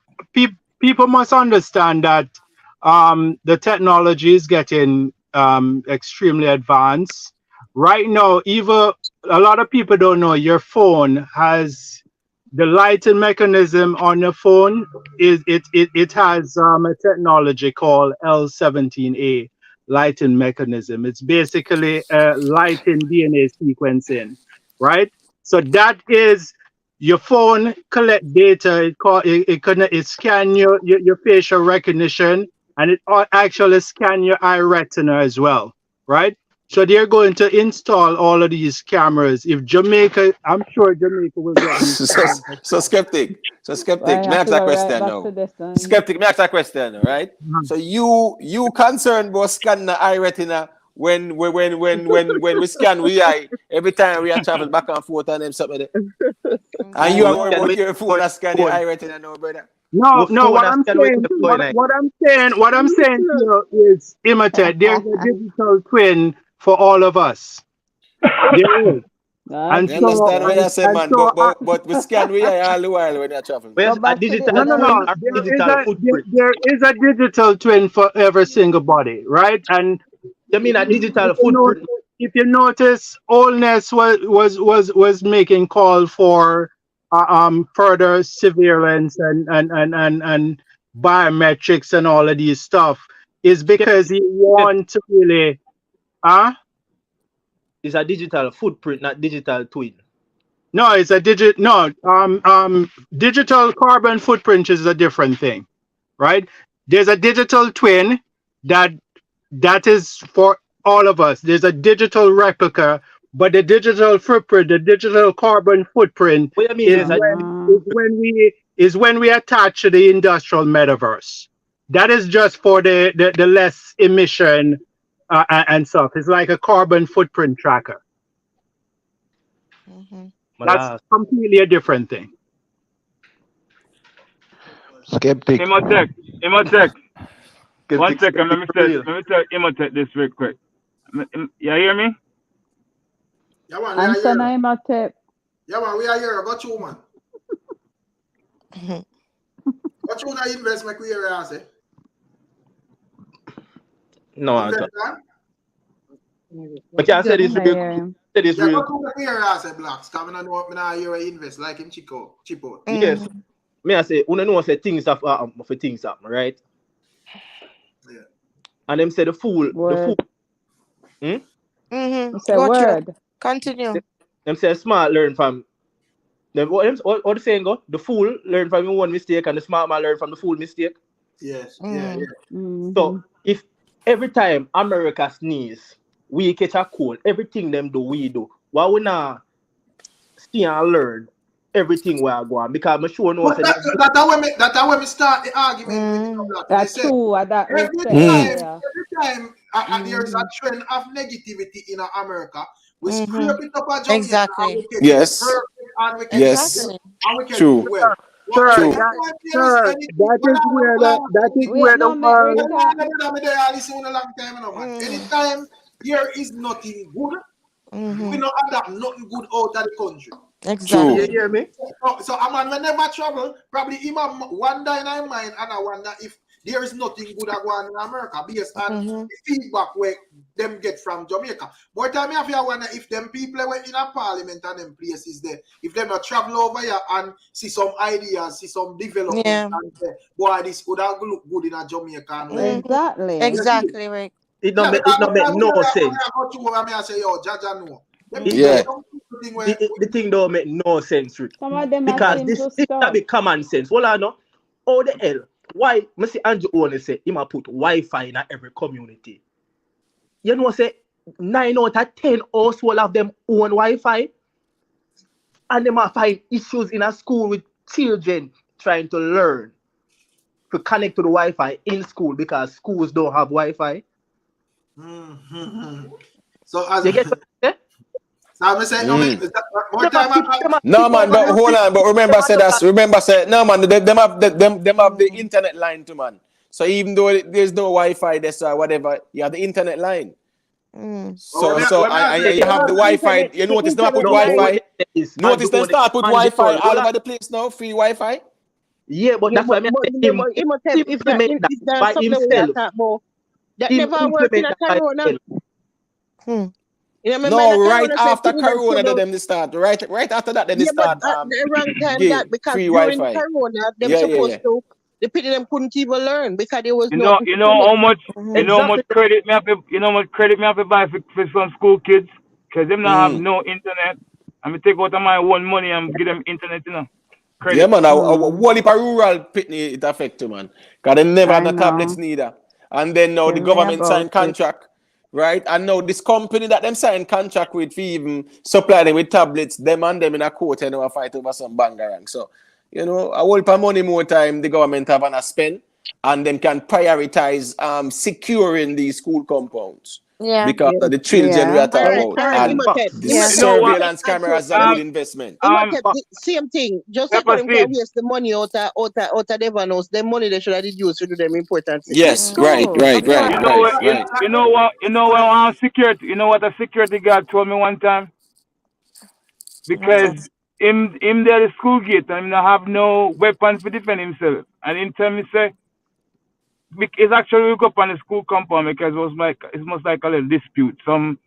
people must understand that the technology is getting extremely advanced. Right now, even a lot of people don't know your phone has the lighting mechanism on your phone. It has a technology called L17A lighting mechanism. It's basically lighting DNA sequencing, right? So that is your phone collect data. It scan your facial recognition, and it actually scan your eye retina as well, right? So they're going to install all of these cameras. If Jamaica, I'm sure Jamaica will get these cameras. So skeptic. Right, May I I ask feel that right question back now? to this one. Skeptic, may I ask that question, right? So you concerned about scanning the eye retina when we scan we eye every time we are travel back and forth and them something like that. And you are worried about your phone and scan your eye retina now, brother. No, what I'm saying, what I'm saying to you is, imitate. There's a digital twin for all of us. There is. And I understand what you say, man, but we scan we eye all the while when you're traveling. There is a digital twin for every single body, right? And you mean a digital footprint? If you notice, Allness was making call for further surveillance and biometrics and all of these stuff is because he want to really It's a digital footprint, not digital twin. No, it's a digital carbon footprint is a different thing, right? There's a digital twin that is for all of us. There's a digital replica, but the digital footprint, the digital carbon footprint is when we attach to the industrial metaverse. That is just for the less emission and stuff. It's like a carbon footprint tracker. That's completely a different thing. Skeptic. Imotech. One second, let me tell Imotech this real quick. You hear me? Yeah, man, Answer Imotech. Yeah, man, we are here. Got you, man. Got you, na invest, make we hear what I say. No, I don't. But I said this real. Yeah, got you, make we hear what I say, Blacks. Come and know me hear invest like him Chico. Yes. Me I say, una know say things have for things happen, right? Yeah. And them say the fool. Say word. Continue. Them say smart learn from them. What the saying go? The fool learn from one mistake, and the smart man learn from the fool mistake. Yes. Yeah. So if every time America sneeze, we catch a cold, everything them do we do. Why we not see and learn everything we are going? Because I'm sure no. That's when we start the argument. That's true. Every time there's a trend of negativity in America, we scrape it up a Jamaica. Exactly. Yes. True. That is where the world. Anytime there is nothing good, we don't adapt nothing good out of the country. Exactly. You hear me? So whenever travel, probably even wonder in my mind, and I wonder if there is nothing good going in America based on the feedback where them get from Jamaica. More time I feel wonder if them people were in a parliament and them places there, if them not travel over here and see some ideas, see some development, and say, boy, this would have look good in a Jamaica. Exactly, Rick. It don't make no sense. Yeah. The thing don't make no sense, Rick. Because this that be common sense. Well, I know. Oh the hell. Why? Mr. Andrew only say he might put Wi-Fi in every community. You know, say 9 out of 10 households have them own Wi-Fi, and they might find issues in a school with children trying to learn to connect to the Wi-Fi in school because schools don't have Wi-Fi. So as you get I'm saying, no man, but hold on, but remember say no man, them have the internet line too, man. So even though there's no Wi-Fi, there's whatever, you have the internet line. So you have the Wi-Fi. You notice they put Wi-Fi. Notice they start put Wi-Fi all over the place now, free Wi-Fi. Yeah, but that's why I'm saying implement that by himself. That never worked in a corona. No, right after Corona, them they start. Right after that, then they start. The wrong time that because free during Wi-Fi. Corona, them supposed to. The people them couldn't even learn because there was you know how much credit me have to buy for some school kids because them not have no internet. I'm gonna take out of my own money and give them internet, credit. Yeah, man. What if a rural pitney it affect you, man? Because they never had the tablets neither. And then now the government signed contract right? And now this company that them sign contract with for even supply them with tablets, them and them in a court and a fight over some bangarang. So, you know, a whole money more time the government have an spend and them can prioritize securing these school compounds. Yeah. Because of the children we are talking about. And the Yeah. surveillance cameras is a good investment. Same thing. Just like them can waste the money out of them knows the money they should have used to do them important things. Yes, right. You know what on security, you know what a security guard told me one time? Because him there the school gate and him not have no weapons to defend himself. And him tell me say it's actually look up on the school compound because it was like a little dispute. Some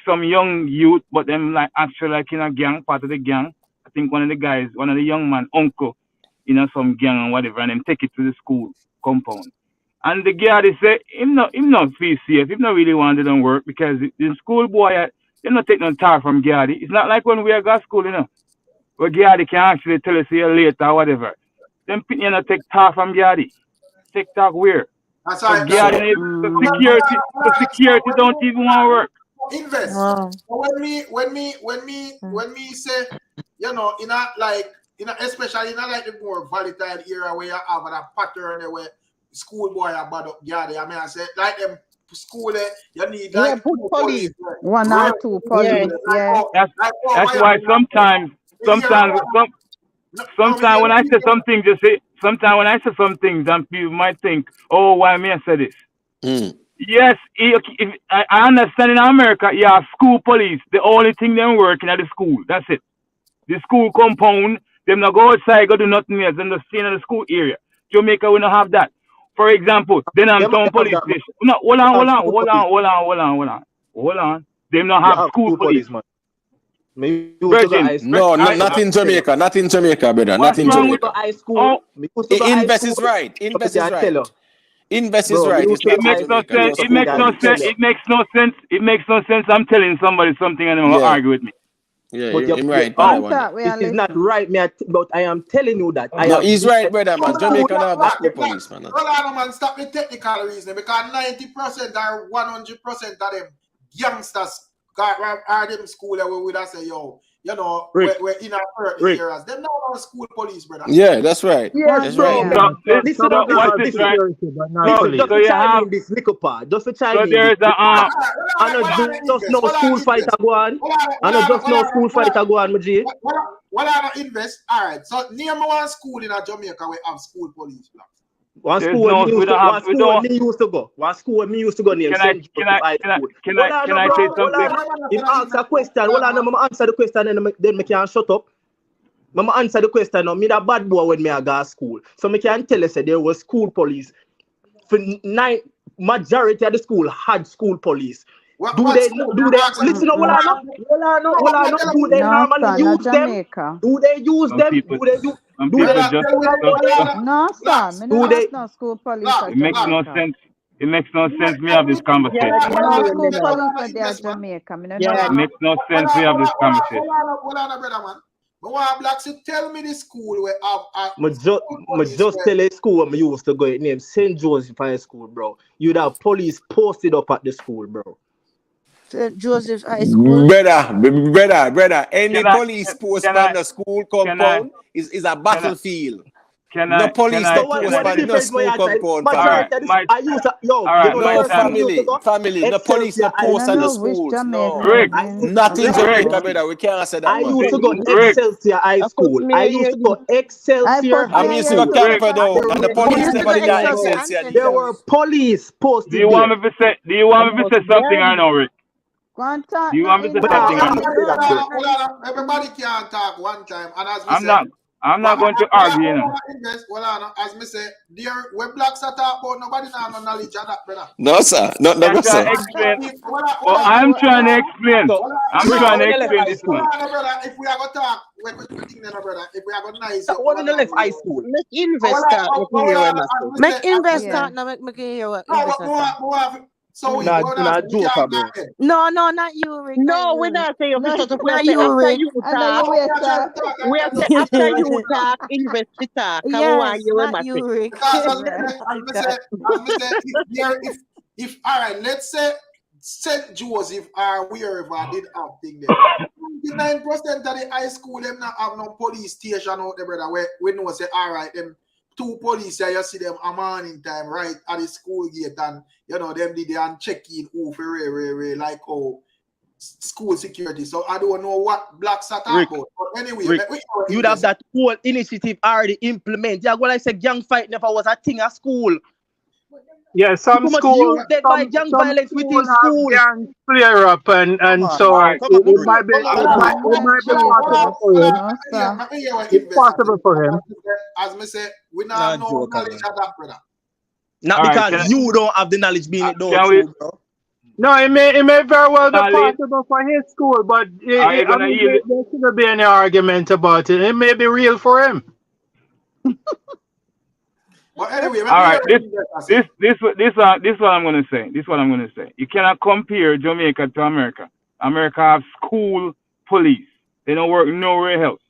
young youth, but them like actually like in a gang, part of the gang. I think one of the young man, uncle, you know, some gang and whatever, and them take it to the school compound. And the guard say him not feel safe. Him not really want to do work because the school boy they not take no tar from Gardy. It's not like when we are got school, you know, where Gardy can actually tell us here later or whatever. Them people not take tar from Gardy. Take tar where? That's right. The security don't even want to work. Invest. Wow. When me say, you know, especially in a like the more volatile era where you have a pattern where school boy are bad up Gardy. I mean, I say like them school you need like police. One or two police. Yeah. That's why sometimes when I say something, just say sometimes when I say some things, and people might think, "Oh, why me I say this?" Yes, I understand in America, you have school police. The only thing them working at the school. That's it. The school compound, them not go outside, go do nothing else. Them just stay in the school area. Jamaica, we don't have that. For example, then I'm town police station. No, hold on. Them not have school police, man. No, not in Jamaica. Not in Jamaica, brother. Not in Jamaica. Invest is right. Invest is right. Invest is right. It makes no sense. It makes no sense. I'm telling somebody something and they're going to argue with me. Yeah, you're right. It is not right, but I am telling you that. He's right, brother, man. Jamaica have the school police, man. Hold on, man. Stop the technical reasoning because 90% or 100% of them youngsters are them school where we would say, yo, you know, we're in our certain areas. They're not on school police, brother. Yeah, that's right. Yeah, that's right. Listen, just a child in this little part. Just a child. So there's I just know school fighter go on. I just know school fighter go on, my G. What I invest? All right. So name one school in Jamaica where have school police. One school me used to go. One school me used to go near. Can I say something? If ask a question, hold on, I'ma answer the question and then me can shut up. I'ma answer the question now. Me that bad boy when me I go to school. So me can tell you say there was school police. For majority of the school had school police. Do they listen? Hold on. Do they normally use them? Do they use them? No, sir. No school police. It makes no sense. It makes no sense. We have this conversation. School police are Jamaica. It makes no sense. We have this conversation. Hold on, brother, man. But why blacks you tell me the school where I just tell a school where I used to go. It named St. Joseph High School, bro. You'd have police posted up at the school, bro. St. Joseph High School. Brother. Any police post on the school compound is a battlefield. No police to post on the school compound. Family. No police to post on the schools. No. Not in Jamaica, brother. We can't say that. I used to go Excelsior High School. I used to go Excelsior. I used to go Camperdown, and the police never did that Excelsior. There were police posted. Do you want me to say something or no, Rick? Do you want me to say something? Everybody can't talk one time, and as we I'm not going to argue, you know. As me say, dear, when blacks are talk about, nobody have no knowledge of that, brother. No, sir. No, sir. I'm trying to explain. I'm trying to explain this one. If we are going to talk, we're going to think, brother. If we are going to nice. One in the left high school. Make investor. Make investor. Now make hear what. So not joke, bro. No, not you, Rick. No, we're not saying official. Not you, Rick. We are saying after you talk, invest the talk. Yes, not you, Rick. If all right, let's say St. Joseph or wherever did acting there. 99% of the high school them not have no police station out there, brother. Where we know say all right, them 2 police here, you see them a morning time right at the school gate, and you know them did and check in who for like school security. So I don't know what blacks are talking about. But anyway, you'd have that whole initiative already implemented. Yeah, well, I said gang fight never was a thing at school. Yeah, some schools dead by gang violence within school. Gangs flare up and so it might be possible for him. It's possible for him. As me say, we not know knowledge of that, brother. Not because you don't have the knowledge being it though. No, it may very well be possible for his school, but there shouldn't be any argument about it. It may be real for him. But anyway, all right, this what I'm gonna say. This is what I'm gonna say. You cannot compare Jamaica to America. America have school police. They don't work nowhere else.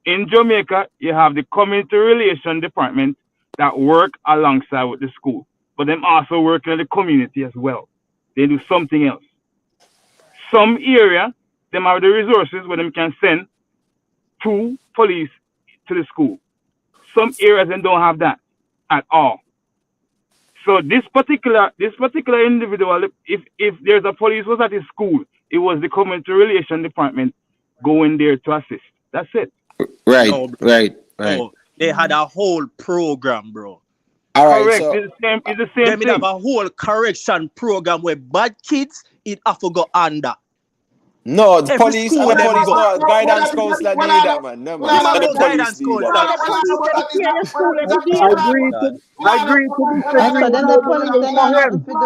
In Jamaica, you have the community relation department that work alongside with the school, but them also work in the community as well. They do something else. Some area, them have the resources where them can send 2 police to the school. Some areas they don't have that at all. So this particular individual, if there's a police was at his school, it was the community relation department going there to assist. That's it. Right. Oh, they had a whole program, bro. All right, correct. so It's the same thing. They have a whole correction program where bad kids it have to go under. no, the Every police, school the them police, go. no, guidance counselor do that, man. No, man. It's not the police do that. I agree to disagree. So then the police they know nothing to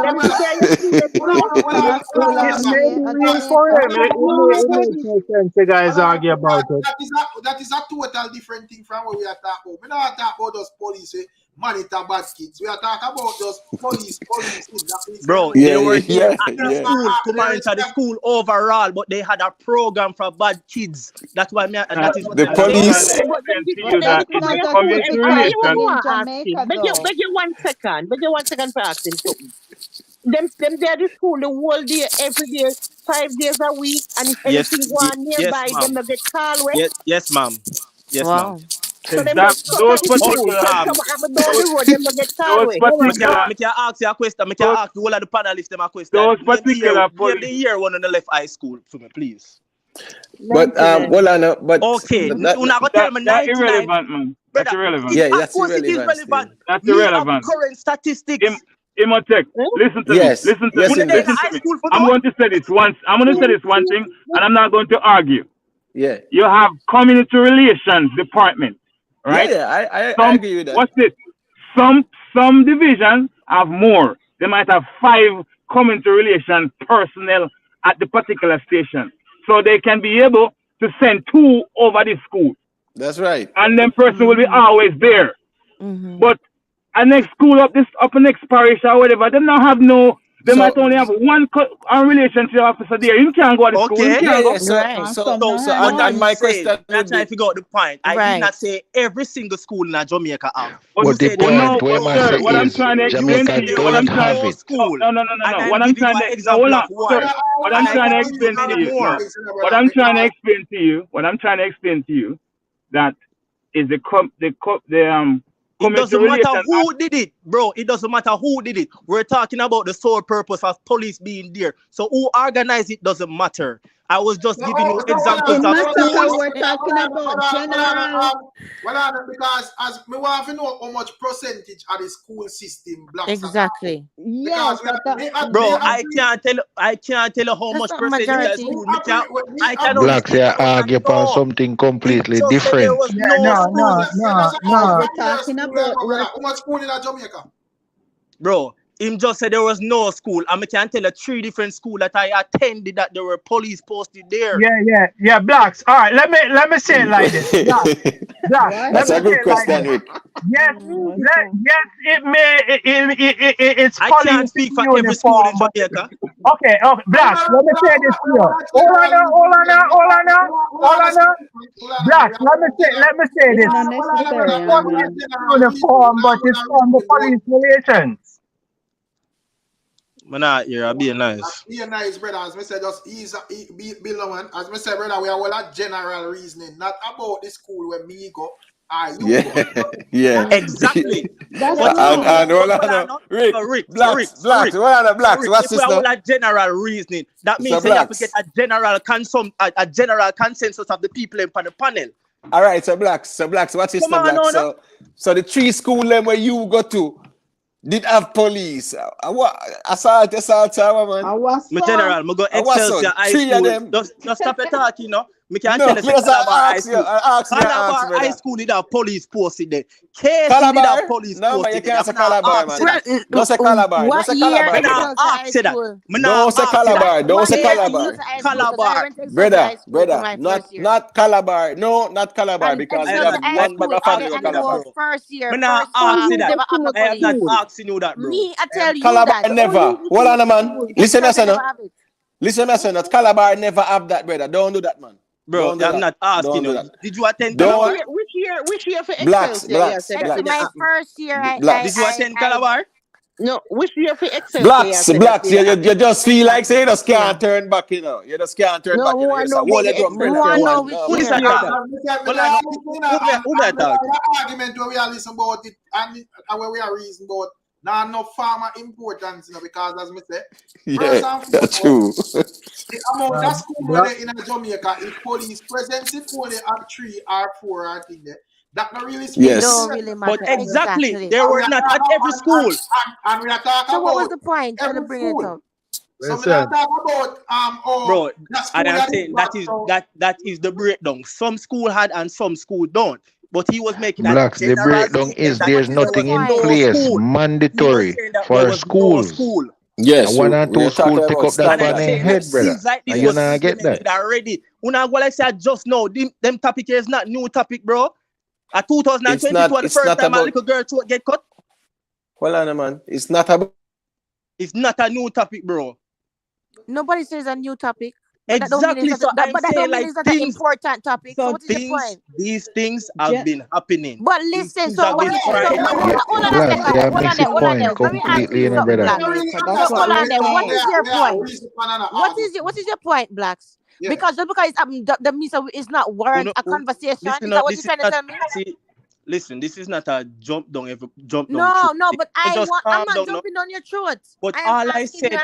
It may be real for him. It makes no sense you guys argue about it. That is a total different thing from what we are talking about. We don't talk about those police monitor bad kids. We are talking about those police. Bro, they were at the school to monitor the school overall, but they had a program for bad kids. That's why that is what the police. Beg you 1 second. Beg you 1 second for asking something. Them there at the school the whole day, every day, 5 days a week, and if anything go on nearby, them they get called with. Yes, ma'am. Yes, ma'am. So them those particular I can ask you a question. I can ask all of the panelists them a question. Those particular the year one on the left high school for me, please. But but okay, you're not gonna tell me that's irrelevant, man. That's irrelevant. Yeah, that's of course it is relevant. That's irrelevant. Current statistics. Imotech, listen to me. Listen to me. I'm going to say this once. I'm going to say this one thing, and I'm not going to argue. Yeah. You have community relations department, right? Yeah, I agree with that. What's this? Some divisions have more. They might have 5 community relations personnel at the particular station, so they can be able to send 2 over the school. That's right. And then person will be always there. But a next school up next parish or whatever, they don't have no. They might only have 1 relationship officer there. You can't go to the school. You can't go. And my question, that's how I figure out the point. I did not say every single school in Jamaica have. But the point where my say what I'm is trying to explain to you, Jamaica don't have it. No. What I'm trying to explain to you that is it doesn't matter who did it, bro. It doesn't matter who did it. We're talking about the sole purpose of police being there. So who organized it doesn't matter. I was just giving you examples of schools. We're talking about general. Because as me want to know how much percentage of the school system blacks. Exactly. Yes, bro. I can't tell you how much percentage of the school. I cannot. Blacks they argue upon something completely different. No. We're talking about how much school in Jamaica. Bro, him just said there was no school. I can tell you 3 different schools that I attended that there were police posted there. Yeah, Blacks. All right, let me say it like this. Blacks. That's a good question, Rick. Yes, it may. It's I can't speak for every school in Jamaica. Okay, Blacks. Let me say this to you. Hold on now. Blacks. Let me say this. It's uniform, but it's from the police relations. You're being nice. Be nice, brother. As I said, just be long. As I said, brother, we are all a general reasoning, not about the school where me go. Yeah. Exactly. That's and hold on, Rick, blacks. What are the blacks? What's if this we are now? all a general reasoning, that means So you have to blacks. get a general consensus of the people in the panel. All right, so blacks. What's this now, blacks? So the 3 school them where you go to did have police. Assault, man. My general, I go Excelsior High 3 School. of them. Just stop your talking, you know. Me can No, tell you Calabar High School. Calabar brother. High School did have police posted there. KC did have police No, man, you posted there. can't say Calabar, man. Don't say Calabar. Don't say year Calabar. Excelsior High School? Don't say Calabar. Don't say Calabar. Calabar. Brother, not Calabar. No, not Calabar, because we have one bag of family of Calabar. First year. I am not asking you that, bro. Me, I tell you Calabar that. never. Hold on, man. Listen, Listen, not Calabar never have that, brother. Don't do that, man. Bro, I'm not asking you. Did you attend Calabar? Which year for Blacks. It's my first year. Did you attend Calabar? No, which year for Excelsior? Blacks. You just feel like say you just can't turn back, you know. You just can't turn back. No, argument where we are listening about it and where we are reason about now no farmer importance, you know, because as me say, yeah, that's true. The amount of school in Jamaica, if police presence, if only at 3 or 4 or thing there, that not really speak. Yes. Don't really matter. But exactly. They were not at every school. And we are talking so about what was the point? Trying to bring it up. So we are talking about bro, and I'm saying that is the breakdown. Some school had and some school don't. But he was making Blacks, the breakdown is there's nothing in place mandatory for schools. Yes, 1 or 2 schools pick up that on their head, brother. And you not get that. Already. I say just know them topic here is not new topic, bro. At 2022, the first time a little girl get cut. Hold on, man. It's not a new topic, bro. Nobody says a new topic. Exactly. So that don't mean it's not an important topic. So what is the point? These things have been happening. But listen, so what is your point? What is your point, Blacks? Yeah. Because just because the means it's not warrant a conversation. Is that what you're trying to tell me? See, listen, this is not a jump down. No, but I'm not jumping down your throat. But all I said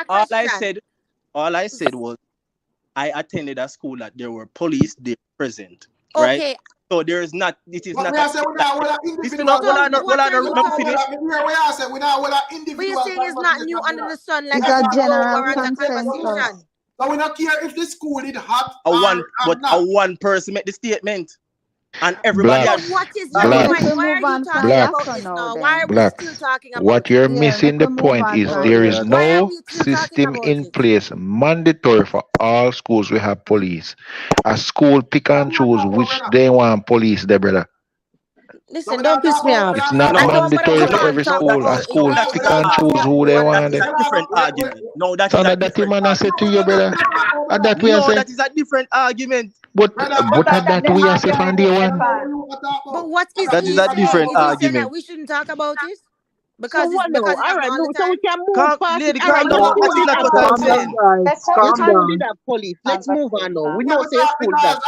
was I attended a school that there were police there present. Right? Okay. So there is not. It is not. But you're saying it's not new under the sun, like a general consensus. So we don't care if the school did hot. A one person made the statement, and everybody. What is your point? Why are you talking about this now? Why are we still talking about? What you're missing the point is there is no system in place mandatory for all schools. We have police. A school pick and choose which they want police, there, brother. Listen, don't piss me off. It's not mandatory for every school. A school pick and choose who they want. That's a different argument. No, that's that man I said to you, brother. That is a different argument. But that we are safe on day one. But what is that is a different argument. We shouldn't talk about this because all right, so we can move past it. Let's move on now. We know say school that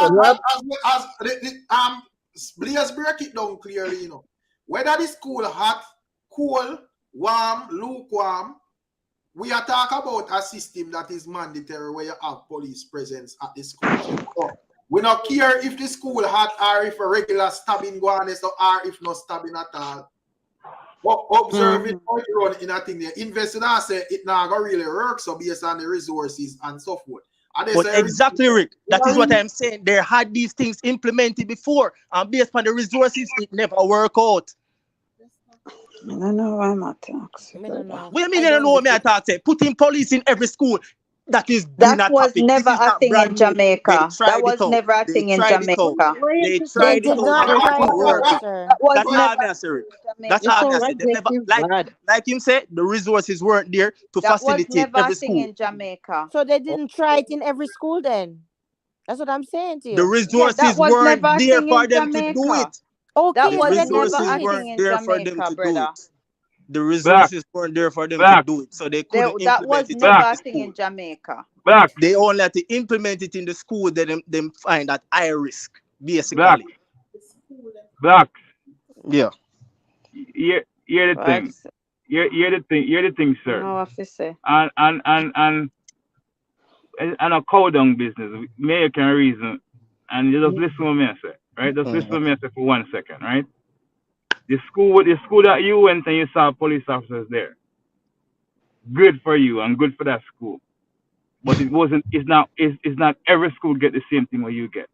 Blaze break it down clearly, you know. Whether the school hot, cold, warm, lukewarm, we are talking about a system that is mandatory where you have police presence at the school. So we don't care if the school hot or if a regular stabbing go on or if no stabbing at all. But observing how you run in a thing there, investing and say it not gonna really work so based on the resources and so forth. But exactly, Rick. That is what I'm saying. They had these things implemented before, and based on the resources, it never worked out. I don't know why I'm not talking. What do you mean? I don't know what I talk to? Putting police in every school. That was never a thing in Jamaica. That was never a thing in Jamaica. They tried it out. That's how I said. Like him said, the resources weren't there to facilitate every school. In Jamaica. So they didn't try it in every school then. That's what I'm saying to you. The resources weren't there for them to do it. Okay, the resources weren't there for them to do it. the resources weren't there for them to do it, so they couldn't That implement was it never in a the thing school. in Jamaica. They only had to implement it in the school. Then them find that high risk, basically. Black. Yeah. Hear the thing. Hear the thing, sir. No, what to say. And a cow down business, may can reason, and you just listen to me say, right? Just listen to me say for 1 second, right? The school that you went and you saw police officers there. Good for you and good for that school. But it's not every school get the same thing what you get.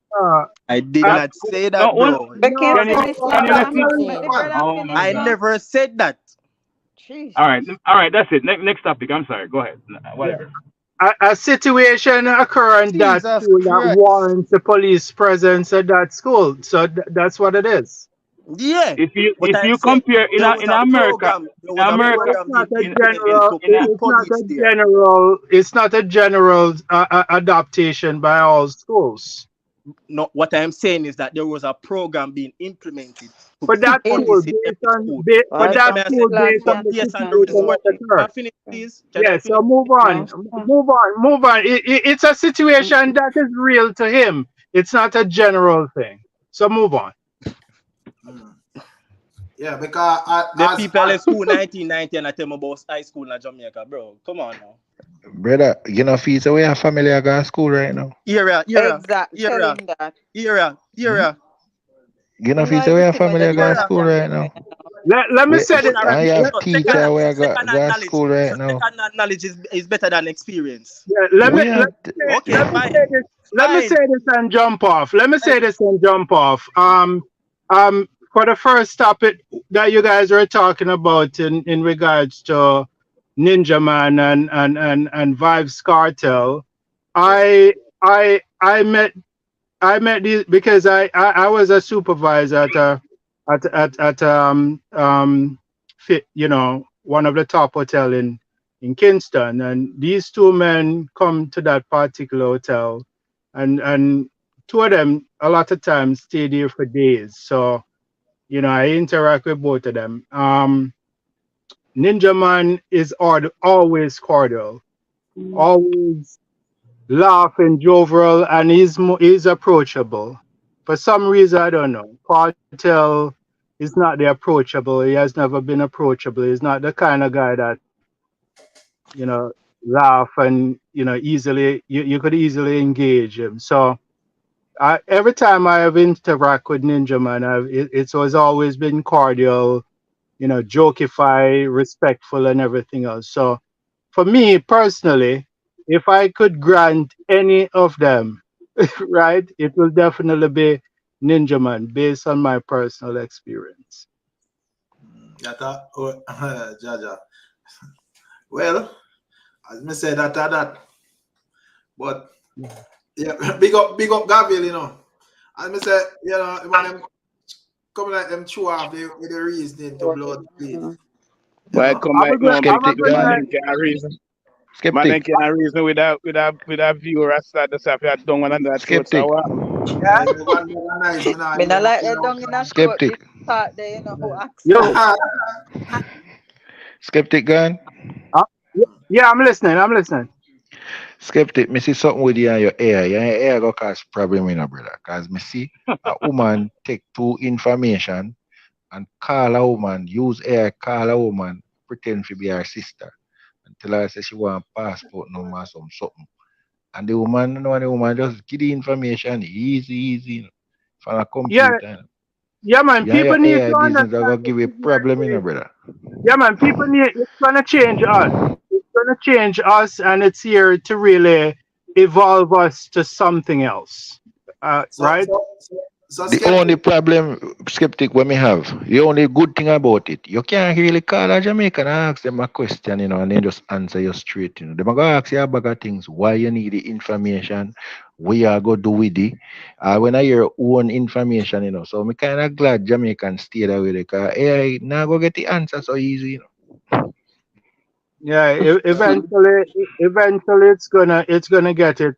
I did not say that, bro. I never said that. All right, that's it. Next topic. I'm sorry. Go ahead. Whatever. A situation occur in that school that warrants the police presence at that school. So that's what it is. Yeah. If you compare in America, it's not a general adaptation by all schools. No, what I'm saying is that there was a program being implemented. But that school based on the situation. Yeah, so move on. It's a situation that is real to him. It's not a general thing. So move on. Yeah, because the people in school 1990 and I tell me about high school in Jamaica, bro. Come on now. Brother, you know, fees away a family I got school right now. Exactly. You know, fees away a family I got school right now. Let me say this. I have teacher where I got school right now. Knowledge is better than experience. Yeah, let me say this and jump off. For the first topic that you guys were talking about in regards to Ninja Man and Vybz Kartel, I met these because I was a supervisor at one of the top hotel in Kingston, and these two men come to that particular hotel, and two of them a lot of times stay there for days. So I interact with both of them. Ninja Man is always cordial, always laughing, jovial, and he's approachable. For some reason, I don't know. Kartel is not the approachable. He has never been approachable. He's not the kind of guy that, laugh and, easily, you could easily engage him. So every time I have interact with Ninja Man, it's always been cordial, jokify, respectful, and everything else. So for me personally, if I could grant any of them, right, it will definitely be Ninja Man based on my personal experience. Jaja. Well, as me say that. But yeah, big up Gabriel, As me say, when them come like them chew off the reasoning to blood bleed. Well, come back now, man can reason. Man can reason with a viewer as that the stuff you done one and that. Skeptic. Me not like that dung in a Skeptic. part there, who acts. Skeptic gun. Yeah, I'm listening. Skeptic, me see something with you and your hair. Your hair go cause problem, brother. Cause me see a woman take two information and call a woman, use hair, call a woman, pretend to be her sister, and tell her say she want passport number or something. And the woman just give the information easy from a computer. Yeah, man. People need to understand. Business that give you a problem, brother. Yeah, man. People need. It's gonna change us. It's gonna change us, and it's here to really evolve us to something else. Right? The only problem, Skeptic, when we have, the only good thing about it, you can't really call a Jamaican and ask them a question, and then just answer you straight. They're going to ask you a bag of things, why you need the information, what you are going to do with it. When I hear your own information, so I'm kind of glad Jamaicans stay there with it, because AI now go get the answer so easy, Yeah, eventually it's gonna get it.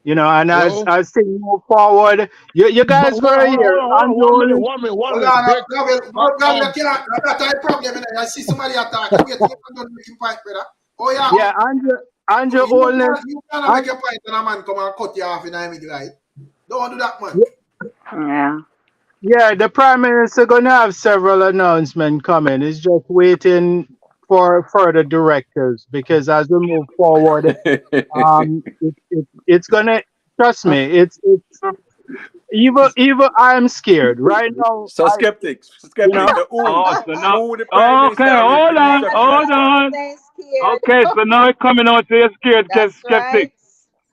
You know, and Yo. as things move forward, you guys Hold gonna on, hear hold on, Andrew. one minute. Hold on, Gabriel, you can't. That's a problem. I see somebody attack. You wait till you don't make your point, brother. Oh yeah. Yeah, Andrew Holness. You can't make your point and a man come and cut you off in the middle, right? Don't do that, man. Yeah. Yeah, the Prime Minister gonna have several announcements coming. He's just waiting for further directives because as we move forward, it's gonna trust me. It's even I'm scared right now. So skeptics, You know, the Oh, so now, who the Prime Minister okay, hold on, hold on. Stay scared. Okay, so now it's coming out, so you're scared, That's skeptic. right.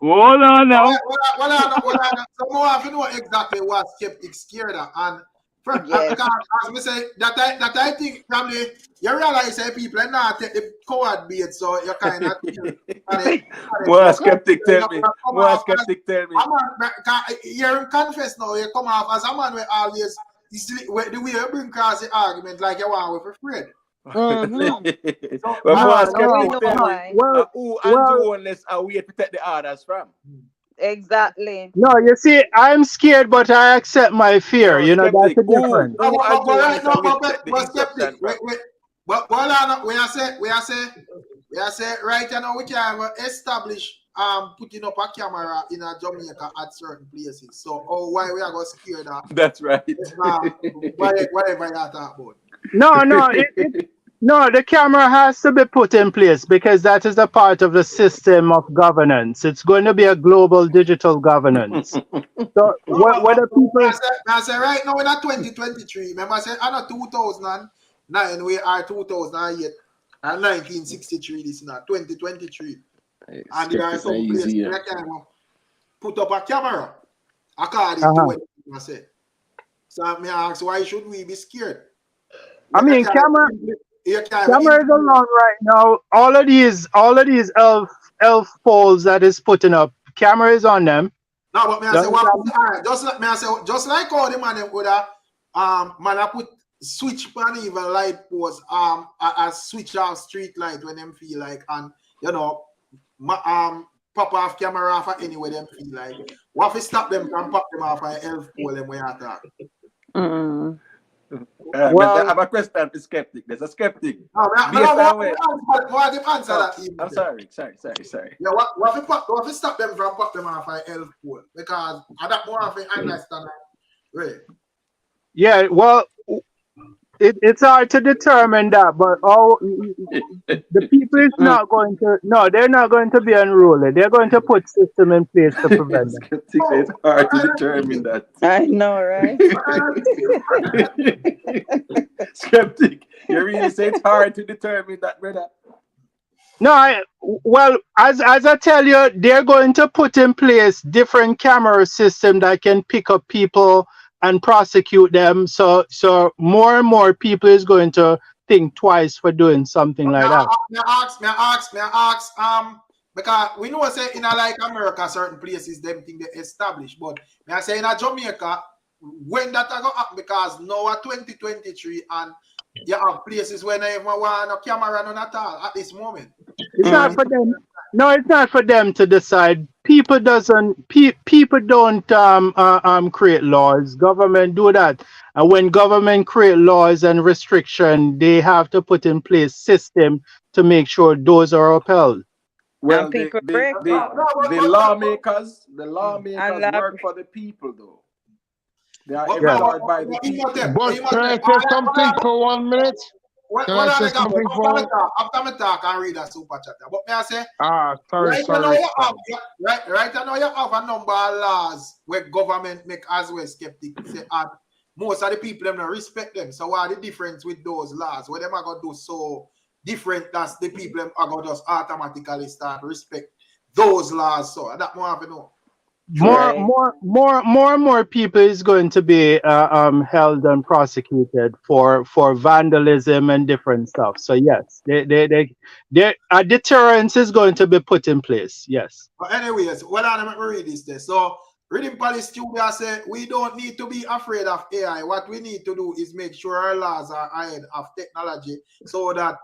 Hold on now. So more have to know exactly what skeptics scared of. And Yes. because as we say, that I think probably you realize that people are not take the coward bait, so you kind of More skeptic tell me. More skeptic tell me. You confess now, you come off as a man where always the way you bring across the argument like you want with a friend. But more skeptic tell me who and who unless I wait to take the orders from. Exactly. no, you see, I'm scared, but I accept my fear. You know, that's the difference. But we are say right now we can establish putting up a camera in a Jamaica at certain places. So why we are going scared of that's right. Whatever you talk about. No, the camera has to be put in place because that is a part of the system of governance. It's going to be a global digital governance. So whether people I say right now in 2023, remember I said I'm not 2009, we are 2008 and 1963 this now 2023. And there are some places where you can put up a camera according to what I said. So I ask why should we be scared? I mean camera is along right now. All of these elf poles that is putting up, camera is on them. No, but me I say just like all the man would man put switch on even light post a switch off street light when them feel like, and you know pop off camera off anywhere them feel like. What if stop them from pop them off an elf pole them way attack? I have a question to skeptic. There's a skeptic. I'm sorry. Yeah, what if stop them from pop them off an elf pole? Because I don't more of understand. Right. Yeah, well, it's hard to determine that, but the people is not going to. No, they're not going to be unruly. They're going to put system in place to prevent them. It's hard to determine that. I know, right? Skeptic, you really say it's hard to determine that, brother? No, well, as I tell you, they're going to put in place different camera system that can pick up people and prosecute them. So more and more people is going to think twice for doing something like that. May I ask, because we know say in like America, certain places them think they established, but may I say in Jamaica, when that go happen, because now 2023 and you have places where they even want no camera none at all at this moment. It's not for them. No, it's not for them to decide. People don't create laws. Government do that. And when government create laws and restriction, they have to put in place system to make sure those are upheld. Well, the lawmakers work for the people, though. They are employed by the people. But can I say something for 1 minute? Can I say something for after me talk and read a super chat? But may I say, sorry. Right now you have a number of laws where government make as well skeptics say, and most of the people them don't respect them. So what are the difference with those laws? What them are gonna do so different that the people them are gonna just automatically start respect those laws? So that more have to know. More and more people is going to be held and prosecuted for vandalism and different stuff. So yes, a deterrence is going to be put in place. Yes. But anyways, well, I'm going to read this there. So Reading Policy Studio say we don't need to be afraid of AI. What we need to do is make sure our laws are ahead of technology so that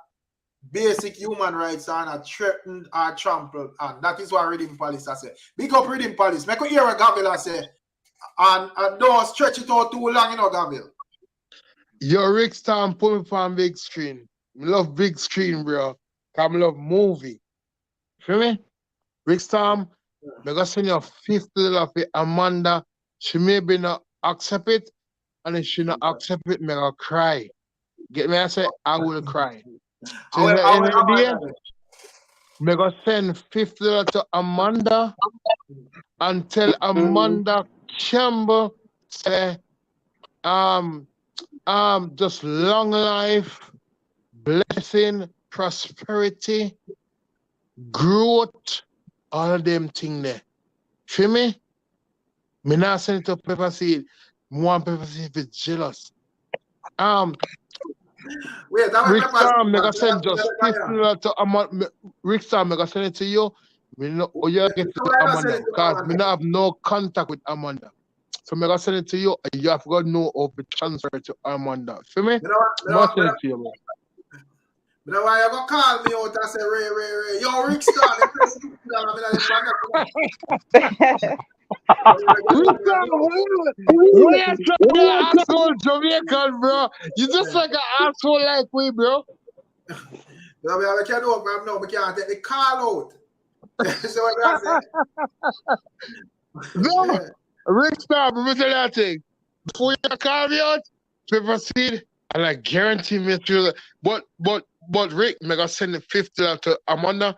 basic human rights are not threatened or trampled, and that is what Reading Police I say. Big up Reading Police. Make a hear what Gabriel I say, and don't stretch it out too long, you know, Gabriel. Yo, Rick Stam put me from big screen. I love big screen, bro. I love movie. Feel me? Rick Stam, I got send you $50 for Amanda. She maybe not accept it, and if she not accept it, me gonna cry. Get me? I say I will cry. So me gonna send $50 to Amanda and tell Amanda Campbell say just long life, blessing, prosperity, growth, all of them things there. Feel me? Me not send it to Pepper Seed. Me want Pepper Seed to be jealous. Wait, Rick Stam, me gonna send just $50 to Amanda. Rick Stam, me gonna send it to you. Me know you get to Amanda because me not have no contact with Amanda. So I'm gonna send it to you, and you have got to know of the transfer to Amanda. Feel me? I'm gonna send it to you, man. You know why you gonna call me out and say, Ray. Yo, Rick Star, Rick Star, why you trying to asshole Jamaican, bro? You just like an asshole like we, bro. No, we can't do it, bro. No, we can't take the call out. So what I say? No. Rick Star, but tell that thing. Before you call me out, Pepper Seed, and I guarantee me to but Rick, I'm gonna send the $50 to Amanda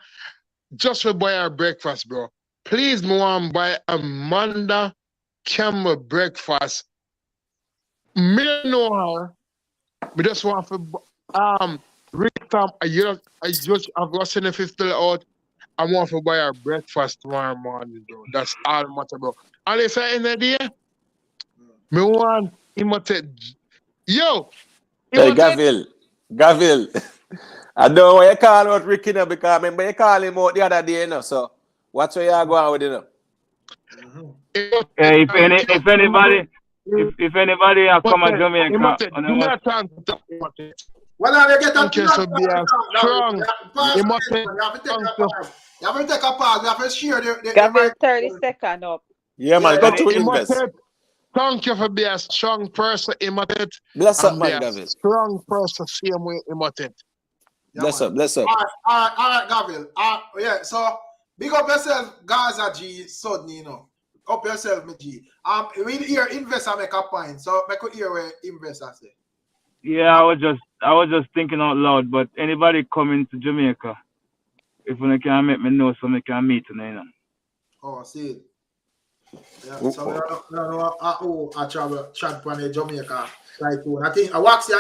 just for buy her breakfast, bro. Please, me want buy Amanda Campbell breakfast. Me don't know her. Me just want for Rick Star, I've got to send the $50 out. I want to buy her breakfast tomorrow morning, bro. That's all matter, bro. And if I in the day, me want him to take. Yo! Hey, Gavil. I don't know why you call out Ricky now because I remember you call him out the other day, you know. So, what's where you going with, you know? Hey, if anybody come to Jamaica, well, now they get a strong. You have to take a pause. You have to share the 30 seconds up. Yeah, man, go to invest. Thank you for being a strong person, Imatet. Bless up, man, Gavil. Strong person, same way, Imatet. Bless up. All right, Gavil. Yeah, so big up yourself, Gaza G, Sudney, you know. Up yourself, me G. We hear investor make a point, so I could hear what investor say. Yeah, I was just thinking out loud, but anybody coming to Jamaica, if you can make me know so I can meet you know. Oh, see it. Yeah, so I travel chat for Jamaica. Right, I think I wax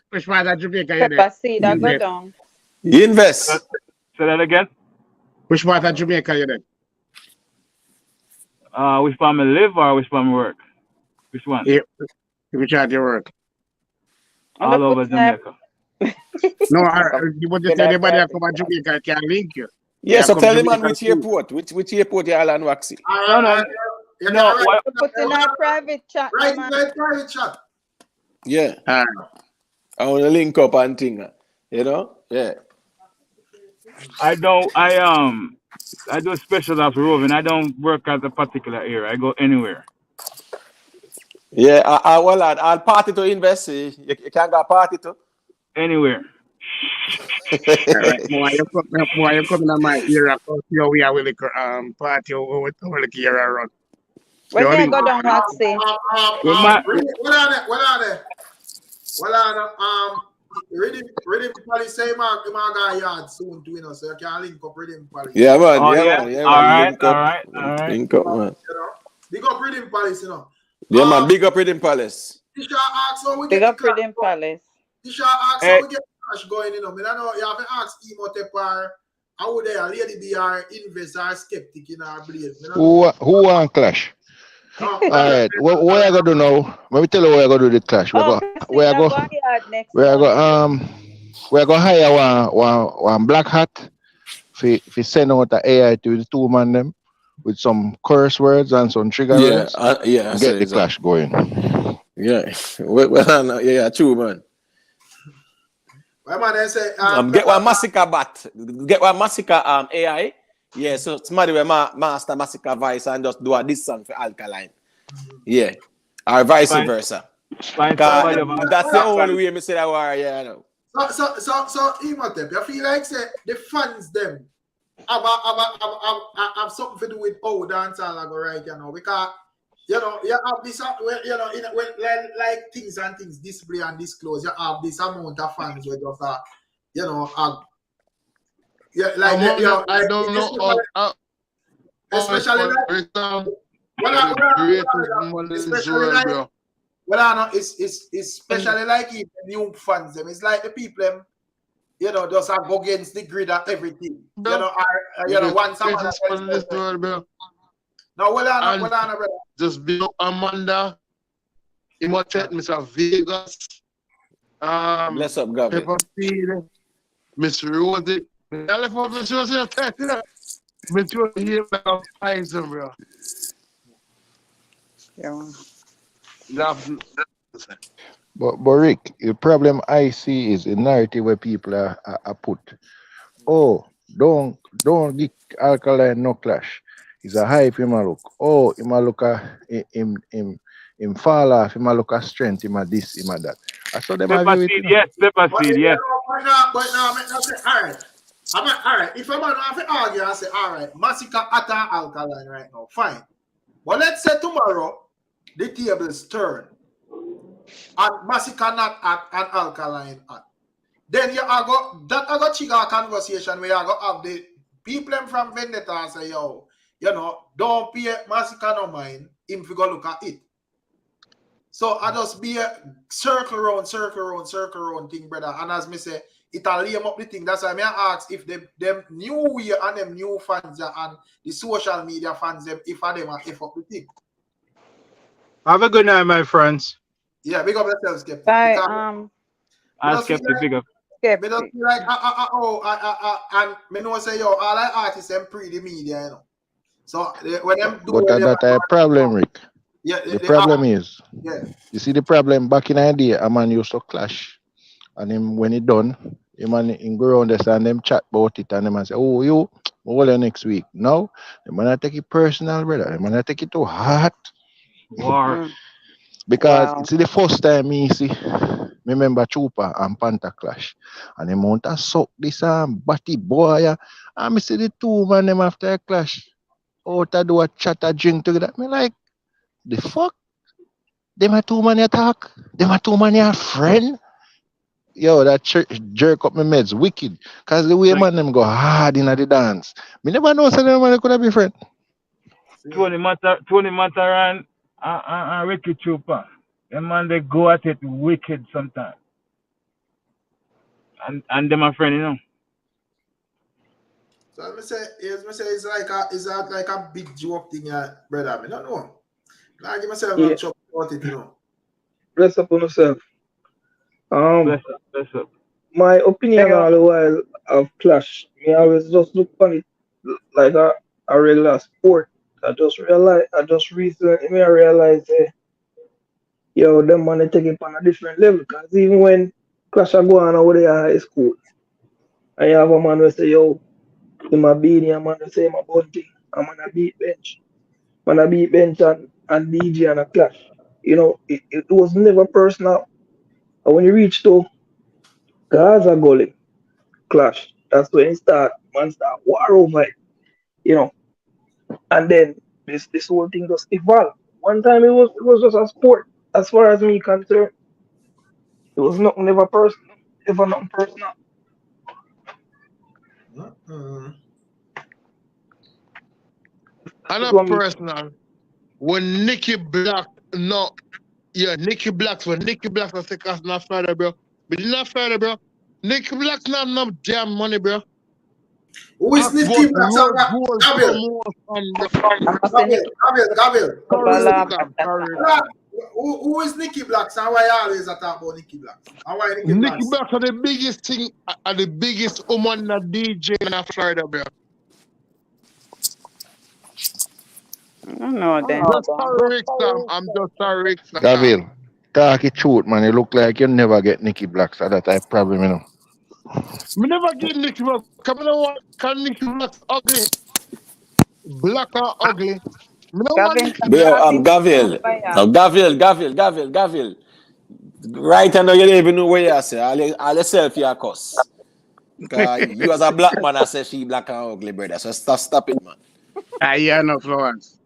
which part of Jamaica you Pepper Seed, I go down. Invest. Say that again. Which part of Jamaica you there? Which part I live or which part I work? Which one? Yeah. Which part you work? All over Jamaica. No, you want to say anybody that come to Jamaica can link you. Yeah, so tell him on which airport. Which airport you all on Waxy? No. Put in our private chat. Right in the private chat. Yeah. I want to link up and thing. You know? Yeah. I do special ops roving. I don't work at a particular area. I go anywhere. Yeah, well, I'll party to invest. You can't go party to? Anywhere. Right. Why you coming to my area? We are willing to party over the area around. When you go down, Waxy? Reading Police say man got yard soon to so you can link up Reading Police. Yeah, man. All right. Link up, man. Big up Reading Police, you know. Yeah, man. Big up Reading Palace. Tisha asks how we Big get up Reading Palace. Tisha asks how we get cash going, you know. I know you have to ask Imhotep or how they are Lady BR investor skeptic in our blade. Who want clash? All right, what I gonna do now? Let me tell you what I gonna do the clash. We're gonna hire one black hat for send out the AI to the two man them with some curse words and some trigger words. Yeah. Get the clash going. Yeah. Well, yeah, true, man. Why man they say get one Masicka bot, get one Masicka AI. Yeah, so somebody will master Masicka voice and just do this song for Alkaline. Yeah, or vice versa. That's the only way I say that war. Yeah, I know. So, Imhotep, you feel like say the fans them have something to do with how dancehall I go right, you know, because you know you have this, you know, when like things and things display and disclose, you have this amount of fans where just you know, yeah, like you know, like, I don't know. Especially like, well, I know it's especially like the new fans them. It's like the people them, you know, just go against the grid and everything. You know, you know, one someone. No, well, I know, brother. Just be Amanda. Imhotep, Mr. Vegas. Bless up, Gavin. Pepper Seed, Miss Rosie. I left off Miss Rosie. Miss Rosie here now, Pfizer, bro. Yeah. But Rick, the problem I see is the narrative where people are put. Oh, don't give Alkaline no clash. It's a hype him a look. Oh, him a look him fall off, him a look at strength, him a this, him a that. I saw them Pepper seed, yes, Pepper seed, yes. But now, I say, all right. All right. If I'm going to argue, I say, all right, Masicka attack Alkaline right now, fine. But let's say tomorrow the tables turn and Masicka not at and Alkaline at. Then you are go trigger a conversation where you are go have the people from Vendetta and say, yo, you know, don't pay Masicka no mind, him if you go look at it. So I just be a circle around thing, brother. And as me say, it'll lay up the thing. That's why I ask if them new way and them new fans and the social media fans them if them are F up the thing. Have a good night, my friends. Yeah, big up yourself, Skeptic. Bye. I'm Skeptic, big up. Me just feel like and me know say yo, all I artists them pre the media, you know. So when them do but that's a problem, Rick. Yeah, the problem is, you see the problem back in the day, a man used to clash. And him when he done, him and him go around this and them chat about it and them and say, oh, you, hold on next week. No, the man take it personal, brother. The man take it too hard. War. Because it's the first time me see, remember Chupa and Panther clash. And the mount and suck this batty boy. And me see the two man them after a clash. Out to do a chat, a drink together. Me like, the fuck? Them are two man attack? Them are two man a friend? Yo, that jerk up my meds wicked. Cause the way man them go hard in the dance. Me never know so them man could have been friend. Tony Mataran and Ricky Chupa. Them man they go at it wicked sometimes. And them a friend, you know. So let me say it's like a big joke thing, brother. I don't know. I give myself a chop about it, you know. Bless up on yourself. Bless up. My opinion all the while of clash. Me always just look on it like a regular sport. I just recently realize yo, them man they take it on a different level. Cause even when clash are going on over there at high school, and you have a man who say, yo, him a Beenie, a man who say him a Bunty, I'm on a beat bench. Man a beat bench and DJ and a clash. You know, it was never personal. And when you reach to Gaza Gully clash, that's when it start war over it. You know. And then this whole thing just evolved. One time it was just a sport, as far as me concerned. It was nothing ever personal. Ever nothing personal. I'm not personal. When Nicky Black Nicky Black was take us not Friday, bro. But not Friday, bro. Nicky Black not no damn money, bro. Who is Nicky Black? Who is Nicky Black? So why you always talk about Nicky Black? Nicky Black are the biggest thing, the biggest woman that DJ in Florida, bro. I don't know that. I'm just sorry, Gavil, talk it truth, man. You look like you never get Nicky Black, so that's a problem, you know. Me never get Nicky Black. Come on, what can Nicky Black's ugly? Black and ugly. Me no want Nicky Black. Gabriel. Right now, you don't even know where you say. All yourself, you cuss. You as a black man, I say she black and ugly, brother. So stop it, man. Yeah, no Florence.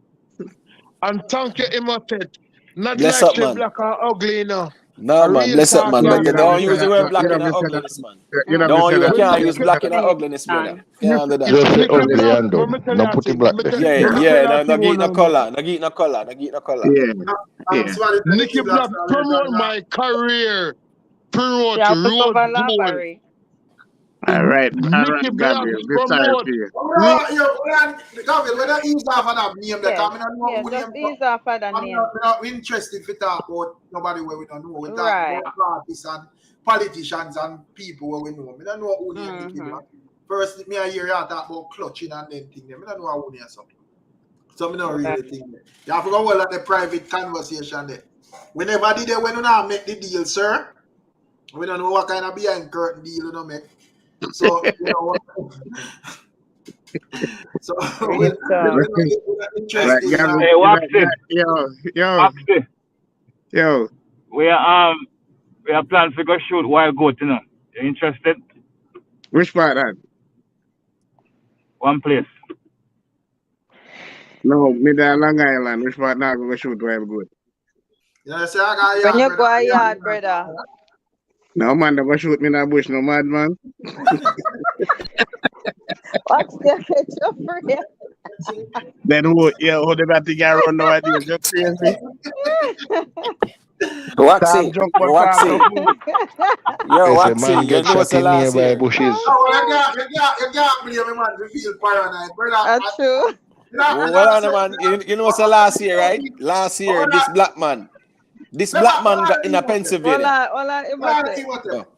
And thank you, Imhotep. Not Bless like up, you man. black and ugly, no. No, man. Bless up, man. But You don't use the word black in ugliness, man. You can't use black in ugliness, brother. Can't do that. Just say ugly and dumb. No put the black there. Yeah. No give no color. Yeah. Nicky Black promote my career. Promote road goal. All right, Nicky Black Gabriel. promote. Gabriel, when I ease off of that name, just ease off of that name. We're not interested to talk about nobody where we don't know. We talk about artists and politicians and people where we know. We don't know who name Nicky Black. First, me I hear you talk about clutching and then thing. I don't know who name something. So I don't really think that. You have to go well at the private conversation there. We never did it when you not make the deal, sir. We don't know what kind of behind curtain deal you don't make. So, you know, so we're interested. Hey, watch this. Yo. We are planning to go shoot wild goat, you know. You interested? Which part that? One place. No, me down Long Island. Which part now go shoot wild goat? Yeah, say I got yard. When you go yard, brother. No man, never shoot me in the bush, no mad man. What's the picture for you? Then who they got to get around now? It's just crazy. Waxy. Yo, Waxy. Man get shot in nearby bushes. You can't blame me, man. We feel paranoid, brother. That's true. Well, man, you know what's last year, right? Last year, this black man got in a Pennsylvania.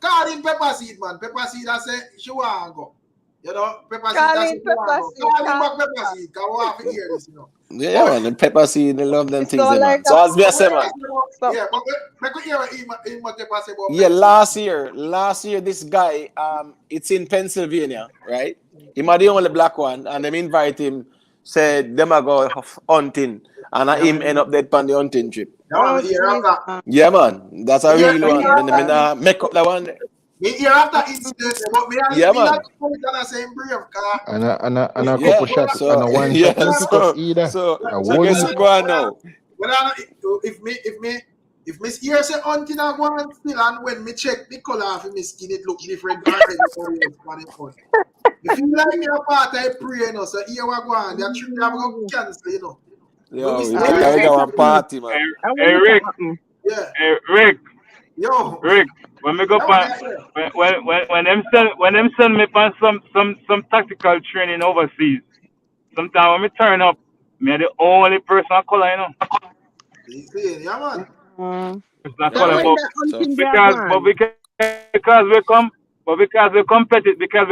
Call in Pepper Seed, man. Pepper Seed, I say, she want to go. You know, Pepper Seed, Call I in say, Pepper Seed. Call in back Pepper Seed, because we have to hear this, you know. Yeah, man, the Pepper Seed, they love them things, man. So as I say, man. Yeah, but make we hear what Pepper say about Yeah, last year, this guy, it's in Pennsylvania, right? He might the only black one, and them invite him, said them are go hunting, and him end up dead on the hunting trip. Yeah, man, that's a real one. Then make up that one. Me hear after incident, but me and same brave car. And a couple shots and a one shot either. So guess who go on now? If me hear say hunting I go on still, and when me check the color of my skin, it look different. If you like me apart, I pray, you know. So here we go on. That trip we have to cancel, you know. Yo, we got one party, man. Hey, Rick. Yeah. Hey, Rick. Yo. Rick. When me go when them send me on some tactical training overseas, sometimes when me turn up, me the only person I call, you know. Yeah, man. It's not color, because we're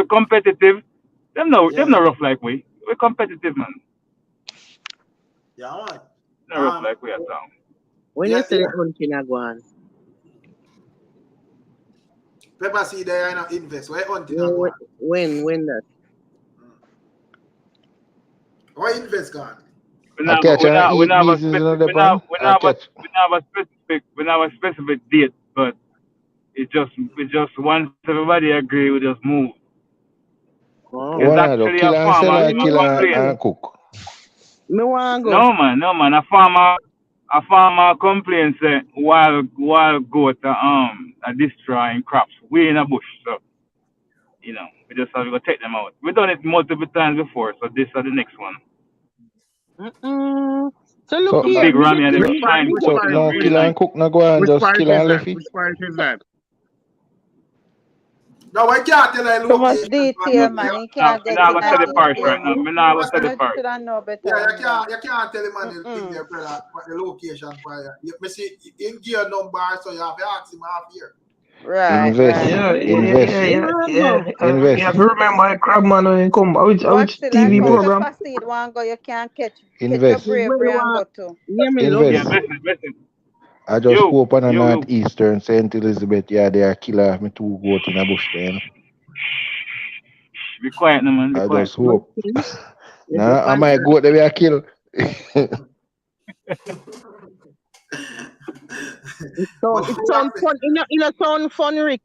competitive, them no rough like we. We're competitive, man. Yeah, man. Not rough like we at all. When you say hunting I go on. Pepper Seed there, you know, invest. Why hunting? When that? Why invest gone? We have a specific date, but it just once everybody agree, we just move. Oh. It's actually a farmer cook. No man, a farmer complains say wild goat are destroying crops. We in a bush, so you know we just have to go take them out. We've done it multiple times before, so this is the next one. So look here. Big Rami and them shine. So no kill and cook, no go and just kill and left it. Which part is that? No, I can't tell you. Too much detail, man. You can't get into that detail. You should know better. Yeah, you can't tell the man the thing there, brother, the location for you. You see, in gear number, so you have to ask him half here. Right. Invest. You have to remember a crab man when you come. Which TV program? You can't catch. Invest. Invest. I just hope on a northeastern St. Elizabeth, yeah, they are killer me two goats in a bush there. Be quiet, no man. Be I quiet. just hope. Nah, I might go there and kill. It sounds fun. It sound fun, Rick.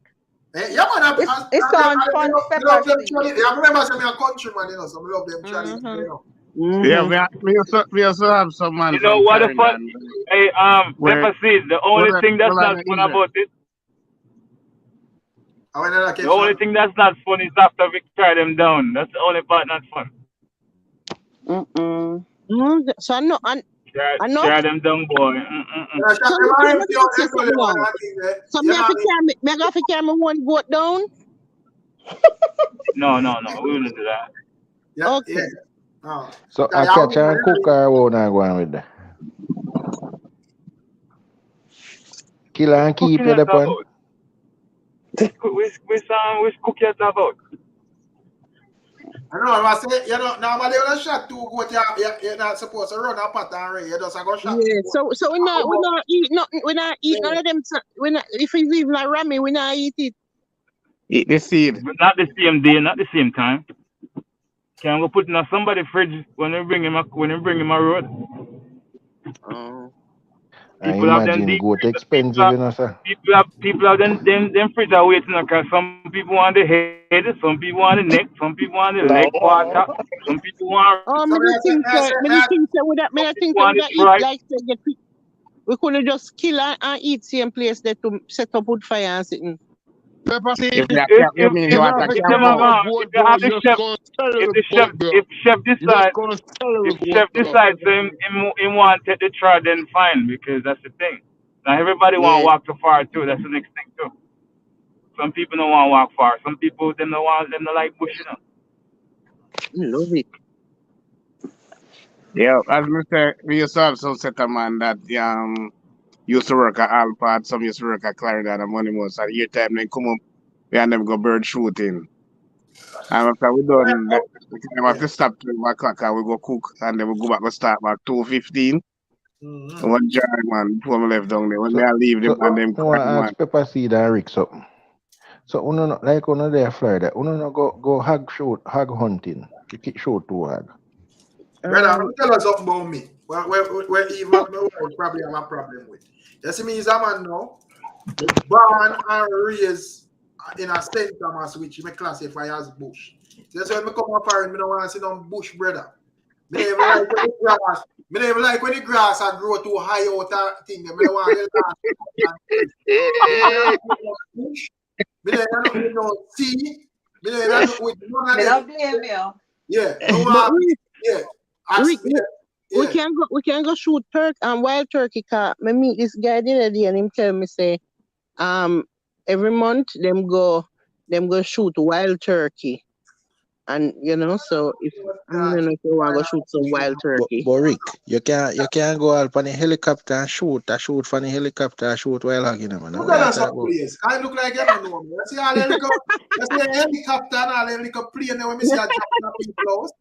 Yeah, man. It sounds fun, pepper seed. I remember saying I'm a countryman, you know, so I love them traditions, you know. Yeah, we also have some man. You know from what the fun? Thailand Hey, where- Pepper Seed, the only thing that's not fun about it, the only thing that's not fun is after we tear them down. That's the only part not fun. So I know. Tear them down, boy. So me have to carry my one goat down? No, we wouldn't do that. Yeah, okay. Yeah. Oh. So I catch and cook or what I go on with that. Kill and keep it upon. Which cook you talk about? I know, I say, you know, normally when I shot two goat, you're not supposed to run a pattern, right? You just go shot. Yeah, so we not eat nothing. We not eat none of them. If it's even a rammy, we not eat it. Eat the seed. But not the same day, not the same time. Can go put in somebody's fridge when they bring him a road. People have them deep goat expensive, you know, sir. People have them fridge are waiting because some people want the head, some people want the neck, some people want the leg quarter, some people want. Many things with that like we couldn't just kill and eat same place that to set up wood fire and sitting. Pepper seed. If chef decides him want to take the trial, then fine, because that's the thing. Now everybody want to walk too far too. That's the next thing too. Some people don't want to walk far. Some people them don't like bush, you know. Love it. Yeah, as we say, we used to have some settlement that used to work at Alpart, some used to work at Clarendon and Money Most. At year time, they come up, we and them go bird shooting. And after we done, we have to stop 12 o'clock and we go cook, and then we go back and start back 2:15. One jar, man, before we left down there. When I leave them and them I ask Pepper Seed and Rick something. So, like on there, Florida, go hog hunting. You keep shoot to hog. Brother, tell us something about me. Where even probably have a problem with. You see me as a man now, born and raised in a St. Thomas, which you may classify as bush. So that's why I come up here and I don't want to see no bush, brother. I don't even like when the grass grow too high out that thing. I don't want to bush. I don't know sea. I don't blame you. Yeah. We can go shoot wild turkey. Cause me meet this guy the other day and him tell me say, every month them go shoot wild turkey, and you know, so if I don't know if you want to go shoot some wild turkey. But Rick, you can't go out on a helicopter and shoot from the helicopter and shoot wild hog, you know, man. Look at us up, please. I look like you don't know me. I see all the helicopter and all the plane when we see a drop in close.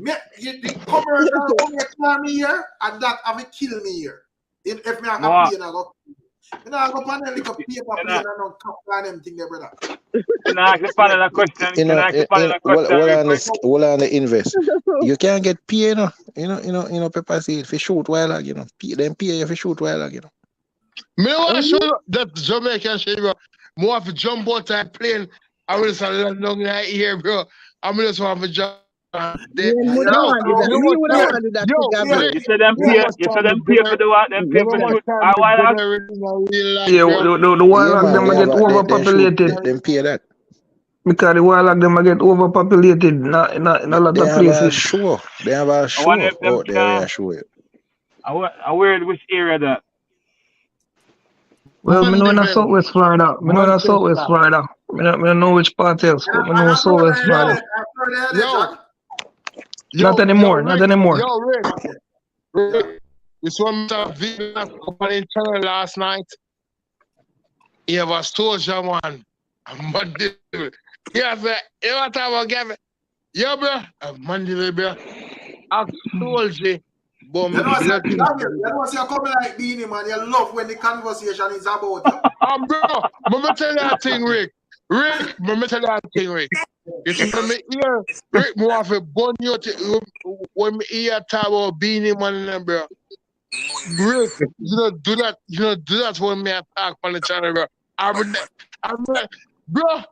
The commercial only kill me here, and that have to kill me here. If me have a plane, I go. You know, I go on a little paper plane and don't cap on them thing there, brother. Can I ask the panel a question? What on the invest? You can't get paid, you know, Pepper Seed if you shoot wild hog, you know. Them pay you if you shoot wild hog, you know. Me want to show that Jamaican shit, bro. More of a jump out and plane. I will just land down here, bro. I'm just want to jump. You said them pay for the what? Them pay for the wild hog? Yeah, the wild hog them get overpopulated. Them pay that. Because the wild hog them get overpopulated in a lot of places. They have a show out there, show it. I wear which area that? Well, I know in Southwest Florida. I don't know which part else, but I know Southwest Florida. Not anymore. Yo, Rick. This one video up on the channel last night. He have a soldier, man. Yeah, sir. You know what I'm giving? Yeah, bro. A Monday, bro. A soldier. You know what you're coming like Beenie Man. You love when the conversation is about you. Bro, let me tell you that thing, Rick. Let me tell you that thing, Rick. You see me here, Rick, more of a bun you when me hear talk about Beenie Man and bro. Rick, you don't do that. You don't do that when me attack on the channel, bro. I'm bro.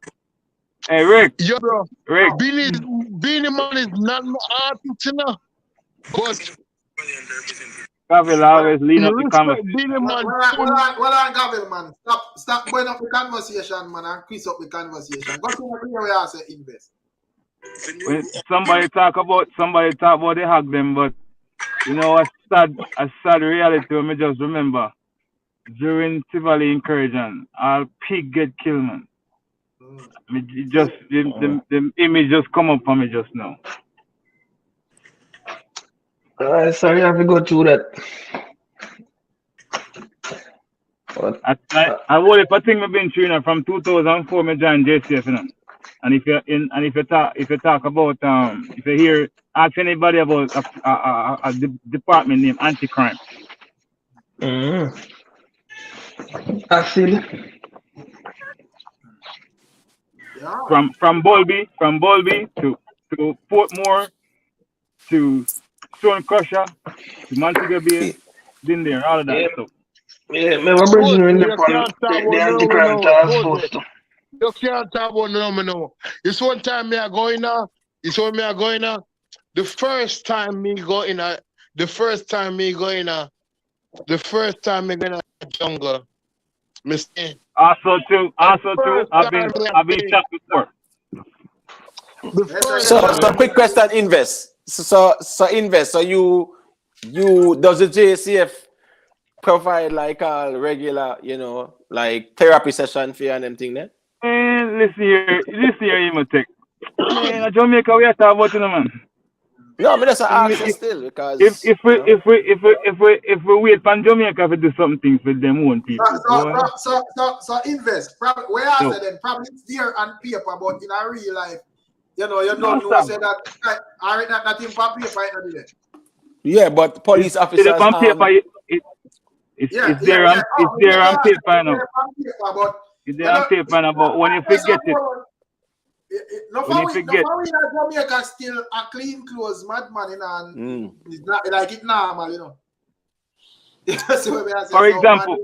Hey, Rick. Yo, bro. Rick. Beenie Man is not my artist, you know. But Gabriel always lead up the conversation. Beenie Man. Well on, Gabriel, man. Stop going up the conversation, man, and quiz up the conversation. Go to the way I say invest. When somebody talk about they hug them, but you know a sad reality when me just remember during Tivoli incursion, all pig get killed, man. The image just come up for me just now. Sorry, I have to go through that. I would if I think I've been through from 2004 me joined JCF, you know. And if you talk about if you hear ask anybody about a department named anti-crime. Actually. From Bolby to Portmore to Stone Crusher to Montego Bay, been there, all of that stuff. Yeah, my brother in the anti-crime task force. You can't talk about no. It's one time me are going now. It's when me are going now. The first time me go in a jungle. Mr. Also too, I've been shot before. So quick question, invest. So invest. So you does the JCF provide like a regular, like therapy session for you and them thing there? Man, listen here, Imotech. Man, in Jamaica we are talking about you, man. No, I mean that's an answer still because if we wait for Jamaica to do something for them own people. So invest. Probably where I said then probably it's there on paper, but in a real life, you don't know say that I read that nothing for paper right now. Yeah, but police officers on paper, it's there on paper now. It's there on paper now, but when you forget it. When you forget Jamaica still a clean clothes madman, and it's not like it normal, you know. For example,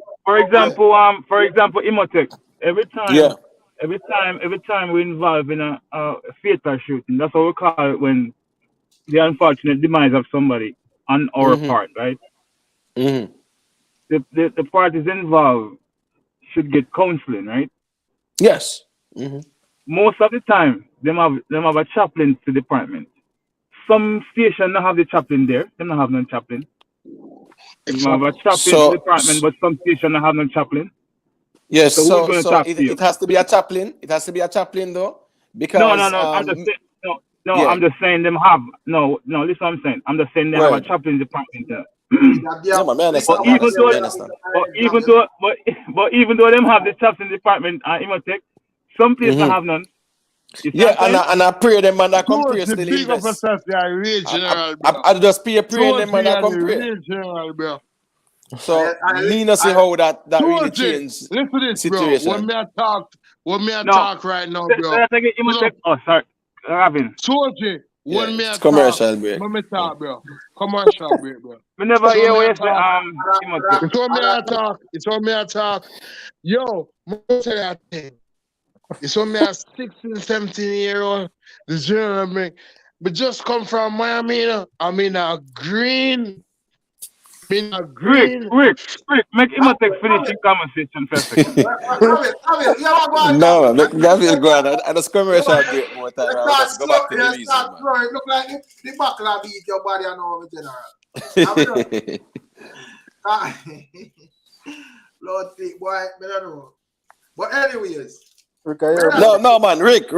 Imotech. Every time we involve in a fatal shooting, that's what we call it when the unfortunate demise of somebody on our part, right? The parties involved should get counseling, right? Yes. Most of the time, them have a chaplain to the department. Some station don't have the chaplain there. They don't have no chaplain. They have a chaplain to the department, but some station don't have no chaplain. Yes, so who's going to talk it has to be a chaplain. It has to be a chaplain though, because I'm just saying them have no. Listen, what I'm saying. I'm just saying they have a chaplain department there. But even though them have the chaplain department at Imotech, some places have none. And I pray them man that come pray still invest. I just pray them man that come pray. So me not see how that really change situation. Bro. When me talk right now, bro. Oh, sorry, Robin. When me it's commercial break. When me talk, bro. Commercial break, bro. Me never hear what you say. It's when me talk. Yo, most of that thing. It's when me a 16, 17-year-old. The journal bring. But just come from Miami, you know. I mean a green. Rick, make Imotech finish the conversation first. No, make Gabriel go on. I just commercial break more time. I'll just go back to the reason, man. It look like the backlash beat your body and all in general. Lord, boy, I don't know. But anyways. No, man, Rick.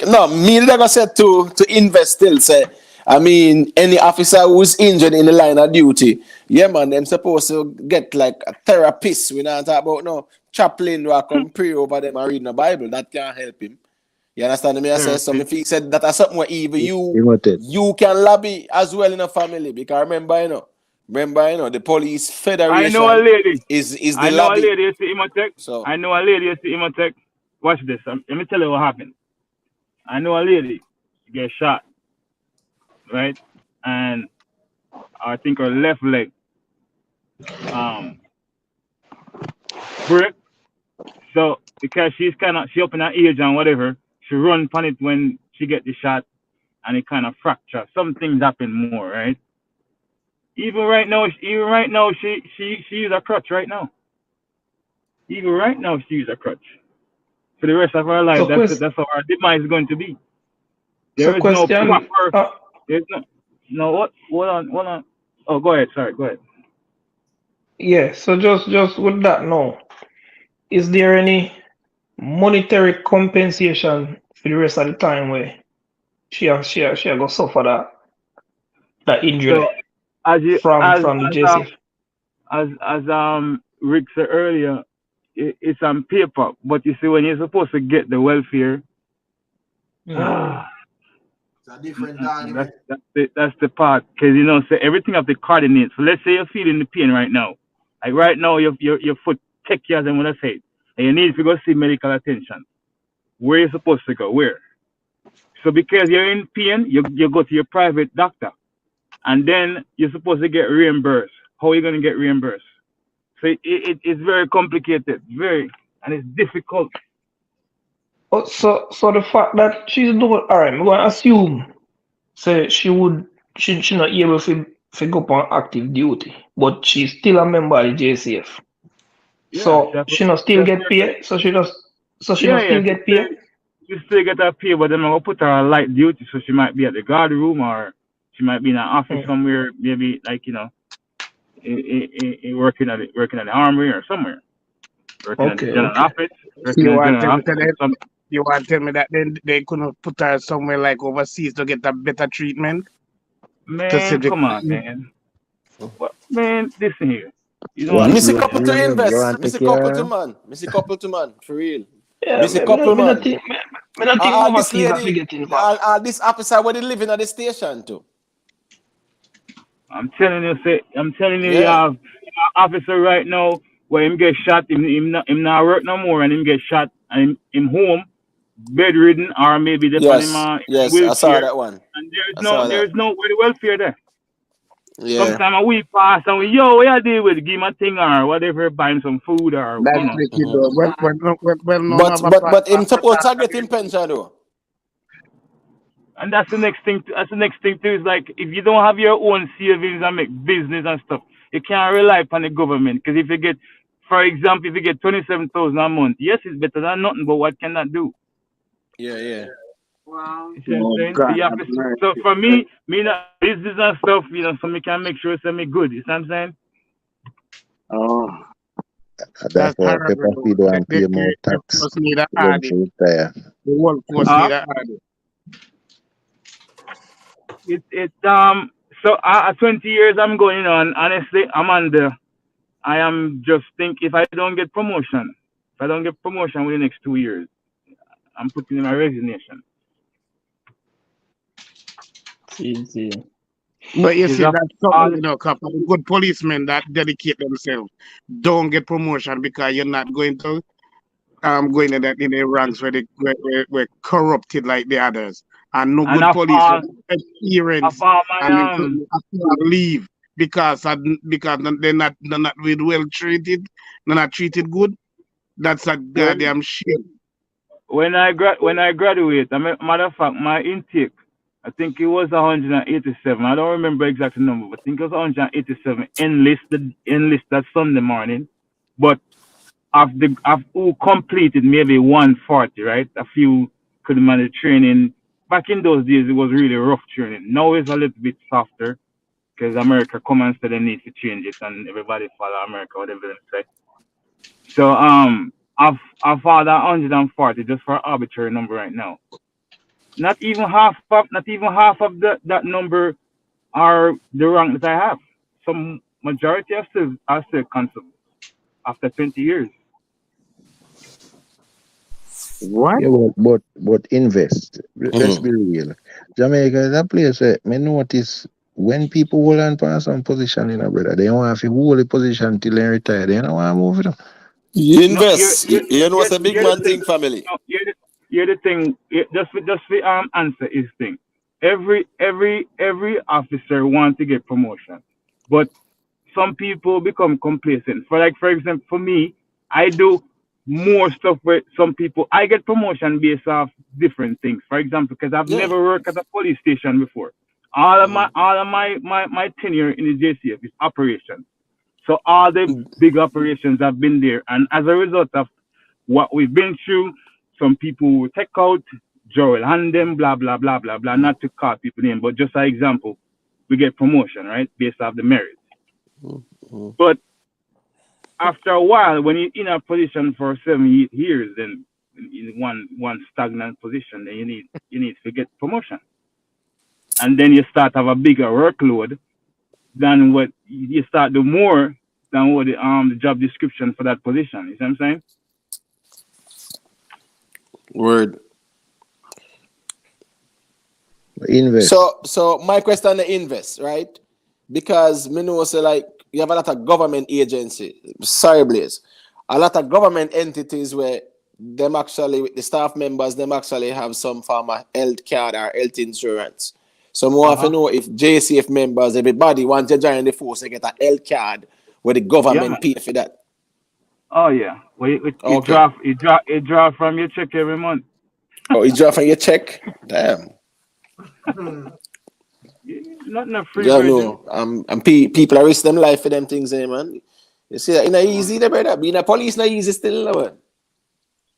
No, me never said to invest still, say. I mean, any officer who's injured in the line of duty, yeah, man, them supposed to get like a therapist. We not talk about no chaplain who come pray over them and read the Bible. That can't help him. You understand me? I say something. If he said that that's something where even you can lobby as well in a family. Because remember, the police federation. I know a lady. Is the I know lobby. a lady is the Imotech. So I know a lady is the Imotech. Watch this. Let me tell you what happened. I know a lady get shot, right? And I think her left leg break. So because she up in her age and whatever, she run upon it when she get the shot and it kind of fracture. Some things happen more, right? Even right now, she use a crutch right now. Even right now, she use a crutch. For the rest of her life, that's how our demise is going to be. There is no proper. There's no what? Hold on. Oh, go ahead. Sorry, go ahead. Yeah. So just with that now, is there any monetary compensation for the rest of the time where she go suffer that injury from the JCF? As Rick said earlier, it's on paper, but you see when you're supposed to get the welfare, it's a different argument. That's the part, because so everything have to coordinate. So let's say you're feeling the pain right now, like right now your foot take you as I'm gonna say, and you need to go see medical attention. Where you supposed to go? Where? So because you're in pain, you go to your private doctor, and then you're supposed to get reimbursed. How are you gonna get reimbursed? So it's very complicated, and it's difficult. Oh, so the fact that she's doing all right, I'm gonna assume, say she not able to go on active duty, but she's still a member of the JCF. Yeah, so she not still get paid. So she still get paid. She still get her pay, but then I'm gonna put her on light duty, so she might be at the guard room or she might be in an office somewhere, maybe like working at the armory or somewhere. Working at the general office. You want to tell me that they couldn't put her somewhere like overseas to get a better treatment? Man, come on, man. Man, listen here. Missy couple to invest. Missy couple to man. For real. Yeah, Missy couple man. This officer where they living at the station too. I'm telling you, you have an officer right now where him get shot, him not work no more, and him get shot, and him home, bedridden, or maybe they put him on wheelchair. I saw that one. And there's no welfare there. Yeah. Sometimes a week pass and we, what you do with give him a thing or whatever, buy him some food or but him supposed to get him pension though. And that's the next thing. That's the next thing too. Is like if you don't have your own savings and make business and stuff, you can't rely upon the government. Because if you get, for example, if you get 27,000 a month, yes, it's better than nothing. But what can that do? Yeah. Wow. So for me, not business and stuff, so me can make sure it's me good. You know what I'm saying? Oh. That's why people feed and pay more tax. The workforce need a hardy. So at 20 years I'm going on. Honestly, I am just think if I don't get promotion within the next 2 years, I'm putting in my resignation. Easy. But you see that's something, couple of good policemen that dedicate themselves don't get promotion because you're not going to going in the ranks where we're corrupted like the others. And no good police experience and leave because they're not well treated, they're not treated good. That's a goddamn shit. When I graduate, matter of fact, my intake, I think it was 187. I don't remember exact number, but I think it was 187 enlist that Sunday morning. But of who completed maybe 140, right? A few could manage training. Back in those days, it was really rough training. Now it's a little bit softer because America come and say they need to change it and everybody follow America, whatever they say. So I've had 140 just for an arbitrary number right now. Not even half of that number are the rank that I have. Some majority are still constables after 20 years. What? Yeah, but invest. Let's be real. Jamaica is a place where me notice when people hold on to some position in a brother, they don't have to hold the position till they retire. They don't want to move it. You invest. You know what's a big man thing, family. Here the thing, just for answer is thing. Every officer wants to get promotion, but some people become complacent. For example, for me, I do more stuff with some people. I get promotion based off different things. For example, because I've never worked at a police station before. All of my tenure in the JCF is operations. So all the big operations have been there, and as a result of what we've been through, some people will take out, Joel hand them, blah blah blah blah blah. Not to call people name, but just an example, we get promotion, right, based off the merits. But after a while, when you're in a position for 7 years, then in one stagnant position, then you need to get promotion, and then you start to have a bigger workload than what you start to do more than what the job description for that position. You see what I'm saying? Word. Invest. So my question to invest, right? Because me know say like you have a lot of government agency. Sorry, Blaze. A lot of government entities where them actually with the staff members, them actually have some form of health card or health insurance. So more often know if JCF members, everybody wants to join the force, they get a health card where the government pay for that. Oh yeah. Well, it draw from your check every month. Oh, it draw from your check? Damn. Not enough free. Yeah, no. And people are risking them life for them things, man. You see that? It's not easy, brother. Being a police not easy still, man.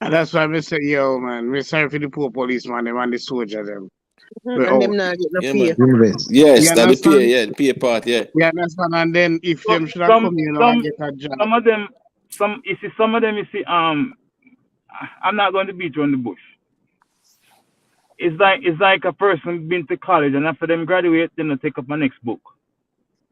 And that's why I say, yo, man, we're sorry for the poor policeman, them and the soldier, them. And them not get no pay. Yes, that the pay, the pay part, Yeah, understand. And then if them should have come, and get a job. Some of them, you see, I'm not going to beat you on the bush. It's like a person been to college and after them graduate, then they take up my next book,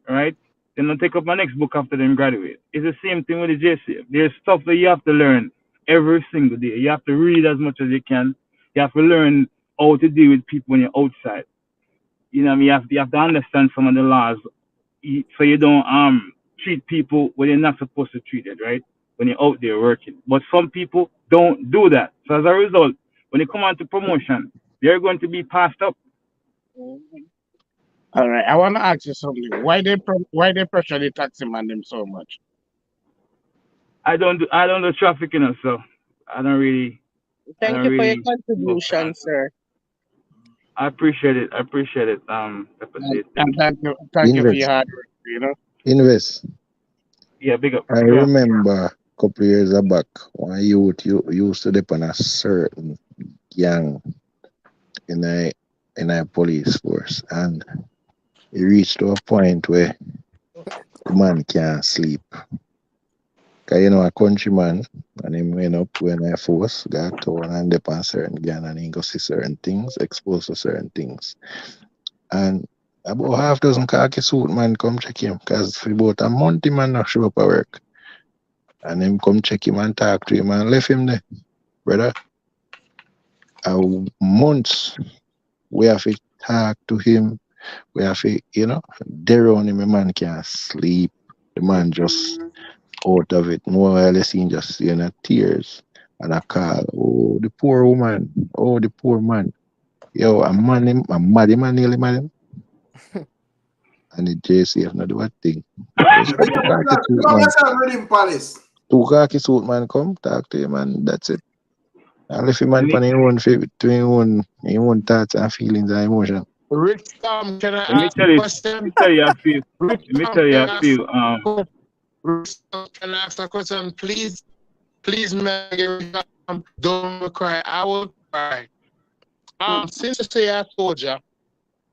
right? Then they take up my next book after them graduate. It's the same thing with the JCF. There's stuff that you have to learn every single day. You have to read as much as you can. You have to learn how to deal with people when you're outside. You know what I mean? You have to understand some of the laws so you don't treat people when you're not supposed to treat it, right? When you're out there working. But some people don't do that. So as a result, when you come on to promotion, they're going to be passed up. All right, I want to ask you something. Why they pressure the taxi man them so much? I don't do trafficking, so I don't really. Thank you for your contribution, sir. I appreciate it. And thank you for your hard work, you know. Invest. Yeah, big up. I remember a couple of years back when you used to depend on a certain gang in a police force, and it reached to a point where the man can't sleep. Cause you know a countryman and him went up when I force got town and depend on certain gang and he go see certain things, exposed to certain things. And about half dozen khaki suit man come check him, cause for about a month the man not show up at work. And him come check him and talk to him and left him there. Brother, months we have to talk to him. We have to, there on him, the man can't sleep. The man just out of it. No while I seen just tears. And I call, oh, the poor woman. Oh, the poor man. Yo, I'm mad him, nearly mad him. And the JCF not do a thing. Two khaki suit man come, talk to him and that's it. I left him man on his own thoughts and feelings and emotion. Rich Tom, can I ask a question? Let me tell you a few. Rich Tom, can I ask a question, please? Please, man, don't cry. I will cry. Since I say a soldier,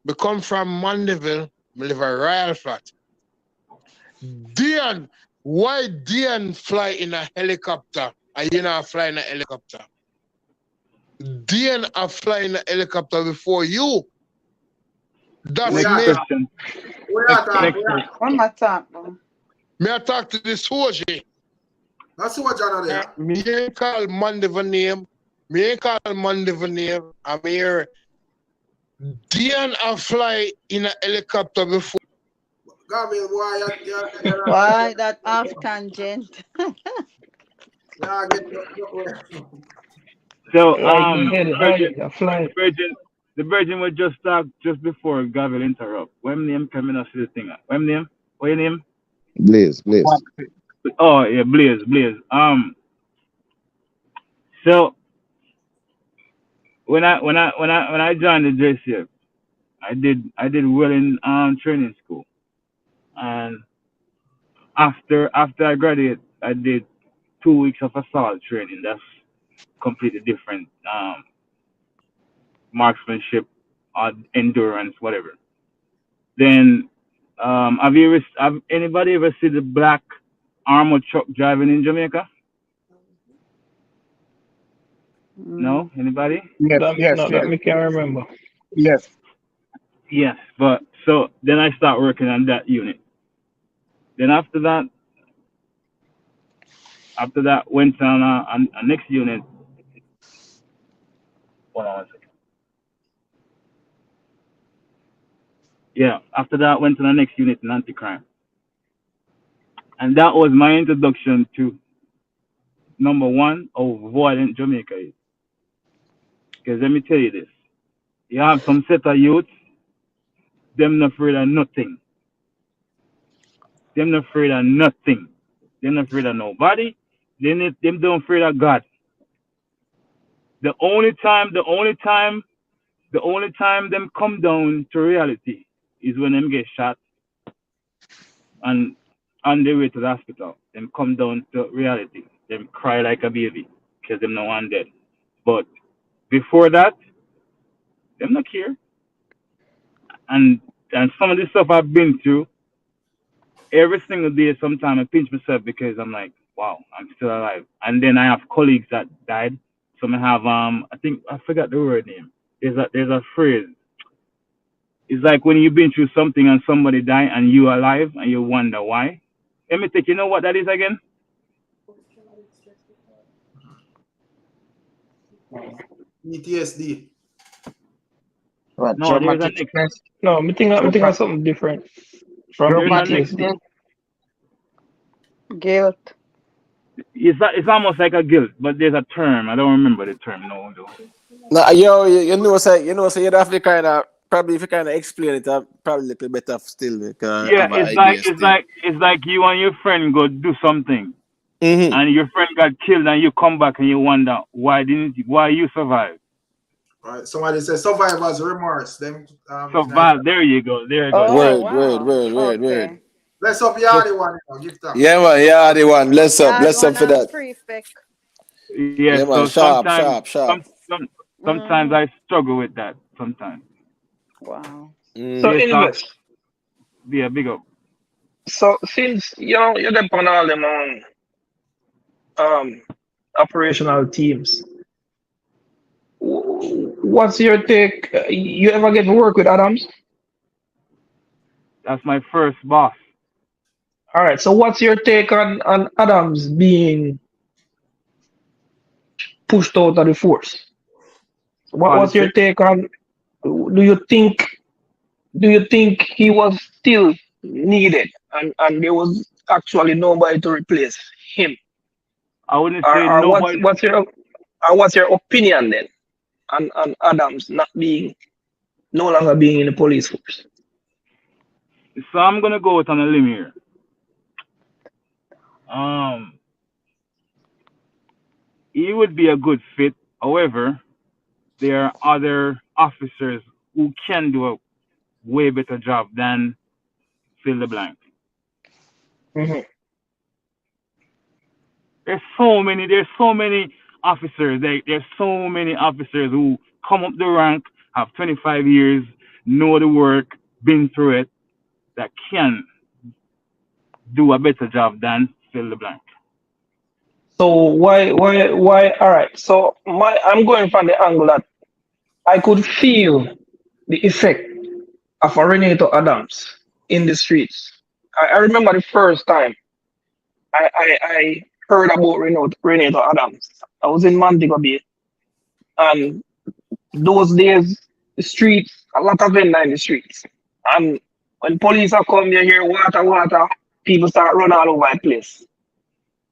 we come from Mandeville, we live a royal flat. Dian, why Dian fly in a helicopter and you not fly in a helicopter? Dian are flying in a helicopter before you. That's me. One more time. May I talk to the soldier? That's what John there. Me ain't call Mandeville name. Me ain't call Mandeville name. I'm here. Dian are fly in a helicopter before. Why that off tangent? So like the Virgin was just talk just before God will interrupt. When name coming up to the thing? When name? What your name? Blaze. Oh yeah, Blaze. So when I joined the JCF, I did well in training school, and after I graduated, I did 2 weeks of assault training. That's completely different. Marksmanship, endurance, whatever. Then, have anybody ever seen the black armored truck driving in Jamaica? No, anybody? That me can't remember. Yes. Yes, but so then I start working on that unit. Then after that went on a next unit. Hold on one second. Yeah, after that went to the next unit in anti-crime, and that was my introduction to number one how violent Jamaica is. Because let me tell you this: you have some set of youths, them not afraid of nothing. Them not afraid of nothing. Them not afraid of nobody. Them don't afraid of God. The only time them come down to reality is when them get shot and on their way to the hospital. Them come down to reality. Them cry like a baby because them no one dead. But before that, them not care. And some of the stuff I've been through, every single day, sometimes I pinch myself because I'm like, wow, I'm still alive. And then I have colleagues that died. Some have I think I forgot the word name. There's a phrase. It's like when you've been through something and somebody died and you are alive and you wonder why. Let me think, you know what that is again? PTSD. What, no, there's a next. No, me think of something different from PTSD. Guilt. It's almost like a guilt, but there's a term. I don't remember the term. No. No, you you'd have to kind of probably if you kind of explain it, probably a little better still. Because Yeah, it's like you and your friend go do something, and your friend got killed, and you come back and you wonder why you survived. Right. Somebody says survivor's remorse. Them survive. There you go. Word. Let's up Yardy one. Give that. Yeah, man. Yardy one. Let's up for that. Yeah, man. So sharp. Sometimes I struggle with that. Sometimes. Wow. So anyways, yeah, big up. So since you're on all them operational teams, what's your take? You ever get to work with Adams? That's my first boss. All right. So what's your take on Adams being pushed out of the force? What's your take on? Do you think he was still needed and there was actually nobody to replace him? I wouldn't say nobody. What's your opinion then on Adams no longer being in the police force? So I'm gonna go out on a limb here. He would be a good fit. However, there are other officers who can do a way better job than fill the blank. Mm-hmm. There's so many officers. There's so many officers who come up the rank, have 25 years, know the work, been through it, that can do a better job than fill the blank. So why all right. So I'm going from the angle that I could feel the effect of a Renato Adams in the streets. I remember the first time I heard about Renato Adams. I was in Montego Bay, and those days the streets, a lot of vendors in the streets. And when police are come, you hear water, people start running all over the place.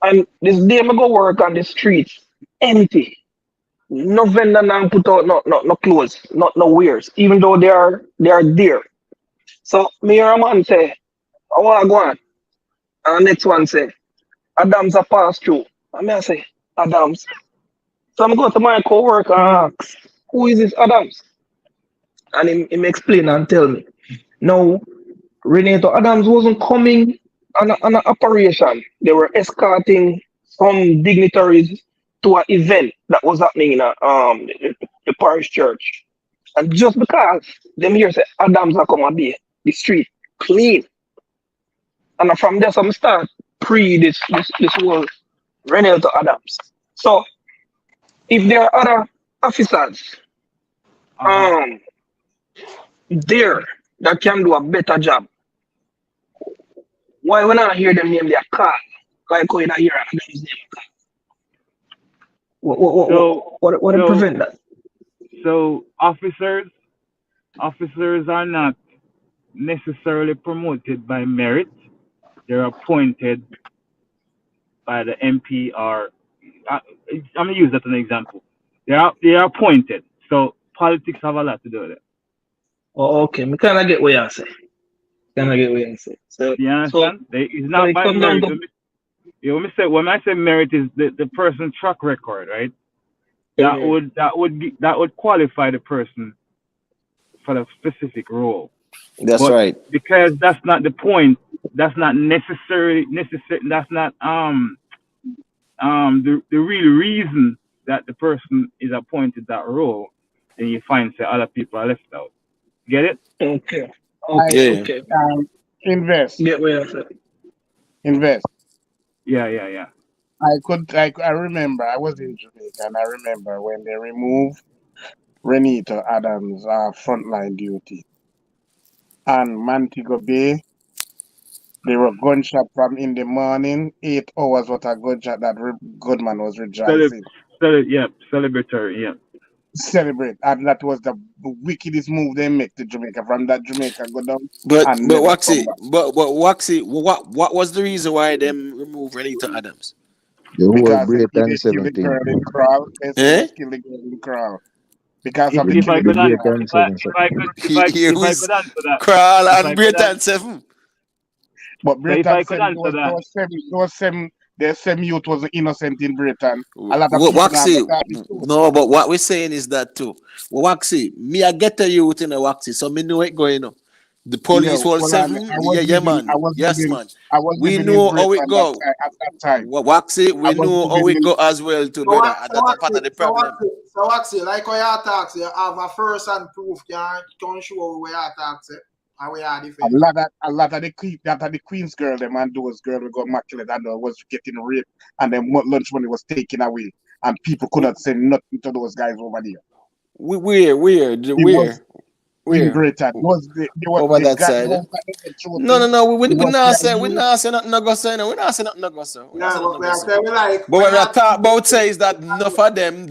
And this day I go work on the streets, empty. no vendor now put out no clothes, not no wares, even though they are there. So me hear a man say, I wanna go on. And the next one say, Adams a pass through. And me I say, Adams. So I'm going to my co-worker and ask, who is this Adams? And him explain and tell me. No, Renato Adams wasn't coming on an operation. They were escorting some dignitaries to an event that was happening in the parish church. And just because them here say Adams are come a day, the street clean. And from there some start this whole Renato Adams. So if there are other officers there that can do a better job, why when I hear them name their car? Like when I hear Adams name what to prevent that? So officers are not necessarily promoted by merit. They're appointed by the MP or I'm gonna use that as an example. They are appointed. So politics have a lot to do with it. Oh, okay. Me kinda get what you say. So you understand? It's not by merit. When I say merit is the person's track record, right? That would qualify the person for the specific role. That's right. Because that's not the point. That's not necessary. That's not the real reason that the person is appointed that role. Then you find say other people are left out. Get it? Okay. Okay. Invest. Get what you say. Invest. Yeah. I remember I was in Jamaica and I remember when they removed Renato Adams' frontline duty. And Montego Bay, they were gunshot from in the morning, 8 hours worth of gunshot that Goodman was rejoicing. Celebratory, yeah. Celebrate. And that was the wickedest move they make to Jamaica. From that Jamaica go down. But Waxy, what was the reason why them remove Renato Adams? Because they killed the girl in Crawl. They killed the girl in Crawl. Because of the if I could answer that. Crawl and Breton 7. But Breton 7, the same youth was innocent in Britain. A lot of Waxy, no, but what we're saying is that too. Well, Waxy, me I get the youth in a Waxy, so me know it going on. The police was 7. Man. We know how it go. At that time. Waxy, we know how it go as well too, brother. And that's part of the problem. So Waxy, like how you talk, you have a first hand proof can show where you talk. A lot of the Queen's girl, them and those girls were got immaculate and was getting raped, and then lunch money was taken away, and people could not say nothing to those guys over there. Weird. In Britain, over that side. No. We not say nothing. No go say no. We not say nothing. No go say. But when we talk about say is that enough of them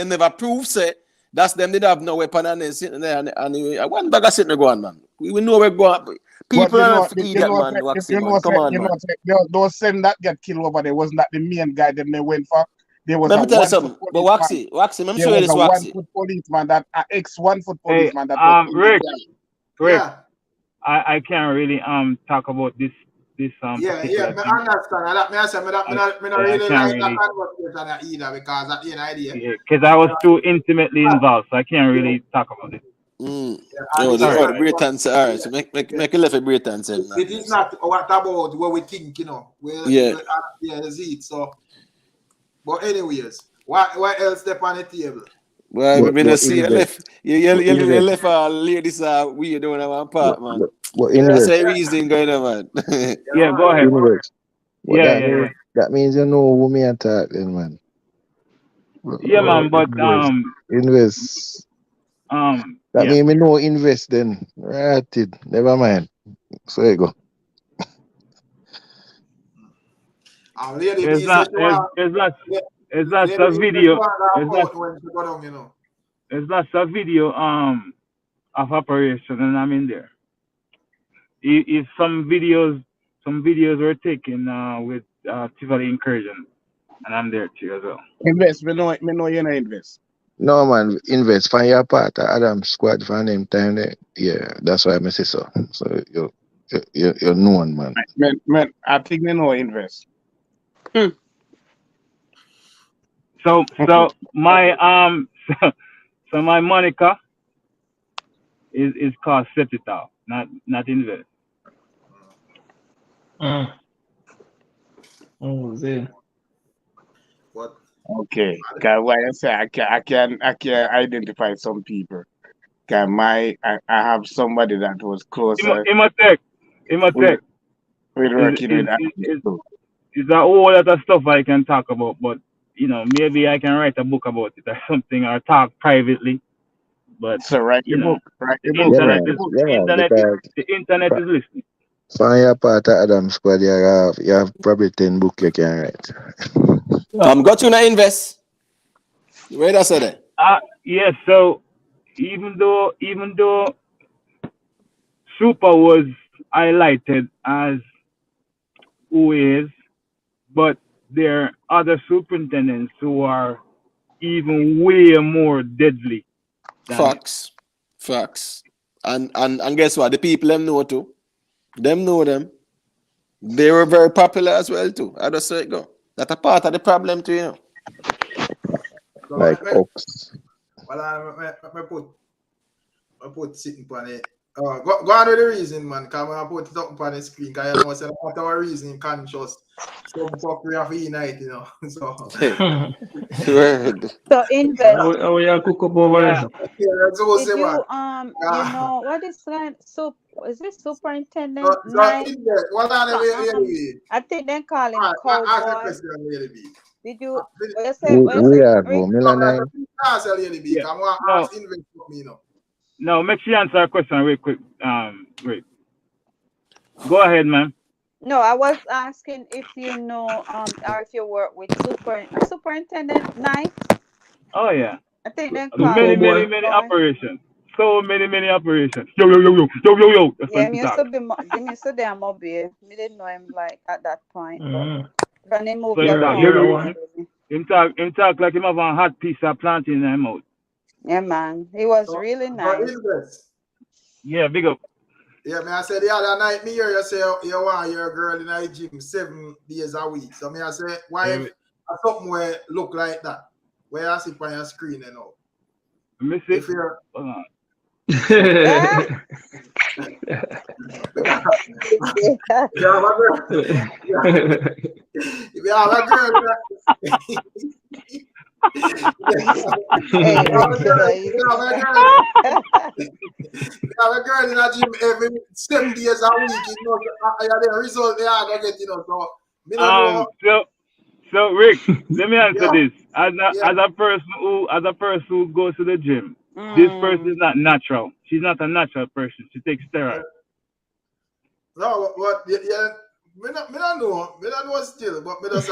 never prove say. That's them. They don't have no weapon and they sitting there and one bag of sitting there going, man. We know we're going. People are idiot, man. Come on, man. Those same that get killed over there wasn't that the main guy them they went for. There was let me tell you something. But Waxy, let me show you this Waxy. 1 foot policeman that ex-1 foot policeman that. Rick. Yeah. I can't really talk about this. I understand. I really like that conversation either because at the end idea. Yeah, because I was too intimately involved, so I can't really talk about it. The Britain say, all right, so make a left a Britain say. It is not what about what we think, you know. So. But anyways, what else step on the table? Well, I'm gonna see you left ladies weird down one part, man. That's a reason going on, man. Yeah, go ahead. Yeah. That means you know who me attack then, man. Yeah, man, but invest. That means me know invest then. Right, never mind. So you go. It's not a video. It's not a video of operation, and I'm in there. If some videos were taken with Tivoli incursion, And I'm there too as well. Invest, me know you know invest. No man, invest. Find your part of Adam Squad for them time there. Yeah, that's why I say so. So you're known, man. Man, I think me know invest. So my so my moniker is called Set It Off, not invest. Oh, there. What? Okay. Cause why I say I can identify some people. Cause I have somebody that was closer Imatech. with working with that. Is a whole lot of stuff I can talk about, but you know, maybe I can write a book about it or something, or talk privately. But so write you your know, book. Write the your book. internet is listening. Find your part of Adam Squad. You have probably 10 books you can write. Got you to invest. Where that's it? Yes. So even though Super was highlighted as who is, but there are other superintendents who are even way more deadly than Facts. And guess what? The people them know too. Them know them. They were very popular as well too. How does it go? That's a part of the problem too, you know. So Like Ox. Well, I put sitting on it. Go on with the reason, man. Because I put it up on the screen. Because you know, so what our reason conscious. Some fuck we have to unite, you know. So. So invest. How you cook up over there? Did you you know what is that? Is this superintendent? Night? I think they call him Cowboy. Did you? We are go Milan. No, make sure you answer a question real quick. Wait. Go ahead, man. No, I was asking if you know or if you work with Superintendent Knight. Oh yeah. I think they call many operations. So many operations. Yo. That's yeah, he used to be a mobile. We didn't know him like at that point. But when he moved him talk like him have a hot piece of planting in him out. Yeah, man. He was really nice. Yeah, big up. Yeah, man, I said the other night, me hear you say you want your girl in the gym 7 days a week. So me I say, why if something where look like that? Where I see on your screen, you know? Let me see. If you're If you have a girl, a girl in a gym every 7 days a week, you know, the result they are gonna get, you know. So, me don't know. So Rick, let me answer this. As a person who goes to the gym, this person is not natural. She's not a natural person. She takes steroids. No, but yeah, me don't know still, but me just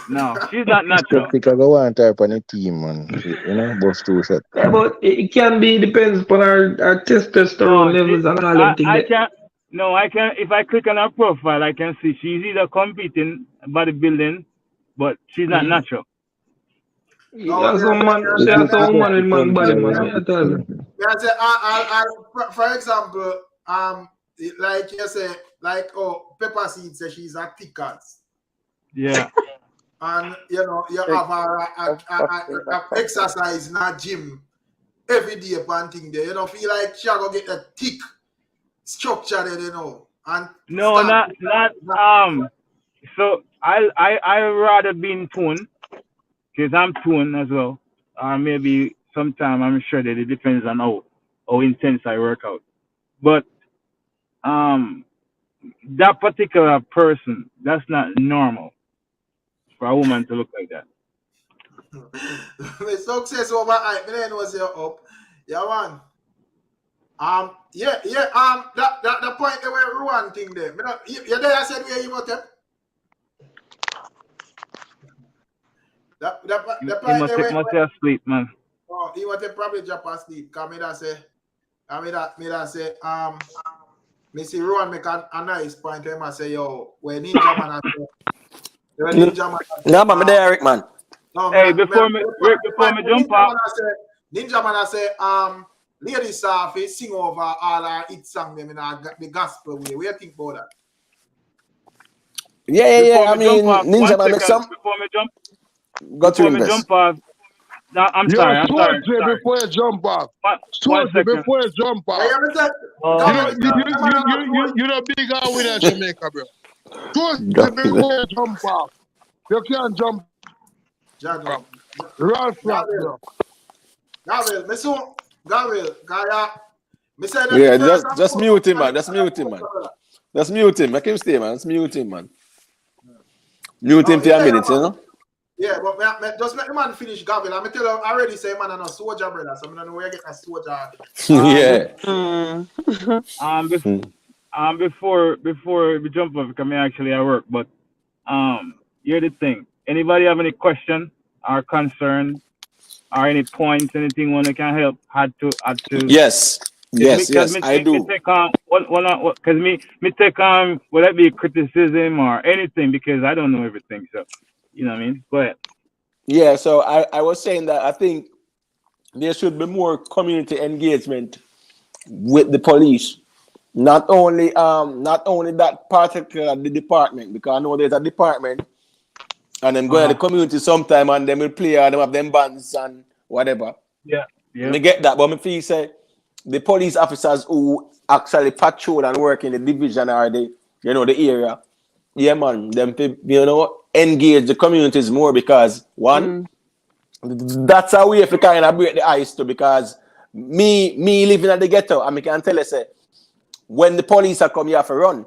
No, she's not natural. Skeptic I go on type on the team, man. You know, both two shots. Yeah, but it can be depends upon our testosterone levels and all them things. I can if I click on her profile, I can see she's either competing bodybuilding, but she's not natural. Yeah, some man, she has some man with man body, man. For example, like you say, like Pepper Seed says she's a thick ass. Yeah. And you know, you have a exercise in a gym every day upon thing there. You don't feel like she gonna get a thick structure there, you know. And no, not so I rather be in tune, because I'm tuned as well. Or maybe sometime I'm sure that it depends on how intense I work out. But that particular person, that's not normal for a woman to look like that. Success over hype. Me know say up. Yeah, man. That point they were Ruan thing there. You there I said where you got them? The point they must have sleep, man. Oh, he want to probably drop asleep. Cause me that say, me see Ruan make a nice point. Him I say, yo, when Ninja Man No, man, Derek, man. No, hey, before me jump off. Ninja man, I say, ladies Safi sing over all our hit song them in the gospel way. What do you think about that? Yeah. I mean, Ninja man, make some. Before me jump off. No, I'm Yo, sorry. before you jump off. One second. Before you jump off. You know big out with Jamaica, bro. Before you jump off. You can't jump. Ralph Rock, bro. Gabriel, Gaya. Yeah, just mute him, man. Just mute him. Make him stay, man. Just mute him, man. Mute him for a minute, you know? Yeah, but just make the man finish, Gabriel. I'm tell you, I already say, man, I'm a soldier, brother. So I don't know where you get a soldier. Before we jump off, because me actually at work, but here's the thing. Anybody have any question or concern or any points, anything one that can help? Had to. Yes, I do. Because me take will that be criticism or anything, because I don't know everything. So you know what I mean. Go ahead. Yeah, so I was saying that I think there should be more community engagement with the police. Not only that particular the department, because I know there's a department and them go to the community sometime and them will play and them have them bands and whatever. Yeah. Me get that, but me feel say the police officers who actually patrol and work in the division or the area, yeah man, them engage the communities more, because one, that's a way to kind of break the ice too, because me living at the ghetto, and I can tell you say, when the police are come, you have to run.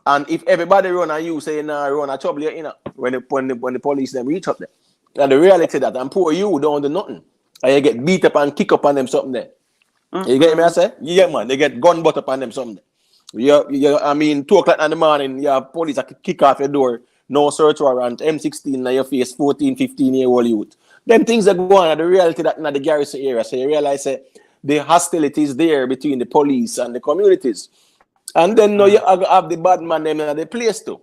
And if everybody run and you say, nah, run, I trouble you, when the police them reach up there. And the reality that, and poor you don't do nothing. And you get beat up and kick up on them something there. You get me, I say? Yeah, man, they get gun butt up on them something there. 2 o'clock in the morning, you have police that kick off your door, no search warrant, M16 in your face, 14, 15-year-old youth. Them things that go on are the reality that in the garrison area. So you realize the hostilities there between the police and the communities. And then you have the bad man them in the place too.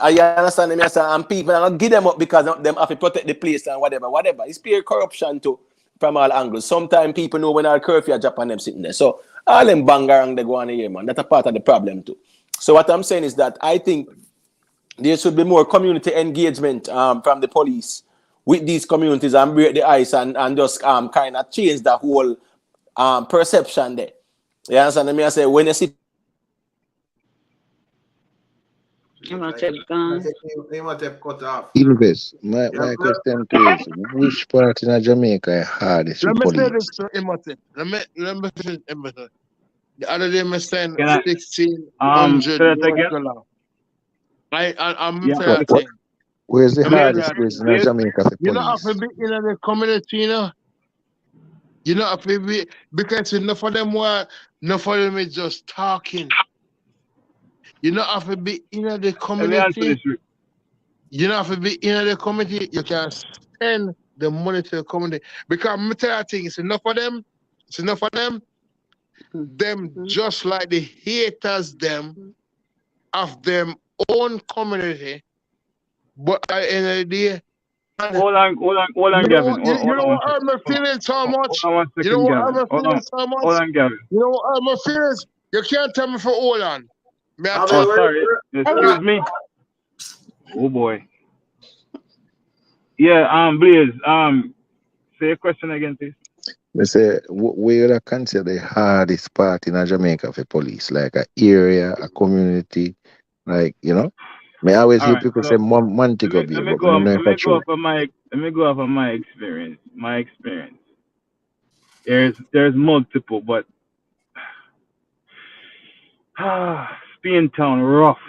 I understand them, and people are not give them up because them have to protect the place and whatever. It's pure corruption too from all angles. Sometimes people know when our curfew drop on them sitting there. So all them bangarang they go on here, man. That's a part of the problem too. So what I'm saying is that I think there should be more community engagement from the police with these communities and break the ice and just kind of change the whole perception there. You understand me? I say when you see Ilves, my question to you is, which part in Jamaica is hardest with police? Let me say this to Imhotep. Let me say Imhotep. The other day I sent 1,600 $. I'm saying thing. Where's the hardest place in Jamaica for police? You know, have to be in the community, You know, have to be, because enough of them is just talking. You know, have to be in the community. You know, have to be in the community. You can spend the money to the community. Because I'm telling you, things, enough of them. Them just like the haters them of them own community. But at the end of the day, hold on, Gavin. You know what hurt my feelings so much? You know what hurt my feelings so much? Hold on, Gavin. You know what hurt my feelings? You can't tell me for hold on. Sorry. Excuse me. Oh boy. Yeah, Blaze. Say a question again, please. I say, where would I consider the hardest part in Jamaica for police? Like an area, a community, like, I always hear people say Montego Bay, but let me go off of my experience. There's multiple, but Town rough.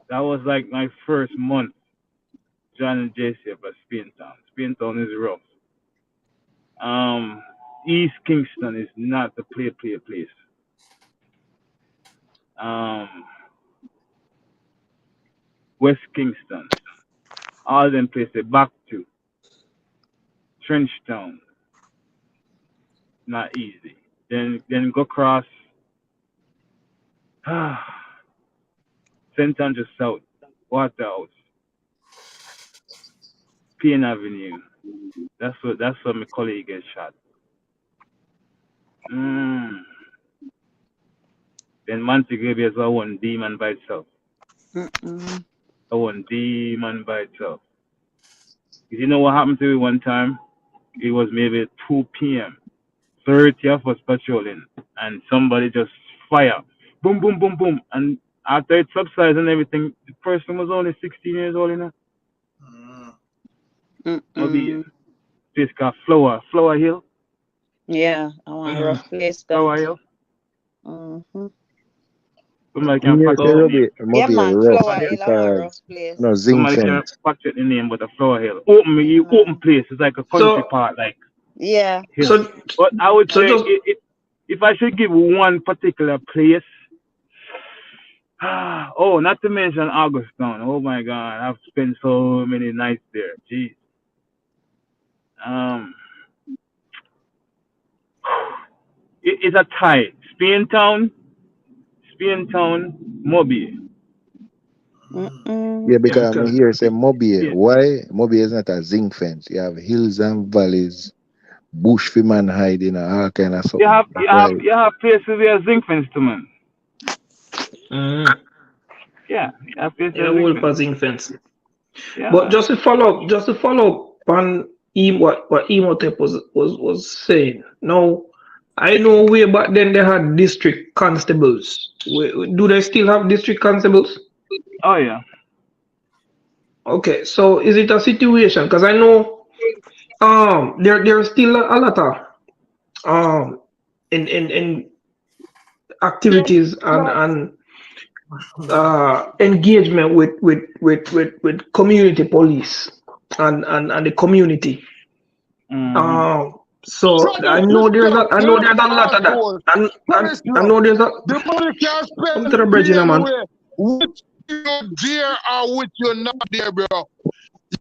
That was like my first month, John and JC up at Town. Town is rough. East Kingston is not the play place. West Kingston, all them places back to Trenchtown, not easy. Then go across St. Andrews South, Waterhouse, Payne Avenue. That's where my colleague gets shot. Then Montego Bay is one demon by itself. One demon by itself. You know what happened to me one time? It was maybe 2 p.m. 30 of us patrolling, and somebody just fire. Boom, boom, boom, boom. And after it subsides and everything, the person was only 16 years old, you know? Maybe place called Flower Hill. Yeah, I want a rough place Flower that. Hill. Somebody can Yeah, fact check the name. Yeah, man, rough Flower Hill, I want a rough because place. no zinc Somebody can fence. fact check the name, but a Flower Hill. Open place. It's like a country So part, like Yeah. hill. so But I would so say just if I should give one particular place, not to mention Augustown. Oh my God, I've spent so many nights there. Jeez. It's a tie. Spain Town, Mobile. Yeah, because I okay. hear say Mobile. Yeah. Why? Mobile is not a zinc fence. You have hills and valleys, bush for man hiding, and all kind of You something. have That's why. places where zinc fence to man. Mm. Yeah, you have places Yeah, where zinc whole fence. passing fence. Yeah, But man. just to follow up on what Emotep was saying. Now, I know way back then they had district constables. Do they still have district constables? Oh yeah. Okay, so is it a situation? Because I know there's still a lot of in activities and engagement with community police and the community. So I know there's a lot of that. And I know there's a The money can't come spend to the bridge, you know, man. anywhere. Which you're there or which you're not there, bro.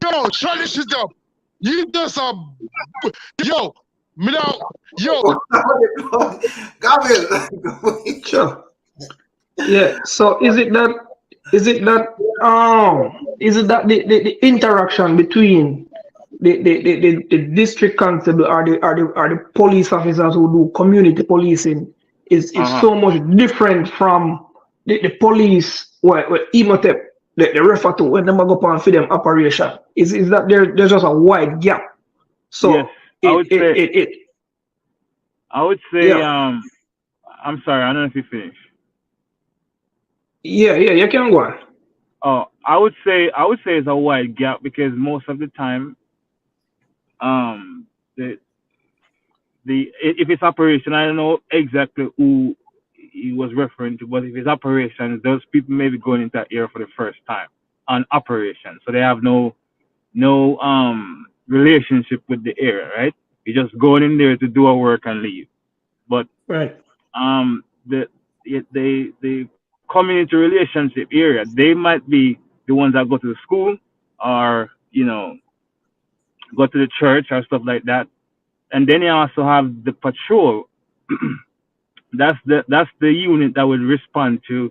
Yo, shut this shit up. You just yo, me now, yo. Gabriel. Sure. Yeah. So is it that the interaction between the district constable or the police officers who do community policing is so much different from the police where Emotep they refer to when they go up and feed them operation? Is that there's just a wide gap? So Yes, I would say yeah. I'm sorry, I don't know if you finished. Yeah, you can go on. Oh, I would say it's a wide gap because most of the time, if it's operation, I don't know exactly who he was referring to, but if it's operations, those people may be going into that area for the first time on operation, so they have no relationship with the area, right? You're just going in there to do a work and leave. But right, the community relationship area, they might be the ones that go to the school or go to the church or stuff like that. And then you also have the patrol. that's the unit that would respond to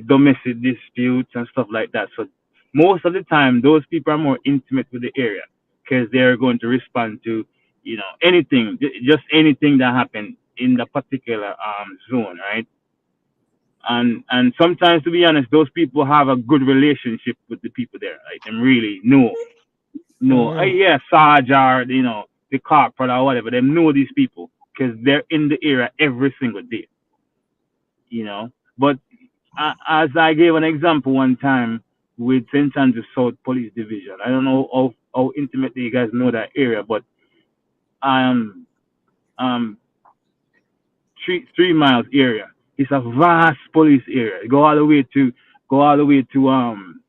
domestic disputes and stuff like that. So most of the time, those people are more intimate with the area because they're going to respond to anything, just anything that happened in the particular zone, right? And sometimes, to be honest, those people have a good relationship with the people there. Like them really know, yeah, Sarge or the corporal or whatever. They know these people because they're in the area every single day. But as I gave an example one time with St. Andrews South Police Division, I don't know how intimately you guys know that area, but 3 miles area. It's a vast police area. Go all the way to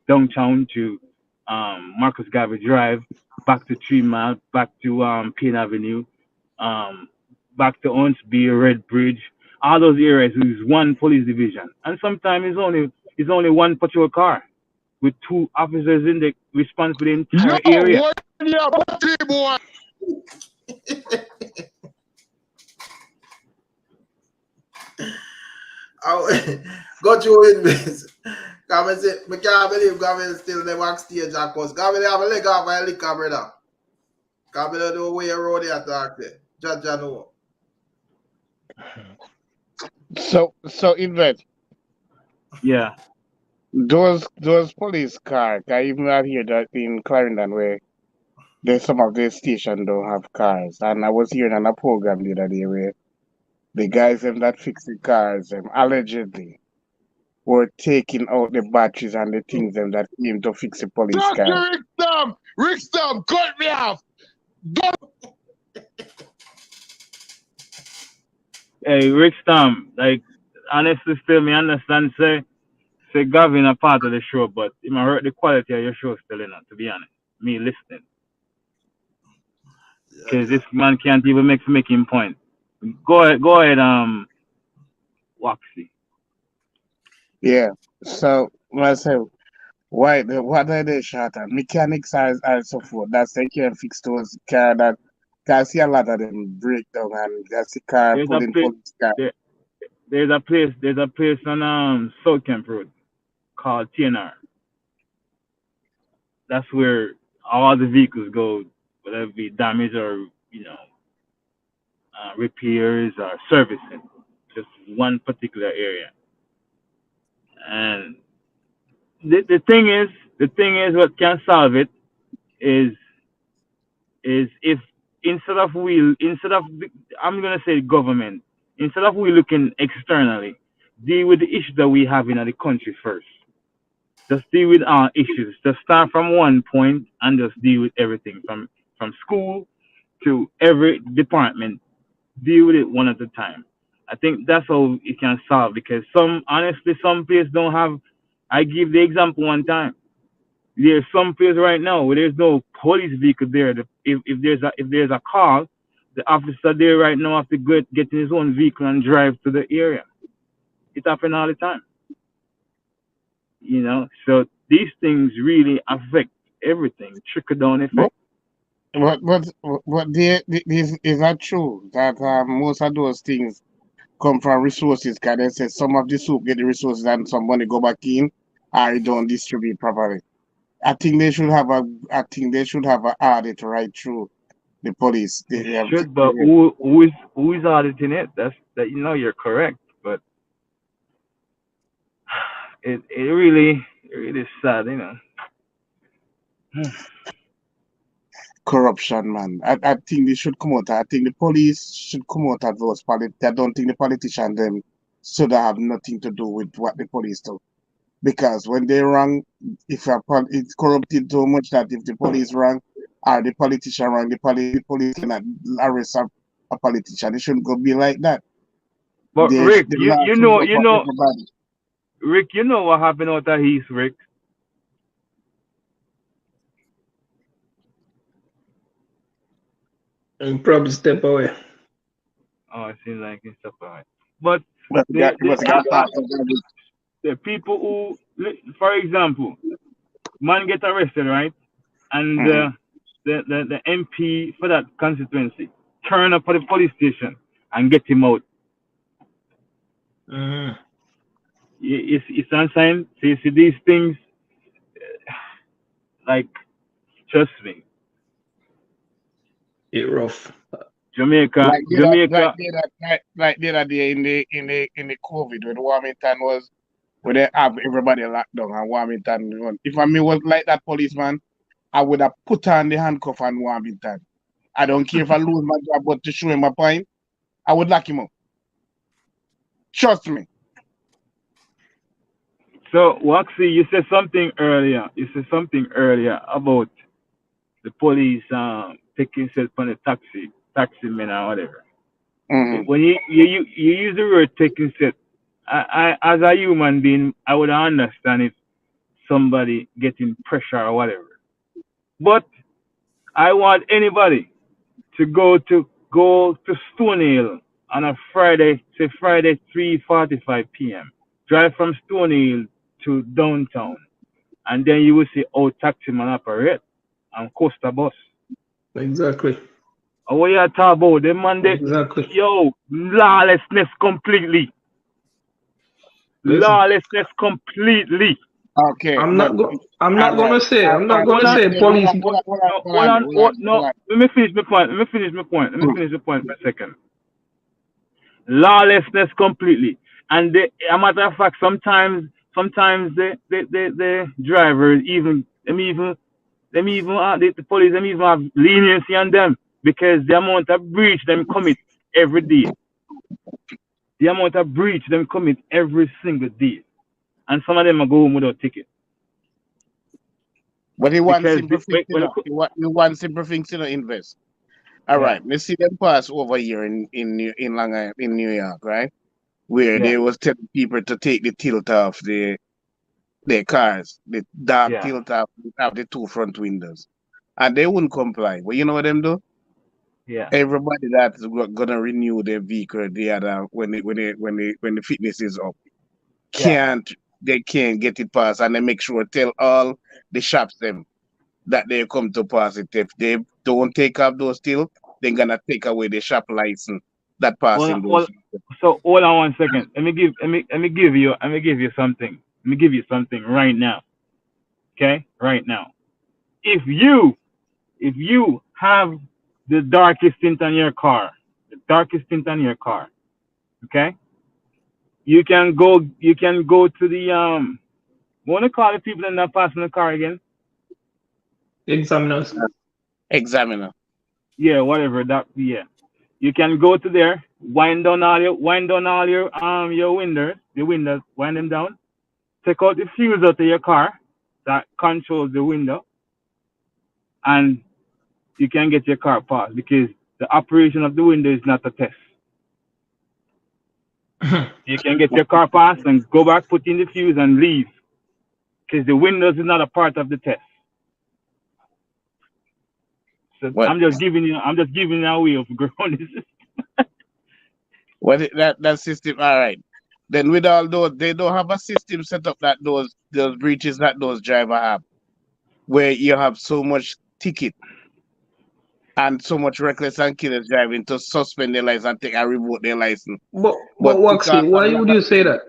downtown to Marcus Garvey Drive, back to 3 miles, back to Payne Avenue, back to Onsby, Red Bridge. All those areas is one police division, and sometimes it's only one patrol car with 2 officers in the response for the entire area. What boy? Got you in this. I can't believe Gavin still the backstage because Gavin have a leg off a liquor, brother. Gavin the way around the attack there. Judge know. So Invest. Yeah. Those police cars, I even out here that in Clarendon where there's some of the stations don't have cars. And I was hearing on a program the other day where the guys that fix the cars allegedly were taking out the batteries and the things that aim to fix the police car. Rick Stump, cut me off. Hey, Rick Stump, like, honestly, still, me understand, say Gavin a part of the show, but it might hurt the quality of your show still, to be honest. Me listening. Because this man can't even make him point. Go ahead, Waxy. Yeah. So myself, what are they shot at? Mechanics are so forth. That's they can fix those car that I see a lot of them break down and that's the car pulling police car. There's a place on South Camp Road called TNR. That's where all the vehicles go, whether it be damage or repairs or servicing. Just one particular area. And the thing is what can solve it is if instead of I'm gonna say government, instead of we looking externally, deal with the issues that we have in the country first. Just deal with our issues. Just start from one point and just deal with everything from school to every department. Deal with it one at a time. I think that's how it can solve, because some places don't have. I give the example one time. There's some place right now where there's no police vehicle there. If there's a call, the officer there right now have to get in his own vehicle and drive to the area. It happens all the time. So these things really affect everything, trickle down effect. But is that true that most of those things come from resources? Because they say some of the soup get the resources and some money go back in, or it don't distribute properly. I think they should have an audit right through the police. They should, but who is auditing it? That you're correct, but it really is sad, Corruption, man. I think they should come out. I think the police should come out at those politics. I don't think the politicians them should have nothing to do with what the police do. Because when they wrong, if it's corrupted so much that if the police wrong or the politician wrong, the police cannot arrest a politician. It shouldn't go be like that. But Rick, Rick, you know what happened out of East, Rick? And probably step away. Oh, it seems like he stepped away. But the people who, for example, man get arrested, right? And the MP for that constituency turn up at the police station and get him out. It's unsigned. So you see these things, like, trust me. It rough. Jamaica. Like the other day in the COVID when Warmington was where they have everybody locked down and Warmington. If I was like that policeman, I would have put on the handcuff on Warmington. I don't care if I lose my job, but to show him a point, I would lock him up. Trust me. So, Waxy, you said something earlier. About the police taking set on the taxi men or whatever. When you use the word taking set, I as a human being, I would understand if somebody getting pressure or whatever. But I want anybody to go to Stonehill on a Friday 3:45 p.m. Drive from Stonehill to downtown, and then you will see how taximan operate and Costa bus. Exactly. And what you talk about? The man, exactly. Lawlessness completely. Listen. Lawlessness completely. Okay, I'm but not gonna say police. No. Let me finish my point. For a second. Lawlessness completely, and a matter of fact, sometimes the drivers the police them even have leniency on them because the amount of breach them commit every day. The amount of breach them commit every single day, and some of them are go home without ticket. But he wants simple things, you know. He wants simple things, you know, invest. All right, let's see them pass over here in New York, right? Where they was telling people to take the tilt off their cars, the dark tilt off the two front windows, and they wouldn't comply. But you know what them do? Yeah. Everybody that's gonna renew their vehicle, when the fitness is up, they can't get it passed, and they make sure tell all the shops them that they come to pass it. If they don't take off those still, they're gonna take away the shop license that passing those. So hold on 1 second. Let me give you something. Let me give you something right now. Okay, right now. If you have the darkest tint on your car, okay, you can go to the what do you call the people that not passing the car again? Examiners. Examiner. Yeah, whatever that. Yeah, you can go to there, wind down all your windows, wind them down. Take out the fuse out of your car that controls the window, and you can get your car passed because the operation of the window is not a test. You can get your car passed and go back, put in the fuse, and leave because the windows is not a part of the test. So I'm just giving you a way of growing this. That system, all right. Then with all those, they don't have a system set up that those breaches that those driver have, where you have so much ticket and so much reckless and careless driving to suspend their license and revoke their license. But Waxy, why would you say that?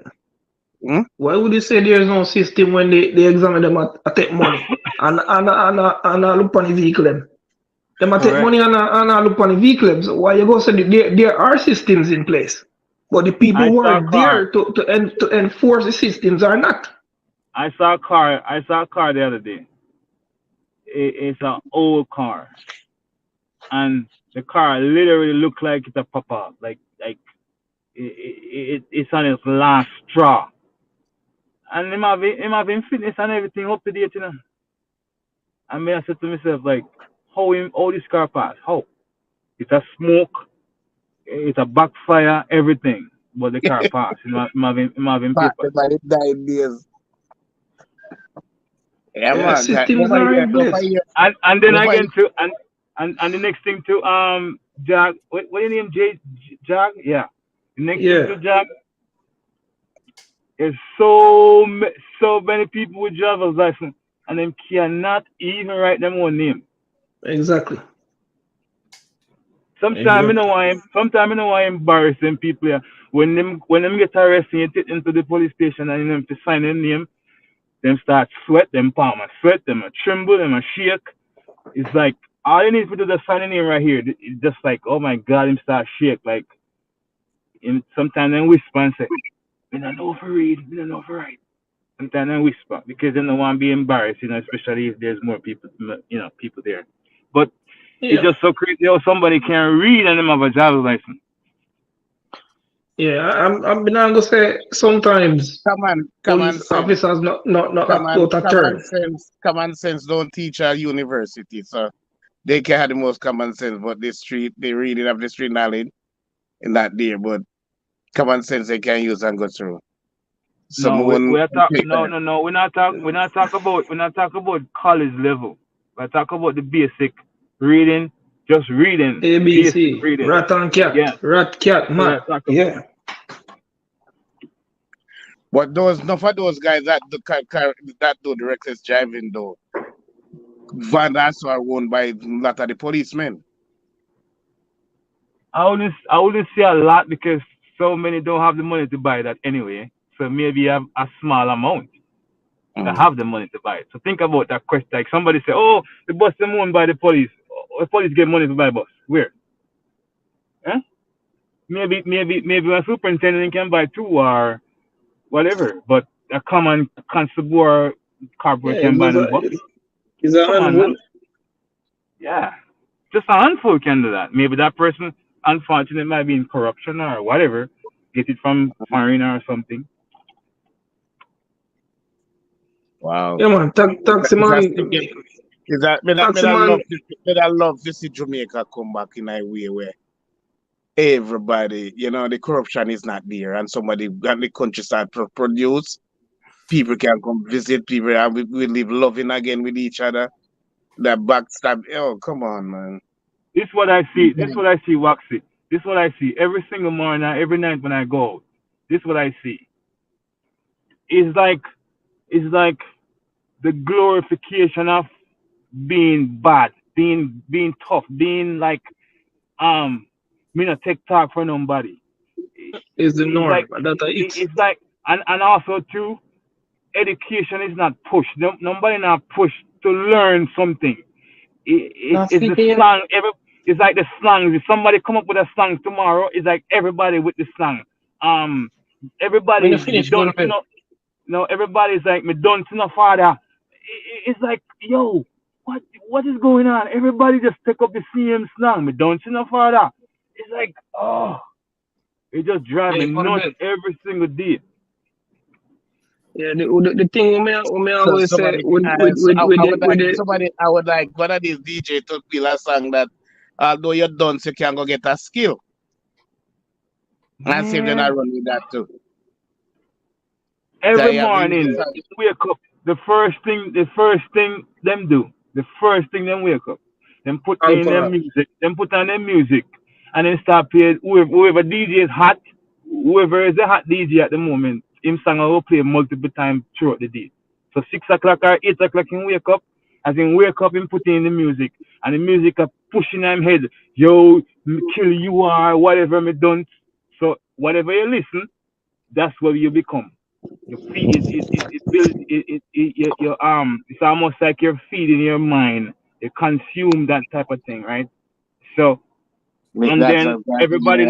Why would you say there is no system when they examine them at take money and look on the vehicle them? Them take money and look on the vehicle. So why you go say there are systems in place, but the people who are there to enforce the systems are not. I saw a car the other day. It's an old car, and the car literally looked like it's a pop-up, like it's on its last straw. And him having fitness and everything up to date, you know. And I said to myself, like, how this car pass? How? It's a smoke, it's a backfire, everything. But the car pass. Him having paper. Yeah, systems are in place. And then again too, and the next thing to Jag, what your name? Jag? Yeah. The next thing to Jag is so many people with driver's license and them cannot even write them own name. Exactly. Sometimes you know why embarrassing people here. When them get arrested, you take into the police station and them to sign their name, them start sweat, them palm a sweat, them a tremble, them a shake. It's like all you need to do is sign a name right here. It's just like, oh my God, him start shake. Like sometimes they whisper and say, we don't know for read, we don't know for write. Sometimes they whisper because they don't want to be embarrassed, you know, especially if there's more people, you know, people there. But it's just so crazy how somebody can read and them have a driver's license. Yeah, I'm gonna say sometimes police officers not out of turn. Common sense don't teach at university, so they can have the most common sense, but they really have the street knowledge in that there, but common sense they can use and go through. We're not talking about college level. We're talking about the basic reading, just reading. ABC, reading. rat and cat, rat, cat, man. Yeah. But enough of those guys that do the reckless driving though, van that's are owned by a lot of the policemen. I wouldn't say a lot because so many don't have the money to buy that anyway. So maybe a small amount. that have the money to buy it. So think about that question. Like somebody say, "Oh, the bus is owned by the police. The police get money to buy bus. Where? Huh? Maybe a superintendent can buy two or whatever, but a common constable or corporate Yeah, can buy them bus. it's a Come on, man. handful. Yeah, just a handful can do that. Maybe that person, unfortunately, might be in corruption or whatever, get it from foreign or something. Wow. Yeah, man. Taxi man. I love to see Jamaica come back in a way where everybody, the corruption is not there, and somebody and the countryside produce. People can come visit people, and we live loving again with each other. That backstab. Oh, come on, man. This is what I see. This is what I see, Waxy. This is what I see every single morning, every night when I go out. This is what I see. It's like the glorification of being bad, being tough, being like me not take talk for nobody. Is the norm. Like, it's like and also too, education is not pushed. Nobody not pushed to learn something. It's the slang. It's like the slangs. If somebody come up with a slang tomorrow, it's like everybody with the slang. Everybody everybody's like me done to no father. It's like, yo, what is going on? Everybody just take up the same slang. Me done to no father. It's like, oh, it just drives me nuts every single day. Yeah, the thing we always say I would like one of these DJ to feel a song that although you're done, so you can go get a skill. And see if they're not run with that too. Every morning, wake up. The first thing them do. The first thing them wake up. Them put in their music. Them put on their music, and then start playing. Whoever DJ is hot, whoever is the hot DJ at the moment, him song will play multiple times throughout the day. So 6 o'clock or 8 o'clock, him wake up. As in wake up, him put in the music, and the music are pushing him head. Yo, me kill you or whatever me done. So whatever you listen, that's what you become. You feed it builds your it's almost like you're feeding your mind. You consume that type of thing, right? So and then everybody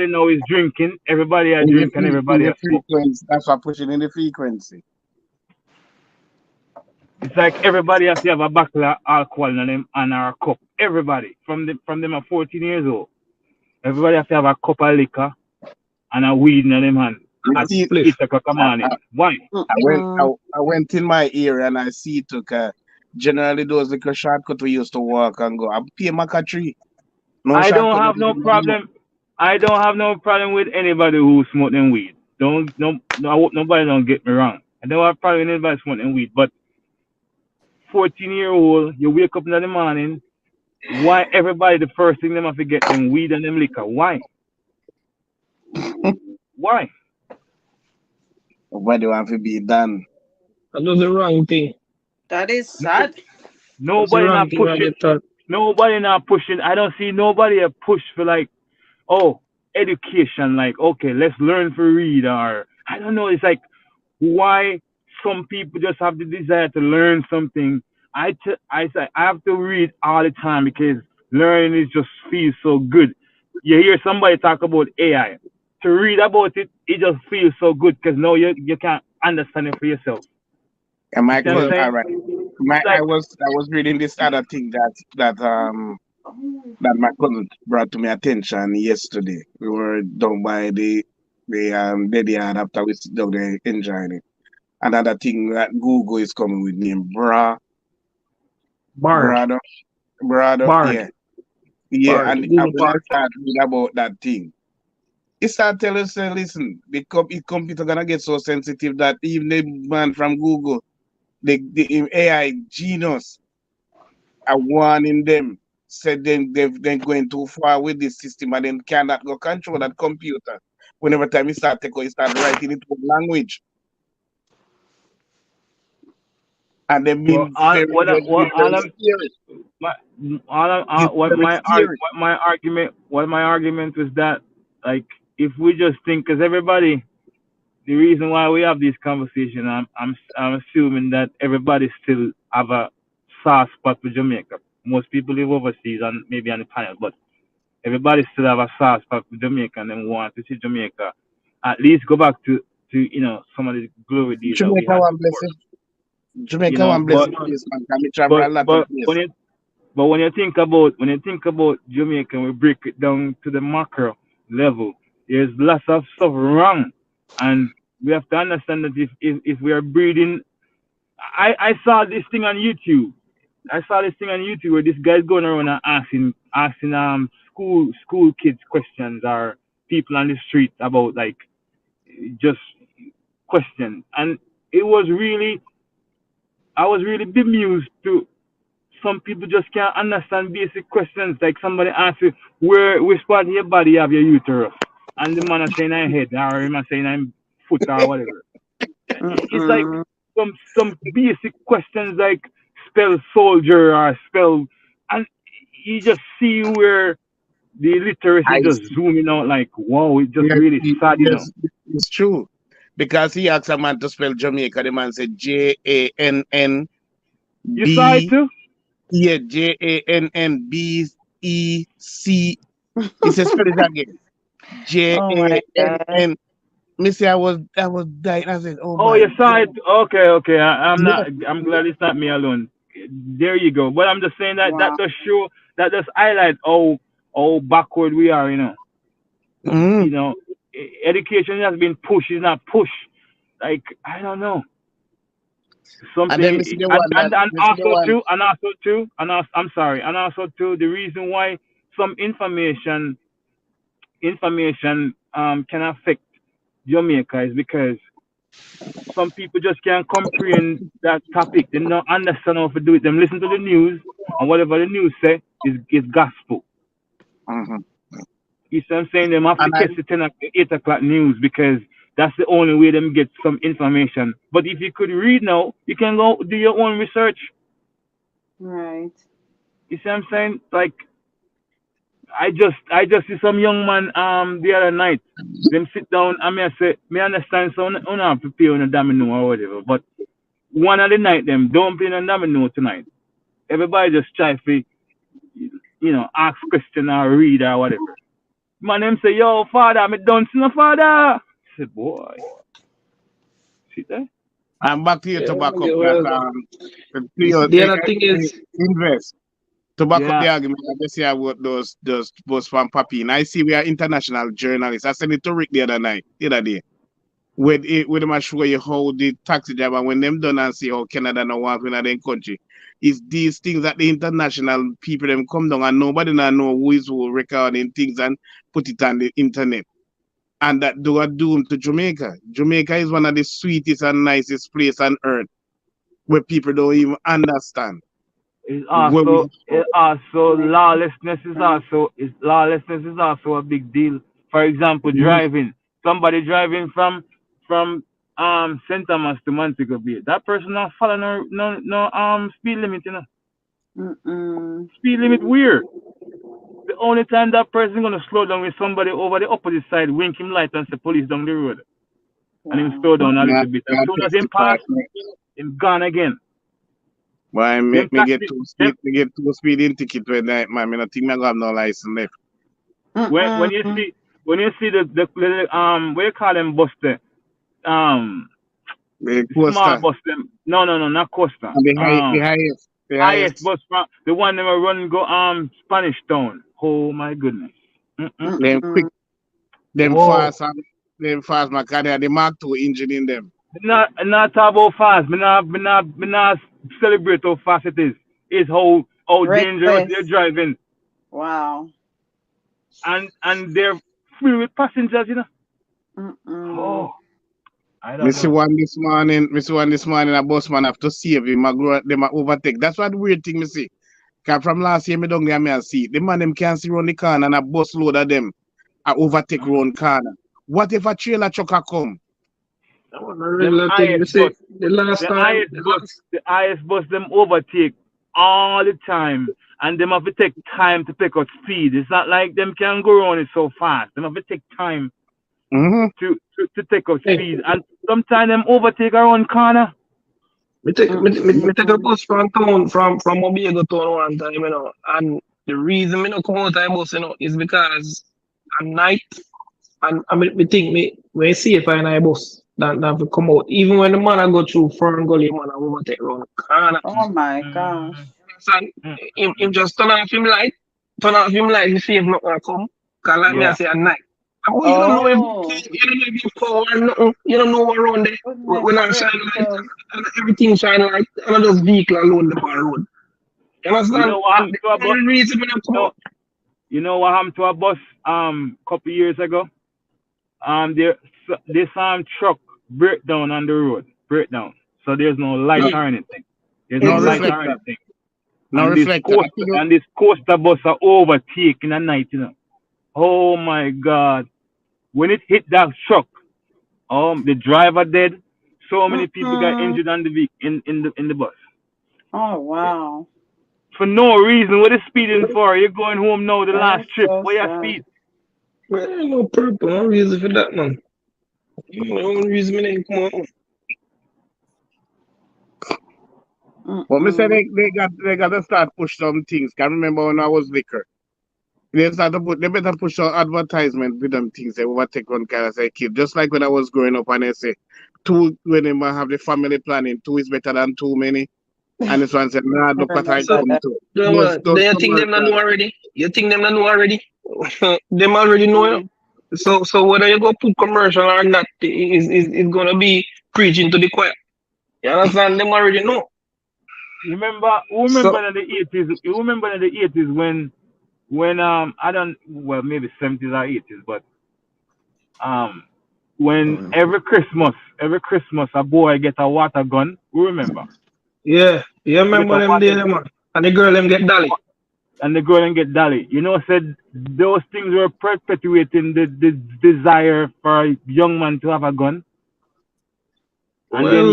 now is drinking, everybody is drinking, everybody is frequency. That's what pushing in the frequency. It's like everybody has to have a bottle of alcohol in them and a cup. Everybody from them are 14 years old. Everybody has to have a cup of liquor and a weed in them hand. At 8 o'clock in the morning. Why? I went in my area and I see it took generally those little shortcut we used to walk and go. I pay my tree. I don't have no problem. I don't have no problem with anybody who smoking weed. Nobody don't get me wrong. I don't have problem with anybody smoking weed. But 14-year-old, you wake up in the morning. Why everybody the first thing them have to get them weed and them liquor? Why? Why? Nobody want to be done. That's the wrong thing. That is sad. Nobody not pushing. Nobody not pushing. I don't see nobody a push for like, oh, education. Like, okay, let's learn to read, or I don't know. It's like why some people just have the desire to learn something. I have to read all the time because learning is just feels so good. You hear somebody talk about AI. To read about it, it just feels so good because now you can't understand it for yourself. Am I correct? All right. I was reading this other thing that my cousin brought to my attention yesterday. We were down by the baby yard after we sit down there enjoying it. Another thing that Google is coming with name Brother. Yeah. Yeah, and I will start reading about that thing. It start telling us, listen, the computer gonna get so sensitive that even the man from Google, the AI genius, are warning them, said they're going too far with this system and then cannot go control that computer. Whenever time you start writing it in language. And they mean my argument was that, like, if we just think, because everybody the reason why we have this conversation, I'm assuming that everybody still have a soft spot for Jamaica. Most people live overseas and maybe on the panel, but everybody still have a soft spot for Jamaica and then want to see Jamaica at least go back to some of the glory days that we Jamaica had one before. blessing. Jamaica one blessing place, man. Can we travel a lot of places? But when you think about Jamaica, we break it down to the macro level. There's lots of stuff wrong, and we have to understand that if we are breeding, I saw this thing on YouTube. Where this guy's going around and asking school kids questions or people on the street about like just questions, and I was really bemused to. Some people just can't understand basic questions. Like somebody asks you, which part of your body you have your uterus? And the man is saying I head, or him is saying I'm foot or whatever. It's like some basic questions like spell soldier or spell, and you just see where the literacy just zooming out like, wow, it's just really sad, Yes, it's true. Because he asked a man to spell Jamaica, the man said JANNB. You saw it too? Yeah, JANNBEC. He said spell it again. JANN. Missy, I was dying. I said, oh, you saw it? Okay. I'm glad it's not me alone. There you go. But I'm just saying that that does show, that does highlight how backward we are, You know, education has been pushed, it's not pushed. Like, I don't know. Something, and also too, the reason why some information can affect Jamaica is because some people just can't comprehend that topic. They don't understand how to do it. Them listen to the news, and whatever the news say is gospel. You see what I'm saying? Them have to catch the 8 o'clock news because that's the only way them get some information. But if you could read now, you can go do your own research. Right. You see what I'm saying? Like, I just see some young man the other night. Them sit down and me say, me understand so I don't have to pay on a domino or whatever. But one of the night them don't play on a domino tonight. Everybody just try to ask question or read or whatever. Man them say, yo, father, me don't see no father. I said, boy. See that? I'm back to you to back up that the other thing is invest. To back up the argument, I just say about those posts from Papi. And I see we are international journalists. I sent it to Rick the other day. With them I show you how the taxi driver, when them done and see how Canada no want in their country. It's these things that the international people them come down and nobody know who is who recording things and put it on the internet. And that do a doom to Jamaica. Jamaica is one of the sweetest and nicest places on earth where people don't even understand. It's also lawlessness is also a big deal. For example, driving. Somebody driving from St. Thomas to Montego Bay. That person not following no speed limit, Speed limit weird. The only time that person gonna slow down is somebody over the opposite side, wink him light and say police down the road. And him slow down a little bit. As soon as him pass, him gone again. Why me get two speeding ticket when I don't think I have no license left. When you see the what you call them bus there? The small bus them. No, not Costa. The highest bus, the one that run go Spanish Town. Oh my goodness. Them quick, them fast, my car. They are the Mark II engine in them. Not talk about fast. Me not celebrate how fast it is. It's how dangerous they're driving. Wow. And they're filled with passengers, Oh, I don't know. See one this morning, a busman have to save him. Them overtake. That's what the weird thing me see. Cause from last year, me don't get me a see. The man them can't see round the corner and a bus load of them I overtake round corner. What if a trailer trucker come? The highest bus them overtake all the time, and them have to take time to pick up speed. It's not like them can go around it so fast. Them have to take time. to take up speed, and sometimes them overtake our own corner. Me take a bus from town from Mobiego town one time, you know, and the reason me not come out of the bus, you know, is because at night and I mean, me think me when safe in a bus than to come out. Even when the man I go through Fern Gully, man I overtake around the corner. Oh my gosh. So him just turn off him light, to see if not gonna come. Cause like me I say at night. Oh, you don't know if you power or nothing. You don't know what around there. When I shine light and everything shine light, and I just vehicle alone the bar road. You understand? You know what happened to a bus? Reason when I come out. You know what happened to a bus couple years ago? They saw him truck break down on the road. Break down. So there's no light or anything. There's no light or anything. No reflector. And this coaster bus are overtaking at night, you know. Oh my God. When it hit that truck, the driver dead. So many people got injured on the in the bus. Oh wow. For no reason. What is speeding for? You're going home now, the last trip. Why you speed? Well, ain't no purpose, no reason for that, man. No reason me didn't come out. But me say they got to start push some things. Can remember when I was liquor. They better push out advertisement with them things. They overtake one kind of say kid. Just like when I was growing up and they say two when they have the family planning, two is better than too many. And this one said, nah, look what I come to. Do you think them not know already? You think them not know already? Them already know you. So whether you go put commercial or not is gonna be preaching to the choir. You understand? Them already know. You remember in the 80s? You remember in the 80s when I don't maybe 70s or 80s, but when every Christmas a boy get a water gun. We remember. Yeah, you remember them days, man. And the girl them get dolly. You know, said those things were perpetuating the desire for a young man to have a gun. And then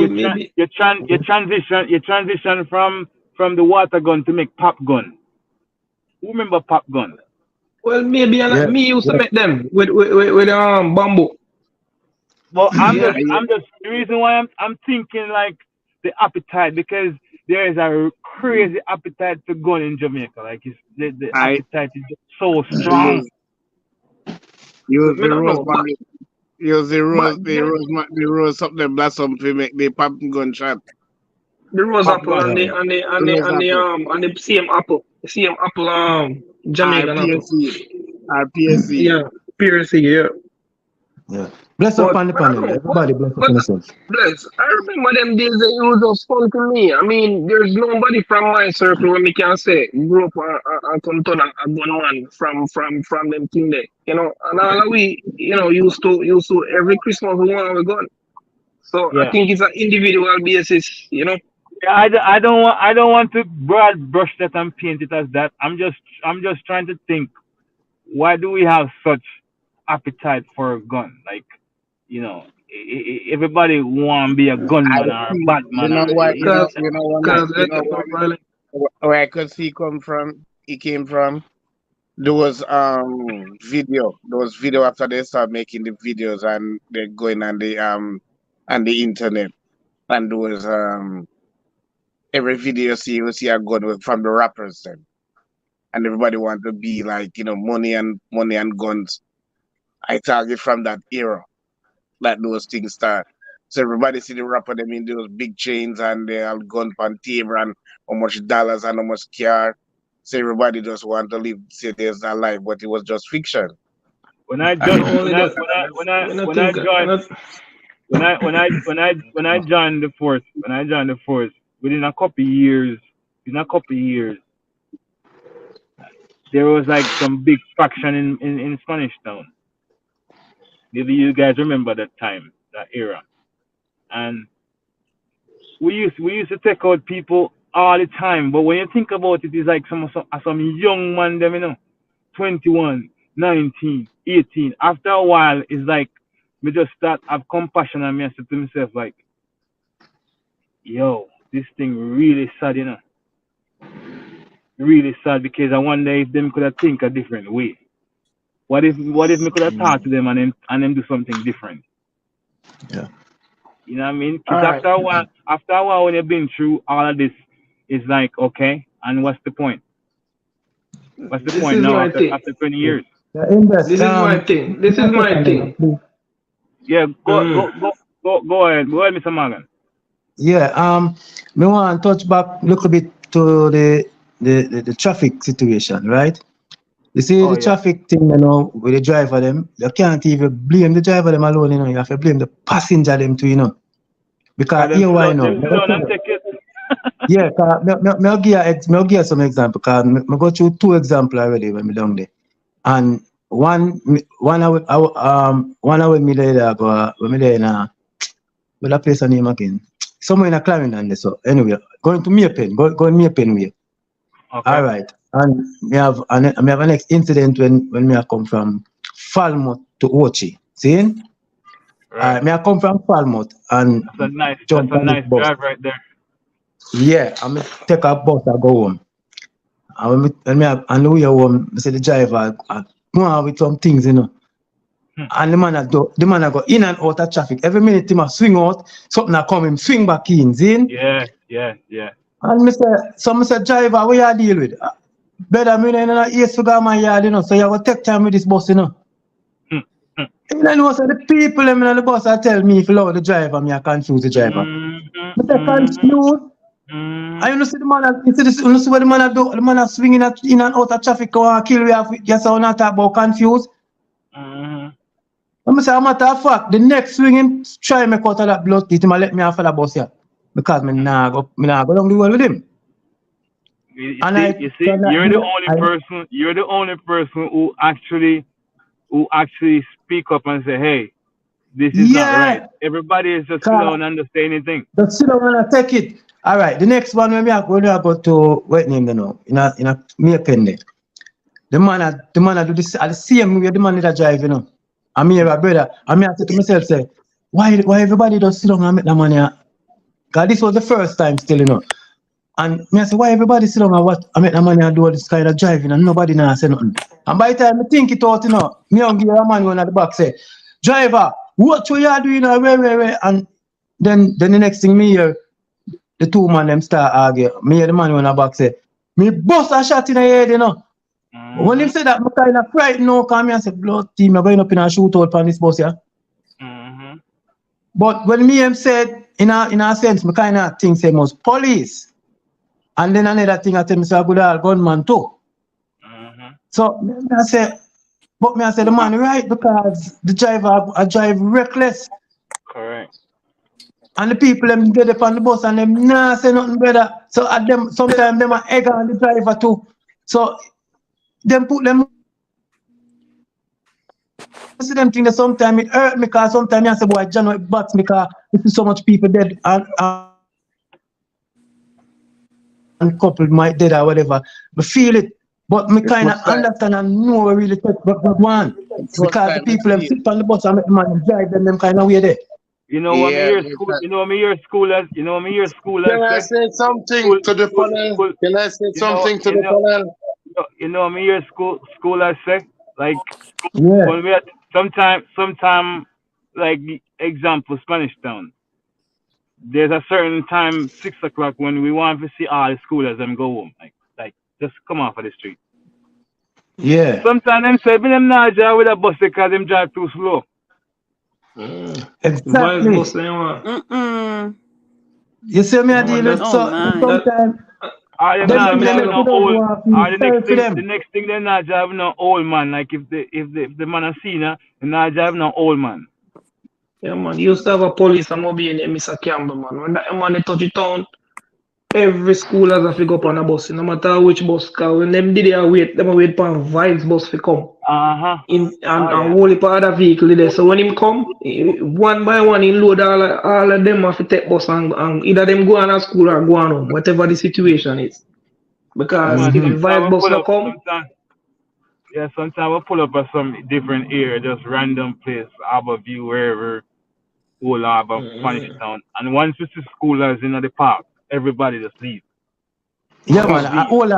you transition from the water gun to make pop gun. Who remember pop gun? Well, maybe me used to make them with bamboo. Well, I'm just the reason why I'm thinking like the appetite, because there is a crazy appetite for gun in Jamaica. Like the appetite is just so strong. Use the rose something blossom to make the pop gunshot. The rose apple and the same apple. The same apple Jamaican apple. RPSC. Yeah, PRC, yeah. Yeah. Bless up on the panel. Everybody bless up on yourself. Bless. I remember them days that it was just fun to me. I mean, there's nobody from my circle where me can say grew up and come to a gun one from them thing there. You know, and all we, you know, used to every Christmas we want a gun. So yeah. I think it's an individual basis, you know. Yeah, I don't want to broad brush that and paint it as that. I'm just trying to think, why do we have such appetite for a gun? Like, you know, everybody want to be a gunman or a Batman. Where I could see he came from. There was video after they start making the videos and they're going on the internet, and there was every video you see a gun from the rappers then, and everybody want to be like, you know, money and guns. I target from that era, like those things start. So everybody see the rapper them in those big chains and they have gun on table and how much dollars and how much car. So everybody just want to live, say there's a life, but it was just fiction. When I joined the force, within a couple years, there was like some big faction in Spanish Town. Maybe you guys remember that time, that era. And we used to take out people all the time, but when you think about it, it's like some young man them, you know, 21, 19, 18. After a while, it's like me just start have compassion and me say to myself like, yo, this thing really sad, you know. Really sad, because I wonder if them could have think a different way. What if me could have talked to them and them do something different? Yeah. You know what I mean? Because All right. after a while when you've been through all of this, it's like, okay, and what's the point? What's the This point is now my after thing. 20 years? Yeah, invest. This is my thing. This is my thing. Yeah, go ahead, Mr. Morgan. Yeah, me want to touch back a little bit to the traffic situation, right? You see the traffic thing, you know, with the driver them, you can't even blame the driver them alone, you know, you have to blame the passenger them too, you know. Because here why now? Yeah, I'll give you some example, because I go through 2 examples already when me down there. And one hour me there go when me there in but that place a name again. Somewhere in a Clarendon, so anyway, going to Maypen, going Maypen way. Okay. All right. And me have a next incident when me I come from Falmouth to Ochi. See? Right. Me I come from Falmouth and That's a jump on nice this bus. drive right there. Yeah, I me take a bus and go home. And on the way home, I say the driver I go on with some things, you know. And the man I go in and out of traffic. Every minute he must swing out, something I come him swing back in, see? Yeah. And I say, driver, what you deal with? Better me in a east to go my yard, you know, so you have to take time with this bus, you know. You know, so the people in the bus I tell me if you love the driver, me I confuse the driver. I say confused. And you see the man, you see what the man do? The man swinging in and out of traffic, go and kill you. Yes, I'm not talk about confused. I'm say, a matter of fact, the next swinging try me cut out that blood teeth, him let me off of the bus here. Because me nah go down the world with him. You see, you're the only person who actually speak up and say, hey, this is not right. Everybody is just sit down and just say anything. Just sit down and take it. All right, the next one when I go to what name you know in a Maypen there. The man do this at the same way the man that drive, you know. I'm here, brother. I say to myself, say, why everybody just sit down and make the money? Because this was the first time still, you know. And I say, why everybody sit down and what I make the money and do all this kind of driving and nobody now say nothing. And by the time I think it out, you know, me and give a man one at the back say, driver, what you are doing where? And then the next thing me hear, the 2 man them start argue. Me hear the man on the back say, me bust a shot in the head, you know. When him say that, I kind of frightened now, because me I say, blood team, I'm going up in a shootout on this bus, yeah. But when me him said, in a sense, I kind of think say was police. And then another thing I tell me say a good old gunman too. So I say the man right, because the driver I drive reckless. Correct. And the people them get up on the bus and them nah say nothing better. So at them sometimes them are egg on the driver too. So them put them see them thing that sometimes it hurt me, because sometimes I say boy John it box me, because you see so much people dead and couple might dead or whatever. But feel it. But me kind of understand and know I really take what one. Because the people them sit on the bus and make the man drive them kind of way there. You know what me hear schoolers. Can I say something to the panel? Can I say something to the panel? You know me hear schoolers say, like, yeah. When we sometime like example Spanish Town. There's a certain time 6 o'clock when we want to see all the schoolers them go home, like just come off of the street. Yeah. Sometimes them say them not drive with a bus because them drive too slow. Exactly. You see me I deal with sometimes. The next thing they're not driving no old man. Like if the man has seen her, they're not driving no old man. Yeah, man. You used to have a police and mobile named Mr. Campbell, man. When that man touch the town, every school has to go up on a bus, no matter which bus. Because when them did wait for Vybz bus to come. And whole heap of other vehicle there. So when him come, one by one, he load all of them have to take bus and either them go on a school or go on home, whatever the situation is. Because if the Vybz bus not come. Sometimes we pull up at some different area, just random place, have a view wherever, we'll have a Spanish Town. And once we see schoolers in the park, everybody just leave. Yeah, man. I all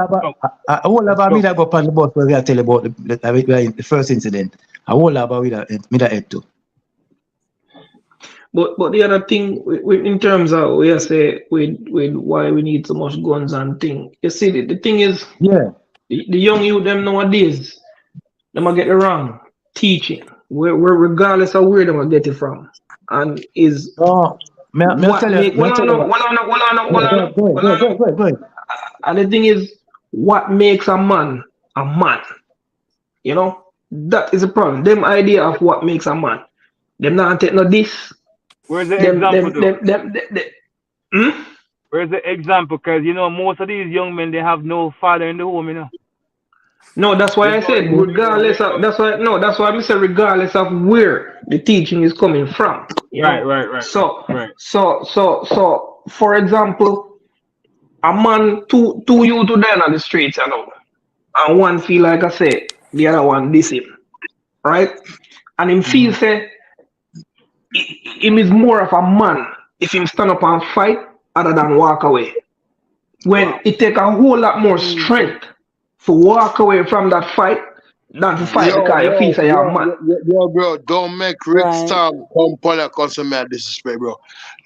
about me that go on the bus where we are tell about the first incident. I all about me that head too. But the other thing, in terms of we say with why we need so much guns and thing, you see the thing is, yeah, the young youth them nowadays, they might get it wrong teaching. Where regardless of where they might get it from, and is what make and the thing is, what makes a man a man? You know, that is a problem. Them idea of what makes a man. Them not take no this. Where's the example? Where's the example? Because you know most of these young men they have no father in the home, you know. No, that's why I said regardless of that's why I say regardless of where the teaching is coming from. You know? Right. So for example, a man two you to down on the streets, you know, and one feel like I say the other one diss him, right? And him feel say him is more of a man if him stand up and fight other than walk away. When it take a whole lot more strength to walk away from that fight than to fight because you feel say you're a man. Yo, bro, don't make Rick Star come because of me disrespect, bro.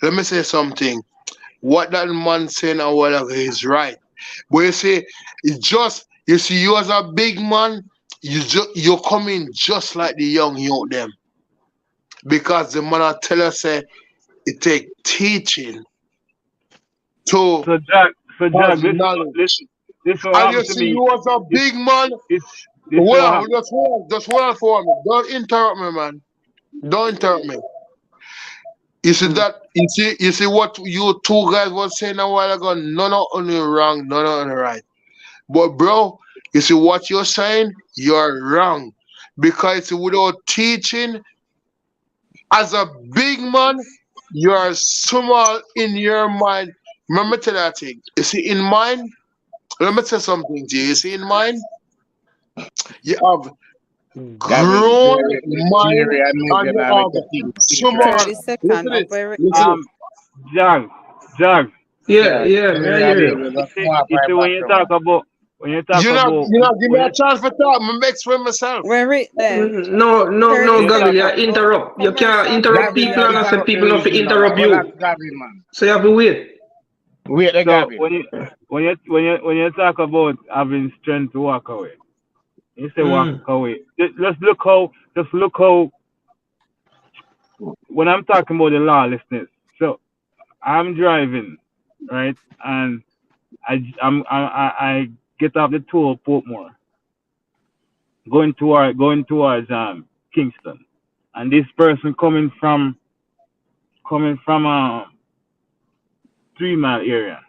Let me say something. What that man saying and whatever is right. But you see, it's just you see you as a big man, you're coming just like the young youth them. Because the man tell us say it take teaching to Jack, listen. And you see you as a big man. Just hold on for me. Don't interrupt me, man. Don't interrupt me. You see that? You see what you two guys were saying a while ago? None on the wrong, none on the right. But bro, you see what you're saying? You're wrong. Because without teaching, as a big man, you're small in your mind. Remember to that thing. You see, in mind, let me say something to you. You see, in mind, you have grown mind and you have small. 30 seconds. Jag. Yeah. You see when you talk about You're not give me a chance for talk. I'm explain myself. We're right there. No, Gabriel, you interrupt. You can't interrupt people and I say people not to interrupt you. So you have to wait. So when you talk about having strength to walk away, you say walk away. Just look how when I'm talking about the lawlessness. So I'm driving, right, and I get off the toll Portmore, going towards Kingston, and this person coming from 3 Mile area.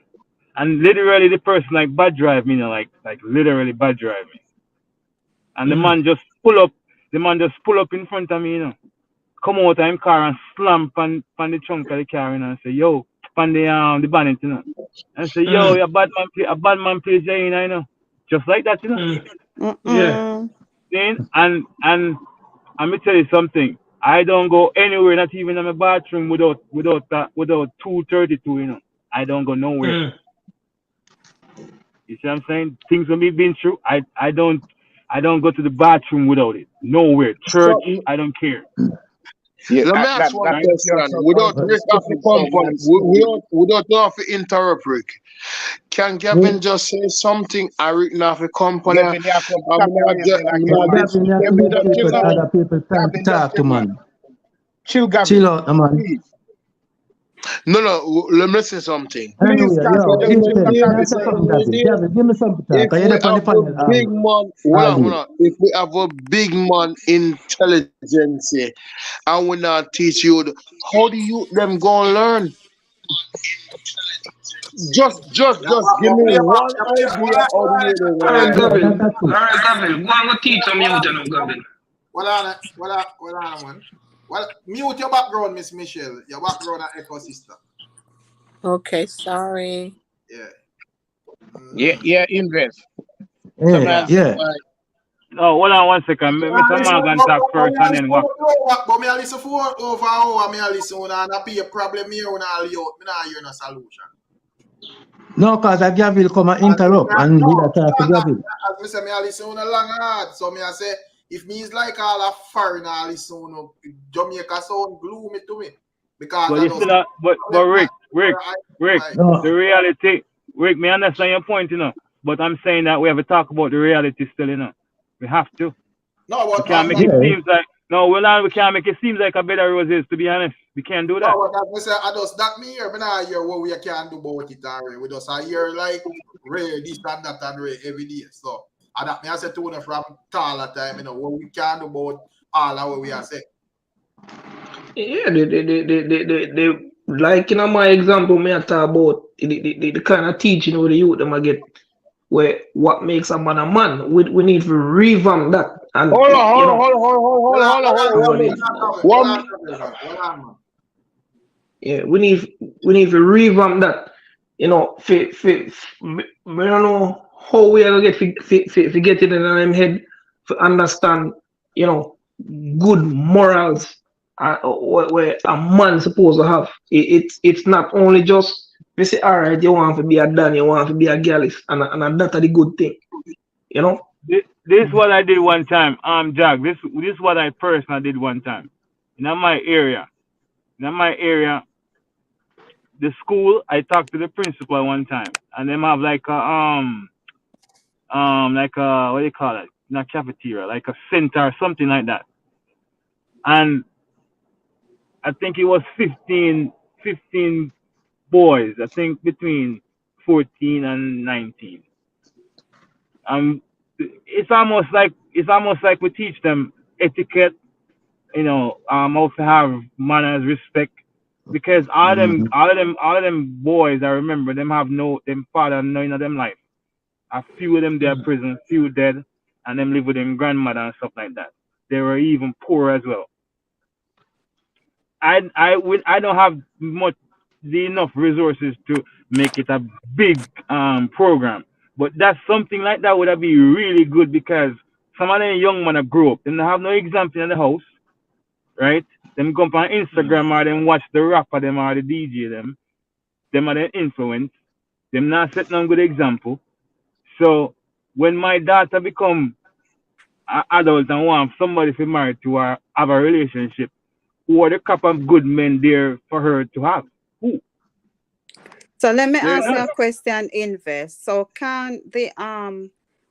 And literally the person like bad drive me, you know, like literally bad drive me. And the man just pull up in front of me, you know. Come out of his car and slam on the trunk of the car, you know, and say, yo, on the bonnet, you know. And say, yo, a bad man plays there, you know. Just like that, you know. Yeah. And let me tell you something. I don't go anywhere, not even in my bathroom without 232, you know. I don't go nowhere. You see what I'm saying? Things when we've been through, I don't go to the bathroom without it. Nowhere. Church, I don't care. Yeah, let me ask one question. Without Rick have to come without have to interrupt Rick. Can Gavin just say something? I Rick not have to come on. Other people time to talk to man. Chill, Gavin. Chill out, man. No, let me say something. Please, give me something. If we have a big man intelligence and we not teach you, how do you them go and learn? Just give me one idea how do you learn. Gavin, go and teach some youth, you know, Gavin. Well on, man. Well, mute your background, Miss Michelle. Your background and echo sister. Okay, sorry. Yeah, invest. Yeah. Oh, hold on 1 second. Mr. Morgan talk first and then what? But me listen for over hour, me listen and I be a problem here when I hear no solution. No, cause a Gavil come and interrupt and lead a talk to Gavil. As me say, me a listen on a long hard. So me I say, if me is like all a foreigner, I listen on Jamaica sound gloomy to me. Because but you still not, but Rick, the reality, Rick, me understand your point, you know. But I'm saying that we have to talk about the reality still, you know. We have to. No, what we can't make it seem like we can't make it seem like a better roses, to be honest. We can't do that. No, what say, I just that me here, but I hear what we can do about it already. We just hear like rare this and that and rare every day. So that me I say to you from taller time, you know, what we can do about all of what we are saying. Yeah, they like in my example, me I talk about the kind of teaching where the youth them I get where what makes a man. We need to revamp that. And hold on. Yeah, we need to revamp that. You know, we don't know how we are gonna get it in our head to understand, you know, good morals where a man supposed to have. It's not only just we say, all right, you want to be a Dan, you want to be a Gallis, and that's the good thing, you know. This is what I did one time, Jack. This is what I personally did one time. In my area, the school, I talked to the principal one time, and them have like a what do you call it? Not cafeteria, like a center or something like that. And I think it was 15 boys, I think between 14 and 19. It's almost like we teach them etiquette, you know, how to have manners, respect, because all of them boys, I remember them have them father knowing of them life. A few of them they're prison, few dead, and them live with them grandmother and stuff like that. They were even poor as well. I don't have enough resources to make it a big program, but that's something like that would be really good, because some of them young men grow up and they have no example in the house, right? Them go up on Instagram or them watch the rapper them or the DJ them are the influence. Them not set no good example. So when my daughter become an adult and want somebody to marry to or have a relationship, who are the couple of good men there for her to have? Who? So let me ask you a question, Invest. So can the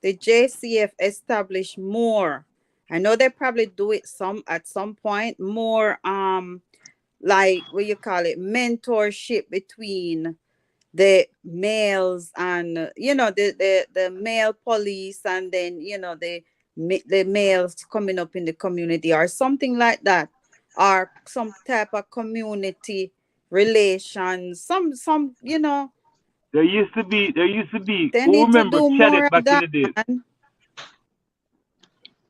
JCF establish more? I know they probably do it at some point, more like what you call it, mentorship between the males and the male police, and then the males coming up in the community or something like that, or some type of community relations, some there used to be they who need to remember do cadet more back of that, in the days.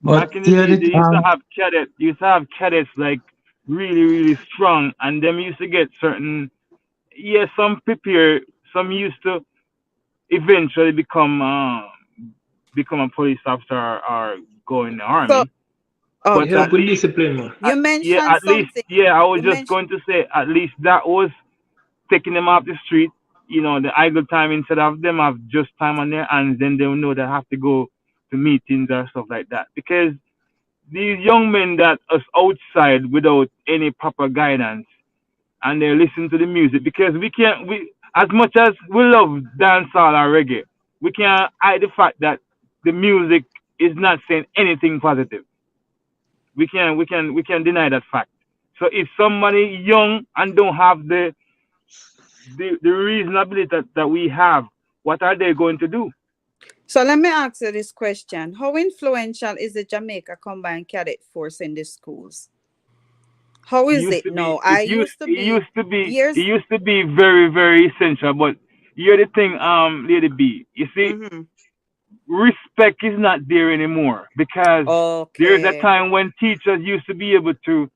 But back in the days they used to have cadets like really, really strong, and them used to get certain some prepare, some used to eventually become a police officer or go in the army. But help with discipline, man. You mentioned at something. least, I was just going to say, at least that was taking them off the street, the idle time, instead of them have just time on their hands, then they'll know they have to go to meetings or stuff like that. Because these young men that are outside without any proper guidance, and they listen to the music, because we as much as we love dancehall or reggae, we can't hide the fact that the music is not saying anything positive. We can deny that fact. So if somebody young and don't have the reasonability that we have, what are they going to do? So let me ask you this question: how influential is the Jamaica Combined Cadet Force in the schools? How is it now? It used to be very, very essential, but here's the thing, Lady B. You see, respect is not there anymore, because there's a time when teachers used to be able to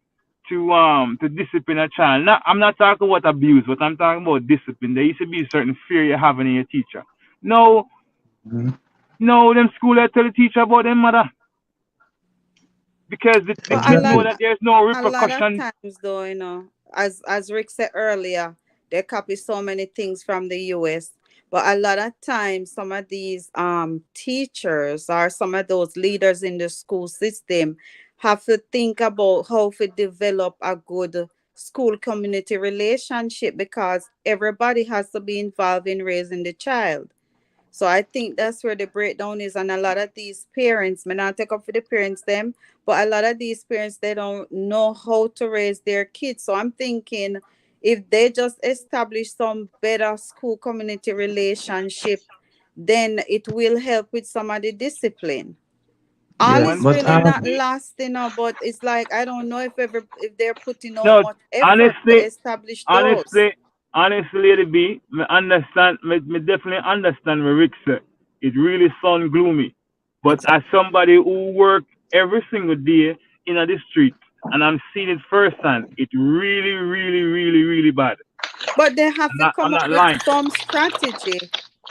discipline a child. I'm not talking about abuse, but I'm talking about discipline. There used to be a certain fear you have in your teacher. No, them school I tell the teacher about them mother. Because the kids know that there's no repercussion. A lot of times though, as Rick said earlier, they copy so many things from the US. But a lot of times, some of these teachers or some of those leaders in the school system have to think about how to develop a good school community relationship, because everybody has to be involved in raising the child. So I think that's where the breakdown is. And a lot of these parents, may not take up for the parents them, but a lot of these parents, they don't know how to raise their kids. So I'm thinking if they just establish some better school community relationship, then it will help with some of the discipline. All is really not lost, but it's like I don't know if they're putting out much effort to establish those. Honestly, Lady B, me understand. Me definitely understand what Rick said. It really sound gloomy, but as somebody who work every single day in the street and I'm seeing it firsthand, it really, really, really, really bad. But they have to come up with some strategy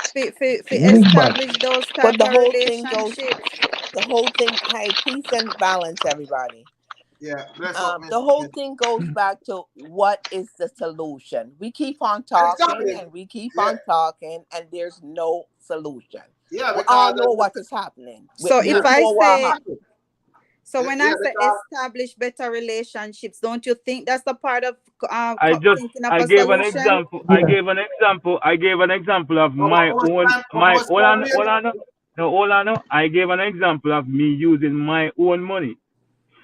to establish those type of relationships. The whole thing, hey, peace and balance, everybody. Yeah, the whole thing goes back to what is the solution. We keep on talking and we keep on talking, and there's no solution. Yeah, we all know what is happening. So if I say, so when I say establish better relationships, don't you think that's a part of I gave an example. I gave an example of my own. Hold on. I gave an example of me using my own money,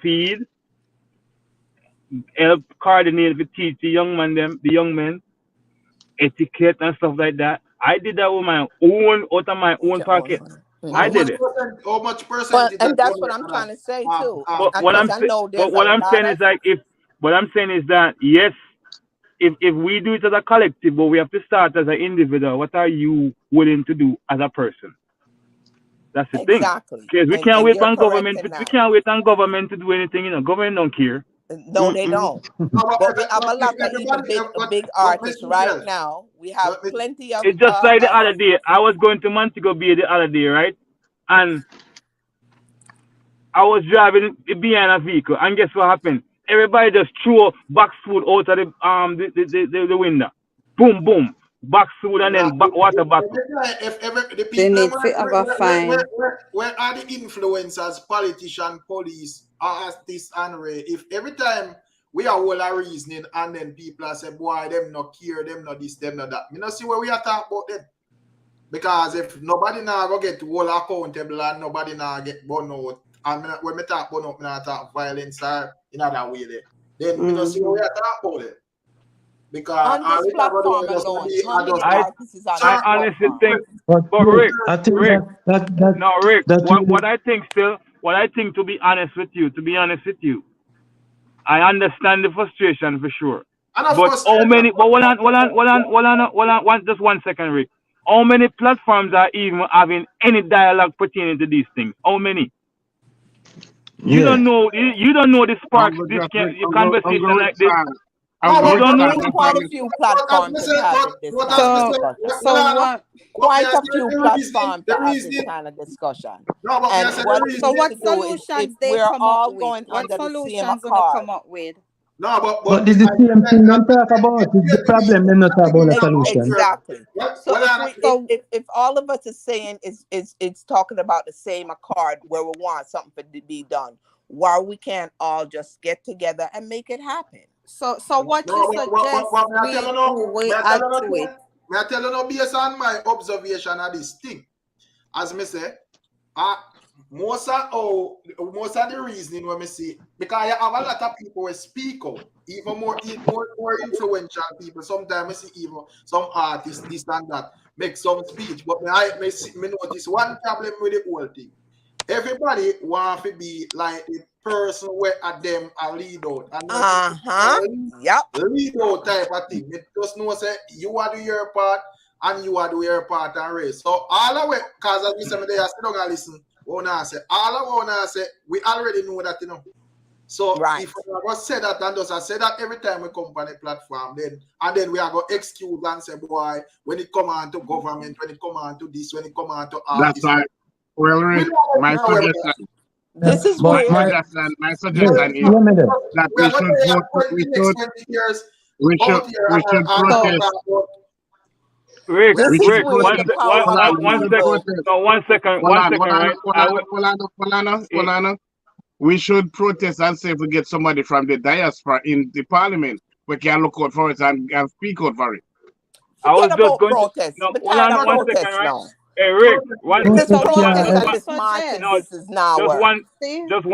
feed, help coordinate with teach the young men, etiquette and stuff like that. I did that with my own, out of my own pocket. I did it. How much percentage? And that's what I'm trying to say too. But what I'm saying is like, what I'm saying is that yes, if we do it as a collective, but we have to start as an individual. What are you willing to do as a person? That's the thing. Because we can't wait on government. We can't wait on government to do anything. You know, government don't care. No, they don't. But we have a lot of even big artists right now. We have plenty of. It's just like the other day. I was going to Montego Bay the other day, right? And I was driving behind a vehicle, and guess what happened? Everybody just threw box food out of the window. Boom, boom. Box food and then water bottle. They need to have a fine. Where are the influencers, politicians, police, artists, and Ray? If every time we are all a reasoning and then people are say, boy, them not care, them not this, them not that. You know, see where we are talking about them. Because if nobody now go get all accountable and nobody now get burn out, and when we talk burn out, we not talk violence or in other way there. Then we don't see where we are talking about it. Because on this platform alone, I honestly think, but Rick, what I think, to be honest with you, I understand the frustration for sure. But how many? But hold on, just 1 second, Rick. How many platforms are even having any dialogue pertaining to these things? How many? You don't know. You don't know the sparks. This conversation like this. There's quite a few platforms that have this quite a few platforms that have this kind of discussion. So what solutions they come up with? What solutions they come up with? No, but this is the same thing I'm talking about. It's the problem. They're not talking about a solution. Exactly. So if all of us is saying it's talking about the same accord where we want something to be done, why we can't all just get together and make it happen? So what you suggest we add to it? May I tell you now, based on my observation of this thing, as me say, most of the reasoning when me see, because I have a lot of people who speak out, even more influential people. Sometimes I see even some artists, this and that, make some speech. But I notice one problem with the whole thing. Everybody want to be like the person where at them are lead out. And lead out type of thing. It just know say you are do your part and you are do your part and race. So all of it, because as we say, they are still gonna listen. All I wanna say, we already know that, you know. So if I go say that and just I say that every time we come on the platform, then we are going to excuse and say, boy, when it come on to government, when it come on to this, when it come on to all that's this. right. Well, Rick, my suggestion. This is my suggestion is that we should protest. Rick, This is Rick, where the power of the people. one second, right? We should protest and say if we get somebody from the diaspora in the parliament, we can look out for it and speak out for it. I was Forget just about going protest. to, no, We're tired of one protest second, right? now. Hey, Rick, This just protest and one, this marching no, business now. just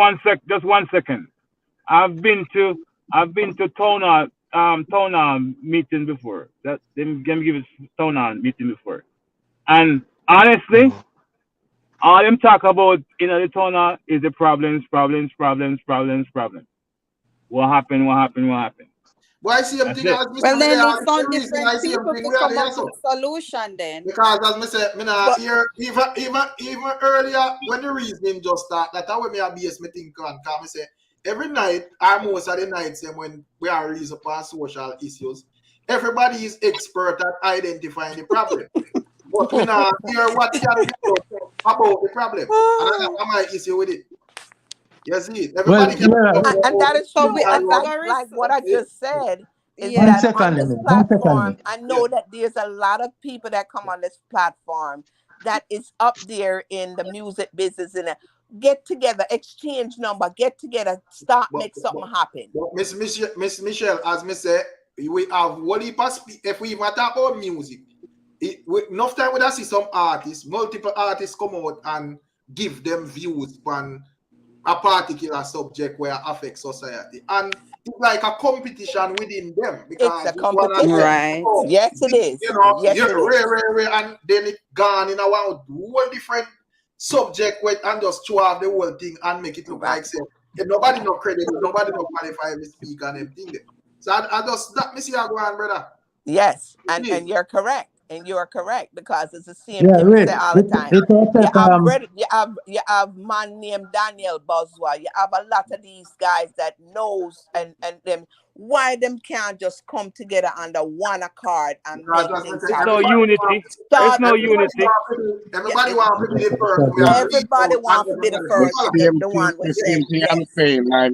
one second. I've been to town hall meeting before. That them give us town hall meeting before. And honestly, all them talk about in the town hall is the problems. What happened? Why same thing as Well, then Mr. it's on The reason I different same people thing to we are come there up so. with solution then. Because as me say, me nah hear even earlier when the reasoning just start, that's how me a base me think on. Cause me say every night or most of the nights when we are raising upon social issues, everybody is expert at identifying the problem. But we not hear what can be done about the problem. And that's my issue with it. You see, everybody can and that is So true. we And have like what I just said is Yeah. that on this platform, I know that there's a lot of people that come on this platform that is up there in the music business and get together, exchange number, get together, start, make something happen. But Miss Michelle, as me say, we have whole heap of if we even talk about music, enough time we see some artists, multiple artists come out and give them views on a particular subject where it affects society. And it's like a competition within them. Because it's a competition. Right. Yes, it is. You know, yes, you're rare, and then it gone in a whole different subject with and just throw off the whole thing and make it look like say nobody no credit, nobody no qualify to speak and everything there. So I just that me see I go on, brother. Yes, and you're correct. And you're correct because it's the same thing we say all the time. You have man named Daniel Boswell. You have a lot of these guys that knows and them why them can't just come together under one accord and make things happen. No unity. There's no unity. Everybody wants to be the first. Everybody wants to be the first. The one with same thing I'm saying, like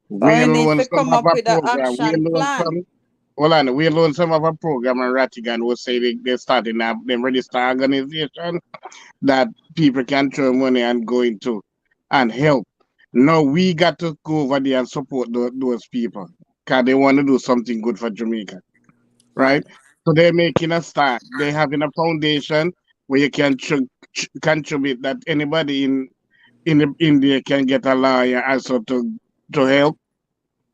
we need to come up with an action plan. We alone some of a program in Rattigan will say they starting them register organization that people can throw money and go into and help. Now we got to go over there and support those people because they want to do something good for Jamaica, right? So they're making a start. They're having a foundation where you can contribute that anybody in India can get a lawyer also to help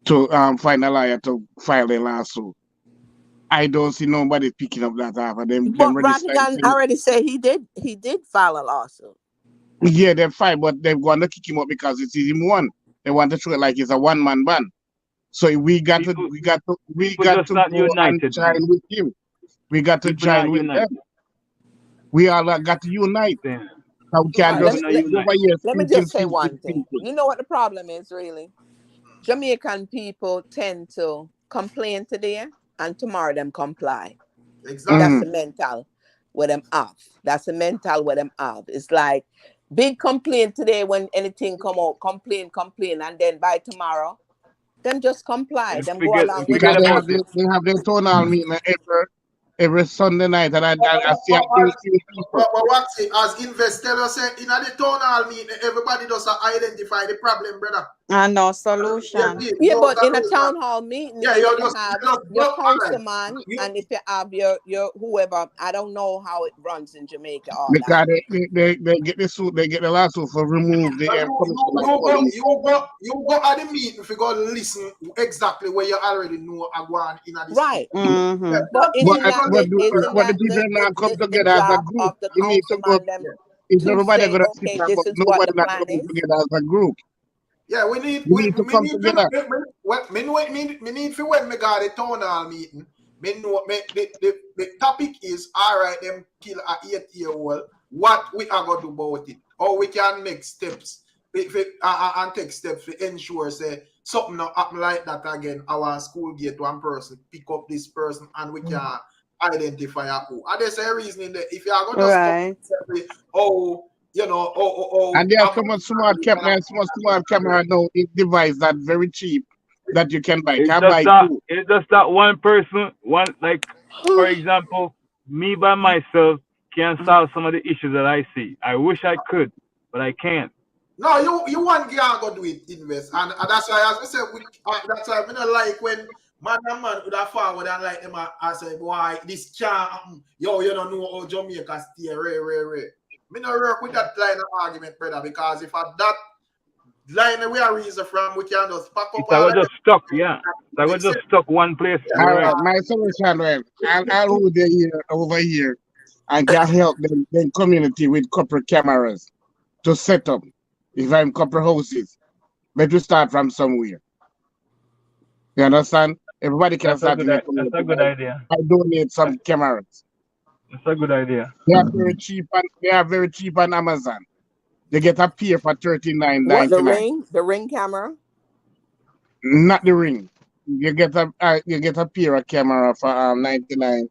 to find a lawyer to file a lawsuit. I don't see nobody picking up that half of them. But Rattigan already said he did file a lawsuit. Yeah, they filed, but they're going to kick him up because it's him one. They want to show it like it's a one-man band. So we got to go and join with him. We got to join with them. We all got to unite. So we can just let me just say one thing. You know what the problem is, really? Jamaican people tend to complain today and tomorrow them comply. Exactly. That's the mental with them off. That's the mental with them off. It's like big complaint today when anything come out, complain, and then by tomorrow, them just comply. Them go along with it. They have their town hall meeting every Sunday night, and I see a few people. But what as investors say in the town hall meeting, everybody does identify the problem, brother. And no solution. Yeah, but in a town hall meeting, you have your councilman, and if you have your whoever, I don't know how it runs in Jamaica. Because they get the suit, they get the lawsuit for remove the air you go at the meeting if you go listen exactly where you already know are going in a right. But the people now come together as a group. You need to go. If everybody gonna sit down, but nobody not gonna come together as a group. Yeah, we need to come together. Me need for when me got a town hall meeting. Me know the topic is all right. Them kill a 8-year-old. What we are gonna do about it? Or we can make steps and take steps to ensure say something not happen like that again. Our school get one person pick up this person and we can identify who. And there's a reason that if you are gonna and there are so much smart camera now. It device that very cheap that you can buy. It's just that one person, for example, me by myself can't solve some of the issues that I see. I wish I could, but I can't. No, you want to go do it, invest, and that's why, as we said, that's why I don't like when man would have forward and like them and say, boy, this can't happen. Yo, you don't know how Jamaica stay, rare. Me not work with that line of argument, brother, because if that line we are reason from, we can just pack up I was just stuck, yeah. I was just stuck one place. All Right. right, my solution, well, I'll hold the here over here and can help the community with corporate cameras to set up. If I'm couple houses, but we start from somewhere. You understand? Everybody can start. That's a good idea. I donate some cameras. That's a good idea. They are very cheap on Amazon. They get a pair for $39.99. What, the ring camera? Not the ring. You get a pair of camera for $99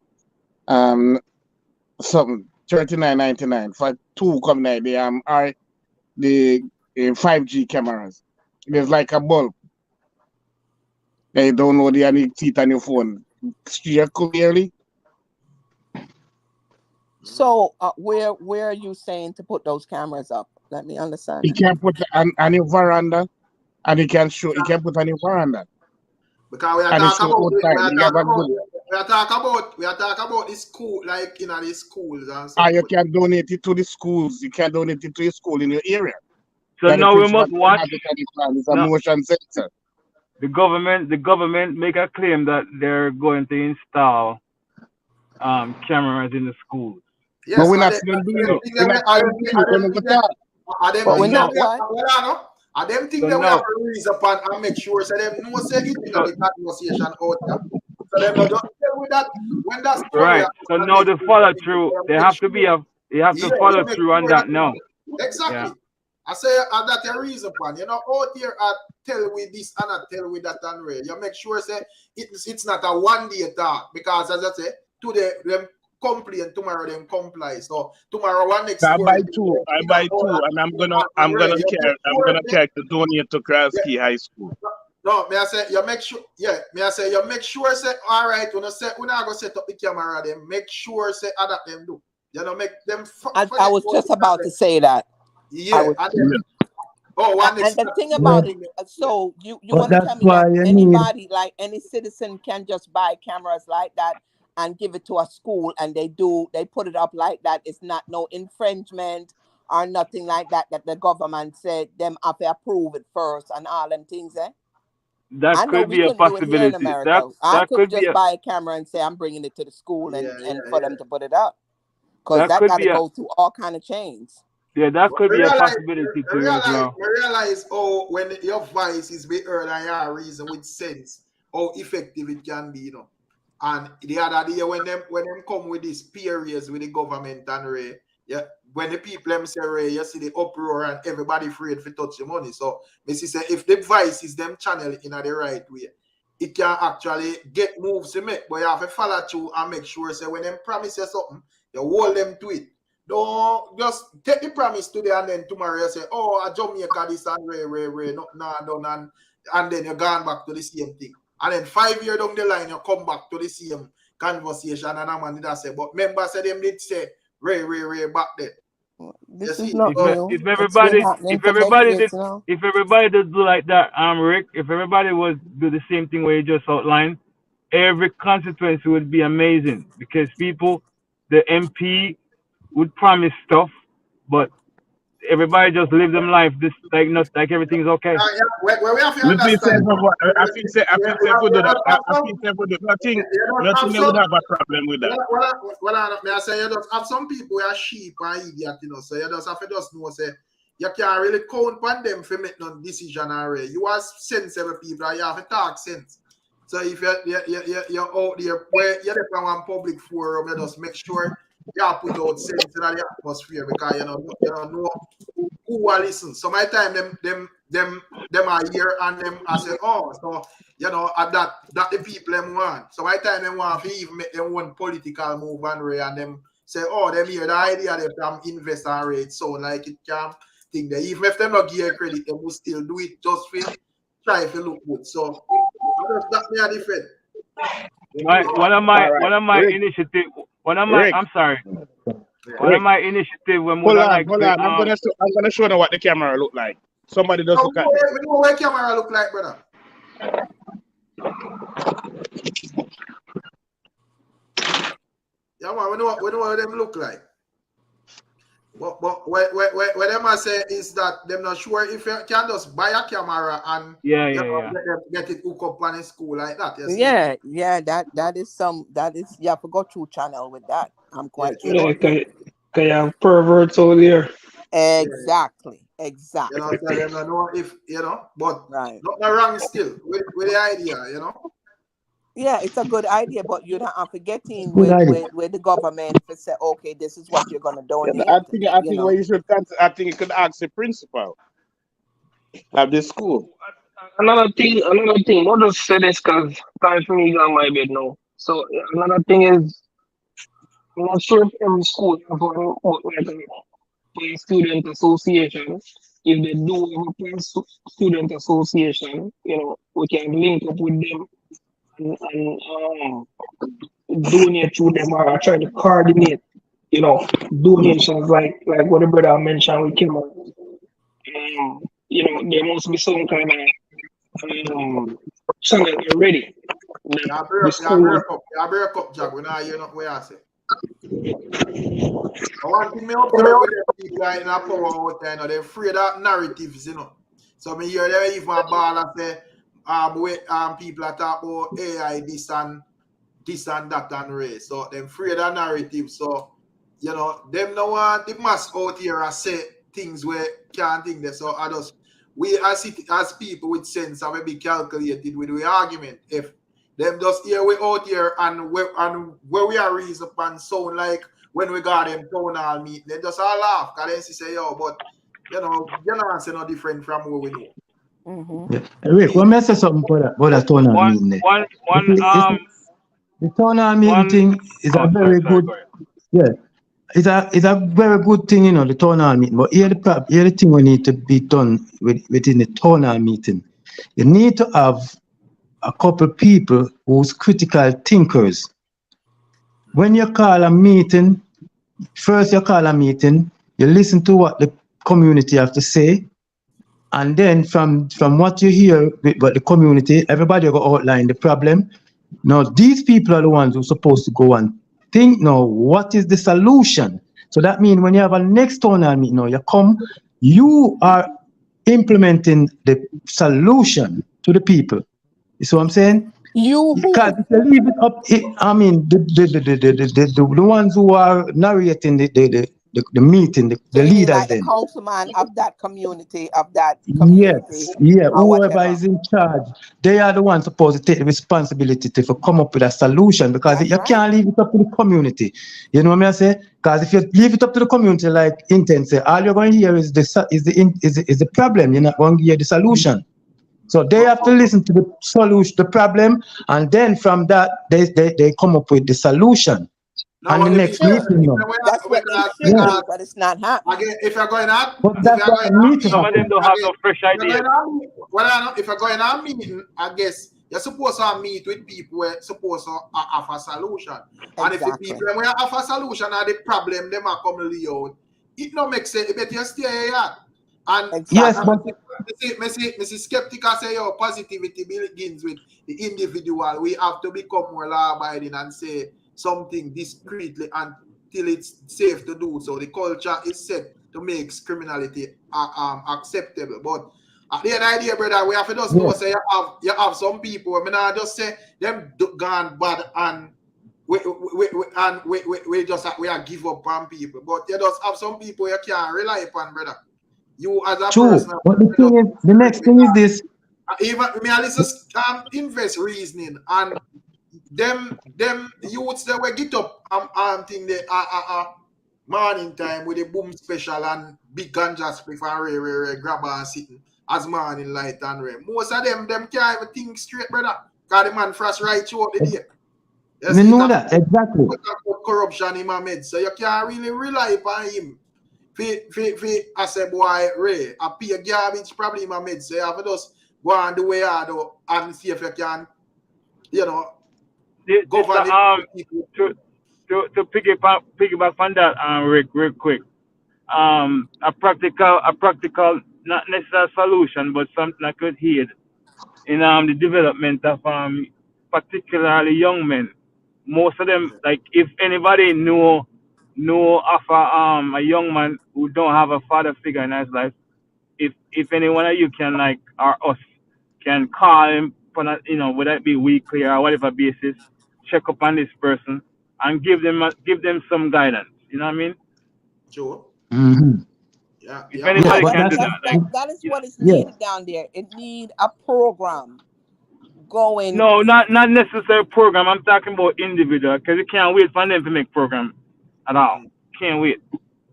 something $39.99 for two company. They are the 5G cameras. There's like a bulb. They don't know the any teeth on your phone. Steer clearly. So where are you saying to put those cameras up? Let me understand. You can put on your veranda, and you can put on your veranda. Because we are talking about the school, like in the schools and stuff. You can donate it to the schools. You can donate it to your school in your area. So now we must watch. It's a motion sensor. The government make a claim that they're going to install cameras in the schools. Yes, but we're not still doing it. I them think that we have to raise up and make sure so them know say it in the conversation out there. So them not just tell with that when that's right. So now the follow through, they have to follow through on that now. Exactly. Yeah. I say that's a reason, pan. You know, out here I tell with this and I tell with that and real. You make sure say it's not a one-day talk because as I say, today them complain, tomorrow them comply. So tomorrow one next I buy two, and I'm gonna check to donate to Krasky High School. No, may I say you make sure, you make sure say all right, when I say we're not gonna set up the camera, then make sure say that them do. You know, make them I was just about to say that. Yeah, and the thing about it, so you want to tell me that anybody, like any citizen, can just buy cameras like that and give it to a school, and they put it up like that. It's not no infringement or nothing like that the government said them have to approve it first and all them things, eh? That could be a possibility. I could just buy a camera and say I'm bringing it to the school and for them to put it up, because that got to go through all kind of chains. Yeah, that could be a possibility too as well. I realize when your voice is be heard and your reason with sense, how effective it can be, you know. And the other day when them come with these periods with the government and when the people them say you see the uproar and everybody afraid to touch the money. So Missy say if the voice is them channel in the right way, it can actually get moves to make, but you have to follow through and make sure say when them promise you something, you hold them to it. Don't just take the promise today and then tomorrow you say, oh, I Jamaica this and done and then you're gone back to the same thing. And then 5 years down the line, you come back to the same conversation and a man did say, but members say them did say Ray back then. This is not if everybody did do like that, Rick, if everybody would do the same thing where you just outlined, every constituency would be amazing because people, the MP would promise stuff, but everybody just live them life this like everything's okay. Where we have to understand. I think they would have a problem with that. I say you just have some people who are sheep and idiot, you know, so you just have to just know say you can't really count on them for make no decision already. You are sensible people and you have to talk sense. So if you're out there where you're on one public forum, you just make sure you put out sense in the atmosphere because you don't know who will listen. So my time them are here and them I say, oh, so you know that the people them want. So my time them want to even make them one political move and them say, oh, them hear the idea they from invest and rate so like it can think that even if them not give credit, they will still do it just for try to look good. So that may a different. One of my initiative. I'm sorry. One of my initiative when Hold on. like I'm gonna show them what the camera look like. Somebody does look at we know what camera look like, brother. Yeah, man, we know what them look like. But what them I say is that them not sure if you can just buy a camera and get it hooked up on a school like that. Yeah, that is you have to go through channel with that. I'm quite sure. Yeah, can you have perverts out there? Exactly. You know, so them don't know if but not wrong still with the idea, Yeah, it's a good idea, but you're not forgetting with the government to say, okay, this is what you're gonna donate. I think what you should I think you could ask the principal of the school. Another thing, not just say this because time for me on my bed now. So another thing is, I'm not sure if every school have a student association. If they do have a student association, we can link up with them and donate to them or try to coordinate, donations like what the brother mentioned with Kim. There must be some kind of channel already. Yeah, break up, Jack. When you know what I say. I want to observe with them people in a power out there, they're afraid of narratives, So me hear them even ball and say, people are talking about AI, this and that and race. So they're afraid of narrative. So, them no want the mass out here and say things where can't think that. So we as people with sense have be calculated with the argument. If them just hear we out here and where we are reason and sound like when we got them town hall meeting, they just all laugh because they say, yo, but you know, say no different from what we know. Yeah. Rick, what message something about that town hall meeting there? The town hall meeting thing is a very good. Yeah. It's a very good thing, the town hall meeting. But here the thing we need to be done within the town hall meeting. You need to have a couple people who's critical thinkers. When you call a meeting, you listen to what the community have to say, and then from what you hear about the community, everybody will outline the problem. Now, these people are the ones who are supposed to go and think now, what is the solution? So that means when you have a next town hall meeting, you are implementing the solution to the people. You see what I'm saying? Because if you leave it up, the ones who are narrating the meeting, the leaders, like then the councilman of that community, Yes, whoever is in charge, they are the ones supposed to take the responsibility to come up with a solution, because you can't leave it up to the community. You know what I say? Because if you leave it up to the community, like Intent say, all you're going to hear is the problem. You're not going to hear the solution. So they have to listen to the solution, the problem, and then from that they come up with the solution. And the next meeting, that's what they should do, but it's not happening. Again, if you're going out, But that's what meeting, some of them don't have no fresh ideas. If you're going on meeting, I guess you're supposed to meet with people who are supposed to have a solution. And if the people who have a solution are the problem, them are coming out. It no makes sense. But you stay here. And yes, but Mrs. Skeptic I say your positivity begins with the individual. We have to become more law-abiding and say something discreetly until it's safe to do so. The culture is set to make criminality acceptable. But at the end of the day, brother, we have to just know say you have some people. I mean, I just say them gone bad and we are give up on people. But you just have some people you can't rely upon, brother. You as a person. But the next thing is this. Even me and listen invest reasoning and them youths that will get up thing they morning time with a boom special and big ganja spliff and grab and sitting as morning light and rain. Most of them can't even think straight, brother. Because the man frost right throughout the day. We know that exactly. Corruption in my meds, so you can't really rely upon him. I say boy Ray, I pay garbage probably in my meds, so you have to just go on the way hard and see if you can, govern to to piggyback on that, Rick, real quick. A practical, not necessarily solution, but something I could hear in the development of particularly young men. Most of them, like if anybody know of a young man who don't have a father figure in his life, if any one of you can or us can call him on a, whether it be weekly or whatever basis, check up on this person and give them some guidance. You know what I mean? Sure. Mm-hmm. Yeah. If anybody can do that is what is needed down there. It need a program going. No, not necessary program. I'm talking about individual, because you can't wait for them to make program at all. Can't wait.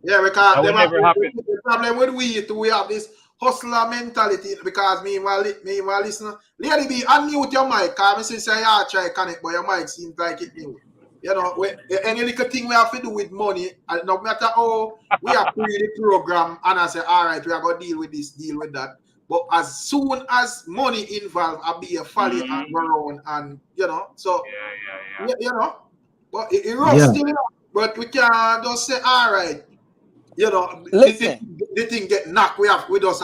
Yeah, because that will never happen. The problem with we have this hustler mentality, because me listen. Lady B, unmute your mic, because I say I try connect, but your mic seems like it new. You know, any little thing we have to do with money, and no matter how we have created the program, and I say, all right, we are going to deal with this, deal with that. But as soon as money involved, I'll be a folly and go around, and so you know, but it runs still, but we can't just say, all right, listen, the thing get knocked. We just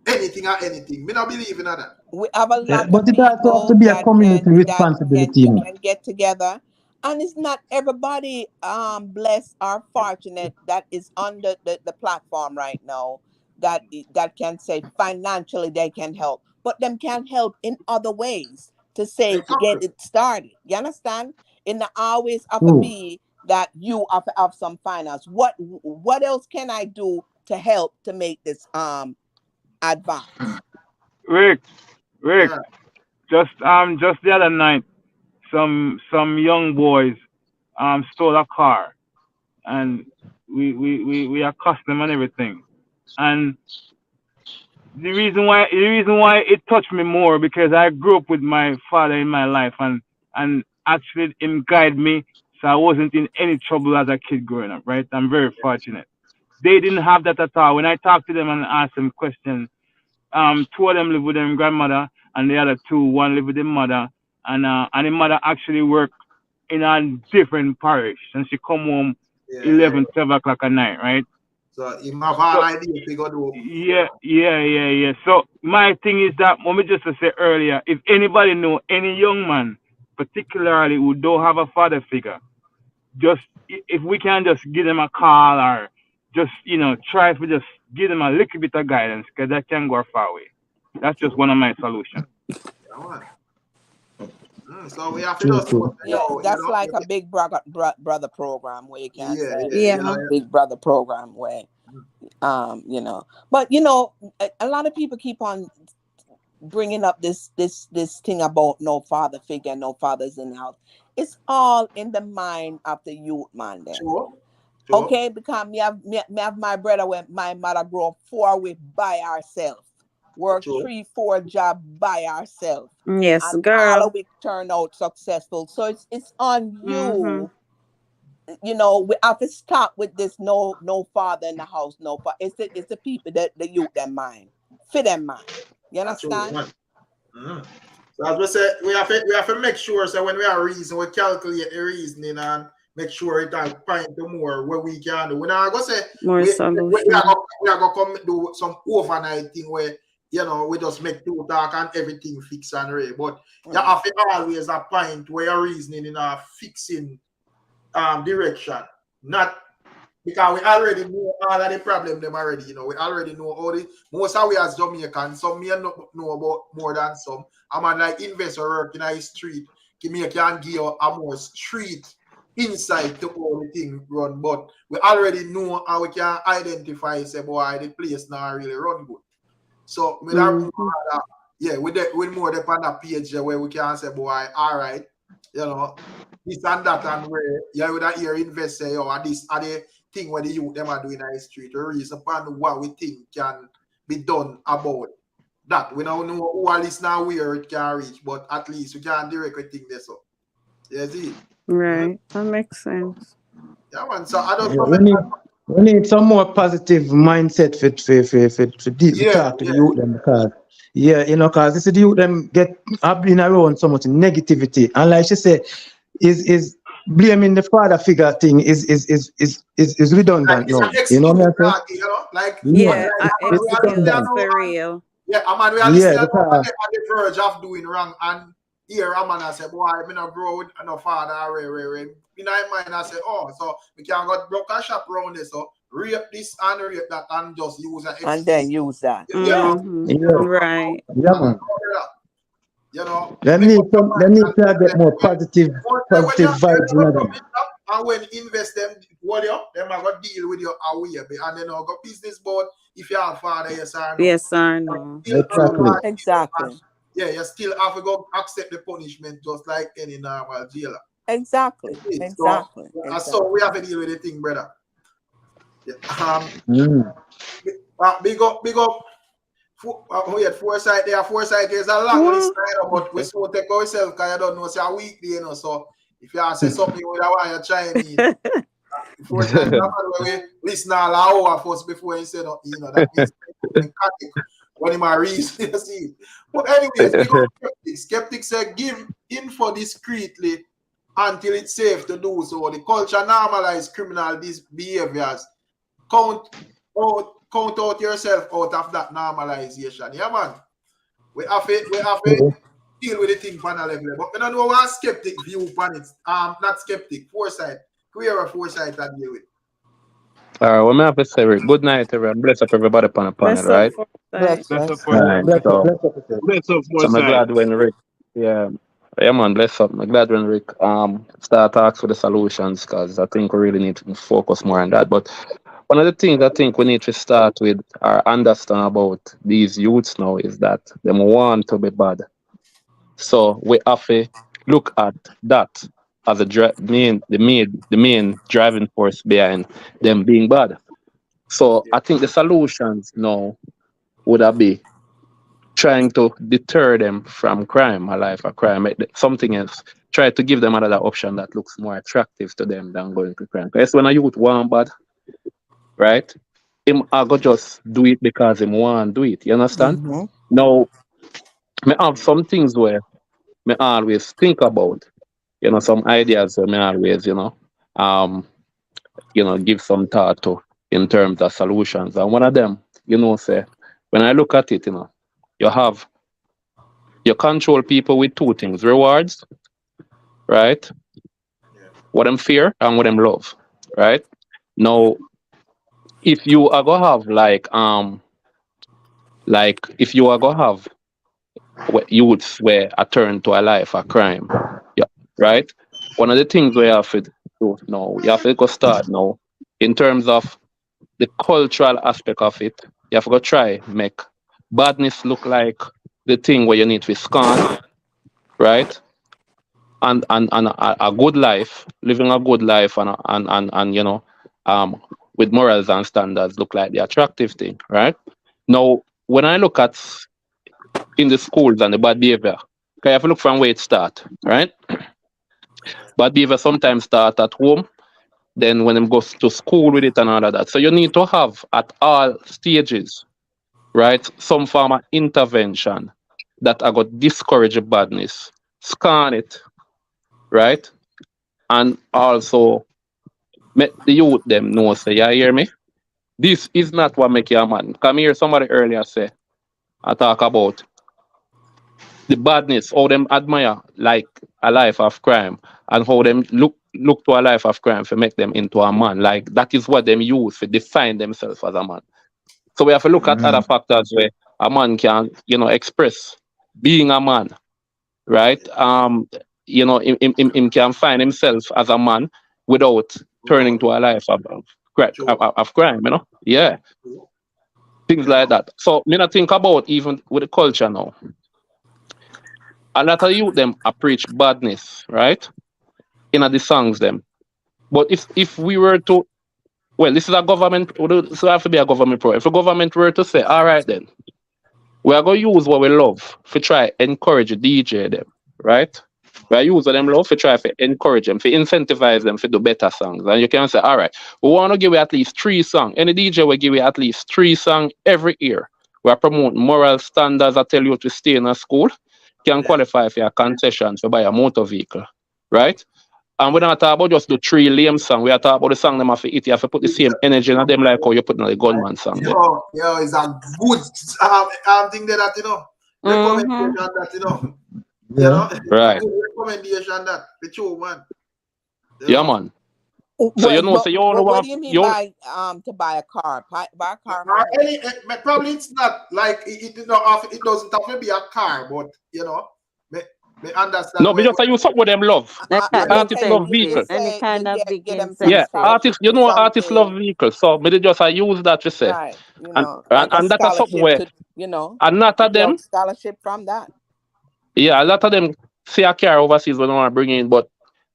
anything or anything. Me not believe in that. We have a lot but of it also has to be a community responsibility. Can get together, and it's not everybody blessed or fortunate that is on the platform right now that can say financially they can help, but them can help in other ways to say get it started. You understand? It not always have to be that you have to have some finance. What else can I do to help to make this advance? Rick, just the other night, some young boys stole a car, and we accosted them and everything. And the reason why it touched me more, because I grew up with my father in my life, and actually him guide me, so I wasn't in any trouble as a kid growing up, right? I'm very fortunate. They didn't have that at all. When I talked to them and asked them questions, 2 of them live with their grandmother, and the other 2, one live with their mother, and the mother actually worked in a different parish, and she come home 11, 12 o'clock at night, right? So you have an idea if you go do. Yeah. So my thing is that, what we just said earlier, if anybody know any young man, particularly who don't have a father figure, just if we can just give them a call, or just try to just give them a little bit of guidance, because that can go far away. That's just one of my solutions. So we have to just that's like a big brother program where you can say big brother program where but a lot of people keep on bringing up this thing about no father figure, no fathers in the house. It's all in the mind of the youth, man. Then. Sure. Okay, because me have my brother when my mother grew up 4 weeks by herself. Work 3-4 job by ourselves. Yes, and girl. All of it turned out successful. So it's on you. We have to stop with this no father in the house, no father. It's the people that the youth them mind. Fit them mind. You understand? So as we said, we have to make sure so when we are reasoning, we calculate the reasoning and make sure it point to more where we can do. We're not gonna say more solutions. We are gonna come do some overnight thing where we just make 2 talk and everything fix and ready. But you have to always a point where you're reasoning in a fixing direction. Not because we already know all of the problem them already. We already know all the most of we as Jamaicans, some may not know about more than some. I'm like investor work in a street. Me can give you a more street insight to all the thing run, but we already know how we can identify say boy the place now really run good. So with with more on that page where we can say, boy, all right, this and that, and where you would hear invest say, this are the thing where the youth them are doing in the street, or reason upon what we think can be done about that. We don't know who all is now where it can reach, but at least we can directly think this up. You see? Right, that makes sense. Yeah, man. So I don't we need some more positive mindset for talk to the youth them, because because this the youth them have been around so much negativity, and like she said, is blaming the father figure thing is redundant now. You know what I'm saying? Like, Yeah, it's redundant. for real. Yeah, I'm on realistic. I'm on the verge of doing wrong, and here I'm on. I say, boy, I'm not grow with no father. In my mind, I say, oh, so we can go broke a shop around this, so rape this and rape that, and just use it. And then use that. Right. Yeah, man. You know, They need to get more positive vibes in them. And when invest them, what you, them are going to deal with your away, and then go business board. If you have father, yes or no. Yes or no. Exactly. Yeah, you still have to go accept the punishment just like any normal jailer. Exactly. So we have to deal with the thing, brother. Yeah. Big up. We had foresight there. Foresight is a long list, but we still take ourselves because you don't know it's a weekday, you know. So if you say something with a while, you're Chinese. Foresight, we listen all hour first before you say no, you know, that is what am I reason? You see. But anyways, big up skeptics say give info discreetly until it's safe to do so. The culture normalize criminal behaviors. Count out yourself out of that normalization. Yeah, man. We have to deal with the thing on a level. But we don't know what skeptic view on it. Not skeptic, foresight. Queer foresight and deal with. All right, well, I have to say, Rick, good night, everyone. Bless up everybody upon the panel, right? Bless up, so I'm glad when Rick, yeah, man, bless up. I'm glad when Rick start talks for the solutions, because I think we really need to focus more on that. But one of the things I think we need to start with or understand about these youths now is that they want to be bad. So we have to look at that as the main driving force behind them being bad. So I think the solutions now would be trying to deter them from crime, a life of crime, something else. Try to give them another option that looks more attractive to them than going to crime. Because when a youth want bad, right? Him I go just do it because him want do it. You understand? Now, I have some things where I always think about, you know, some ideas where I always, give some thought to in terms of solutions. And one of them, say, when I look at it, you control people with two things: rewards, right? What them fear and what them love, right? Now, if you are gonna have if you are gonna have youths where a turn to a life of crime, yeah, right? One of the things we have to do now, you have to go start now in terms of the cultural aspect of it. You have to go try make badness look like the thing where you need to scorn, right? And a good life, living a good life and with morals and standards look like the attractive thing, right? Now, when I look at in the schools and the bad behavior, I have to look from where it starts, right? Bad behavior sometimes start at home, then when them go to school with it and all of that. So you need to have at all stages, right, some form of intervention that I got discourage badness, scan it, right? And also make the youth them know, say, you hear me? This is not what make you a man. Come here, somebody earlier say, I talk about the badness, how them admire like a life of crime, and how them look to a life of crime to make them into a man. Like that is what them use to define themselves as a man. So we have to look at other factors where a man can, express being a man, right? Him can find himself as a man without turning to a life of crime, Yeah. Things like that. So me not think about even with the culture now. A lot of youth them preach badness, right? In the songs them. But if we were to, well, this is a government, so have to be a government program. If the government were to say, all right then, we are going to use what we love to try encourage DJ them, right? We are using them love to try to encourage them, to incentivize them to do better songs. And you can say, all right, we want to give you at least 3 songs. Any DJ will give you at least 3 songs every year. We are promoting moral standards. I tell you to stay in a school. Can qualify for a concession to buy a motor vehicle, right? And we don't talk about just the 3 lame song. We are talking about the song them have to eat. You have to put the same energy in them like how you put in the gunman song. Yo, it's a good thing that, you know. Recommendation that, you know. You know, right. Good recommendation that. The true man. Yeah, man. So you know, so you only what want do you mean by to buy a car? Buy a car. Probably it's not like it doesn't have to be a car, but you know, me understand. No, because I use something with them love. Artists love vehicles. Any kind of big Yeah, artists, you know, artists love vehicles. So me just I use that to say. Right, you know, and that is something where, you know, and not of them scholarship from that. Yeah, a lot of them see a car overseas when they want to bring in, but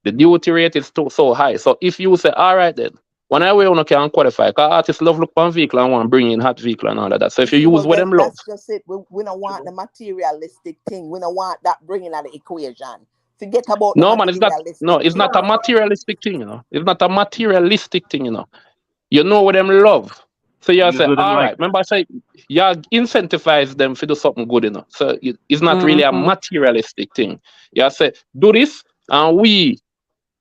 the duty rate is so high. So if you say, all right then, when I wear on can qualify, because artists love look on vehicle and want to bring in hot vehicle and all of that. So if you use what them love. That's just it. We don't want the materialistic thing. We don't want that bringing out the equation. Forget about no, man, it's not a materialistic thing, you know. It's not a materialistic thing, you know. You know what them love. So you say, all right, remember I say, you incentivize them to do something good, you know. So it's not really a materialistic thing. You say, do this, and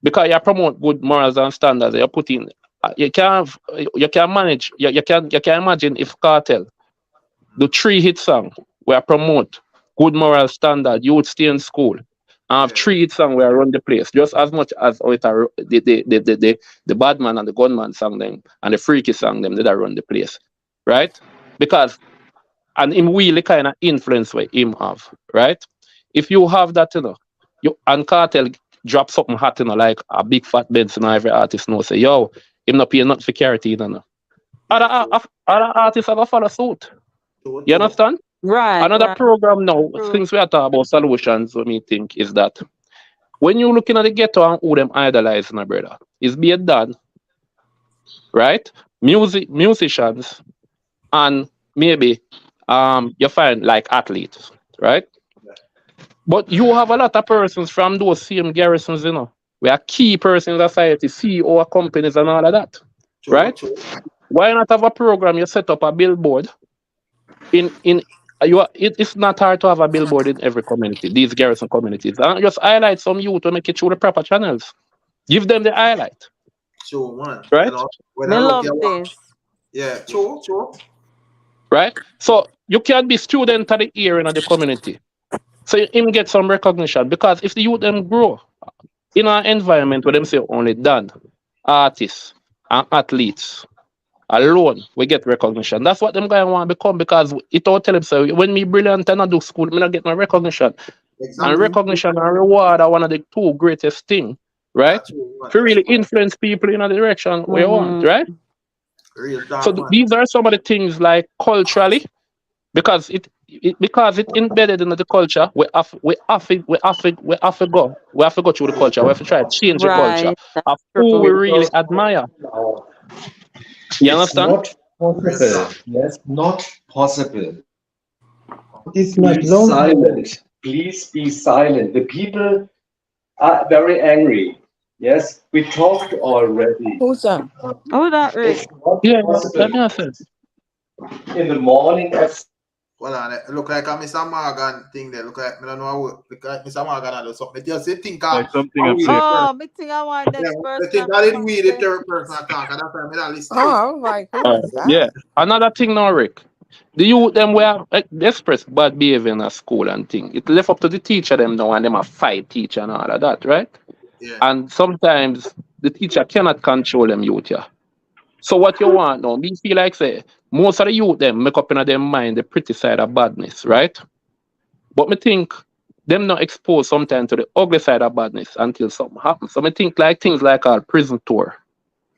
because you promote good morals and standards, you put in, you can manage, you can imagine if Kartel, the 3 hit song, where promote good moral standard, you would stay in school. And have 3 hit song where run the place, just as much as the bad man and the gunman song them and the freaky song them that run the place, right? Because and him really kind of influence what him have, right? If you have that, you know, you and Kartel drop something hot, you know, like a big fat Benz, you know, every artist knows say, yo, him not paying nothing for charity, you know. Other artists have a follow suit. You understand? Right. Another program now, things we are talking about solutions, what me think is that when you're looking at the ghetto and who them idolize, my brother, is being done, right? Musicians, and maybe you find like athletes, right? But you have a lot of persons from those same garrisons, you know, we are key persons in society, CEO of companies and all of that, right? Why not have a program you set up a billboard it's not hard to have a billboard in every community, these garrison communities. And just highlight some youth to make it through the proper channels. Give them the highlight. Sure, man. Right? You know, when I love this. Yeah, sure. Right? So you can be student of the year in the community. So you even get some recognition. Because if the youth them grow in an environment where them say only done, artists and athletes alone, we get recognition. That's what them guys want to become, because it all tell them so when me brilliant and I do school, me not get my recognition. Exactly. And recognition and reward are one of the 2 greatest things, right? To really influence people in a direction we want, right? So these are some of the things like culturally, because it embedded in the culture, we have to go through the culture. We have to try to change the culture of who we really admire. You understand? Not possible. Yes, not possible. It's not silent. Please be silent. The people are very angry. Yes, we talked already. Who's that? Oh, that Rick. Yeah, in the morning. Well, look like a Mr. Morgan thing there. Look like I don't know. Look like Mr. Morgan do something. Just think like something oh, me think I want next person. I think that is we the third person attack. And that's why I don't listen. Oh, like yeah. Another thing now, Rick. The youth them were express bad behavior in a school and thing. It left up to the teacher them now, and them a fight teacher and all of that, right? Yeah. And sometimes the teacher cannot control them youth, yeah. So what you want now, me feel like say most of the youth them make up in their mind the pretty side of badness, right? But me think them not exposed sometimes to the ugly side of badness until something happens. So me think like things like our prison tour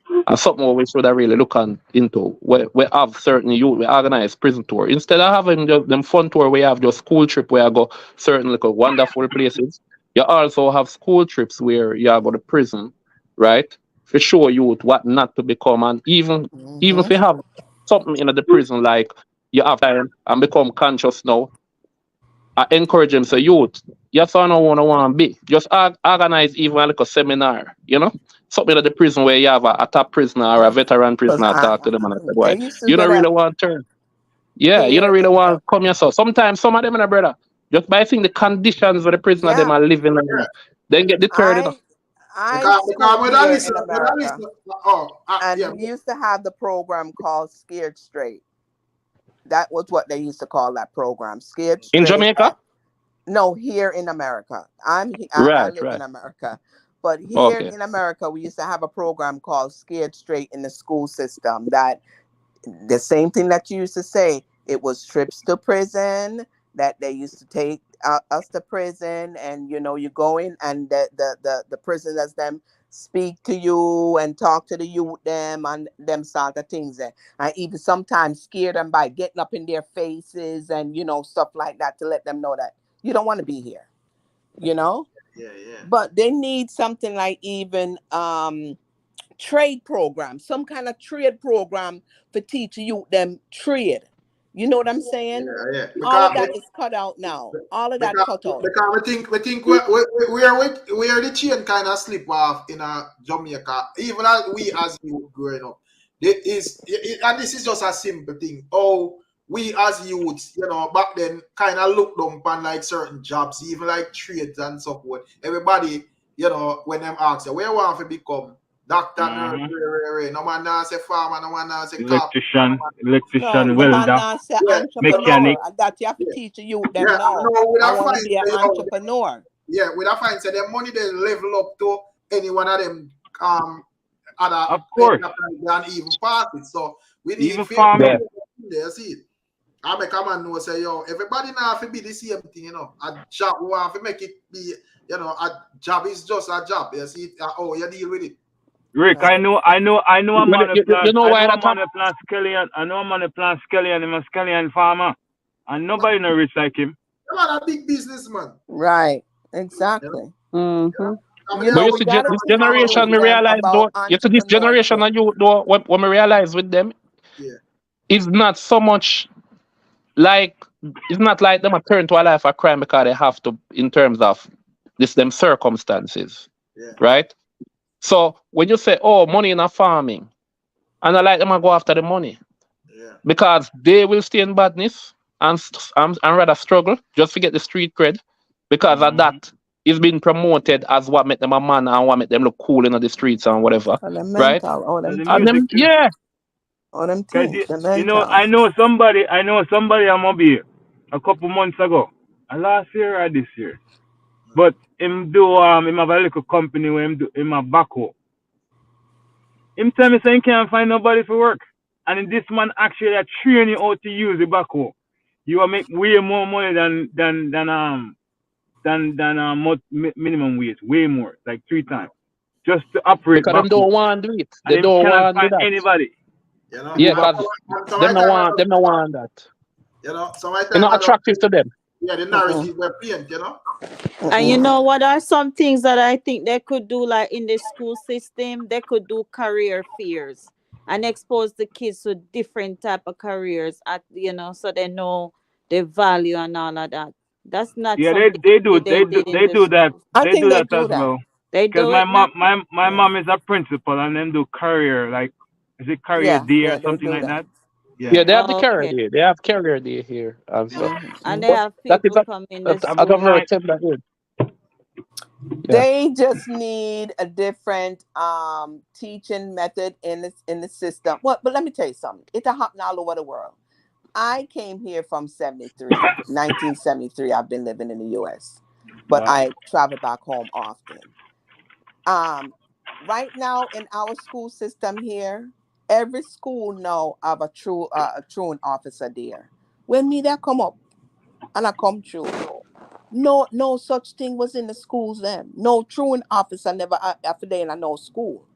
and something we should have really look into. We have certain youth, we organize prison tour. Instead of having them fun tour, we have just school trip where I go certain little wonderful places. You also have school trips where you go to prison, right? To show youth what not to become, and even if you have something in the prison like you have time and become conscious now, I encourage them. So youth, you don't want to be. Just organize even like a seminar, you know, something in the prison where you have a top prisoner or a veteran prisoner talk to them and I say, boy, you don't really want to turn. Yeah, you don't really want to come yourself. Sometimes some of them, brother, just by seeing the conditions where the prisoner them are living, then get deterred. I schooled here in America, and we used to have the program called Scared Straight. That was what they used to call that program, Scared Straight. In Jamaica? No, here in America. I live in America. But here in America, we used to have a program called Scared Straight in the school system. That the same thing that you used to say, it was trips to prison, that they used to take us to prison, and you go in and the prisoners them speak to you and talk to the youth them and them sort of things. And I even sometimes scare them by getting up in their faces and stuff like that to let them know that you don't want to be here, Yeah. But they need something like even trade program, some kind of trade program for teach you them trade. You know what I'm saying? Yeah. All of that is cut out now. All of that cut out. Because we think we are the chain kind of slip off in Jamaica, even as we as youth growing up. And this is just a simple thing. Oh, we as youths, back then kind of looked down upon like certain jobs, even like trades and so forth. Everybody, when them ask you, where you want to become? Doctor, nurse, no man now say farmer, no man now say electrician, no, welder, mechanic. That you have to teach you them now. I want to be an entrepreneur. Yeah, with a fine, so the money they level up to any one of them other of course than even pass it. So we need even farming. There, see it. I make a man know say, yo, everybody now have to be the same thing, A job we want to make it be, a job is just a job. You see it, you deal with it. Rick, I know a man who plant scallion. I know a man who plant scallion. I'm a scallion farmer, and nobody no rich like him. A lot of big businessman. Right, exactly. But you see, this generation, me realize though. You see, this generation of you though, what me realize with them, it's not so much like it's not like them a turn to a life of crime because they have to in terms of them circumstances, right? So when you say, oh, money in a farming, and I like them to go after the money, because they will stay in badness and rather struggle just to get the street cred, because of that is being promoted as what make them a man and what make them look cool in the streets and whatever, right? And them, yeah. All them things, I know somebody on Mobile a couple months ago, last year or this year, but him do him have a little company where him a backhoe. Him tell me say he can't find nobody for work, and this man actually train you how to use the backhoe. You will make way more money than minimum wage, way more, like 3 times, just to operate. Because them don't want to do it. They don't want to do that. Anybody. Yeah, because them no want that. It's not attractive to them. Yeah, the narrative were paint, And you know what are some things that I think they could do, like in the school system? They could do career fairs and expose the kids to different type of careers so they know the value and all of that. That's not they do that. I think they do as that. well. They do because my mom is a principal and then do career, like is it career day or something like that? Yeah, they have the career day. They have career day here. And they have people come in. They just need a different teaching method in the system. But let me tell you something. It's happening all over the world. I came here from 1973. I've been living in the U.S., but I travel back home often. Right now in our school system here, every school know of a truant officer there. When me that come up and I come through, no such thing was in the schools then. No truant officer never after day in no school.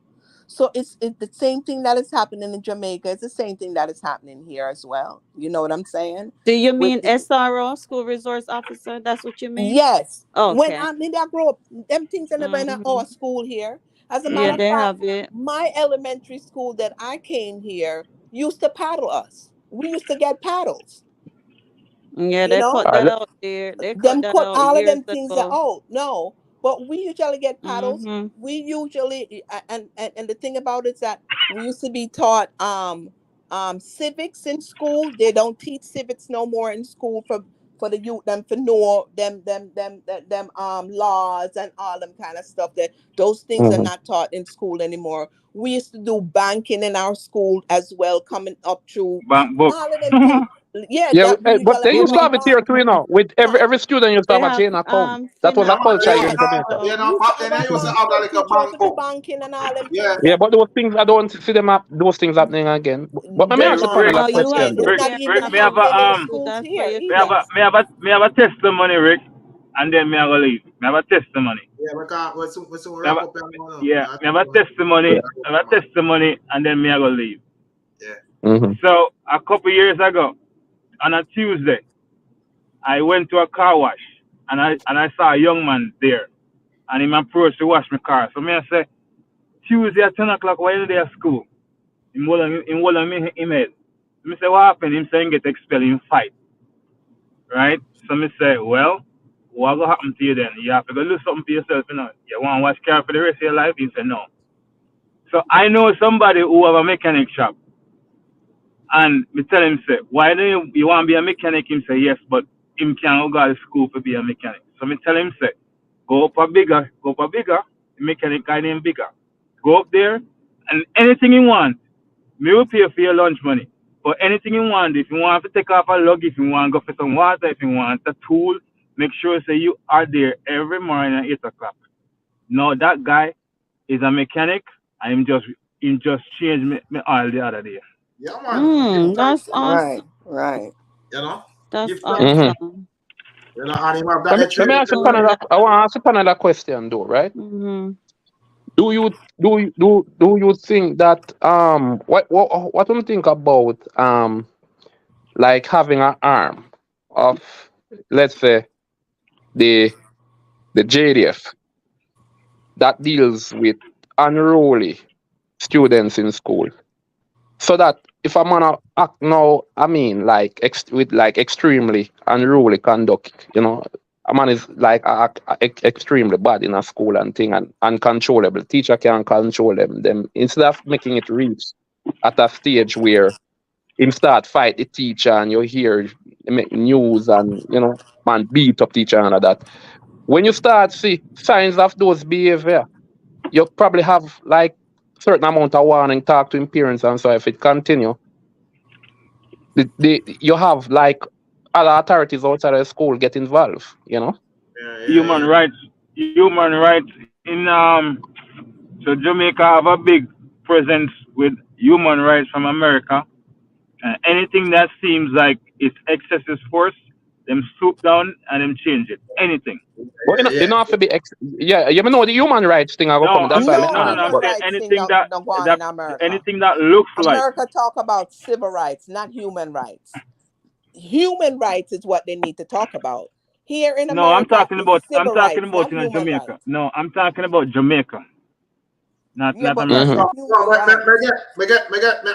So it's the same thing that is happening in Jamaica. It's the same thing that is happening here as well. You know what I'm saying? Do you mean SRO, school resource officer? That's what you mean? Yes. Okay. When I grow up, them things are never in our school here. As a matter of fact, have it. My elementary school that I came here used to paddle us. We used to get paddles. Yeah, they cut that out there. They cut all of them things out. No, but we usually get paddles. We usually and the thing about it is that we used to be taught civics in school. They don't teach civics no more in school for the youth them to know them laws and all them kind of stuff. That those things are not taught in school anymore. We used to do banking in our school as well, coming up through Bank book. all of them things. Yeah, Yeah, that we but usually they have used to a have it here bank. too, you know. With every student used to They have a have chain account. That was Yeah, a finance man, culture here yeah, in Jamaica. you We know, used to back have then I a used to bank have where like the a teacher us bank to do book. banking and all them Yeah. things. Yeah, but those things I don't see them those things happening again. But let me Hey, ask you Rick, another no, you question have to though. It's not you even Rick, have me have to happening in the do schools that for here your either. me have a testimony, Rick, and then me have a leave. Me have a testimony. Yeah, we can't, we soon Me have wrap a, up here now. yeah, me have a testimony, and then me have a leave. Yeah. Mm-hmm. So a couple years ago, on a Tuesday, I went to a car wash, and I saw a young man there, and he approached to wash my car. So me I say, Tuesday at 10 o'clock, why you there at school? Him hold on me email. Me say, what happened? Him saying get expelled in fight. Right? So me say, well, what gonna happen to you then? You have to go do something for yourself, you know. You want to watch car for the rest of your life? He said, no. So I know somebody who have a mechanic shop. And me tell him, say, why do you want to be a mechanic? Him say, yes, but him can't go to school to be a mechanic. So me tell him, say, go up a bigger, the mechanic guy named Bigger. Go up there, and anything you want, me will pay for your lunch money. But anything you want, if you want to take off a lug, if you want to go for some water, if you want a tool, make sure say you are there every morning at 8 o'clock. Now that guy is a mechanic. He just changed me oil the other day. Yeah, man. That's Right, awesome. right. You know, That's give thanks. awesome. You know, and him have that Let me ask you another. I want to ask you another question though, right? Mm-hmm. Do you think that what do you think about like having an arm of, let's say, the JDF that deals with unruly students in school, so that if I'm gonna act now, I mean like with like extremely unruly conduct, you know, a man is like extremely bad in a school and thing and uncontrollable. Teacher can't control them instead of making it reach at a stage where him start fight the teacher and you hear make news and you know man beat up teacher and all that. When you start see signs of those behavior, you probably have like certain amount of warning, talk to him parents and so if it continue, you have like other authorities outside of the school get involved, you know? Human rights in so Jamaica have a big presence with human rights from America. And anything that seems like it's excessive force, them swoop down and them change it. Anything. But you know have to be yeah, you know the human rights thing I go come, that's why I ask. Human But rights thing don't go on in America. Anything that looks like America talk about civil rights, not human rights. Human rights is what they need to talk about. Here in no, I'm America, talking about civil rights, not in human Jamaica. rights. No, I'm talking about Jamaica, not Yeah, but America. not human rights. Me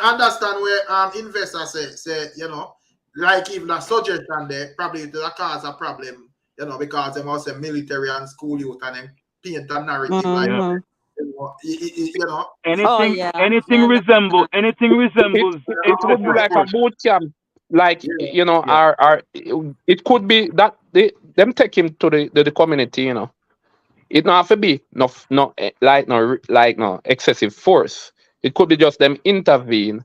understand where investors say you know, like even a suggestion there probably to cause a problem, you know, because they must say military and school youth and then paint a narrative like you know. Anything resembles it would be like a boot camp, like you know, it could be that them take him to the community, you know. It not have to be no excessive force. It could be just them intervene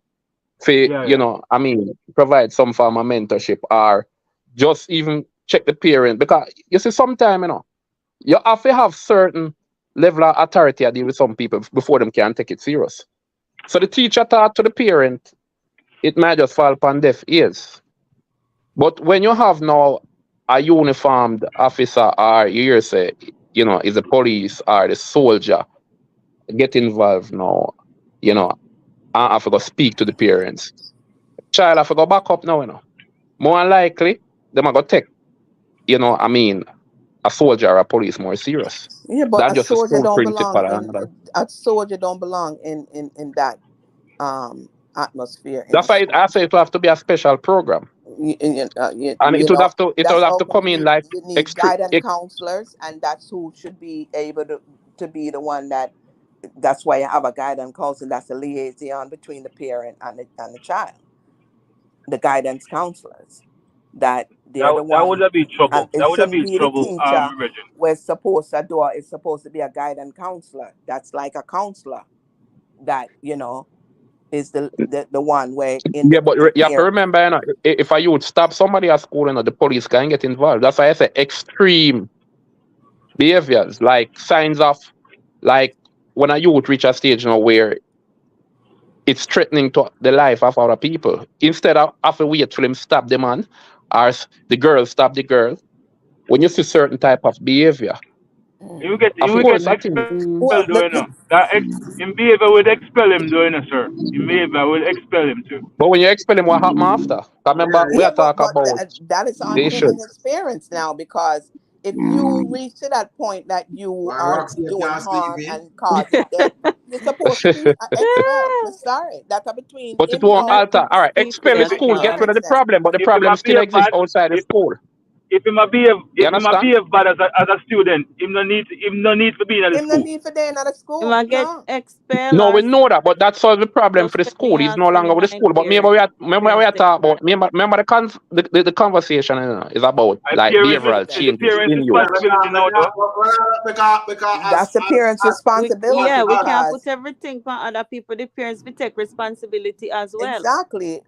for you know, I mean, provide some form of mentorship or just even check the parent because you see sometime, you know, you have to have certain level of authority to deal with some people before them can take it serious. So the teacher taught to the parent, it might just fall upon deaf ears. But when you have now a uniformed officer or you hear say, you know, is the police or the soldier get involved now, you know, I have to go speak to the parents. Child have to go back up now, you know. More likely, them are going to take, you know, I mean, a soldier or a police more serious. Yeah, but That's a just a soldier school don't principal. belong in a soldier don't belong in that atmosphere in That's the why I say it will have to be a special program. And it would have to come in like you need guidance counselors, and that's who should be able to be the one that's why you have a guidance counselor. That's the liaison between the parent and the child, the guidance counselors. that they're the That would one, be trouble. and it That would shouldn't be be the trouble, teacher. Virgin. We're supposed to do it. It's supposed to be a guide and counselor. That's like a counselor that, you know, is the one where in Yeah, but you have to parent. remember, you know, if a youth stop somebody at school, you know, the police can get involved. That's why I say extreme behaviors, like signs of, like when a youth reach a stage, you know, where it's threatening to the life of other people. Instead of have to wait till him stop the man, or the girl stop the girl. When you see certain type of behavior, You get of course, I think. expelled doing him. In behavior would expel him doing it, sir. In behavior would expel him too. But when you expel him, what happen after? Remember, we Yeah, are talking but about that is on the him and issues. his parents now, because if you reach to that point that you are doing harm and causing death, you're supposed to be expelled. I'm sorry, that's between But it him won't or alter. All right, expel the the school, get rid of parents. the Then problem, but the If him problem a still behave exists bad, outside the school. if him a You understand? behave bad as a student, him no need to be in the him no school. need for day in the You school. might get No. expelled No, or we know that, but that solves the problem for the school. He's no longer with the school. But remember, we are talking about. Remember the conversation, you know, is about And like parents behavioral is the changes parents' in youth. responsibility now, though. That's the parents' responsibility. we can't Because put everything on other people. The parents will take responsibility as well. exactly,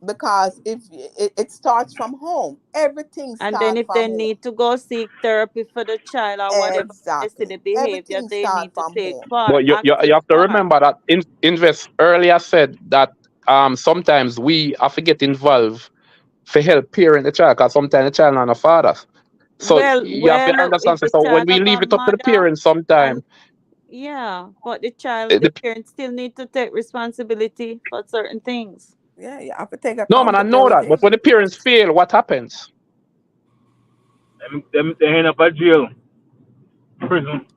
because if it starts from home, everything And then starts if from they home. need to go seek therapy for the child or whatever, they see Exactly, the behavior, everything they starts need to from take home. part, But you active have to part. remember that Invest earlier said that sometimes we have to get involved to help parent the child, because sometimes the child not a father. So you have to understand. If the So when child we have a leave it up to the mother, parents, sometimes and yeah, but the parents still need to take responsibility for certain things. Yeah, you have to take no man, I know that. But accountability. when the parents fail, what happens? They end up at jail, prison,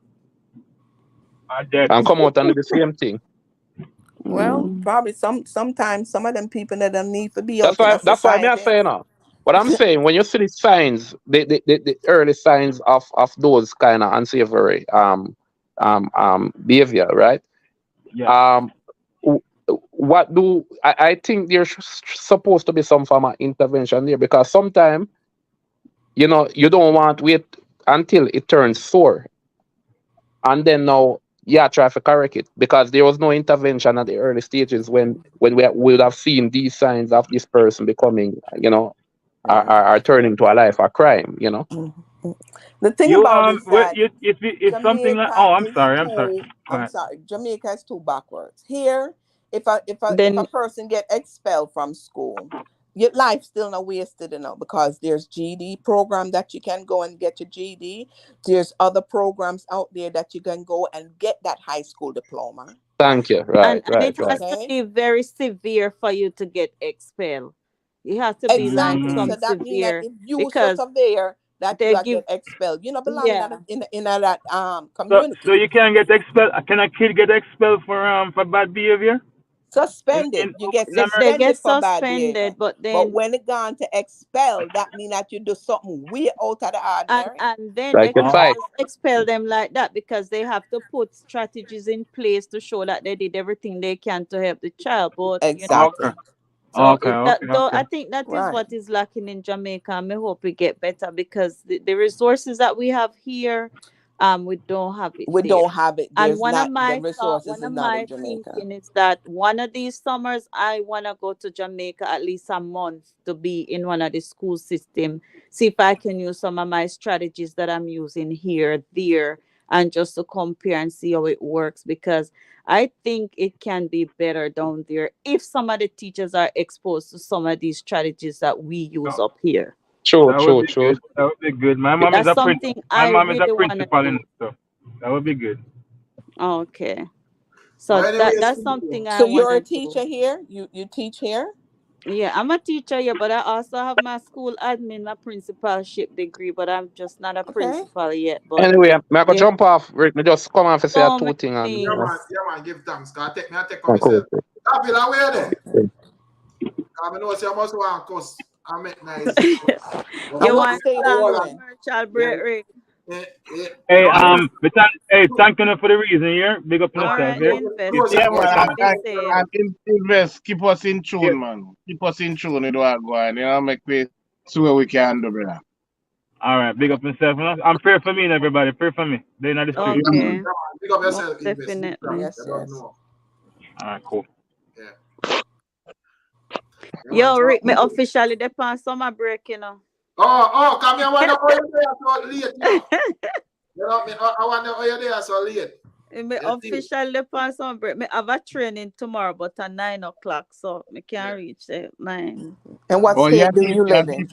or dead. And come out and do the same thing. Well, probably sometimes some of them people that don't need to be That's out in why. a That's why I'm society. saying now. What I'm saying, when you see the signs, the early signs of those kind of unsavory behavior, right? Yeah. What do I think there's supposed to be some form of intervention there, because sometimes you know you don't want to wait until it turns sore, and then now try to correct it, because there was no intervention at the early stages when we would have seen these signs of this person becoming, you know, are turning to a life of crime, you know. The thing You about it is that it's something like, oh, I'm sorry. Go ahead. Jamaica is too backwards. Here, if a person get expelled from school, your life still not wasted, because there's GED program that you can go and get your GED. There's other programs out there that you can go and get that high school diploma. Thank you. Right. And it has to be very severe for you to get expelled. You have to be Exactly. like some So that means that severe, if you so because severe that they you are give get expelled, you know, belong in that So community. you can get expelled. Can a kid get expelled for bad behavior? Suspended. You get they get suspended for bad behavior. suspended, but But then when it gone to expel, that means that you do something way out of the ordinary. and then Like they the can't fight. just expel them like that, because they have to put strategies in place to show that they did everything they can to help the child. But Exactly. so Okay. though I think that is what is lacking in Jamaica, and I hope we get better, because the resources that we have here, we don't have it We there. don't have it. And There's not the resources is not in Jamaica. thinking is that one of these summers I want to go to Jamaica at least a month to be in one of the school system, see if I can use some of my strategies that I'm using here, there, and just to compare and see how it works, because I think it can be better down there if some of the teachers are exposed to some of these strategies that we use up here. True. Good. That would be good. My mom is a principal. My mom is a principal in stuff. That would be good. Okay. So that's something I So want you're a to do. teacher here? You teach here? Yeah, I'm a teacher here, but I also have my school admin, my principalship degree, but I'm just not a principal yet. But Anyway, I'm going to jump off. Me just come on to say two things. Yeah, man, give thanks. I take on Cool. myself. I feel aware there. I know I must want cause I make nice. You want commercial break? Hey, thank you for the reason here. Big up on yourself. Yeah, man. And invest. Keep us in tune, man. Keep us in tune with what going. You know, make we See what we can do, brother. All right, big up myself. I'm pray for me and everybody. Pray for me. They're not the street. Okay. Big up yourself, Definitely. Yes, yes. All right, cool. Yeah. Yo, Rick, me officially depend summer break, you know. Oh, come here, I wonder how you're there so late, you know. You know, I wonder how you're there so late. Me officially depend summer break. Me have a training tomorrow, but at 9 o'clock, so me can't reach the 9. And what state do you live in?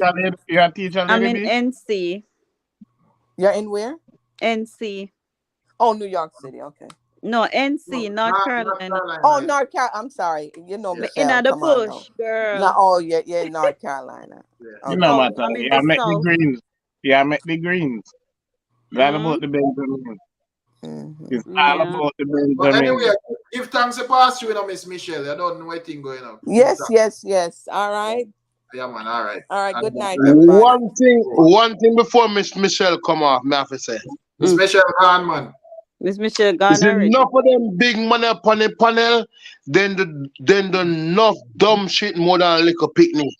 You're a teacher, I'm in NC. You're in where? NC. Oh, New York City. Okay. No, NC, North Carolina. Oh, North Carolina. I'm sorry. You know, Me Michelle. in the Come on bush, now. girl. No, oh, yeah, North Carolina. You know what? Yeah, make the greens. Yeah, make the greens. That about the Benjamin. It's all about the Benjamin. But anyway, give thanks to pass through, you know, Miss Michelle. I don't know what thing going on. Yes. All right. Yeah, man. All right. All right. Good night, everybody. One thing before Miss Michelle come off, me have to say. Miss Michelle gone, man. Miss Michelle gone Is already. enough of them big money upon the panel, then the enough dumb shit more than a little picnic.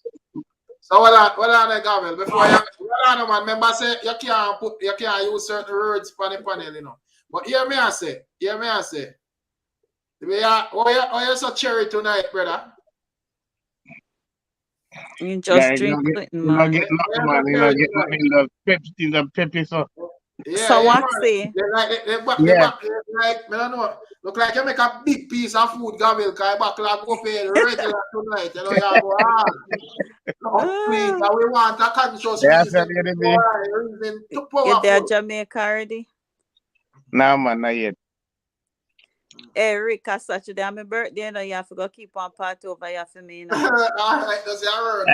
So what on Gabriel? Before you man, remember say you can't use certain words on the panel, you know. But hear me I say. Why you so cherry tonight, brother? You just drink something, man. You don't get nothing in the pepper, so. Yeah, so what man. say? Like, I don't know. Look like you make a big piece of food, Gabriel, because you back like go pay regular tonight. You know, you go hard. No, please, and we want a conscious reason. You there, Jamaica already? No, man, not yet. Hey, Rick, Saturday, my birthday, you know, you have to go keep on party over here for me, you know. All right, that's your word.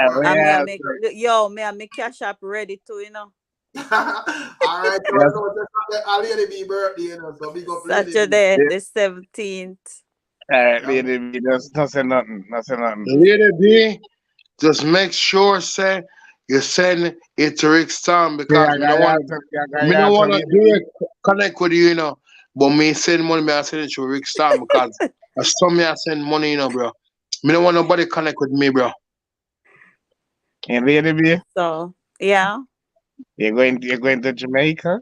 Yo, me and my cash app ready too, you know. All right, so I'll lady be birthday, you know, so big up Saturday, the 17th. All right, Lady B, just not say nothing. Lady B, just make sure, say, you send it to Rick Storm because I don't want to direct connect with you, you know. But me send money, I send it to Rick Storm because I some me I send money, you know, bro. Me don't want nobody connect with me, bro. And Lady B? So, yeah. You're going to Jamaica?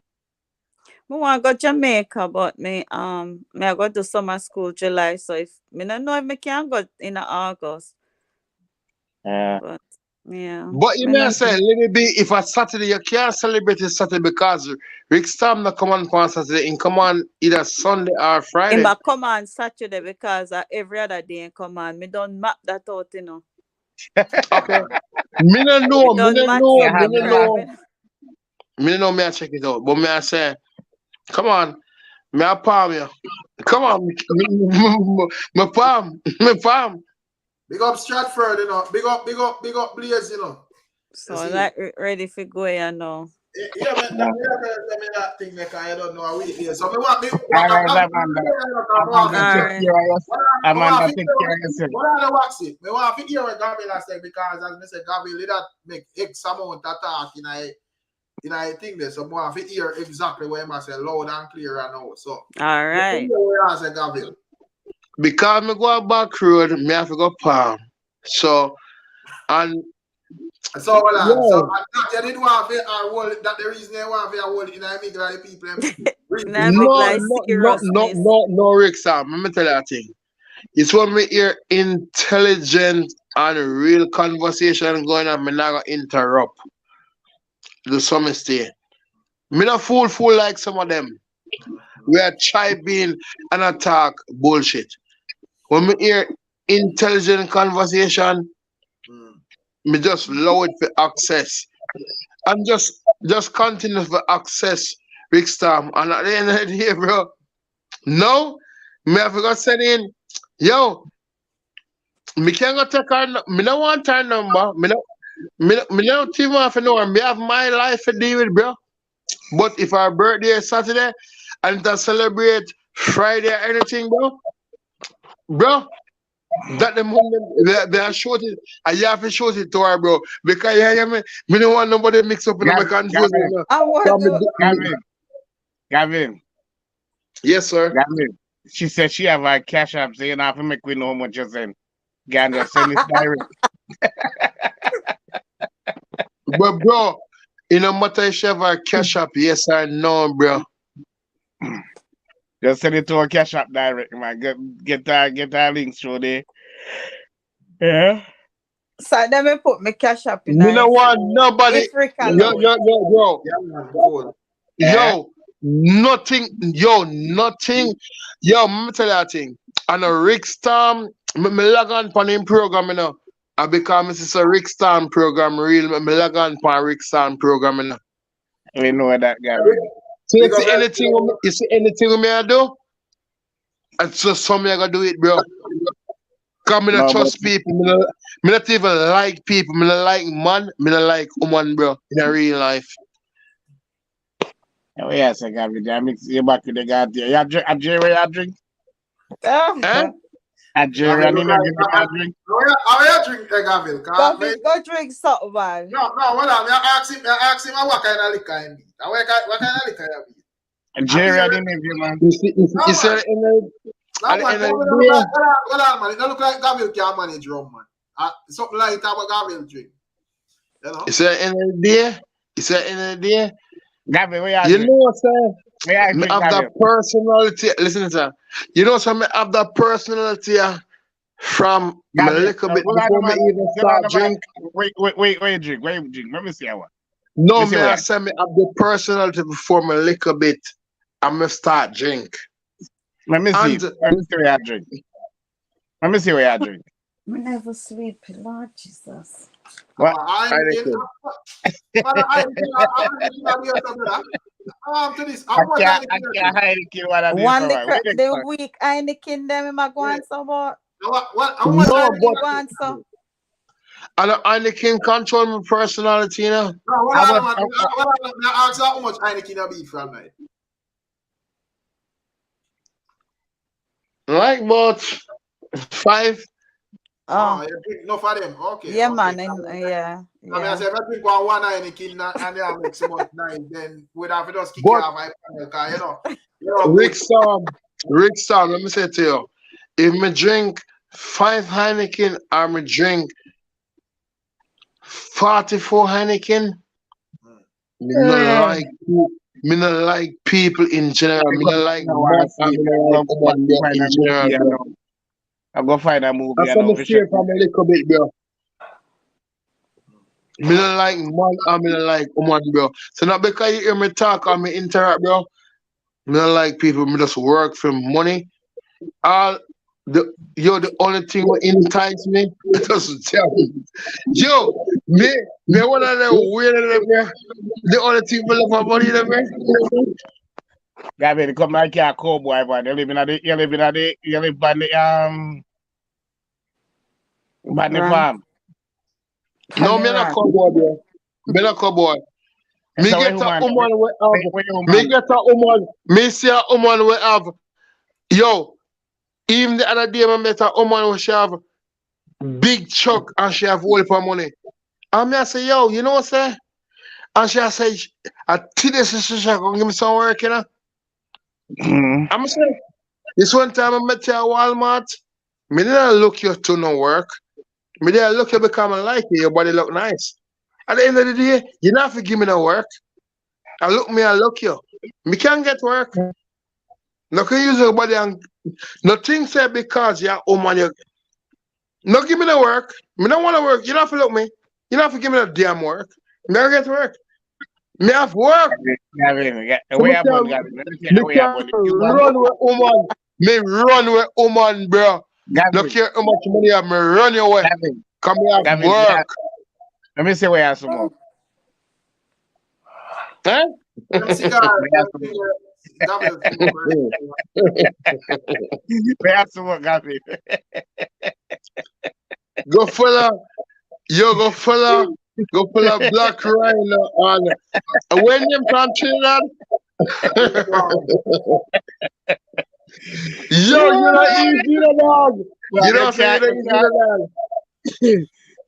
I want to go to Jamaica, but me I go to summer school July, so if me don't know if I can go in August. But yeah. But you may say, Lady B, if a Saturday you can't celebrate it Saturday because Rick Storm not come on Saturday, and come on either Sunday or Friday. But come on Saturday because every other day come on. Me don't map that out, you know. Okay. Me don't know. Me I check it out. But me I say, come on. Me I palm you. Come on. Me palm. Big up Stratford, you know. Big up Blaze, you know. So like ready for go, you know. Yeah, man, that thing like I don't know how we here. So me want me. Amanda, take care of yourself. Me want to hear what Gabriel has said because as I said, Gabriel did not make X amount of talk in a thing there. So I want to hear exactly what I say loud and clear right now. So all right. What I say, Gabriel. Because me go back road, me have to go palm. So and so hold on. So you didn't want to hold that the reason they want to hold in a migrant people. No, Rick Sam. Let me tell you a thing. It's when we hear intelligent and real conversation going on, me not gonna interrupt. Do some mistake. Me not fool like some of them. We are chiming and attack bullshit. When we hear intelligent conversation, me just allow it for access. And just continue for access Rick Storm. And at the end of the day, bro, no, me have to go send in, yo, me can't go take her, me don't want her number, me don't even have to know her, me have my life to deal with, bro. But if our birthday is Saturday, and to celebrate Friday or anything, bro, that the moment they are short it, and you have to show it to her, bro. Because me don't want nobody mix up in my confusion. Gavin. Yes, sir. Gavin. She said she have a cash app, so you don't have to make we know how much you're saying. Gavin, just send it direct. But bro, you know matter if you have a cash up, yes or no, bro. Just send it to a cash app direct, man. Get that links through there. Yeah. So let me put my cash up in Me no want nobody. If Rick Yo, allow it. bro. Yo, nothing. Yo, let me tell you a thing. On a Rick Storm, me log on for him program, you know. And because this is a Rick Storm program, real, me log on for Rick Storm program, you know. We know that guy. So you see anything with me I do? It's just something I gotta do it, bro. Cause me not trust people. Me not even like people. Me not like man. Me not like woman, bro. In a real life. Oh yes, I got it. I mix you back with the guy there. You drink? A Jerry, you drink? A Jerry, you know you drink? How you drink, Gavil? Go drink something, man. No, hold on. I ask him what kind of liquor he need. What kind of liquor you need? A Jerry, I didn't know, man. You said Hold on, man. It don't look like Gavil can manage rum, man. Something like that what Gavil drink. You know? You said in the day. Gavil, where you know what I'm saying? Me have that personality. Listen to that. You know something? I have that personality from a little bit before me even start drink. Wait, drink. Where you drink? Let me see how. No, me I say me have the personality before me a little bit. I'm gonna start drink. Let me see. Let me see where I drink. Let me see where I drink. We never sleep, Lord Jesus. What? The week Heineken them I go on so about. And Heineken control my personality, you know. I ask how much Heineken be from night. Like about 5. Oh, you drink enough of them. Okay. Yeah, okay. man. Yeah. I mean, I say if I drink one Heineken and they make so much night, then we'd have to just kick you off my panel, because you know. Rick Storm, let me say to you, if me drink 5 Heineken or me drink 44 Heineken, me not like people in general. Me not like woman in general. I'm gonna find a movie. That's what I fear from a little bit, bro. Me not like man and me not like woman, bro. So not because you hear me talk or me interact, bro. Me not like people. Me just work for money. The only thing that entice me, just tell me. Yo, me one of them weird of them, bro. The only thing I love about you, bro. Guy, they come like a cowboy, boy. You live by the farm. No, me not cowboy, bro. Me not cowboy. Me get a woman we have. Me get a woman. Me see a woman we have. Yo, even the other day, I met a woman who she have big chuck and she have whole for money. And me I say, yo, you know what I say? And she say, I tell this she gonna give me some work, you know. I'm saying, this one time I met you at Walmart. Me didn't look you to no work. Me didn't look you because I like you. Your body look nice. At the end of the day, you not have to give me no work. I look you. Me can't get work. No can use your body and nothing say because you're woman. You no give me no work. Me don't want to work. You don't have to look me. You don't have to give me no damn work. Me don't get work. Me have work. Me run with woman. Me run with woman, bro. No care how much money you have, me run your way. Come here, have work. Let me see where I have some more. Huh? We have some more, Gabby. Go follow. Yo, go follow Black Rhino on. When them from Trinidad? Yo, you're not easy, dog. You don't say you're easy, dog.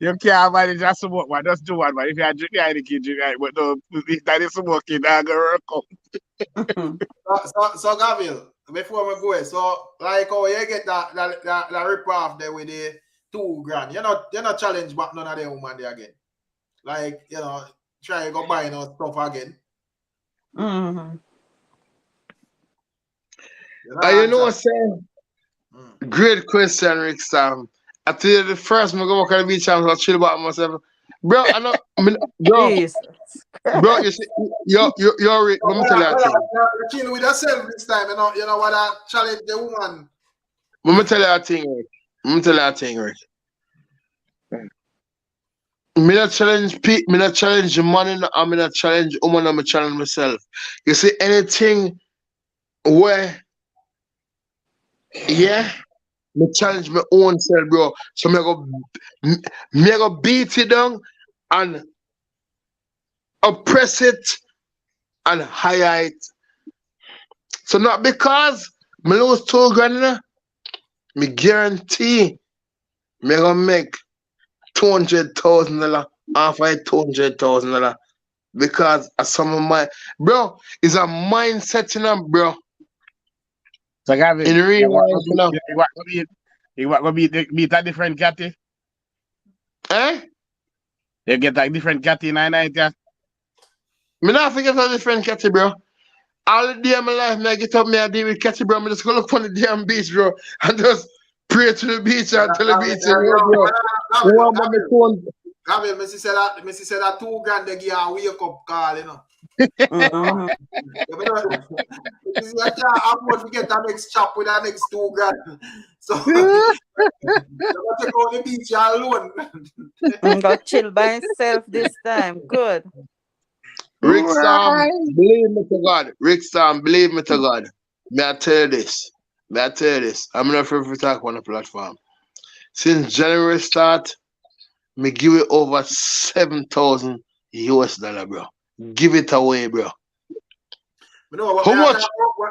You can't manage that smoke, man. Just do one, man. If you drink the kid, drink it. But no, that is smoking, that's going to work. So, Gavil, before we go, so, like, how you get that rip off there with the $2,000, you're not challenged back none of them woman there again. like, you know, try to go buy stuff again. Mm-hmm. You know what I'm saying? Great question, Rick Sam. I tell you, the first time I go walk on the beach, I was chill about myself. Bro, I know, bro, you see, you're Rick. Let me tell you a thing. Chill with yourself this time, you know what I challenge the woman. Let me tell you a thing, Rick. Me not challenge people, me not challenge the money, I'm not challenge woman, I'm challenge myself. You see, anything where, yeah, me challenge my own self, bro. So me go beat it down and oppress it and highlight. So not because me lose $2,000, me guarantee me gonna make $200,000 off of $200,000 because of some of my bro is a mindset, bro. So Gavin, in real life, you want to beat a different catty? Eh? You get a different catty in a night, yeah? Me not forget a different catty, bro. All the day of my life, me I get up, me I deal with catty, bro. Me just go look on the damn beach, bro, and just pray to the beach and tell the beach, bro. Gabriel, Messi said that $2,000 they give a wake up call, you know. Mm-hmm. You can't to get that next chop with that next $2,000. So you take out the beach alone. Go chill by himself this time. Good. Rick Sam, believe me to God. Rick Sam, believe me to God. May I tell you this? I'm not afraid to talk on the platform. Since January start, me give it over $7,000 US, bro. Give it away, bro. How much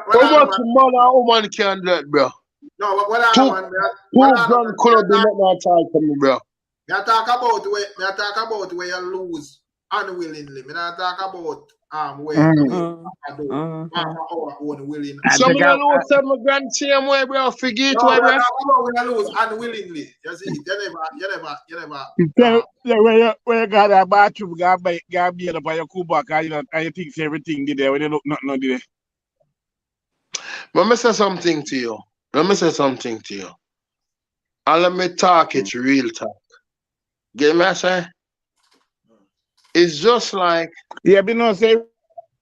man or woman can do that, bro? No, but what $2,000 could be not talk to me, bro. Me talk about where you lose unwillingly. Me not talk about where you do our own willing. Some of them lose $7,000 same way, bro. Forget it, bro. When you lose unwillingly, you see, you never. Where you got a bathroom, got be up by your Cuba, and you think everything did there when you look nothing did there. Let me say something to you. And let me talk it real talk. Get me, I say? It's just like. Yeah, but no say.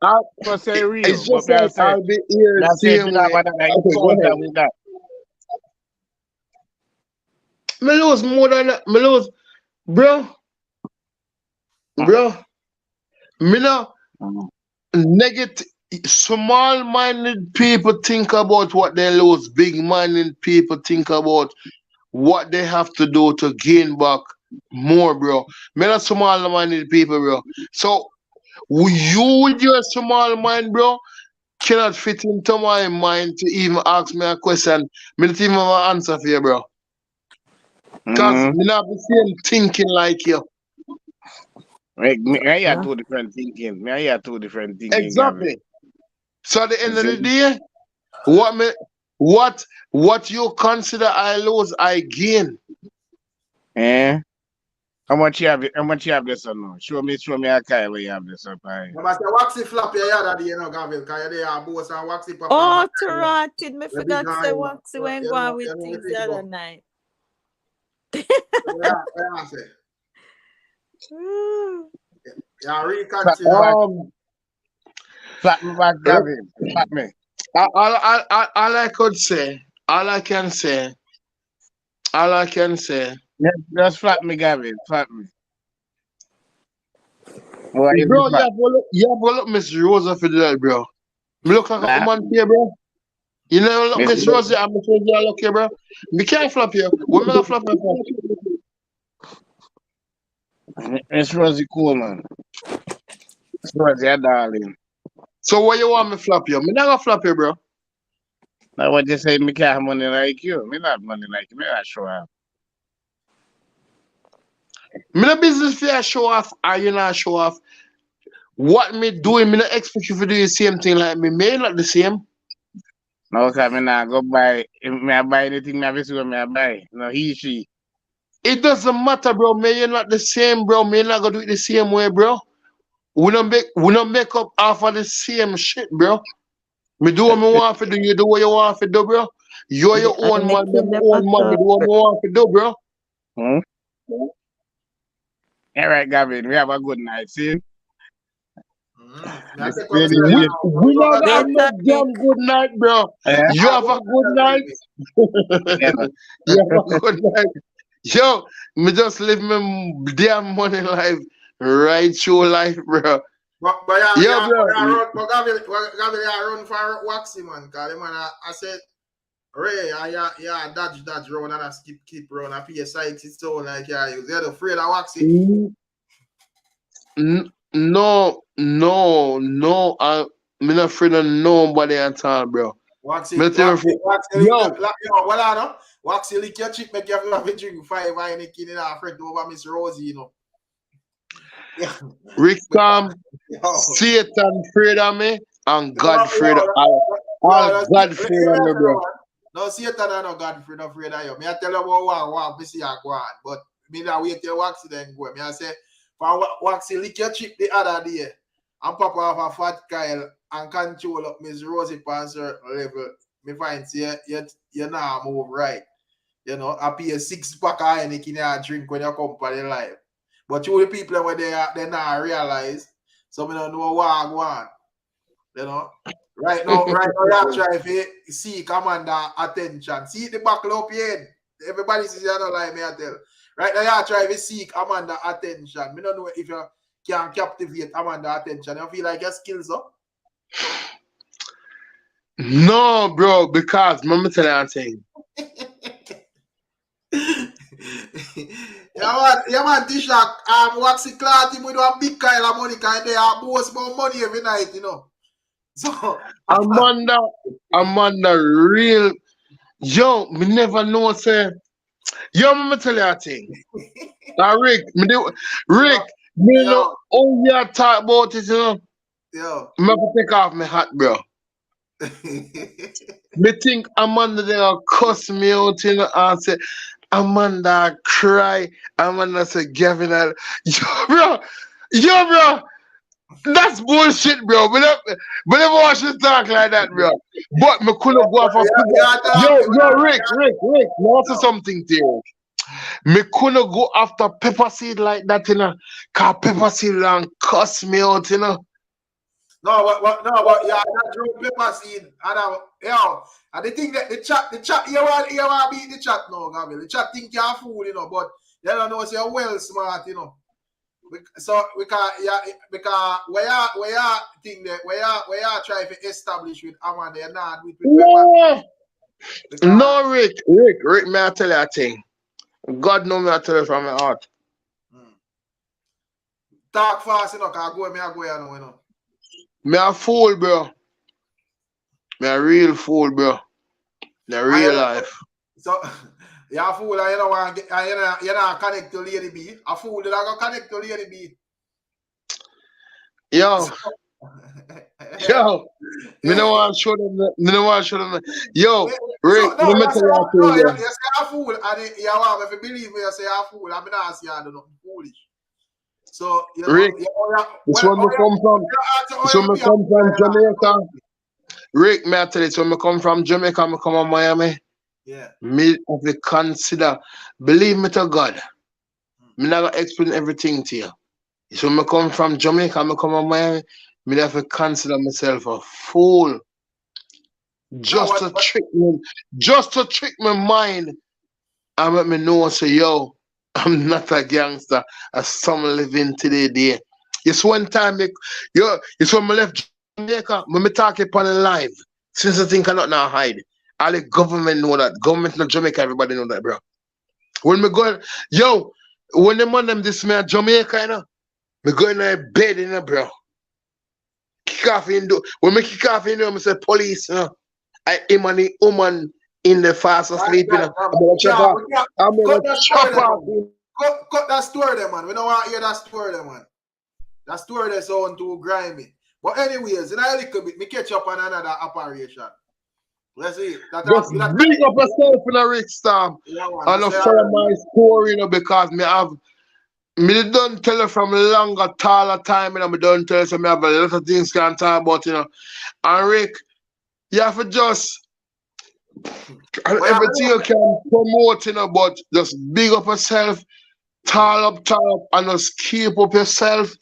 I'll say real. It's just like I'll be here the same way. Me lose more than that. Me lose. Bro. Me no negative. Small-minded people think about what they lose. Big-minded people think about what they have to do to gain back more, bro. Me not small-minded people, bro. So you with your small mind, bro, cannot fit into my mind to even ask me a question. Me not even have an answer for you, bro. Because me not the same thinking like you. I have two different thinking. Exactly. So at the end of the day, what you consider I lose, I gain. How much you have this or no? Show me a kind where you have this up. But the waxy flap you had you know, Gabriel, because you are both and waxy papa. Oh, Toronto, me forgot to say waxy when going with things the other night. Yeah, really flat me back, Gavin. Flat me. All I can say. Just flat me, Gavin. Flat me. Bro, you have to look Miss Rosa for that, bro. Me look like a woman here, bro. You never look Miss Rosa and Miss Rosa look here, bro. Me can't flap here. When me flap here? Miss Rosie cool, man. Miss Rosie, a darling. So what you want me flap you? Me not gonna flap you, bro. Now what you say, me can't have money like you. Me not have money like you. Me not show off. Me not business for you show off or you not show off. What me doing, me not expect you to do the same thing like me. Me not the same. No, because me not go buy. Me I buy anything me have to see what me I buy. No, he, she. It doesn't matter, bro. Man, you're not the same, bro. Man, you're not gonna do it the same way, bro. We don't make up half of the same shit, bro. Me do what me want to do, you do what you want to do, bro. You're your own man, I'm my own man, me do what me want to do, bro. All right, Gavin, we have a good night. See? We never have no damn good night, bro. You have a good night. You have a good night. Yo, me just live my damn money life right through life, bro. But yeah, bro. But Gabriel, run for Waxy, man. Because the man, I said, Ray, yeah, dodge round and I keep round. I PSI, it's so like, yeah, you're afraid of Waxy. No, I'm not afraid of nobody at all, bro. Waxy, Waxy, lick your chip, make you have a drink 5 wine and kid in a friend over Miss Rosie, you know. Rick Tom, Satan afraid of me, and God afraid of all God afraid of me, bro. No, Satan and no God afraid of you. Me I tell you about what me see you go on, but me that wait till Waxy then go. Me I say, for Waxy lick your chip the other day, and pop off a fat Kyle and control up Miss Rosie on certain level. Me find say you now move right. You know, I pay a 6-pack of Heineken in a drink when you come for the life. But you the people where they not realize, so me don't know what I want. You know, right now you try to seek commander attention. See the buckle up here. Everybody says you don't like me, I tell. Right now you try to seek Amanda attention. Me don't know if you can captivate Amanda attention. You feel like your skills up? No, bro, because let me tell you something. Yeah, man, T-Shock, Waxy Clark, we do a big kind of money, kind they are boast about money every night, you know. So Amanda, real, yo, me never know, say, yo, let me tell you a thing. Rick, me know all you talk about it, you know. Yo. I'm going to take off my hat, bro. Me think Amanda they gonna cuss me out, you know, and say, Amanda cry. Amanda say, Gavin, yo, bro, that's bullshit, bro. But never watch you talk like that, bro. But me couldn't go off of Rick, now say something to you. Me couldn't go after Pepper Seed like that, you know, cause Pepper Seed and cuss me out, you know. No, but yeah, that drove Pepper Seed. And the thing that the chat, you want to beat the chat now, Gabriel. The chat think you're a fool, you know, but they don't know you're well smart, you know. So because where you think that where you try to establish with Amanda, you're not with Pepper. No, Rick, may I tell you a thing? God know me, I tell you from my heart. Talk fast, you know, because I go, you know. Me a fool, bro. Me a real fool, bro. In real life. So, you're a fool and you don't want to get, you're not connect to Lady B. A fool that I go connect to Lady B. Yo. Me no want to show them. Yo, Rick, let me tell you something. You say a fool and you want me to believe me, you say a fool. I'm not saying I do nothing foolish. So, you know, Rick, it's when we come from Jamaica. Rick, may I tell you, it's when we come from Jamaica, we come to Miami. Yeah. Me have to consider, believe me to God, me not gonna explain everything to you. So when I come from Jamaica, I come to Miami, me have to consider myself a fool. Just to trick my mind and let me know, say, yo, I'm not a gangster, as some living today there. It's one time, it's when I left Jamaica, when I talk upon it live, since I think I not now hide. All the government know that. Government in Jamaica, everybody know that, bro. When me go, when the man them this man Jamaica, you know, me go in a bed, you know, bro. Kick off window. When me kick off window, I say police, you know. I am an woman in the fast asleep, you know. I'm gonna chop off. Cut that story there, man. We don't want to hear that story there, man. That story there sound too grimy. But anyways, in a little bit, me catch up on another operation. Let's see. Just big up yourself in a Rick Storm. Yeah, And follow my story, you know, because me don't tell you from longer taller time, you know, me don't tell you, so me have a lot of things can talk about, you know. And Rick, you have to just and everything you can promote, you know, but just big up yourself, tall up, and just keep up yourself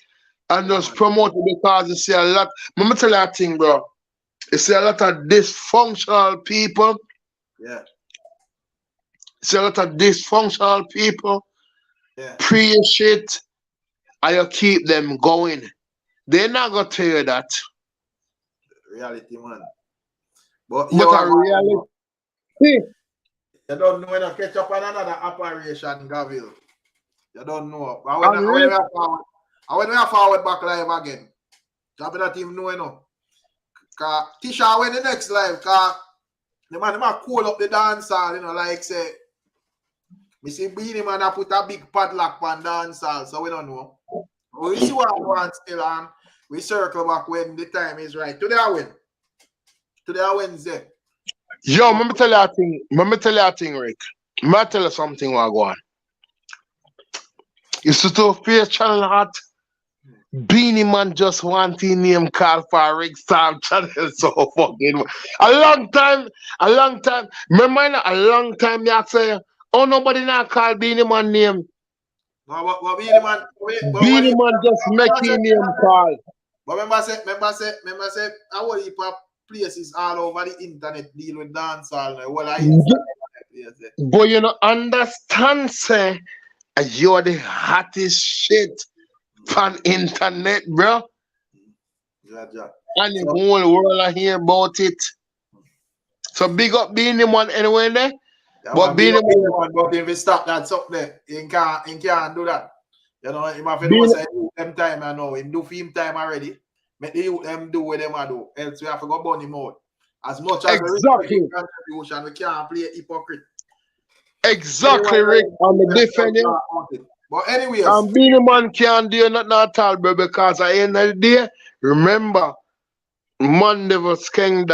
and just promote it because you see a lot. Let me tell you a thing, bro. You see a lot of dysfunctional people. Yeah. You see a lot of dysfunctional people. Yeah. Preach it and you keep them going. They're not gonna tell you that. Reality, man. But a reality. You don't know when I catch up on another operation, Gavil. You don't know. But when we are forward back live again, you not even know, you know. Because Tisha went the next live, because the man call up the dancehall, you know, like say, me see Beenie Man put a big padlock on dancehall, so we don't know. We see what I want still, and we circle back when the time is right. Today I win. Today I Wednesday. Yo, let me tell you a thing. Let me tell you a thing, Rick. Let me tell you something while I go on. You see to face channel hot. Beenie Man just want his name called for Rick Storm channel. So fucking a long time. Remember a long time you say, oh, nobody not call Beenie Man name. But Beenie Man, Beenie Man just make his name call. But remember say, our heap of places all over the internet deal with dancehall now. But you know, understand, say, you're the hottest shit on internet, bro. Yeah. And the whole world I hear about it. So big up Beenie Man anyway there. Yeah, but Beenie Man, but if we stop that up there, he can't do that. You know, he have to know say them time I know. He do film time already. Make the youth them do what them I do. Else we have to go burn him out. As much as exactly. Contribution, we can't play hypocrite. Exactly, Rick. I'm the defending. But anyways, and Beenie Man can't do nothing at all, bro, because at the end of the day, remember, man never skenged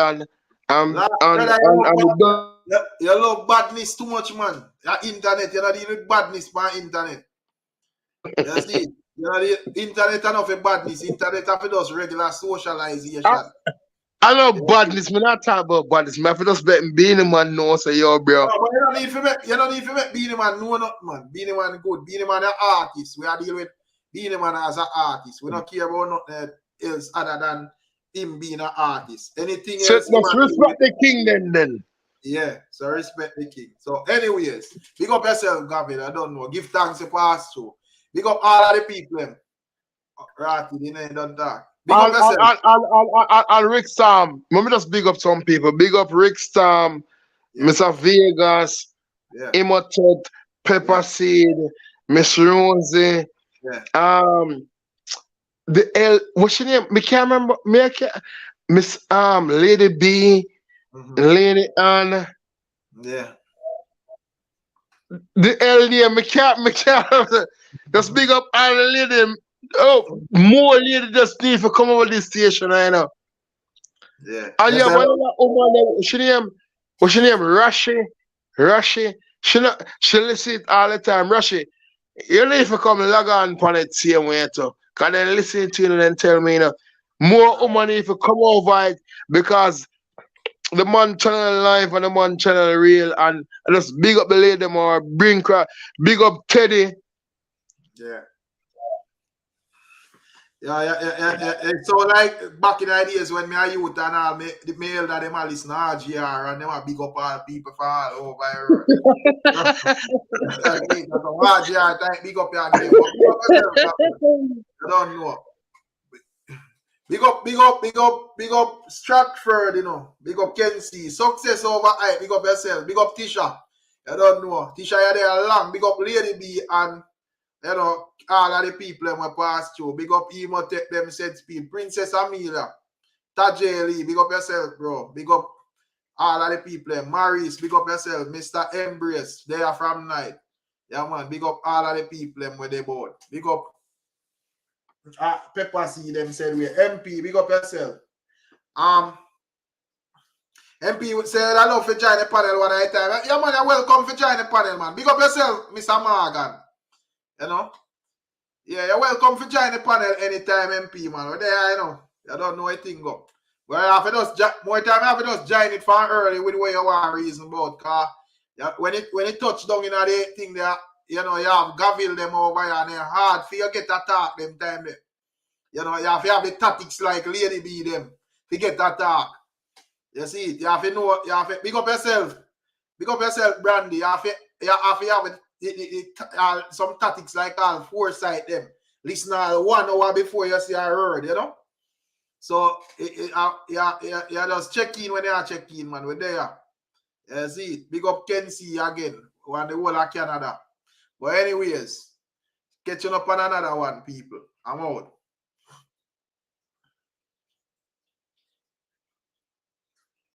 you love badness too much, man. That internet, you're not dealing with badness by internet. You see, you know the internet enough of badness. Internet have just regular socialization. I know badness, me not talk about badness. Me have to just bet Beenie Man know say yo, bro. No, but you don't need to make Beenie Man know nothing, man. Beenie Man good. Beenie Man an artist. We are dealing with Beenie Man as an artist. We don't care about nothing else other than him being an artist. Anything so else. Must respect the king then. Yeah, so respect the king. So anyways, big up yourself, Gavin. I don't know. Give thanks to pass through. Big up all of the people. Right, you don't talk. Big up yourself. And Rick Storm. Let me just big up some people. Big up Rick Storm, Mr. Vegas, Imhotep, Pepper Seed, Miss Rosie. The L, what's your name? Me can't remember. Miss Lady B, Lady Anne. Yeah. The L name, me can't. Just big up all the lady. Oh, more lady just need to come over this station right now. Yeah. And you have another woman, what's your name? Rashi. She listen all the time. Rashi, you need to come log on on it same way too. Cause then listen to you and then tell me, you know, more woman need to come over it because the man channel live and the man channel real and just big up the lady more bring crowd, big up Teddy. Yeah. Yeah. So like back in the days when me a youth and all, the male that them a listen to RGR and them a big up all people for all over RGR type big up your name. I don't know. Big up Stratford, you know. Big up Kenzie. Success over hype. Big up yourself. Big up Tisha. I don't know. Tisha, you're there long. Big up Lady B and you know, all of the people that pass through. Big up Imhotep, them said speed. Princess Amelia, Tajeli, big up yourself, bro. Big up all of the people. Maurice, big up yourself. Mr. Embrace, they are from night. Yeah, man, big up all of the people where they board. Big up Pepper C, them said we MP, big up yourself. MP would say, I love to join the panel one at a time. Yeah, man, you're welcome to join the panel, man. Big up yourself, Mr. Morgan. You know? Yeah, you're welcome to join the panel anytime, MP, man. We're there, you know. You don't know anything go. Well, after more time, I have to just join it from early with what you want reason about. Cause when it touch down in the thing there, you know, you have Gavil them over here and they're hard for you get attack them time there. You know, you have the tactics like Lady B them to get attack. You see it, you have to know, you have to big up yourself, Brandy. You have some tactics like all foresight them. Listen 1 hour before you see a word, you know. So you just check in when you are check in, man. We're there. You see it. Big up Kenzie again, on the whole of Canada. But anyways, catching up on another one, people. I'm out.